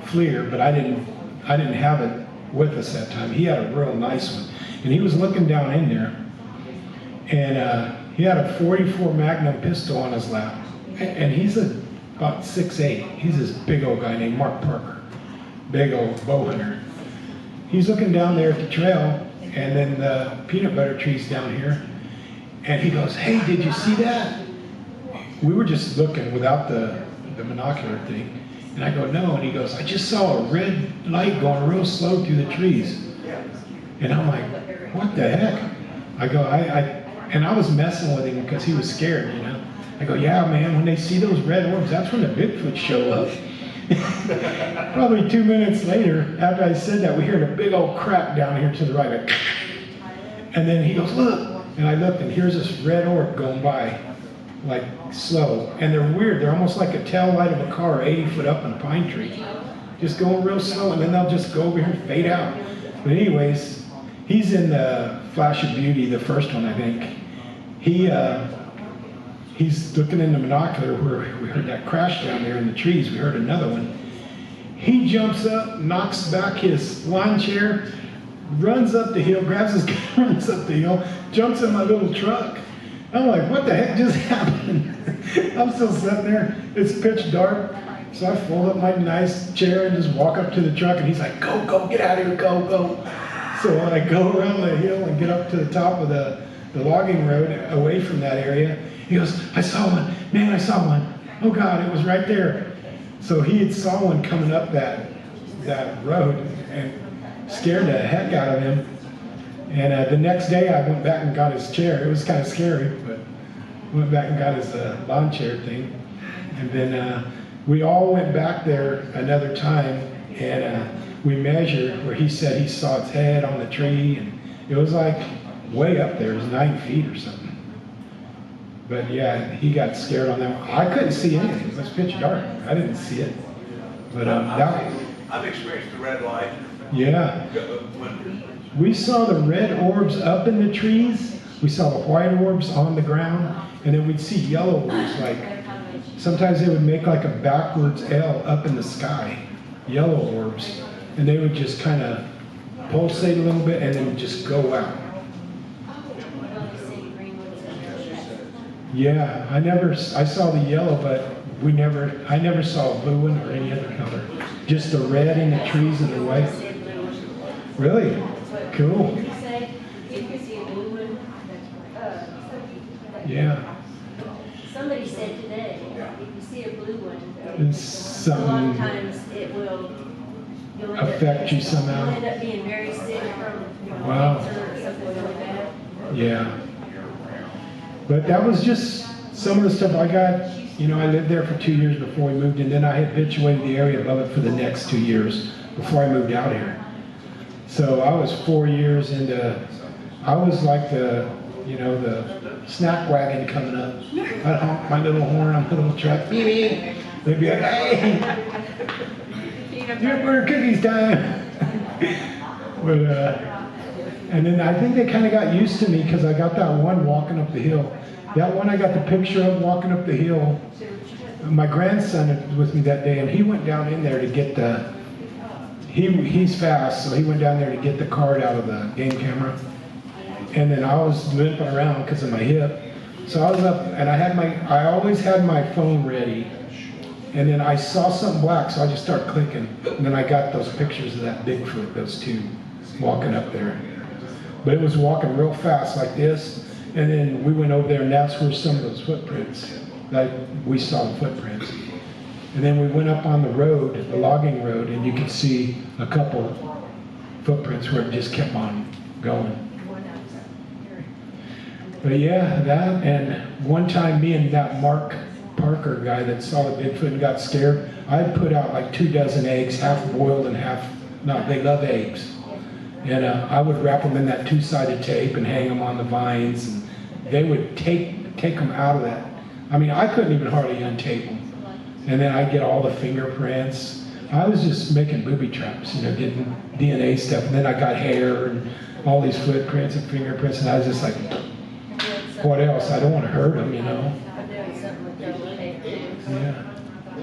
FLIR, but I didn't have it with us that time. He had a real nice one, and he was looking down in there, and he had a .44 Magnum pistol on his lap, and he's about 6'8". He's this big old guy named Mark Parker, big old bow hunter. He's looking down there at the trail, and then the peanut butter tree's down here, and he goes, "Hey, did you see that?" We were just looking without the monocular thing, and I go, "No," and he goes, "I just saw a red light going real slow through the trees." And I'm like, "What the heck?" I go, and I was messing with him because he was scared, I go, "Yeah, man, when they see those red orbs, that's when the Bigfoot show up." Probably 2 minutes later, after I said that, we heard a big old crack down here to the right. And then he goes, "Look." And I looked, and here's this red orb going by, like slow. And they're weird. They're almost like a tail light of a car 80 foot up in a pine tree. Just going real slow, and then they'll just go over here and fade out. But anyways, he's in the Flash of Beauty, the first one, I think. He's looking in the monocular where we heard that crash down there in the trees. We heard another one. He jumps up, knocks back his lawn chair, runs up the hill, grabs his gun, runs up the hill, jumps in my little truck. I'm like, what the heck just happened? I'm still sitting there. It's pitch dark. So I fold up my nice chair and just walk up to the truck, and he's like, go, get out of here, go. So I go around the hill and get up to the top of the logging road away from that area. He goes, "I saw one. Man, I saw one. Oh God, it was right there." So he had saw one coming up that road and scared the heck out of him. And the next day I went back and got his chair. It was kind of scary, but went back and got his lawn chair thing. And then we all went back there another time, and we measured where he said he saw its head on the tree, and it was like way up there. It was 9 feet or something. But yeah, he got scared on that one. I couldn't see anything. It was pitch dark. I didn't see it. But
I've experienced the red light.
Yeah. We saw the red orbs up in the trees. We saw the white orbs on the ground. And then we'd see yellow orbs. Like sometimes they would make like a backwards L up in the sky. Yellow orbs. And they would just kind of pulsate a little bit and then just go out. Yeah, I saw the yellow, but I never saw a blue one or any other color. Just the red in the trees and the white. Really? Cool. Yeah.
Somebody said today, if you see a blue one,
It's
a lot of times it will
affect you somehow.
You'll end up being very sick from
Wow.
cancer or something really bad.
Yeah. But that was just some of the stuff I got. I lived there for 2 years before we moved, and then I habituated the area above it for the next 2 years before I moved out here. So I was 4 years into, I was like the snack wagon coming up. I'd honk my little horn on my little truck. They'd be like, "Hey, peanut butter cookies time." But, and then I think they kind of got used to me because I got that one walking up the hill. That one I got the picture of walking up the hill. My grandson was with me that day, and he went down in there to get the, he's fast, so he went down there to get the card out of the game camera. And then I was limping around because of my hip. So I was up, and I always had my phone ready. And then I saw something black, so I just started clicking. And then I got those pictures of that Bigfoot, those two walking up there. But it was walking real fast like this. And then we went over there, and that's where some of those footprints, like we saw the footprints. And then we went up on the road, the logging road, and you could see a couple footprints where it just kept on going. But yeah, that, and one time me and that Mark Parker guy that saw the Bigfoot and got scared, I put out like 24 eggs, half boiled and half not. They love eggs. And I would wrap them in that 2-sided tape and hang them on the vines, and they would take them out of that. I mean, I couldn't even hardly untape them. And then I'd get all the fingerprints. I was just making booby traps, getting DNA stuff. And then I got hair and all these footprints and fingerprints, and I was just like, what else? I don't want to hurt them, Yeah.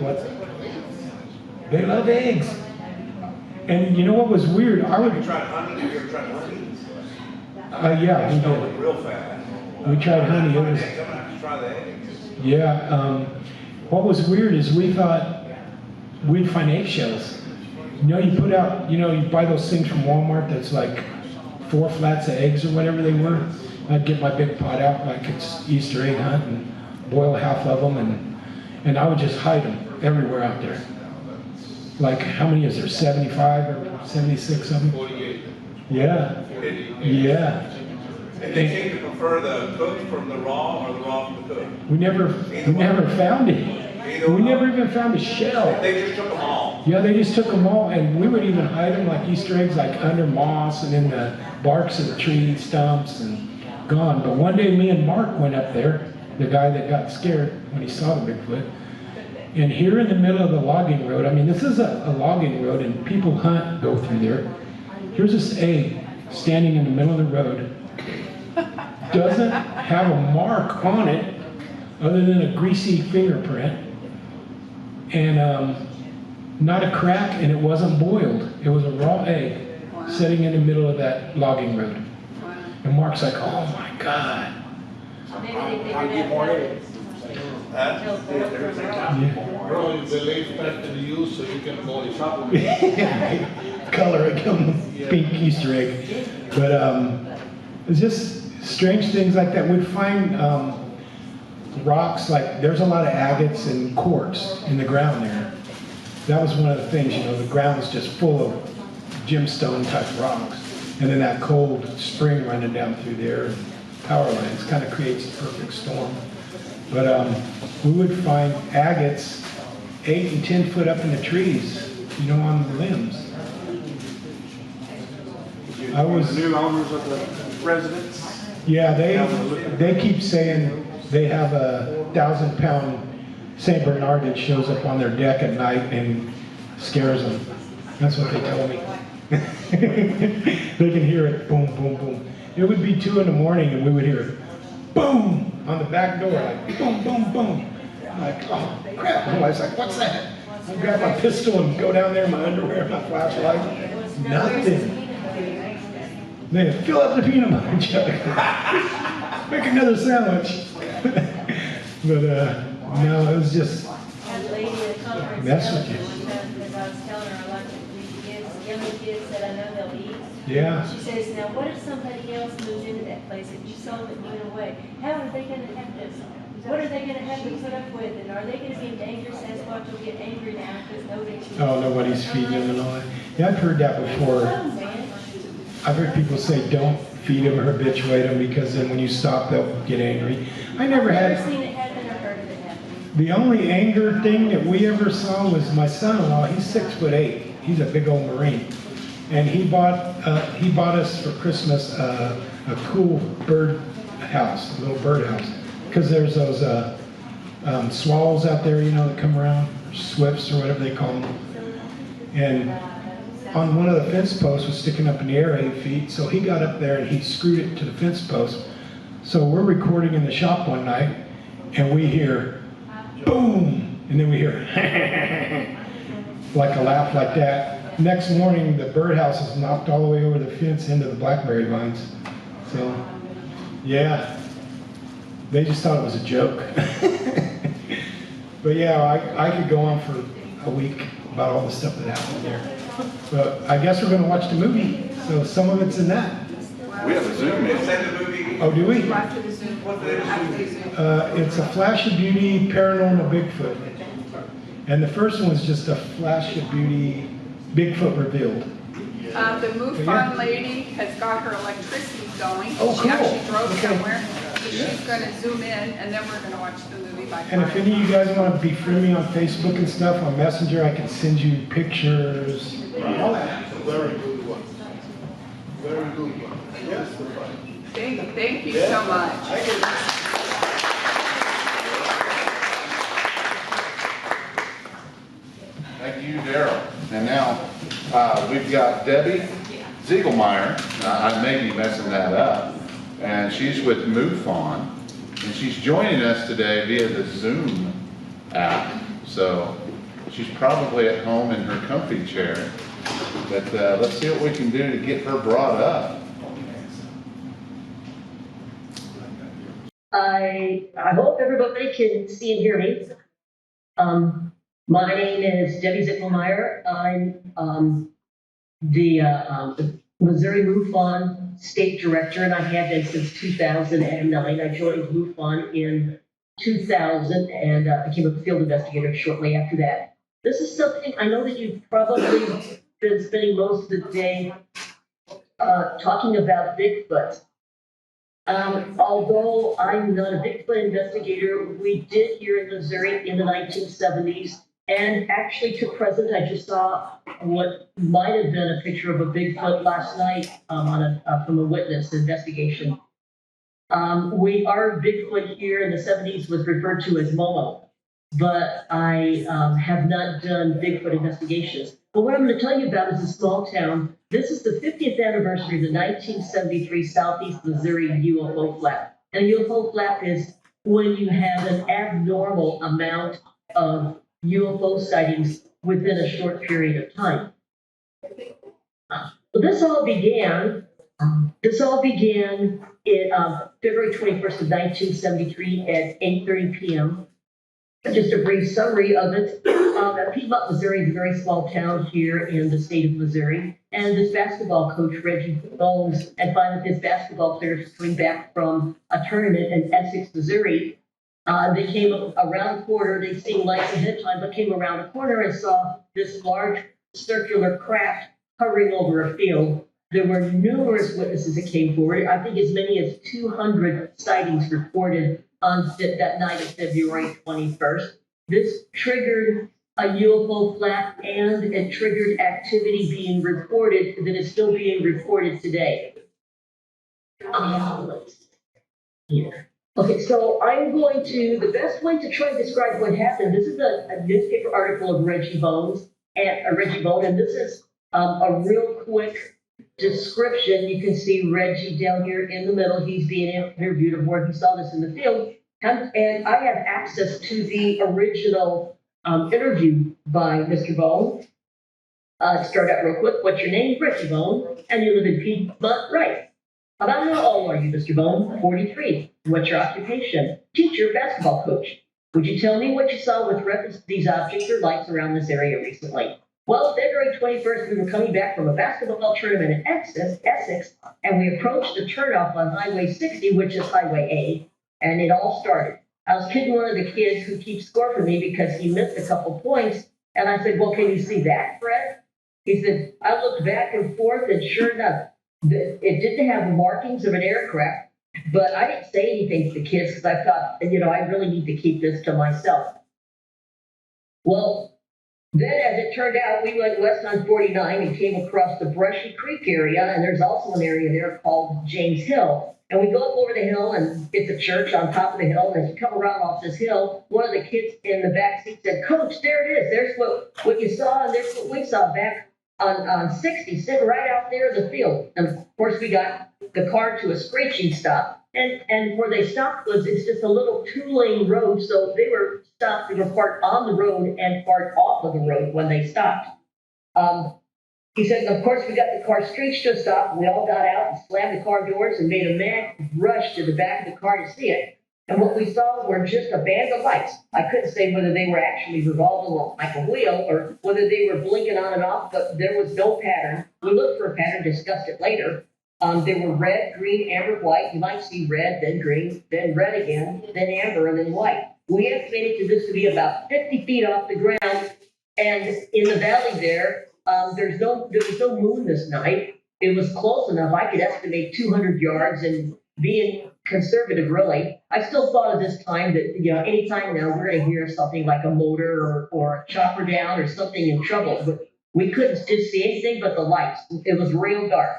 What? They love eggs. And you know what was weird?
Have you tried honey? Have you ever tried honey?
Yeah, we
Stole
did.
it real fast.
We tried honey. It was,
I'm gonna have to try the eggs.
yeah. What was weird is we thought we'd find eggshells. You put out, you buy those things from Walmart that's like 4 flats of eggs or whatever they were. I'd get my big pot out like it's Easter egg hunt and boil half of them, and I would just hide them everywhere out there. Like, how many is there? 75 or 76 of them?
48.
Yeah. Yeah.
And they seem to prefer the cooked from the raw or the raw from the cooked.
We never found it. We never even found a shell.
They just took them all.
Yeah, they just took them all, and we would even hide them like Easter eggs, like under moss and in the barks of the tree stumps and gone. But one day me and Mark went up there, the guy that got scared when he saw the Bigfoot. And here in the middle of the logging road, I mean, this is a logging road and people hunt, go through there. Here's this egg standing in the middle of the road. Doesn't have a mark on it other than a greasy fingerprint. And not a crack, and it wasn't boiled. It was a raw egg sitting in the middle of that logging road. And Mark's like, oh my God.
Maybe they figured out it.
Bro, it's a late factory use, so you can call it shop.
Color it, pink Easter egg. But it's just strange things like that. We'd find rocks, like there's a lot of agates and quartz in the ground there. That was one of the things, the ground was just full of gemstone type rocks. And then that cold spring running down through there, and power lines kind of creates the perfect storm. But we would find agates 8 and 10 foot up in the trees, on the limbs. I was
new owners of the residence.
Yeah, they keep saying they have a 1,000-pound Saint Bernard that shows up on their deck at night and scares them. That's what they told me. They can hear it, boom, boom, boom. It would be 2 in the morning and we would hear it, boom, on the back door, like boom, boom, boom. I'm like, oh crap. My wife's like, what's that? I grab my pistol and go down there in my underwear, my flashlight. Nothing. They fill up the peanut butter jug. Make another sandwich. But no, it was just
Had a lady at a conference
mess with you.
one time because I was telling her I like these kids, younger kids that I know they'll eat.
Yeah.
She says, now what if somebody else moves into that place and you sold it and went away? How are they gonna have to, what are they gonna have to put up with? And are they gonna be in danger? Sasquatch will get angry now because nobody's.
Oh, nobody's feeding them and all that. Yeah, I've heard that before.
Oh, man.
I've heard people say don't feed them or habituate them because then when you stop, they'll get angry. I never
I've
had.
never seen it happen or heard of it happen.
The only anger thing that we ever saw was my son-in-law. He's 6'8". He's a big old Marine, and he bought us for Christmas a cool bird house, a little bird house, because there's those swallows out there, that come around, swifts or whatever they call them, and on one of the fence posts was sticking up in the air 8 feet, so he got up there and he screwed it to the fence post. So we're recording in the shop one night, and we hear boom, and then we hear like a laugh like that. Next morning, the birdhouse is knocked all the way over the fence into the blackberry vines. So, yeah, they just thought it was a joke. But yeah, I could go on for a week about all the stuff that happened there. But I guess we're going to watch the movie, so some of it's in that.
We have a Zoom
We'll
in.
send the movie.
Oh, do we?
What's the Zoom?
It's a Flash of Beauty, Paranormal Bigfoot. And the first one was just a Flash of Beauty, Bigfoot revealed.
The MUFON lady has got her electricity going.
Oh,
She
cool.
actually drove
Okay.
somewhere. So she's gonna zoom in and then we're gonna watch the movie by
And if any of you guys want to befriend me on Facebook and stuff, on Messenger, I can send you pictures. All that.
Very good one. Very good one. Yes.
Thank you so much.
Thank you, Darrell. And now, we've got Debbie Ziegelmeyer. I may be messing that up. And she's with MUFON. And she's joining us today via the Zoom app. So she's probably at home in her comfy chair. But let's see what we can do to get her brought up.
I hope everybody can see and hear me. My name is Debbie Ziegelmeyer. I'm the Missouri MUFON State Director, and I have been since 2009. I joined MUFON in 2000 and became a field investigator shortly after that. This is something I know that you've probably been spending most of the day talking about Bigfoot. Although I'm not a Bigfoot investigator, we did here in Missouri in the 1970s, and actually to present, I just saw what might have been a picture of a Bigfoot last night from a witness investigation. Our Bigfoot here in the 70s was referred to as Momo, but I have not done Bigfoot investigations. But what I'm going to tell you about is a small town. This is the 50th anniversary of the 1973 Southeast Missouri UFO flap. And a UFO flap is when you have an abnormal amount of UFO sightings within a short period of time. This all began in February 21st of 1973 at 8:30 p.m. Just a brief summary of it. Piedmont, Missouri is a very small town here in the state of Missouri. And this basketball coach, Reggie Bones, and 5 of his basketball players coming back from a tournament in Essex, Missouri. They came around the corner. They'd seen lights ahead of time, but came around the corner and saw this large circular craft hovering over a field. There were numerous witnesses that came forward. I think as many as 200 sightings reported on that night of February 21st. This triggered a UFO flap, and it triggered activity being reported that is still being reported today. Here. Okay, so the best way to try to describe what happened, this is a newspaper article of Reggie Bone, and this is a real quick description. You can see Reggie down here in the middle. He's being interviewed of where he saw this in the field. And I have access to the original interview by Mr. Bone. Start out real quick. What's your name? Reggie Bone. And you live in Piedmont, right? About how old are you, Mr. Bone? 43. What's your occupation? Teacher, basketball coach. Would you tell me what you saw with reference to these objects or lights around this area recently? Well, February 21st, we were coming back from a basketball tournament in Essex, and we approached the turnoff on Highway 60, which is Highway A, and it all started. I was kidding one of the kids who keeps score for me because he missed a couple points, and I said, well, can you see that, Fred? He said, I looked back and forth, and sure enough, it didn't have the markings of an aircraft, but I didn't say anything to the kids because I thought, I really need to keep this to myself. Well, then, as it turned out, we went west on 49 and came across the Brushy Creek area, and there's also an area there called James Hill. And we go up over the hill, and it's a church on top of the hill, and as you come around off this hill, one of the kids in the back seat said, Coach, there it is. There's what you saw, and there's what we saw back on 60 sitting right out there in the field. And of course, we got the car to a screeching stop. And where they stopped it's just a little 2-lane road. So they were stopped, they were parked on the road and parked off of the road when they stopped. He said, of course, we got the car screeched to a stop. We all got out and slammed the car doors and made a mad rush to the back of the car to see it. And what we saw were just a band of lights. I couldn't say whether they were actually revolving like a wheel or whether they were blinking on and off, but there was no pattern. We looked for a pattern, discussed it later. They were red, green, amber, white. You might see red, then green, then red again, then amber, and then white. We estimated this to be about 50 feet off the ground. And in the valley there was no moon this night. It was close enough. I could estimate 200 yards, and being conservative, really, I still thought at this time that, anytime now we're going to hear something like a motor or a chopper down or something in trouble. But we couldn't just see anything but the lights. It was real dark.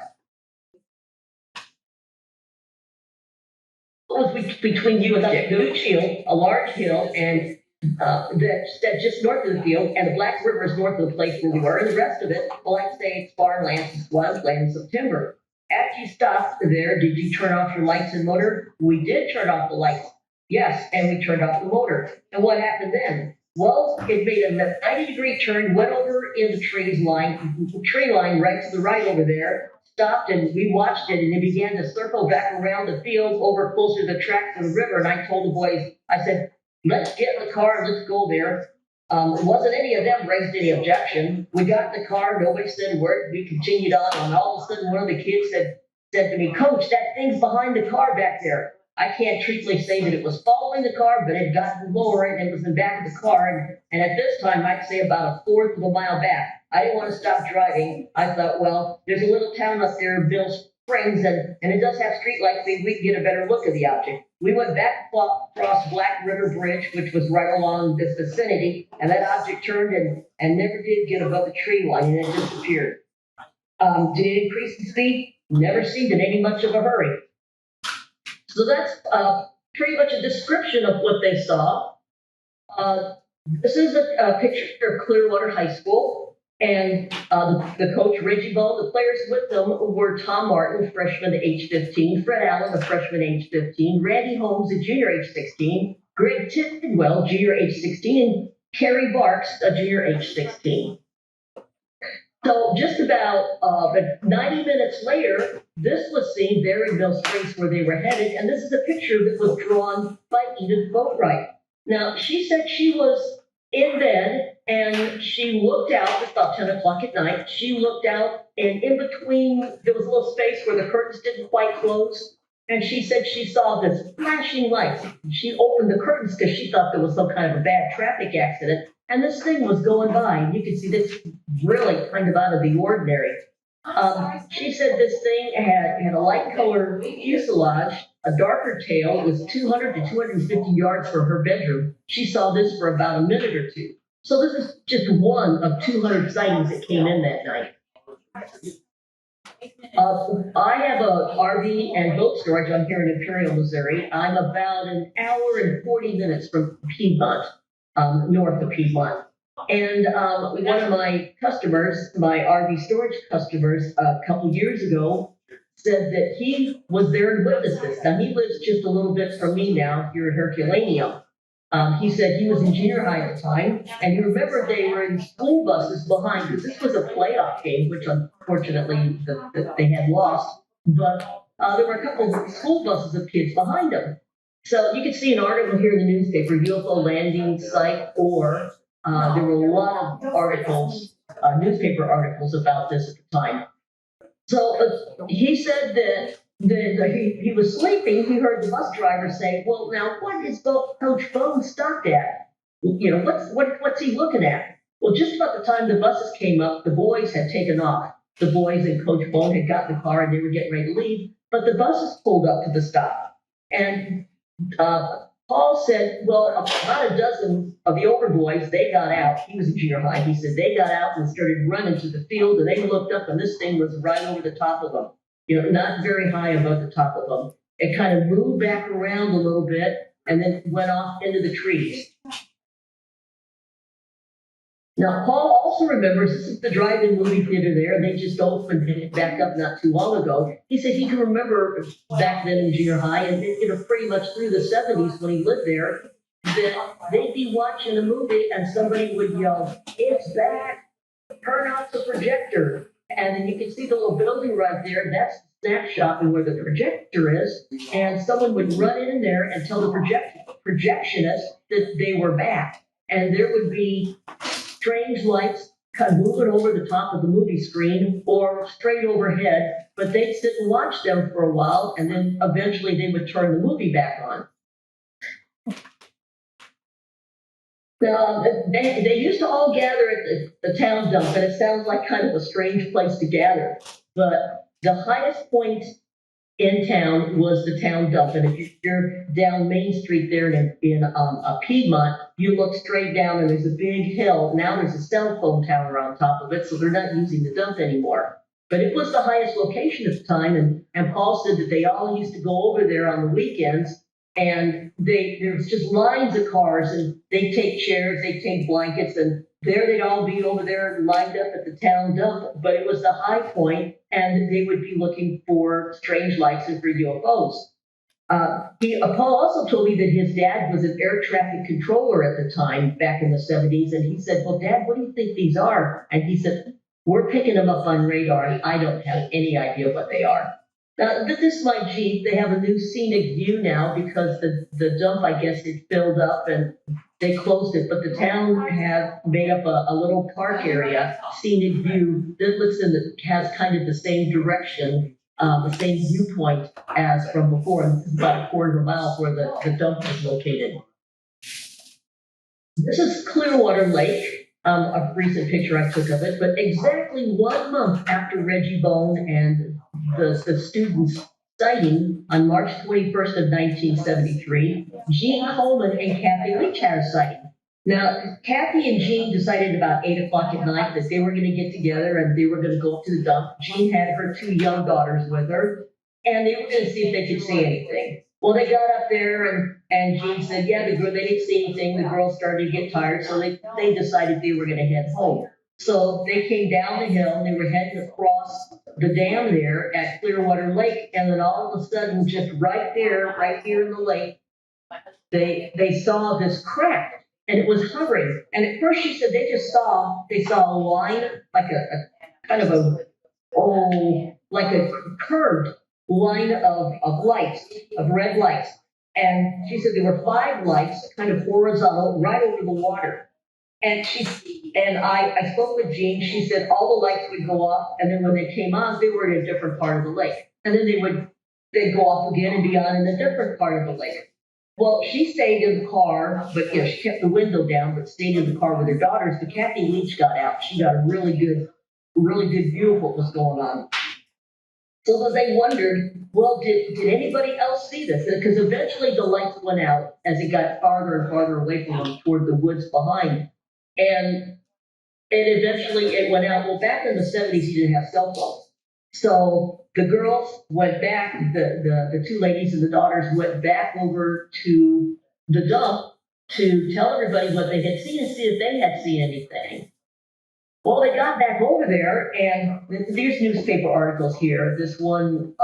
It was between you and the huge hill, a large hill, and that just north of the field, and the Black River is north of the place where we were, and the rest of it, well, I'd say it's farmland, it's wildlands of timber. After you stopped there, did you turn off your lights and motor? We did turn off the lights, yes, and we turned off the motor. And what happened then? Well, it made a 90-degree turn, went over in the tree line right to the right over there, stopped, and we watched it, and it began to circle back around the field over closer to the tracks of the river. And I told the boys, I said, let's get in the car and let's go there. It wasn't any of them raised any objection. We got in the car, nobody said a word. We continued on, and all of a sudden one of the kids said to me, Coach, that thing's behind the car back there. I can't truthfully say that it was following the car, but it got lower and it was in the back of the car. And at this time, I'd say about a fourth of a mile back. I didn't want to stop driving. I thought, well, there's a little town up there, Bill Springs, and it does have streetlights. Maybe we can get a better look at the object. We went back across Black River Bridge, which was right along this vicinity, and that object turned and never did get above the tree line, and it disappeared. Did it increase the speed? Never seemed in any much of a hurry. So that's pretty much a description of what they saw. This is a picture of Clearwater High School, and the coach, Reggie Ball, the players with them were Tom Martin, freshman age 15, Fred Allen, a freshman age 15, Randy Holmes, a junior age 16, Greg Tidwell, junior age 16, and Cary Barks, a junior age 16. So just about 90 minutes later, this was seen there in Mill Springs where they were headed, and this is a picture that was drawn by Edith Boatwright. Now, she said she was in bed, and she looked out, it's about 10 o'clock at night, she looked out, and in between, there was a little space where the curtains didn't quite close, and she said she saw this flashing lights. She opened the curtains because she thought there was some kind of a bad traffic accident, and this thing was going by, and you could see this really kind of out of the ordinary. She said this thing had a light color fuselage, a darker tail. It was 200 to 250 yards from her bedroom. She saw this for about a minute or two. So this is just one of 200 sightings that came in that night. I have a RV and boat storage. I'm here in Imperial, Missouri. I'm about an hour and 40 minutes from Piedmont, north of Piedmont. And one of my customers, my RV storage customers, a couple years ago, said that he was there and witnessed this. Now, he lives just a little bit from me now, here at Herculaneum. He said he was in junior high at the time, and you remember they were in school buses behind, because this was a playoff game, which unfortunately they had lost, but there were a couple of school buses of kids behind them. So you could see an article here in the newspaper, UFO landing site, or there were a lot of articles, newspaper articles about this at the time. So he said that he was sleeping. He heard the bus driver say, well, now, what is Coach Bone stopped at? You know, what's he looking at? Well, just about the time the buses came up, the boys had taken off. The boys and Coach Bone had got in the car and they were getting ready to leave, but the buses pulled up to the stop. And Paul said, well, about a dozen of the older boys, they got out. He was in junior high. He said they got out and started running to the field, and they looked up, and this thing was right over the top of them. You know, not very high above the top of them. It kind of moved back around a little bit and then went off into the trees. Now, Paul also remembers this is the drive-in movie theater there, and they just opened it back up not too long ago. He said he can remember back then in junior high and pretty much through the 70s when he lived there, that they'd be watching a movie and somebody would yell, "It's back! Turn off the projector." And then you can see the little building right there. That's the snack shop and where the projector is. And someone would run in there and tell the projectionist that they were back. And there would be strange lights kind of moving over the top of the movie screen or straight overhead, but they'd sit and watch them for a while, and then eventually they would turn the movie back on. They used to all gather at the town dump, and it sounds like kind of a strange place to gather, but the highest point in town was the town dump. And if you're down Main Street there in Piedmont, you look straight down and there's a big hill. Now there's a cell phone tower on top of it, so they're not using the dump anymore. But it was the highest location at the time, and Paul said that they all used to go over there on the weekends, and there's just lines of cars, and they'd take chairs, they'd take blankets, and there they'd all be over there lined up at the town dump. But it was the high point, and they would be looking for strange lights and for UFOs. Paul also told me that his dad was an air traffic controller at the time, back in the 70s, and he said, "Well, Dad, what do you think these are?" And he said, "We're picking them up on radar, and I don't have any idea what they are." Now, this is my Jeep. They have a new scenic view now because the dump, I guess, it filled up and they closed it. But the town have made up a little park area, scenic view, that looks has kind of the same direction, the same viewpoint as from before. And this is about a quarter of a mile where the dump is located. This is Clearwater Lake, a recent picture I took of it. But exactly 1 month after Reggie Bone and the students' sighting on March 21st of 1973, Gene Coleman and Kathy Leach had a sighting. Now, Kathy and Gene decided about 8 o'clock at night that they were going to get together and they were going to go up to the dump. Gene had her 2 young daughters with her, and they were going to see if they could see anything. Well, they got up there, and Gene said, yeah, they didn't see anything. The girls started to get tired, so they decided they were going to head home. So they came down the hill, and they were heading across the dam there at Clearwater Lake, and then all of a sudden, just right here in the lake, they saw this craft, and it was hovering. And at first she said they saw a line, like a kind of like a curved line of lights, of red lights. And she said there were 5 lights kind of horizontal right over the water. And I spoke with Jean. She said all the lights would go off, and then when they came on, they were in a different part of the lake. And then they'd go off again and be on in a different part of the lake. Well, she stayed in the car, but she kept the window down, but stayed in the car with her daughters. But Kathy Leach got out. She got a really good view of what was going on. So then they wondered, well, did anybody else see this? Because eventually the lights went out as it got farther and farther away from them toward the woods behind. And eventually it went out. Well, back in the 70s, you didn't have cell phones. So the girls went back, the 2 ladies and the daughters went back over to the dump to tell everybody what they had seen and see if they had seen anything. Well, they got back over there, and there's newspaper articles here. This one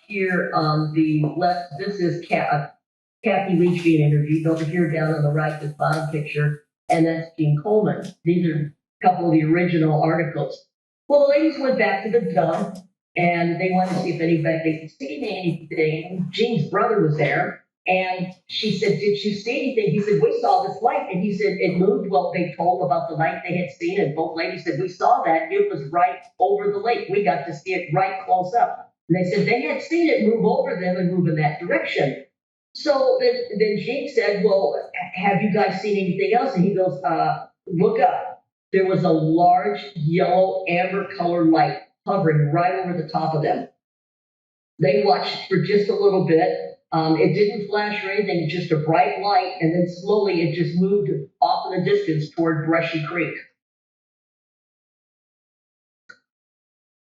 here on the left, this is Kathy Leach being interviewed. Over here down on the right, this bottom picture, and that's Gene Coleman. These are a couple of the original articles. Well, the ladies went back to the dump, and they wanted to see if anybody could see anything. Gene's brother was there, and she said, did you see anything? He said, we saw this light. And he said, it moved. Well, they told about the light they had seen, and both ladies said, we saw that. It was right over the lake. We got to see it right close up. And they said they had seen it move over them and move in that direction. So then Gene said, well, have you guys seen anything else? And he goes, look up. There was a large yellow amber colored light hovering right over the top of them. They watched for just a little bit. It didn't flash or anything, just a bright light, and then slowly it just moved off in the distance toward Brushy Creek.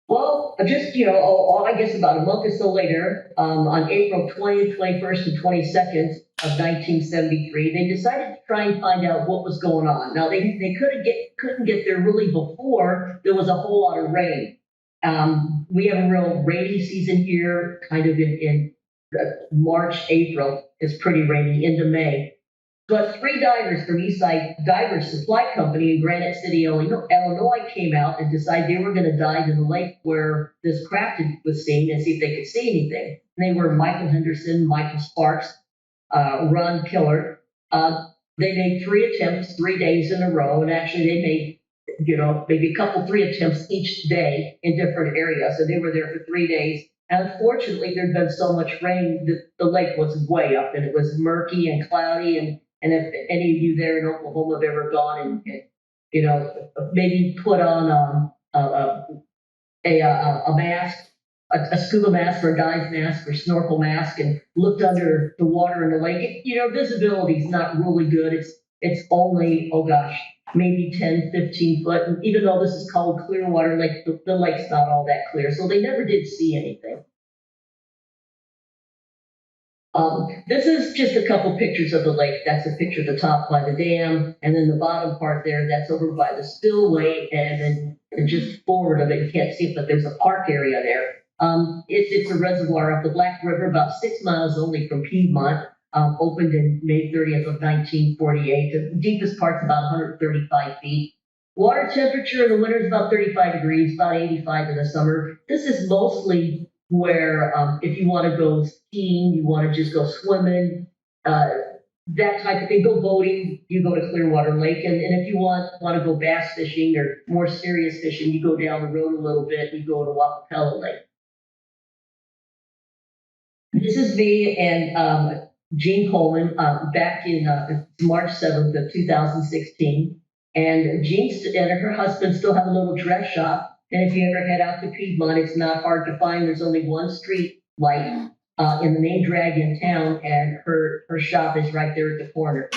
Well, just, I guess about a month or so later, on April 20th, 21st, and 22nd, of 1973. They decided to try and find out what was going on. Now, they couldn't get there really before there was a whole lot of rain. We have a real rainy season here, kind of in March, April. It's pretty rainy into May. But 3 divers from Eastside Divers Supply Company in Granite City, Illinois came out and decided they were going to dive in the lake where this craft was seen and see if they could see anything. And they were Michael Henderson, Michael Sparks, Ron Killer. They made 3 attempts, 3 days in a row, and actually they made, maybe 3 attempts each day in different areas. So they were there for 3 days. And unfortunately, there'd been so much rain that the lake was way up, and it was murky and cloudy. And if any of you there in Oklahoma have ever gone and maybe put on a mask, a scuba mask or a dive mask or snorkel mask, and looked under the water in the lake, visibility is not really good. It's only, maybe 10, 15 foot. And even though this is called Clearwater Lake, the lake's not all that clear. So they never did see anything. This is just a couple pictures of the lake. That's a picture of the top by the dam. And then the bottom part there, that's over by the spillway. And then just forward of it, you can't see it, but there's a park area there. It's a reservoir up the Black River, about 6 miles only from Piedmont. Opened in May 30th of 1948. The deepest part's about 135 feet. Water temperature in the winter is about 35 degrees, about 85 in the summer. This is mostly where if you want to go skiing, you want to just go swimming, that type of thing, go boating, you go to Clearwater Lake. And if you want to go bass fishing or more serious fishing, you go down the road a little bit, you go to Wapapella Lake. This is me and Jean Coleman back in March 7th of 2016. And Jean and her husband still have a little dress shop. And if you ever head out to Piedmont, it's not hard to find. There's only one street light in the main drag in town, and her shop is right there at the corner.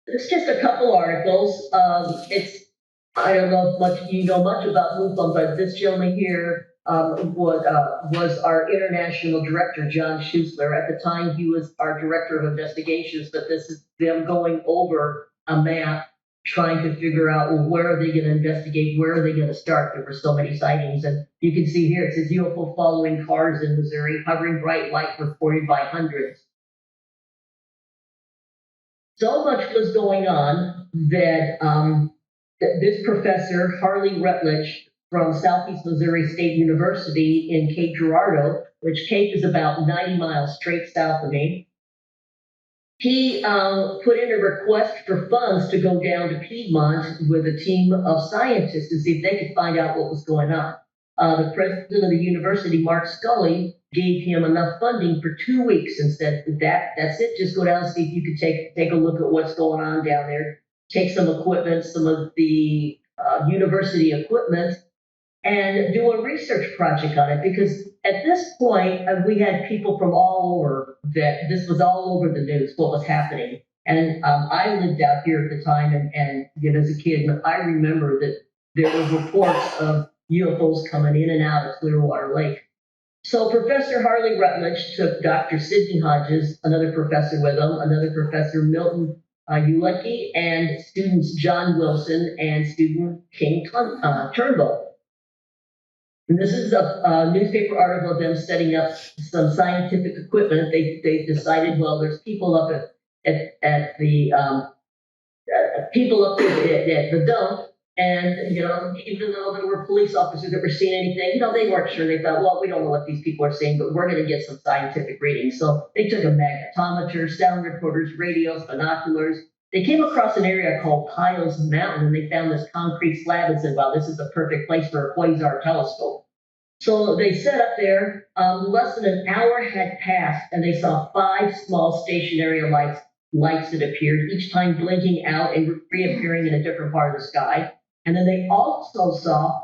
It's just a couple articles. I don't know if you know much about MUFON, but this gentleman here was our international director, John Schuessler. At the time, he was our director of investigations, but this is them going over a map, trying to figure out, well, where are they going to investigate? Where are they going to start? There were so many sightings. And you can see here, it says UFO following cars in Missouri, hovering bright light reported by hundreds. So much was going on that this professor, Harley Rutledge, from Southeast Missouri State University in Cape Girardeau, which Cape is about 90 miles straight south of me, he put in a request for funds to go down to Piedmont with a team of scientists to see if they could find out what was going on. The president of the university, Mark Scully, gave him enough funding for 2 weeks and said, that's it, just go down and see if you could take a look at what's going on down there, take some equipment, some of the university equipment, and do a research project on it. Because at this point, we had people from all over, that this was all over the news, what was happening. And I lived out here at the time, and as a kid, I remember that there were reports of UFOs coming in and out of Clearwater Lake. So Professor Harley Rutledge took Dr. Sidney Hodges, another professor with him, another Professor Milton Ulicki, and students John Wilson and student King Turnbull. And this is a newspaper article of them setting up some scientific equipment. They decided, well, there's people up at the dump, and even though there were police officers that were seeing anything, they weren't sure. They thought, well, we don't know what these people are saying, but we're going to get some scientific readings. So they took a magnetometer, sound recorders, radios, binoculars. They came across an area called Piles Mountain, and they found this concrete slab and said, wow, this is the perfect place for a quasar telescope. So they set up there. Less than an hour had passed, and they saw 5 small stationary lights that appeared, each time blinking out and reappearing in a different part of the sky. And then they also saw,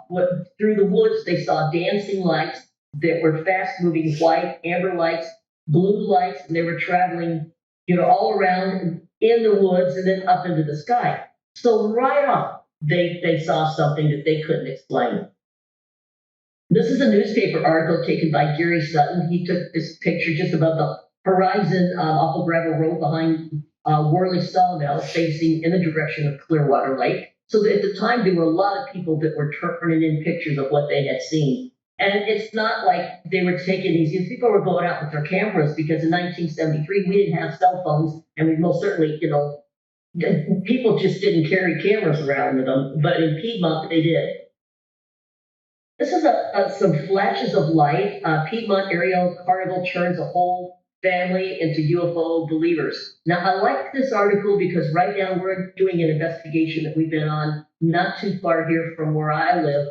through the woods, they saw dancing lights that were fast-moving white, amber lights, blue lights, and they were traveling, all around in the woods and then up into the sky. So right off, they saw something that they couldn't explain. This is a newspaper article taken by Gary Sutton. He took this picture just above the horizon off of Gravel Road behind Worley Sawmill, facing in the direction of Clearwater Lake. So at the time, there were a lot of people that were turning in pictures of what they had seen. And it's not like they were taking these people were going out with their cameras, because in 1973, we didn't have cell phones, and we most certainly, people just didn't carry cameras around with them. But in Piedmont, they did. This is some flashes of light. Piedmont Aerial Carnival turns a whole family into UFO believers. Now, I like this article because right now we're doing an investigation that we've been on not too far here from where I live.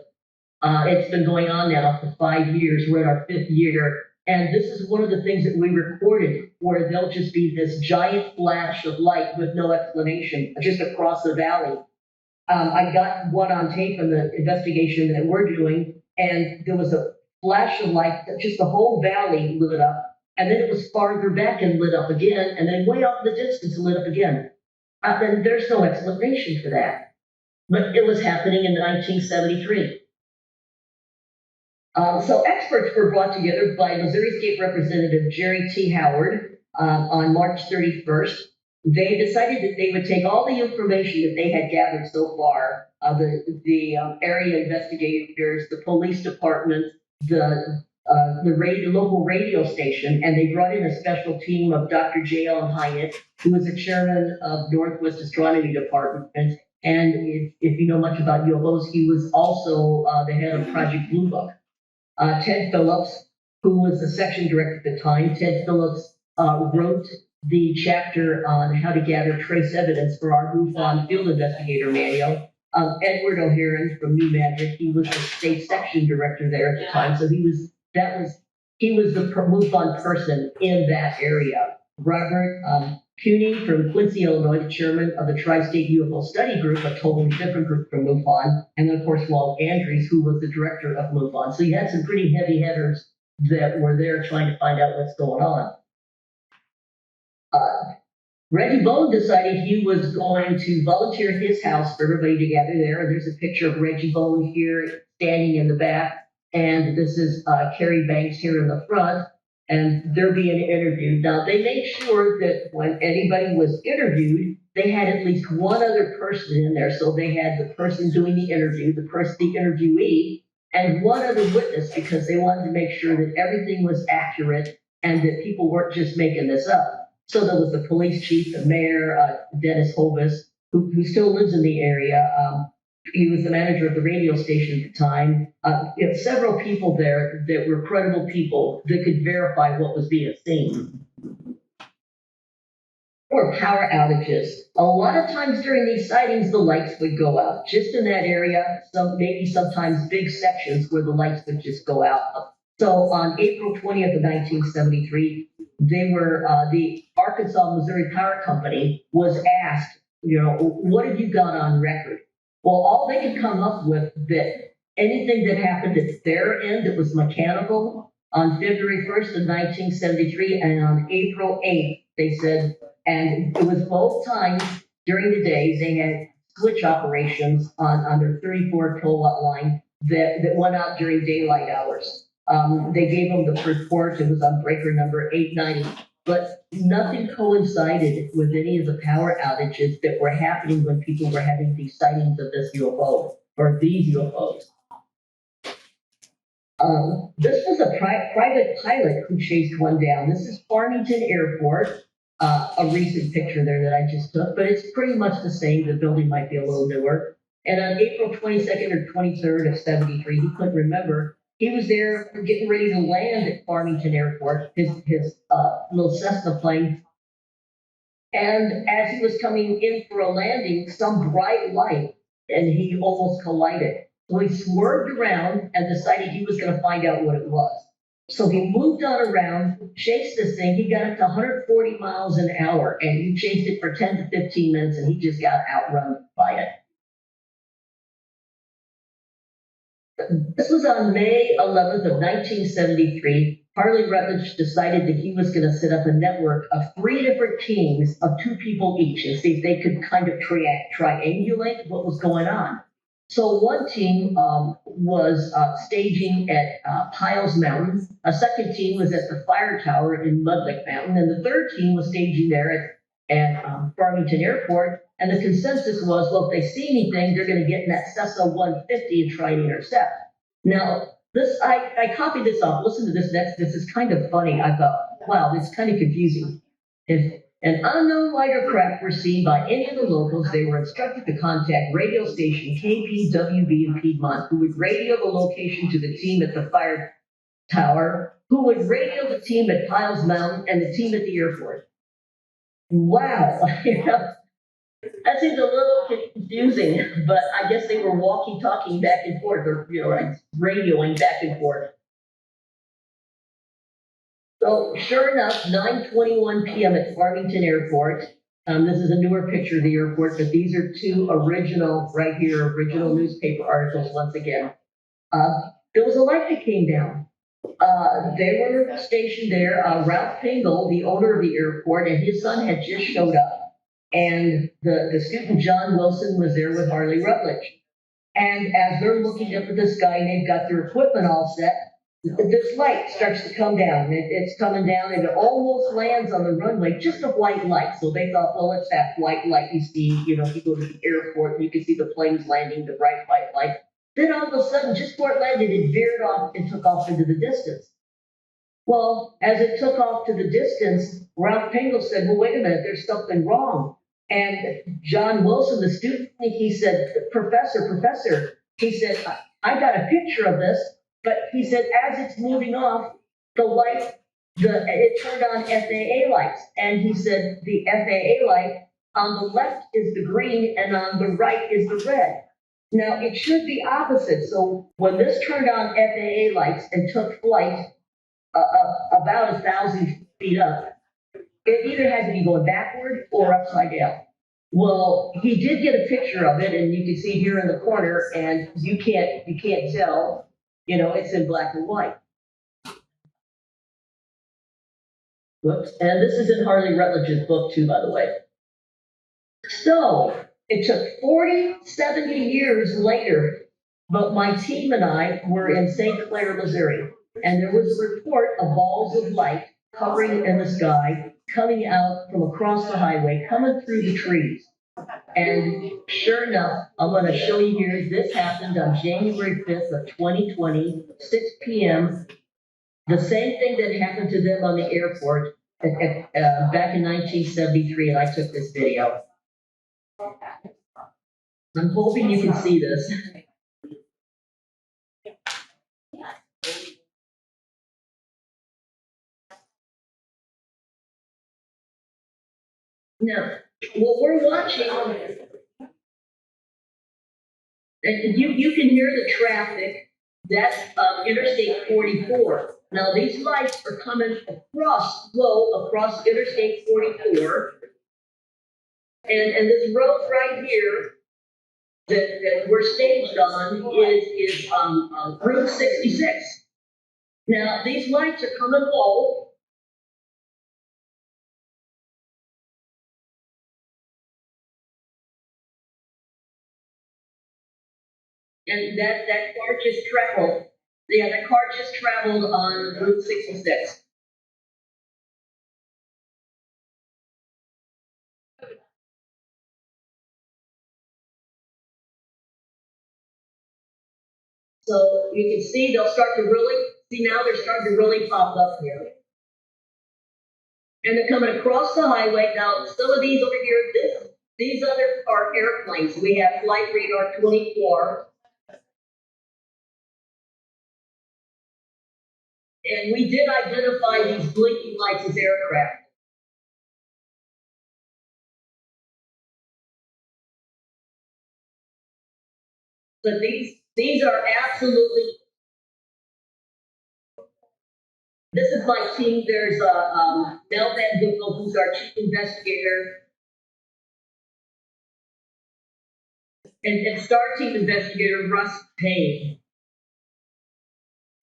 It's been going on now for 5 years. We're in our 5th year. And this is one of the things that we recorded, where there'll just be this giant flash of light with no explanation just across the valley. I got one on tape in the investigation that we're doing, and there was a flash of light that just the whole valley lit up, and then it was farther back and lit up again, and then way off in the distance lit up again. Then there's no explanation for that. But it was happening in 1973. So experts were brought together by Missouri State Representative Jerry T. Howard on March 31st. They decided that they would take all the information that they had gathered so far, the area investigators, the police department, the local radio station, and they brought in a special team of Dr. J. L. Hyatt, who was the chairman of Northwest Astronomy Department. And if you know much about UFOs, he was also the head of Project Blue Book. Ted Phillips, who was the section director at the time, Ted Phillips wrote the chapter on how to gather trace evidence for our MUFON field investigator manual. Edward O'Haran from New Magic, he was the state section director there at the time, so he was the MUFON person in that area. Robert Cuny from Quincy, Illinois, the chairman of the Tri-State UFO Study Group, a totally different group from MUFON, and then of course Walt Andrews, who was the director of MUFON. So you had some pretty heavy hitters that were there trying to find out what's going on. Reggie Bone decided he was going to volunteer his house for everybody to gather there. There's a picture of Reggie Bone here standing in the back, and this is Cary Banks here in the front, and they're being interviewed. Now, they made sure that when anybody was interviewed, they had at least one other person in there. So they had the person doing the interview, the interviewee, and one other witness, because they wanted to make sure that everything was accurate and that people weren't just making this up. So there was the police chief, the mayor, Dennis Hovis, who still lives in the area. He was the manager of the radio station at the time. You had several people there that were credible people that could verify what was being seen. Or power outages. A lot of times during these sightings, the lights would go out. Just in that area, maybe sometimes big sections where the lights would just go out. So on April 20th of 1973, they were the Arkansas Missouri Power Company was asked, what have you got on record? Well, all they could come up with that anything that happened at their end that was mechanical on February 1st of 1973 and on April 8th, they said, and it was both times during the days they had switch operations on their 34 kilowatt line that went out during daylight hours. They gave them the report. It was on breaker number 890, but nothing coincided with any of the power outages that were happening when people were having these sightings of this UFO or these UFOs. This was a private pilot who chased one down. This is Farmington Airport, a recent picture there that I just took, but it's pretty much the same. The building might be a little newer. And on April 22nd or 23rd of 73, he couldn't remember, he was there getting ready to land at Farmington Airport, his little Cessna plane. And as he was coming in for a landing, some bright light, and he almost collided. So he swerved around and decided he was going to find out what it was. So he moved on around, chased this thing. He got up to 140 miles an hour, and he chased it for 10 to 15 minutes, and he just got outrun by it. This was on May 11th of 1973. Harley Rutledge decided that he was going to set up a network of 3 different teams of 2 people each and see if they could kind of triangulate what was going on. So one team was staging at Piles Mountain. A second team was at the fire tower in Mudlick Mountain, and the third team was staging there at Farmington Airport. And the consensus was, well, if they see anything, they're going to get in that Cessna 150 and try and intercept. Now, I copied this off. Listen to this next. This is kind of funny. I thought, wow, it's kind of confusing. If an unknown light or craft were seen by any of the locals, they were instructed to contact radio station KPWB in Piedmont, who would radio the location to the team at the fire tower, who would radio the team at Piles Mountain and the team at the airport. Wow. That seems a little confusing, but I guess they were walkie-talking back and forth, or radioing back and forth. So sure enough, 9:21 p.m. at Farmington Airport. This is a newer picture of the airport, but these are two original, right here, original newspaper articles once again. There was a light that came down. They were stationed there. Ralph Pingle, the owner of the airport, and his son had just showed up. And the student, John Wilson, was there with Harley Rutledge. And as they're looking up at the sky and they've got their equipment all set, this light starts to come down. It's coming down and it almost lands on the runway, just a white light. So they thought, well, it's that white light you see, you go to the airport and you can see the planes landing, the bright white light. Then all of a sudden, just before it landed, it veered off and took off into the distance. Well, as it took off to the distance, Ralph Pingle said, well, wait a minute, there's something wrong. And John Wilson, the student, he said, Professor, he said, I got a picture of this. But he said, as it's moving off, the light, it turned on FAA lights. And he said, the FAA light on the left is the green and on the right is the red. Now, it should be opposite. So when this turned on FAA lights and took flight about 1,000 feet up, it either had to be going backward or upside down. Well, he did get a picture of it, and you can see here in the corner, and you can't tell. It's in black and white. Whoops. And this is in Harley Rutledge's book, too, by the way. So it took 70 years later, but my team and I were in St. Clair, Missouri, and there was a report of balls of light hovering in the sky, coming out from across the highway, coming through the trees. And sure enough, I'm going to show you here, this happened on January 5th of 2020, 6 p.m. The same thing that happened to them on the airport back in 1973, and I took this video. I'm hoping you can see this. Now, what we're watching, and you can hear the traffic, that's Interstate 44. Now, these lights are coming across Interstate 44. And this road right here that we're staged on is Route 66. Now, these lights are coming low. And that car just traveled. Yeah, the car just traveled on Route 66. So you can see they'll start to now they're starting to really pop up here. And they're coming across the highway. Now, some of these over here, these other are airplanes. We have Flight Radar 24. And we did identify these blinking lights as aircraft. But these are absolutely. This is my team. There's Mel Van Duffel, who's our chief investigator, and Star Team investigator Russ Payne,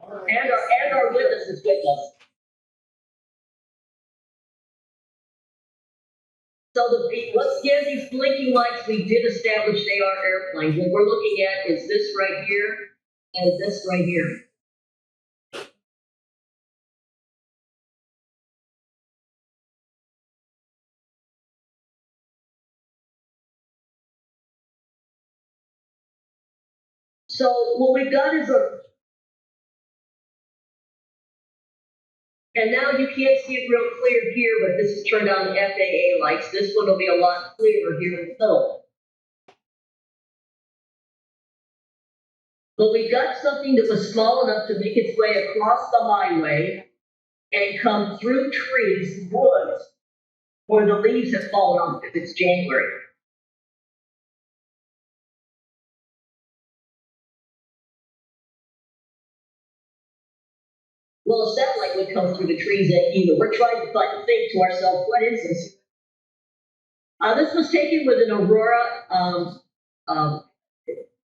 and our witnesses with us. So once again, these blinking lights, we did establish they are airplanes. What we're looking at is this right here and this right here. So what we've got is and now you can't see it real clear here, but this is turned on FAA lights. This one will be a lot clearer here in the middle. But we got something that was small enough to make its way across the highway and come through trees, woods, where the leaves have fallen off if it's January. Well, a satellite would come through the trees at you. We're trying to think to ourselves, what is this? This was taken with an Aurora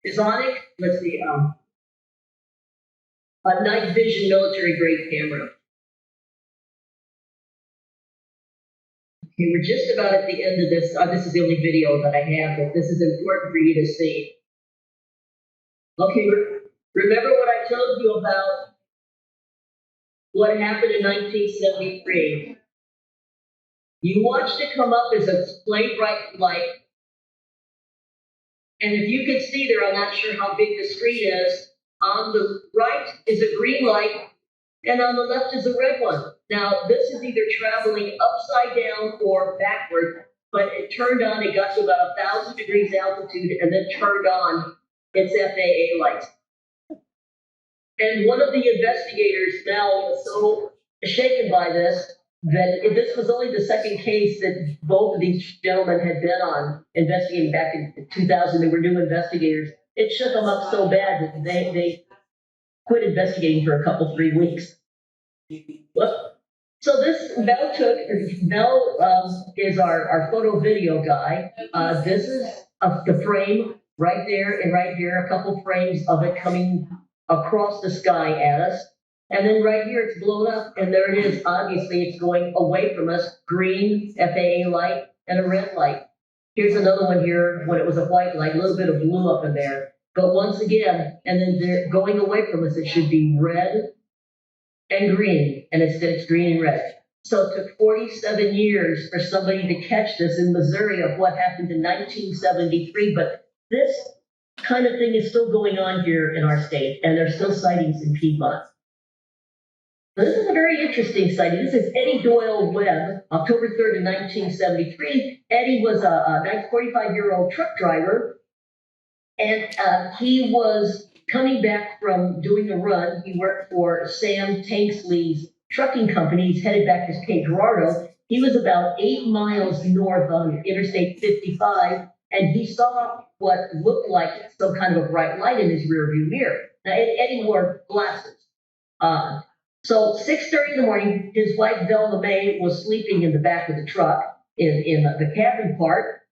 Exonic, let's see, a night vision military grade camera. Okay, we're just about at the end of this. This is the only video that I have, but this is important for you to see. Okay, remember what I told you about what happened in 1973? You watched it come up as a flame bright light. And if you can see there, I'm not sure how big the screen is. On the right is a green light, and on the left is a red one. Now, this is either traveling upside down or backward, but it turned on, it got to about 1,000 degrees altitude, and then turned on its FAA lights. And one of the investigators now was so shaken by this that this was only the second case that both of these gentlemen had been on investigating back in 2000. They were new investigators. It shook them up so bad that they quit investigating for a couple, 3 weeks. So this Mel is our photo video guy. This is the frame right there and right here, a couple frames of it coming across the sky at us. And then right here, it's blown up, and there it is. Obviously, it's going away from us. Green FAA light and a red light. Here's another one here when it was a white light, a little bit of blue up in there. But once again, and then they're going away from us. It should be red and green, and instead it's green and red. So it took 47 years for somebody to catch this in Missouri of what happened in 1973. But this kind of thing is still going on here in our state, and there's still sightings in Piedmont. This is a very interesting sighting. This is Eddie Doyle Webb, October 3rd, 1973. Eddie was a 45-year-old truck driver, and he was coming back from doing a run. He worked for Sam Tanksley's trucking company. He's headed back to Cape Girardeau. He was about 8 miles north on Interstate 55, and he saw what looked like some kind of a bright light in his rearview mirror. Now, Eddie wore glasses. So 6:30 in the morning, his wife, Velma May, was sleeping in the back of the truck in the cabin part.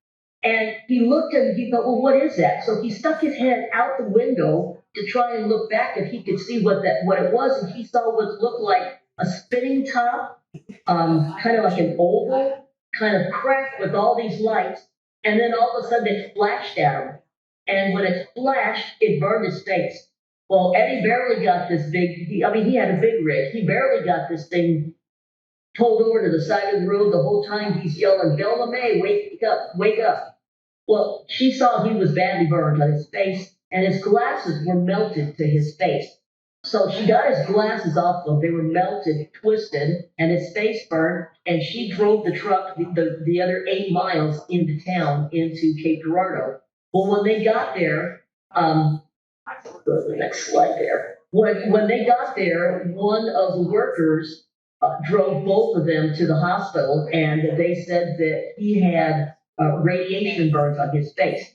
And he looked and he thought, well, what is that? So he stuck his head out the window to try and look back if he could see what it was. And he saw what looked like a spinning top, kind of like an oval, kind of cracked with all these lights. And then all of a sudden it flashed at him. And when it flashed, it burned his face. Well, Eddie barely got this he had a big rig. He barely got this thing pulled over to the side of the road. The whole time he's yelling, Velma May, wake up, wake up. Well, she saw he was badly burned on his face, and his glasses were melted to his face. So she got his glasses off them. They were melted, twisted, and his face burned, and she drove the truck the other 8 miles into town, into Cape Girardeau. Well, when they got there, go to the next slide there. When they got there, one of the workers drove both of them to the hospital, and they said that he had radiation burns on his face.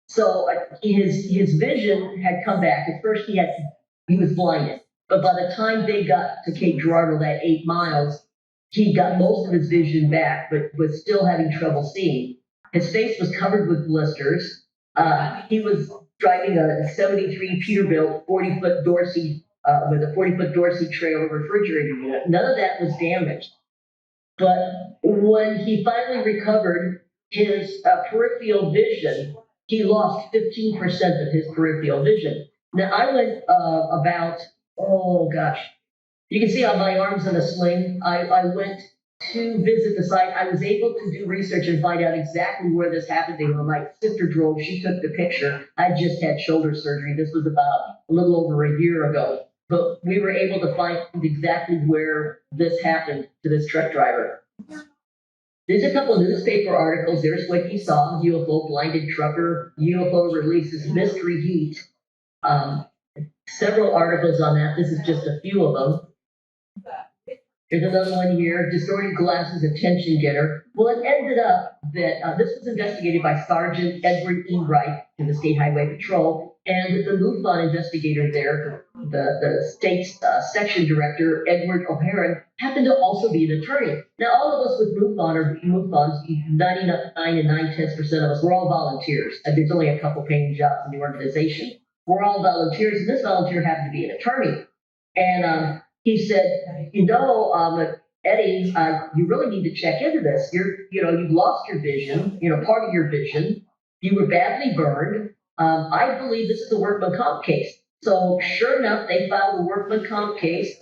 So his vision had come back. At first, he was blinded, but by the time they got to Cape Girardeau, that 8 miles, he got most of his vision back, but was still having trouble seeing. His face was covered with blisters. He was driving a 73 Peterbilt 40-foot Dorsey with a 40-foot Dorsey trailer refrigerator unit. None of that was damaged. But when he finally recovered his peripheral vision, he lost 15% of his peripheral vision. Now, I went about, oh gosh, you can see on my arms in a sling. I went to visit the site. I was able to do research and find out exactly where this happened. When my sister drove, she took the picture. I just had shoulder surgery. This was about a little over a year ago. But we were able to find exactly where this happened to this truck driver. There's a couple newspaper articles. There's what you saw: UFO blinded trucker, UFO releases mystery heat. Several articles on that. This is just a few of them. There's another one here: distorted glasses, attention getter. Well, it ended up that this was investigated by Sergeant Edward E. Wright in the State Highway Patrol, and the MUFON investigator there, the state's section director, Edward O'Haran, happened to also be an attorney. Now, all of us with MUFONs, 99 and 9/10% of us, we're all volunteers. There's only a couple paying jobs in the organization. We're all volunteers, and this volunteer happened to be an attorney. And he said, Eddie, you really need to check into this. You've lost your vision, part of your vision. You were badly burned. I believe this is a workman comp case. So sure enough, they filed a workman comp case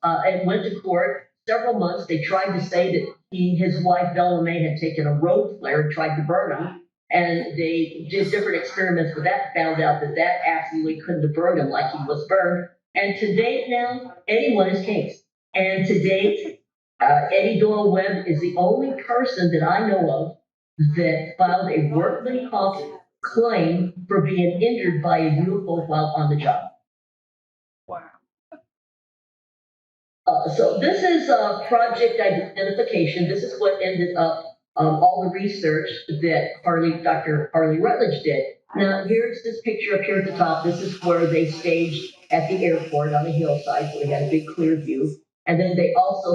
and went to court. Several months, they tried to say that his wife, Bella May, had taken a road flare and tried to burn him. And they did different experiments with that, found out that absolutely couldn't have burned him like he was burned. And to date now, Eddie won his case. And to date, Eddie Doyle Webb is the only person that I know of that filed a workman comp claim for being injured by a UFO while on the job.
Wow.
So this is project identification. This is what ended up all the research that Dr. Harley Rutledge did. Now, here's this picture up here at the top. This is where they staged at the airport on a hillside, so they had a big clear view. And then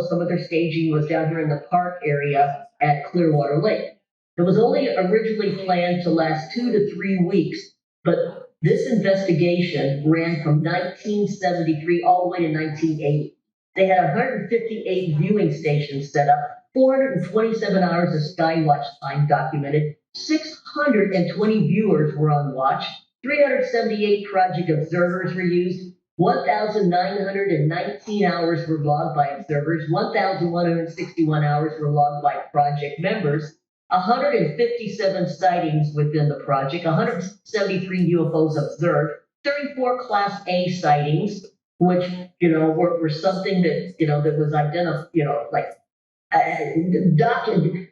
some of their staging was down here in the park area at Clearwater Lake. It was only originally planned to last 2 to 3 weeks, but this investigation ran from 1973 all the way to 1980. They had 158 viewing stations set up, 427 hours of sky watch time documented, 620 viewers were on watch, 378 project observers were used, 1,919 hours were logged by observers, 1,161 hours were logged by project members, 157 sightings within the project, 173 UFOs observed, 34 Class A sightings, which, were something that, that was identified,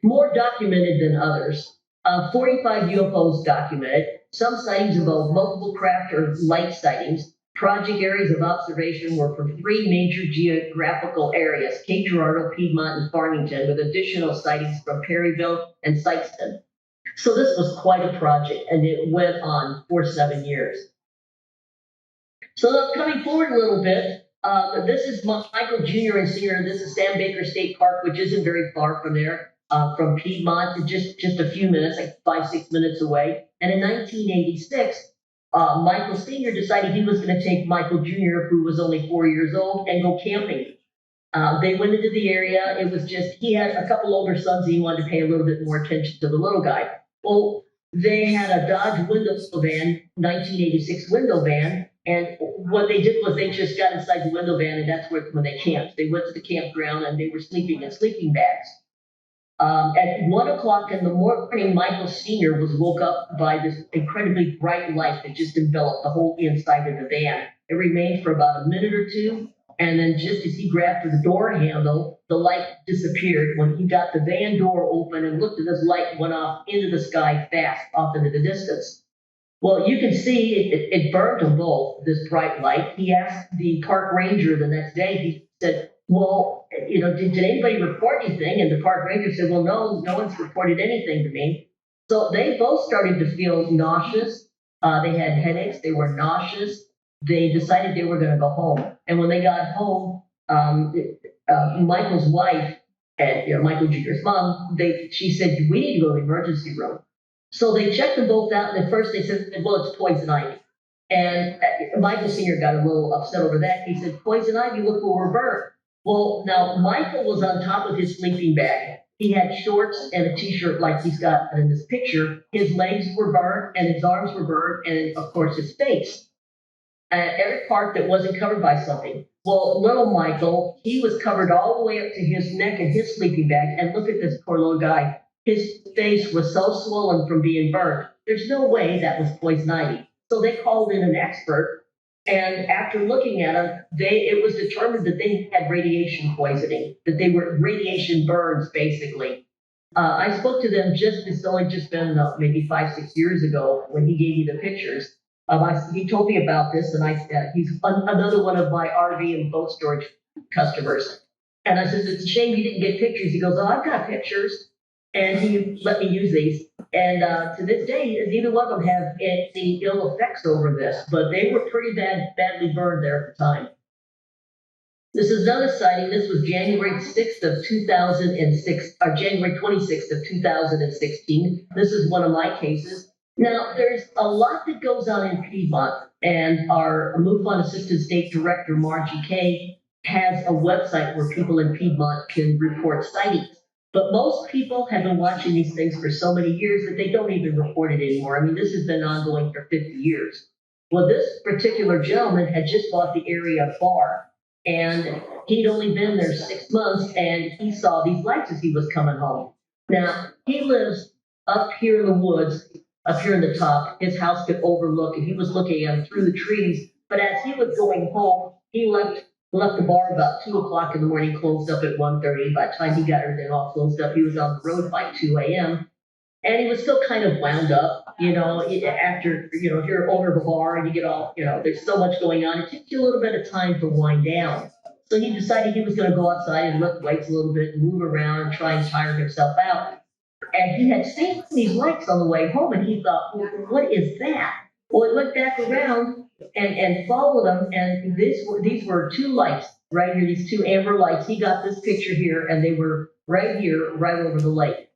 more documented than others. 45 UFOs documented. Some sightings involved multiple craft or light sightings. Project areas of observation were from 3 major geographical areas: Cape Girardeau, Piedmont, and Farmington, with additional sightings from Perryville and Sykeston. So this was quite a project, and it went on for 7 years. So coming forward a little bit, this is Michael Jr. and Sr. This is Sam Baker State Park, which isn't very far from there, from Piedmont, just a few minutes, like 5-6 minutes away. And in 1986, Michael Sr. decided he was going to take Michael Jr., who was only 4 years old, and go camping. They went into the area. It was just, he had a couple older sons, and he wanted to pay a little bit more attention to the little guy. Well, they had a Dodge window van, 1986 window van, and what they did was they just got inside the window van, and that's when they camped. They went to the campground, and they were sleeping in sleeping bags. At 1 o'clock in the morning, Michael Sr. was woke up by this incredibly bright light that just enveloped the whole inside of the van. It remained for about a minute or two, and then just as he grabbed the door handle, the light disappeared. When he got the van door open and looked at this light, went off into the sky fast, off into the distance. Well, you can see it burned them both, this bright light. He asked the park ranger the next day, he said, well, did anybody report anything? And the park ranger said, well, no one's reported anything to me. So they both started to feel nauseous. They had headaches. They were nauseous. They decided they were going to go home. And when they got home, Michael's wife and Michael Jr.'s mom, she said, we need to go to the emergency room. So they checked them both out. And at first they said, well, it's poison ivy. And Michael Sr. got a little upset over that. He said, poison ivy, look where we're burned. Well, now Michael was on top of his sleeping bag. He had shorts and a t-shirt like he's got in this picture. His legs were burnt and his arms were burnt and of course his face. Every part that wasn't covered by something. Well, little Michael, he was covered all the way up to his neck in his sleeping bag. And look at this poor little guy. His face was so swollen from being burnt. There's no way that was poison ivy. So they called in an expert. And after looking at him, it was determined that they had radiation poisoning, that they were radiation burns, basically. I spoke to them it's only just been maybe 5-6 years ago when he gave me the pictures. He told me about this, and he's another one of my RV and boat storage customers. And I said, it's a shame you didn't get pictures. He goes, oh, I've got pictures. And he let me use these. And to this day, neither one of them have any ill effects over this, but they were pretty badly burned there at the time. This is another sighting. This was January 6th of 2006, or January 26th of 2016. This is one of my cases. Now, there's a lot that goes on in Piedmont, and our MUFON Assistant State Director, Margie Kay, has a website where people in Piedmont can report sightings. But most people have been watching these things for so many years that they don't even report it anymore. I mean, this has been ongoing for 50 years. Well, this particular gentleman had just bought the area bar, and he'd only been there 6 months, and he saw these lights as he was coming home. Now, he lives up here in the woods, up here in the top. His house could overlook, and he was looking at him through the trees. But as he was going home, he left the bar about 2 o'clock in the morning, closed up at 1:30. By the time he got everything all closed up, he was on the road by 2 a.m. And he was still kind of wound up, after, if you're owner of a bar and you get all, there's so much going on, it takes you a little bit of time to wind down. So he decided he was going to go outside and lift weights a little bit and move around and try and tire himself out. And he had seen these lights on the way home, and he thought, well, what is that? Well, he went back around and followed them, and these were 2 lights right here, these 2 amber lights. He got this picture here, and they were right here, right over the lake.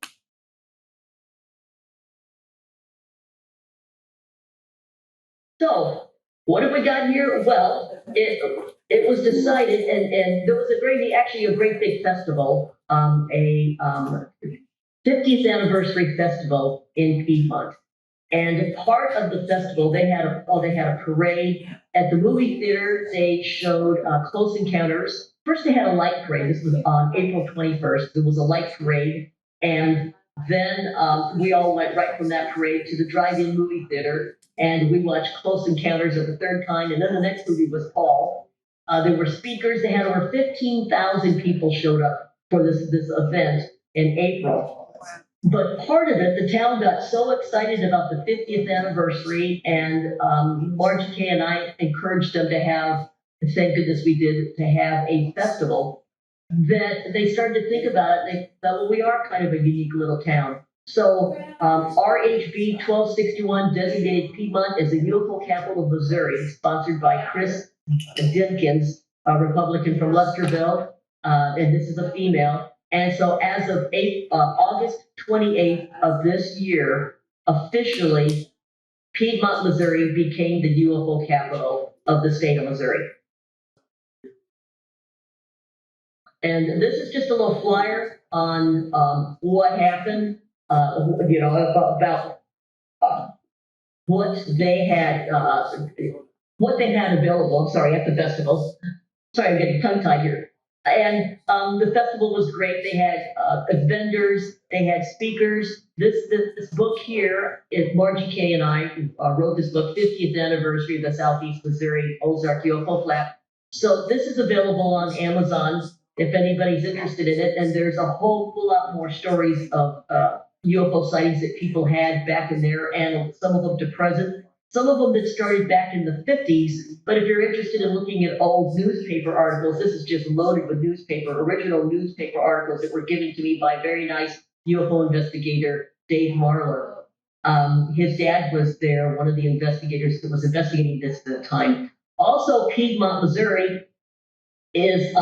So, what have we got here? Well, it was decided, and there was a great big festival, a 50th anniversary festival in Piedmont. And part of the festival, they had a parade. At the movie theater, they showed Close Encounters. First, they had a light parade. This was on April 21st. There was a light parade. And then we all went right from that parade to the drive-in movie theater. And we watched Close Encounters of the third kind. And then the next movie was Paul. There were speakers. They had over 15,000 people showed up for this event in April. But part of it, the town got so excited about the 50th anniversary, and Margie Kay and I encouraged them to have, thank goodness we did, to have a festival, that they started to think about it. They thought, well, we are kind of a unique little town. So RHB 1261 designated Piedmont as the UFO capital of Missouri, sponsored by Chris Dinkins, a Republican from Lesterville, and this is a female. And so as of August 28th of this year, officially, Piedmont, Missouri became the UFO capital of the state of Missouri. And this is just a little flyer on what happened, about what they had available. I'm sorry, at the festival. Sorry, I'm getting tongue-tied here. And the festival was great. They had vendors, they had speakers. This book here, Margie Kay and I wrote this book, 50th anniversary of the Southeast Missouri Ozark UFO Flap. So this is available on Amazon if anybody's interested in it. And there's a whole lot more stories of UFO sightings that people had back in there, and some of them to present. Some of them that started back in the 50s, but if you're interested in looking at old newspaper articles, this is just loaded with original newspaper articles that were given to me by a very nice UFO investigator, Dave Marler. His dad was there, one of the investigators that was investigating this at the time. Also, Piedmont, Missouri is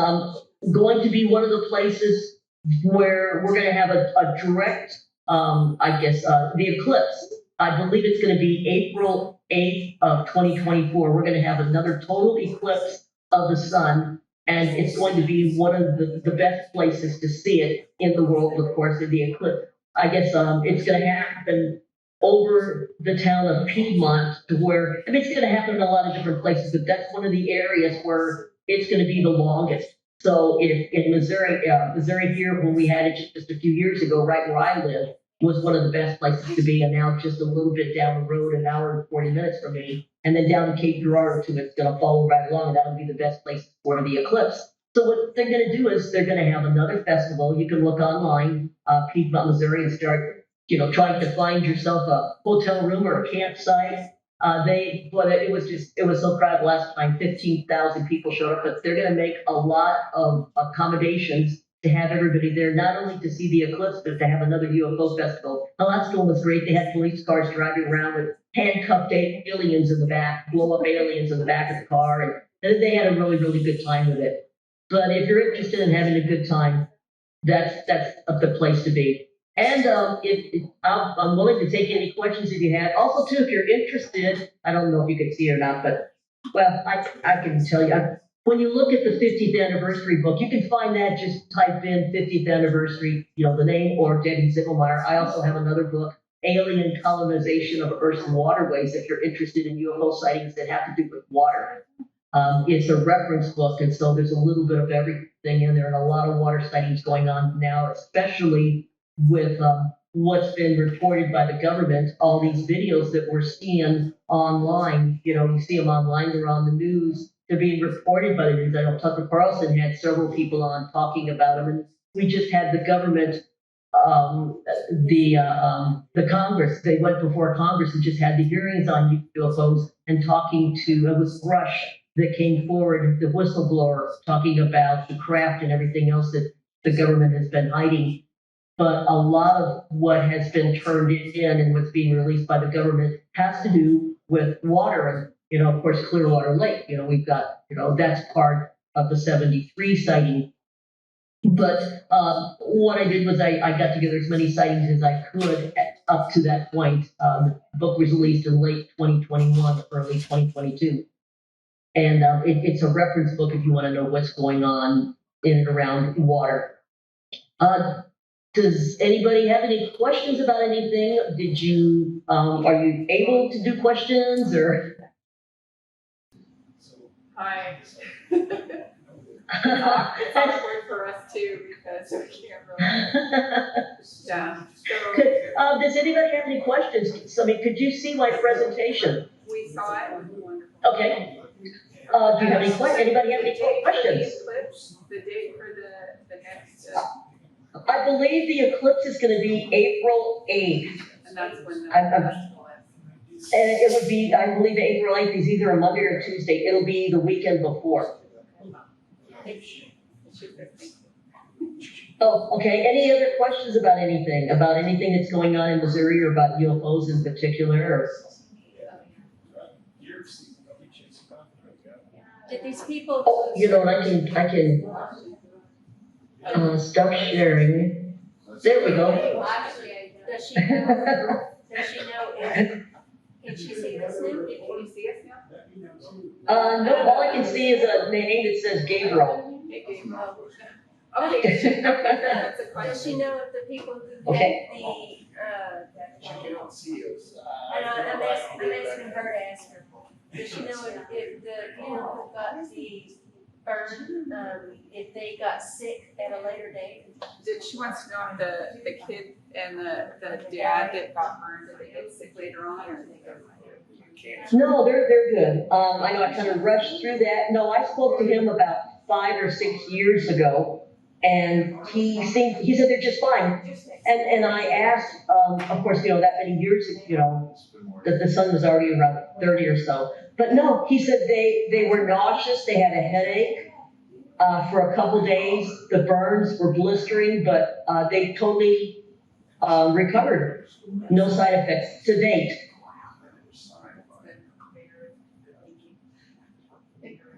going to be one of the places where we're going to have a direct, the eclipse. I believe it's going to be April 8th of 2024. We're going to have another total eclipse of the sun. And it's going to be one of the best places to see it in the world, of course, in the eclipse. I guess it's going to happen over the town of Piedmont to where, I mean, it's going to happen in a lot of different places, but that's one of the areas where it's going to be the longest. So in Missouri, Missouri here, when we had it just a few years ago, right where I live, was one of the best places to be. And now just a little bit down the road, an hour and 40 minutes from me. And then down to Cape Girardeau too, it's going to follow right along. And that'll be the best place for the eclipse. So what they're going to do is they're going to have another festival. You can look online, Piedmont, Missouri, and start, trying to find yourself a hotel room or a campsite. It was so crowded last time, 15,000 people showed up, but they're going to make a lot of accommodations to have everybody there, not only to see the eclipse, but to have another UFO festival. The last one was great. They had police cars driving around with handcuffed aliens in the back, blow up aliens in the back of the car, and they had a really, really good time with it. But if you're interested in having a good time, that's a good place to be. And I'm willing to take any questions if you have. Also, too, if you're interested, I don't know if you can see it or not, but, well, I can tell you. When you look at the 50th anniversary book, you can find that, just type in 50th anniversary, the name, or Debbie Ziegelmeyer. I also have another book, Alien Colonization of Earth's Waterways, if you're interested in UFO sightings that have to do with water. It's a reference book, and so there's a little bit of everything in there, and a lot of water sightings going on now, especially with what's been reported by the government. All these videos that we're seeing online, you see them online, they're on the news, they're being reported by the news. I know Tucker Carlson had several people on talking about them, and we just had the government, the Congress, they went before Congress and just had the hearings on UFOs and talking to, it was Rush that came forward, the whistleblower, talking about the craft and everything else that the government has been hiding. But a lot of what has been turned in and what's being released by the government has to do with water. And, of course, Clearwater Lake, we've got, that's part of the 73 sighting. But what I did was I got together as many sightings as I could up to that point. The book was released in late 2021, early 2022. And it's a reference book if you want to know what's going on in and around water. Does anybody have any questions about anything? Did you, are you able to do questions or?
Hi. It's awkward for us too because we can't really. Yeah. So,
does anybody have any questions? So, could you see my presentation?
we saw it.
Okay. Do you have any questions? Anybody have any questions?
The date for the next.
I believe the eclipse is going to be April 8th.
And that's when the festival is.
And it would be, I believe April 8th is either a Monday or Tuesday. It'll be the weekend before. Oh, okay. Any other questions about anything that's going on in Missouri or about UFOs in particular? Or?
Did these people?
Oh, I can stop sharing. There we go.
Does she know? Can she see this now?
Can you see us now?
No, all I can see is a name that says Gabriel.
Okay. That's a question.
Does she know if the people who
Okay.
get the, I'm asking her to ask her. Does she know if the people who got the burn, if they got sick at a later date?
She wants to know if the kid and the dad that got burned, did they get sick later on or they go?
No, they're good. I know I kind of rushed through that. No, I spoke to him about 5 or 6 years ago, and he said they're just fine. And I asked, of course, that many years, that the son was already around 30 or so. But no, he said they were nauseous, they had a headache for a couple days. The burns were blistering, but they totally recovered. No side effects to date.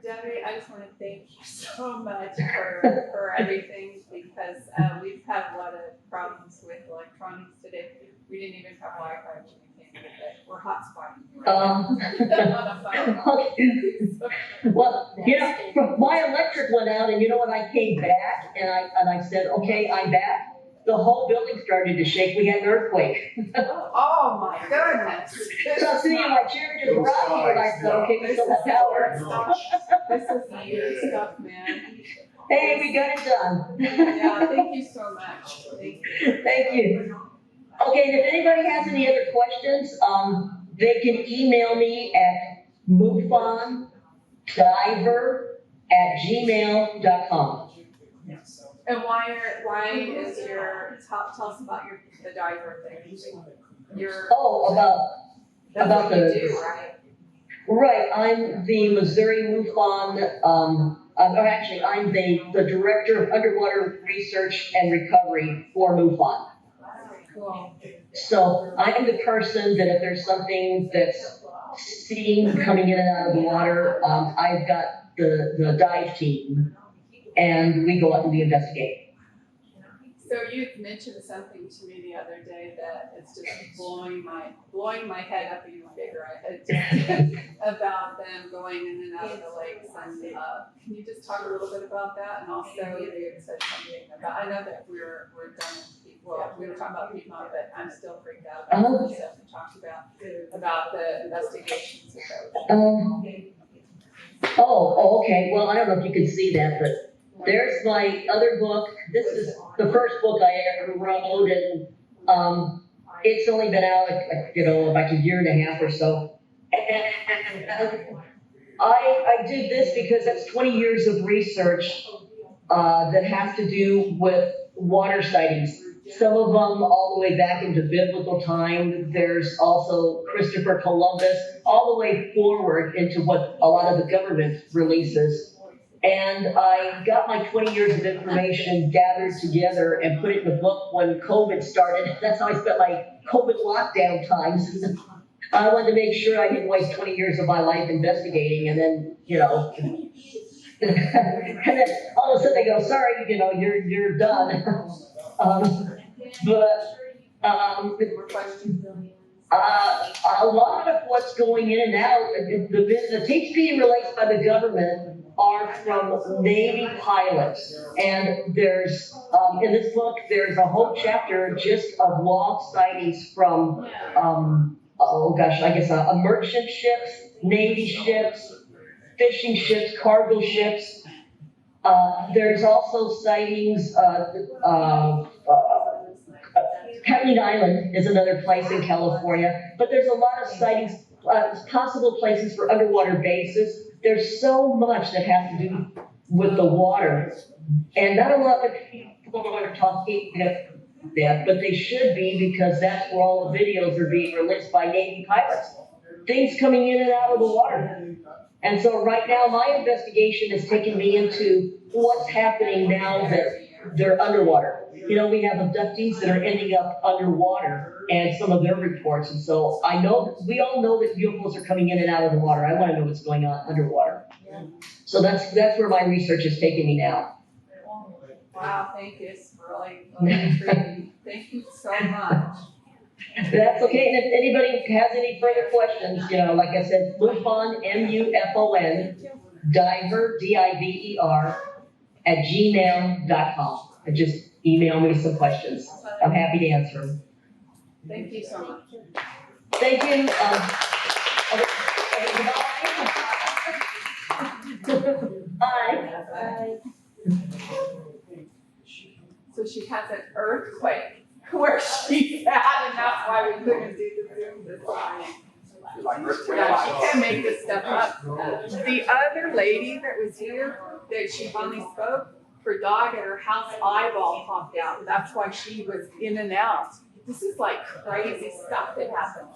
Debbie, I just want to thank you so much for everything because we've had a lot of problems with electronics today. We didn't even have Wi-Fi when we came little bit. We're hot spotting.
Well, you know, my electric went out, and you know when I came back, and I said, okay, I'm back. The whole building started to shake. We had an earthquake.
Oh my goodness.
So I was sitting in my chair just rocking, and I said, okay, we still have power.
This is new stuff, man.
Hey, we got it done.
Yeah, thank you so much. Thank you.
Thank you. Okay, and if anybody has any other questions, they can email me at mufondiver@gmail.com.
And why is tell us about the diver thing.
About
what
the.
you do, right?
Right, I'm the Missouri MUFON, or actually, I'm the Director of Underwater Research and Recovery for MUFON.
Cool.
So I'm the person that if there's something that's seen coming in and out of the water, I've got the dive team, and we go out and we investigate.
So you mentioned something to me the other day that it's just blowing my head up even bigger. About them going in and out of the lakes, and can you just talk a little bit about that? And also, you had said something about. I know that we're done. Well, we were talking about Piedmont, but I'm still freaked out about the stuff we talked about the investigations.
Okay. Well, I don't know if you can see that, but. There's my other book. This is the first book I ever wrote, and it's only been out, like a year and a half or so. And I did this because that's 20 years of research that has to do with water sightings. Some of them all the way back into biblical time. There's also Christopher Columbus, all the way forward into what a lot of the government releases. And I got my 20 years of information gathered together and put it in a book when COVID started. That's how I spent my COVID lockdown times. I wanted to make sure I didn't waste 20 years of my life investigating, and then, and then all of a sudden they go, sorry, you're done. A lot of what's going in and out, the tapes being released by the government are from Navy pilots. And there's, in this book, there's a whole chapter just of log sightings from, merchant ships, Navy ships, fishing ships, cargo ships. There's also sightings Cailleach Island is another place in California, but there's a lot of sightings, possible places for underwater bases. There's so much that has to do with the water, and not a lot of people are talking about that, but they should be, because that's where all the videos are being released by Navy pilots. Things coming in and out of the water. And so right now, my investigation is taking me into what's happening now that they're underwater. We have abductees that are ending up underwater, and some of their reports. And so we all know that UFOs are coming in and out of the water. I want to know what's going on underwater. So that's where my research is taking me now.
Wow, thank you. It's really intriguing. Thank you so much.
That's okay. And if anybody has any further questions, like I said, MUFON, MUFON, diver, DIVER, @gmail.com. And just email me some questions. I'm happy to answer them.
Thank you so much.
Thank you. Bye.
Bye. So she has an earthquake where she's at, and that's why we couldn't do the Zoom this morning. Yeah, she can't make this stuff up. The other lady that was here, that she finally spoke, her dog at her house eyeball popped out. That's why she was in and out. This is like crazy stuff that happened.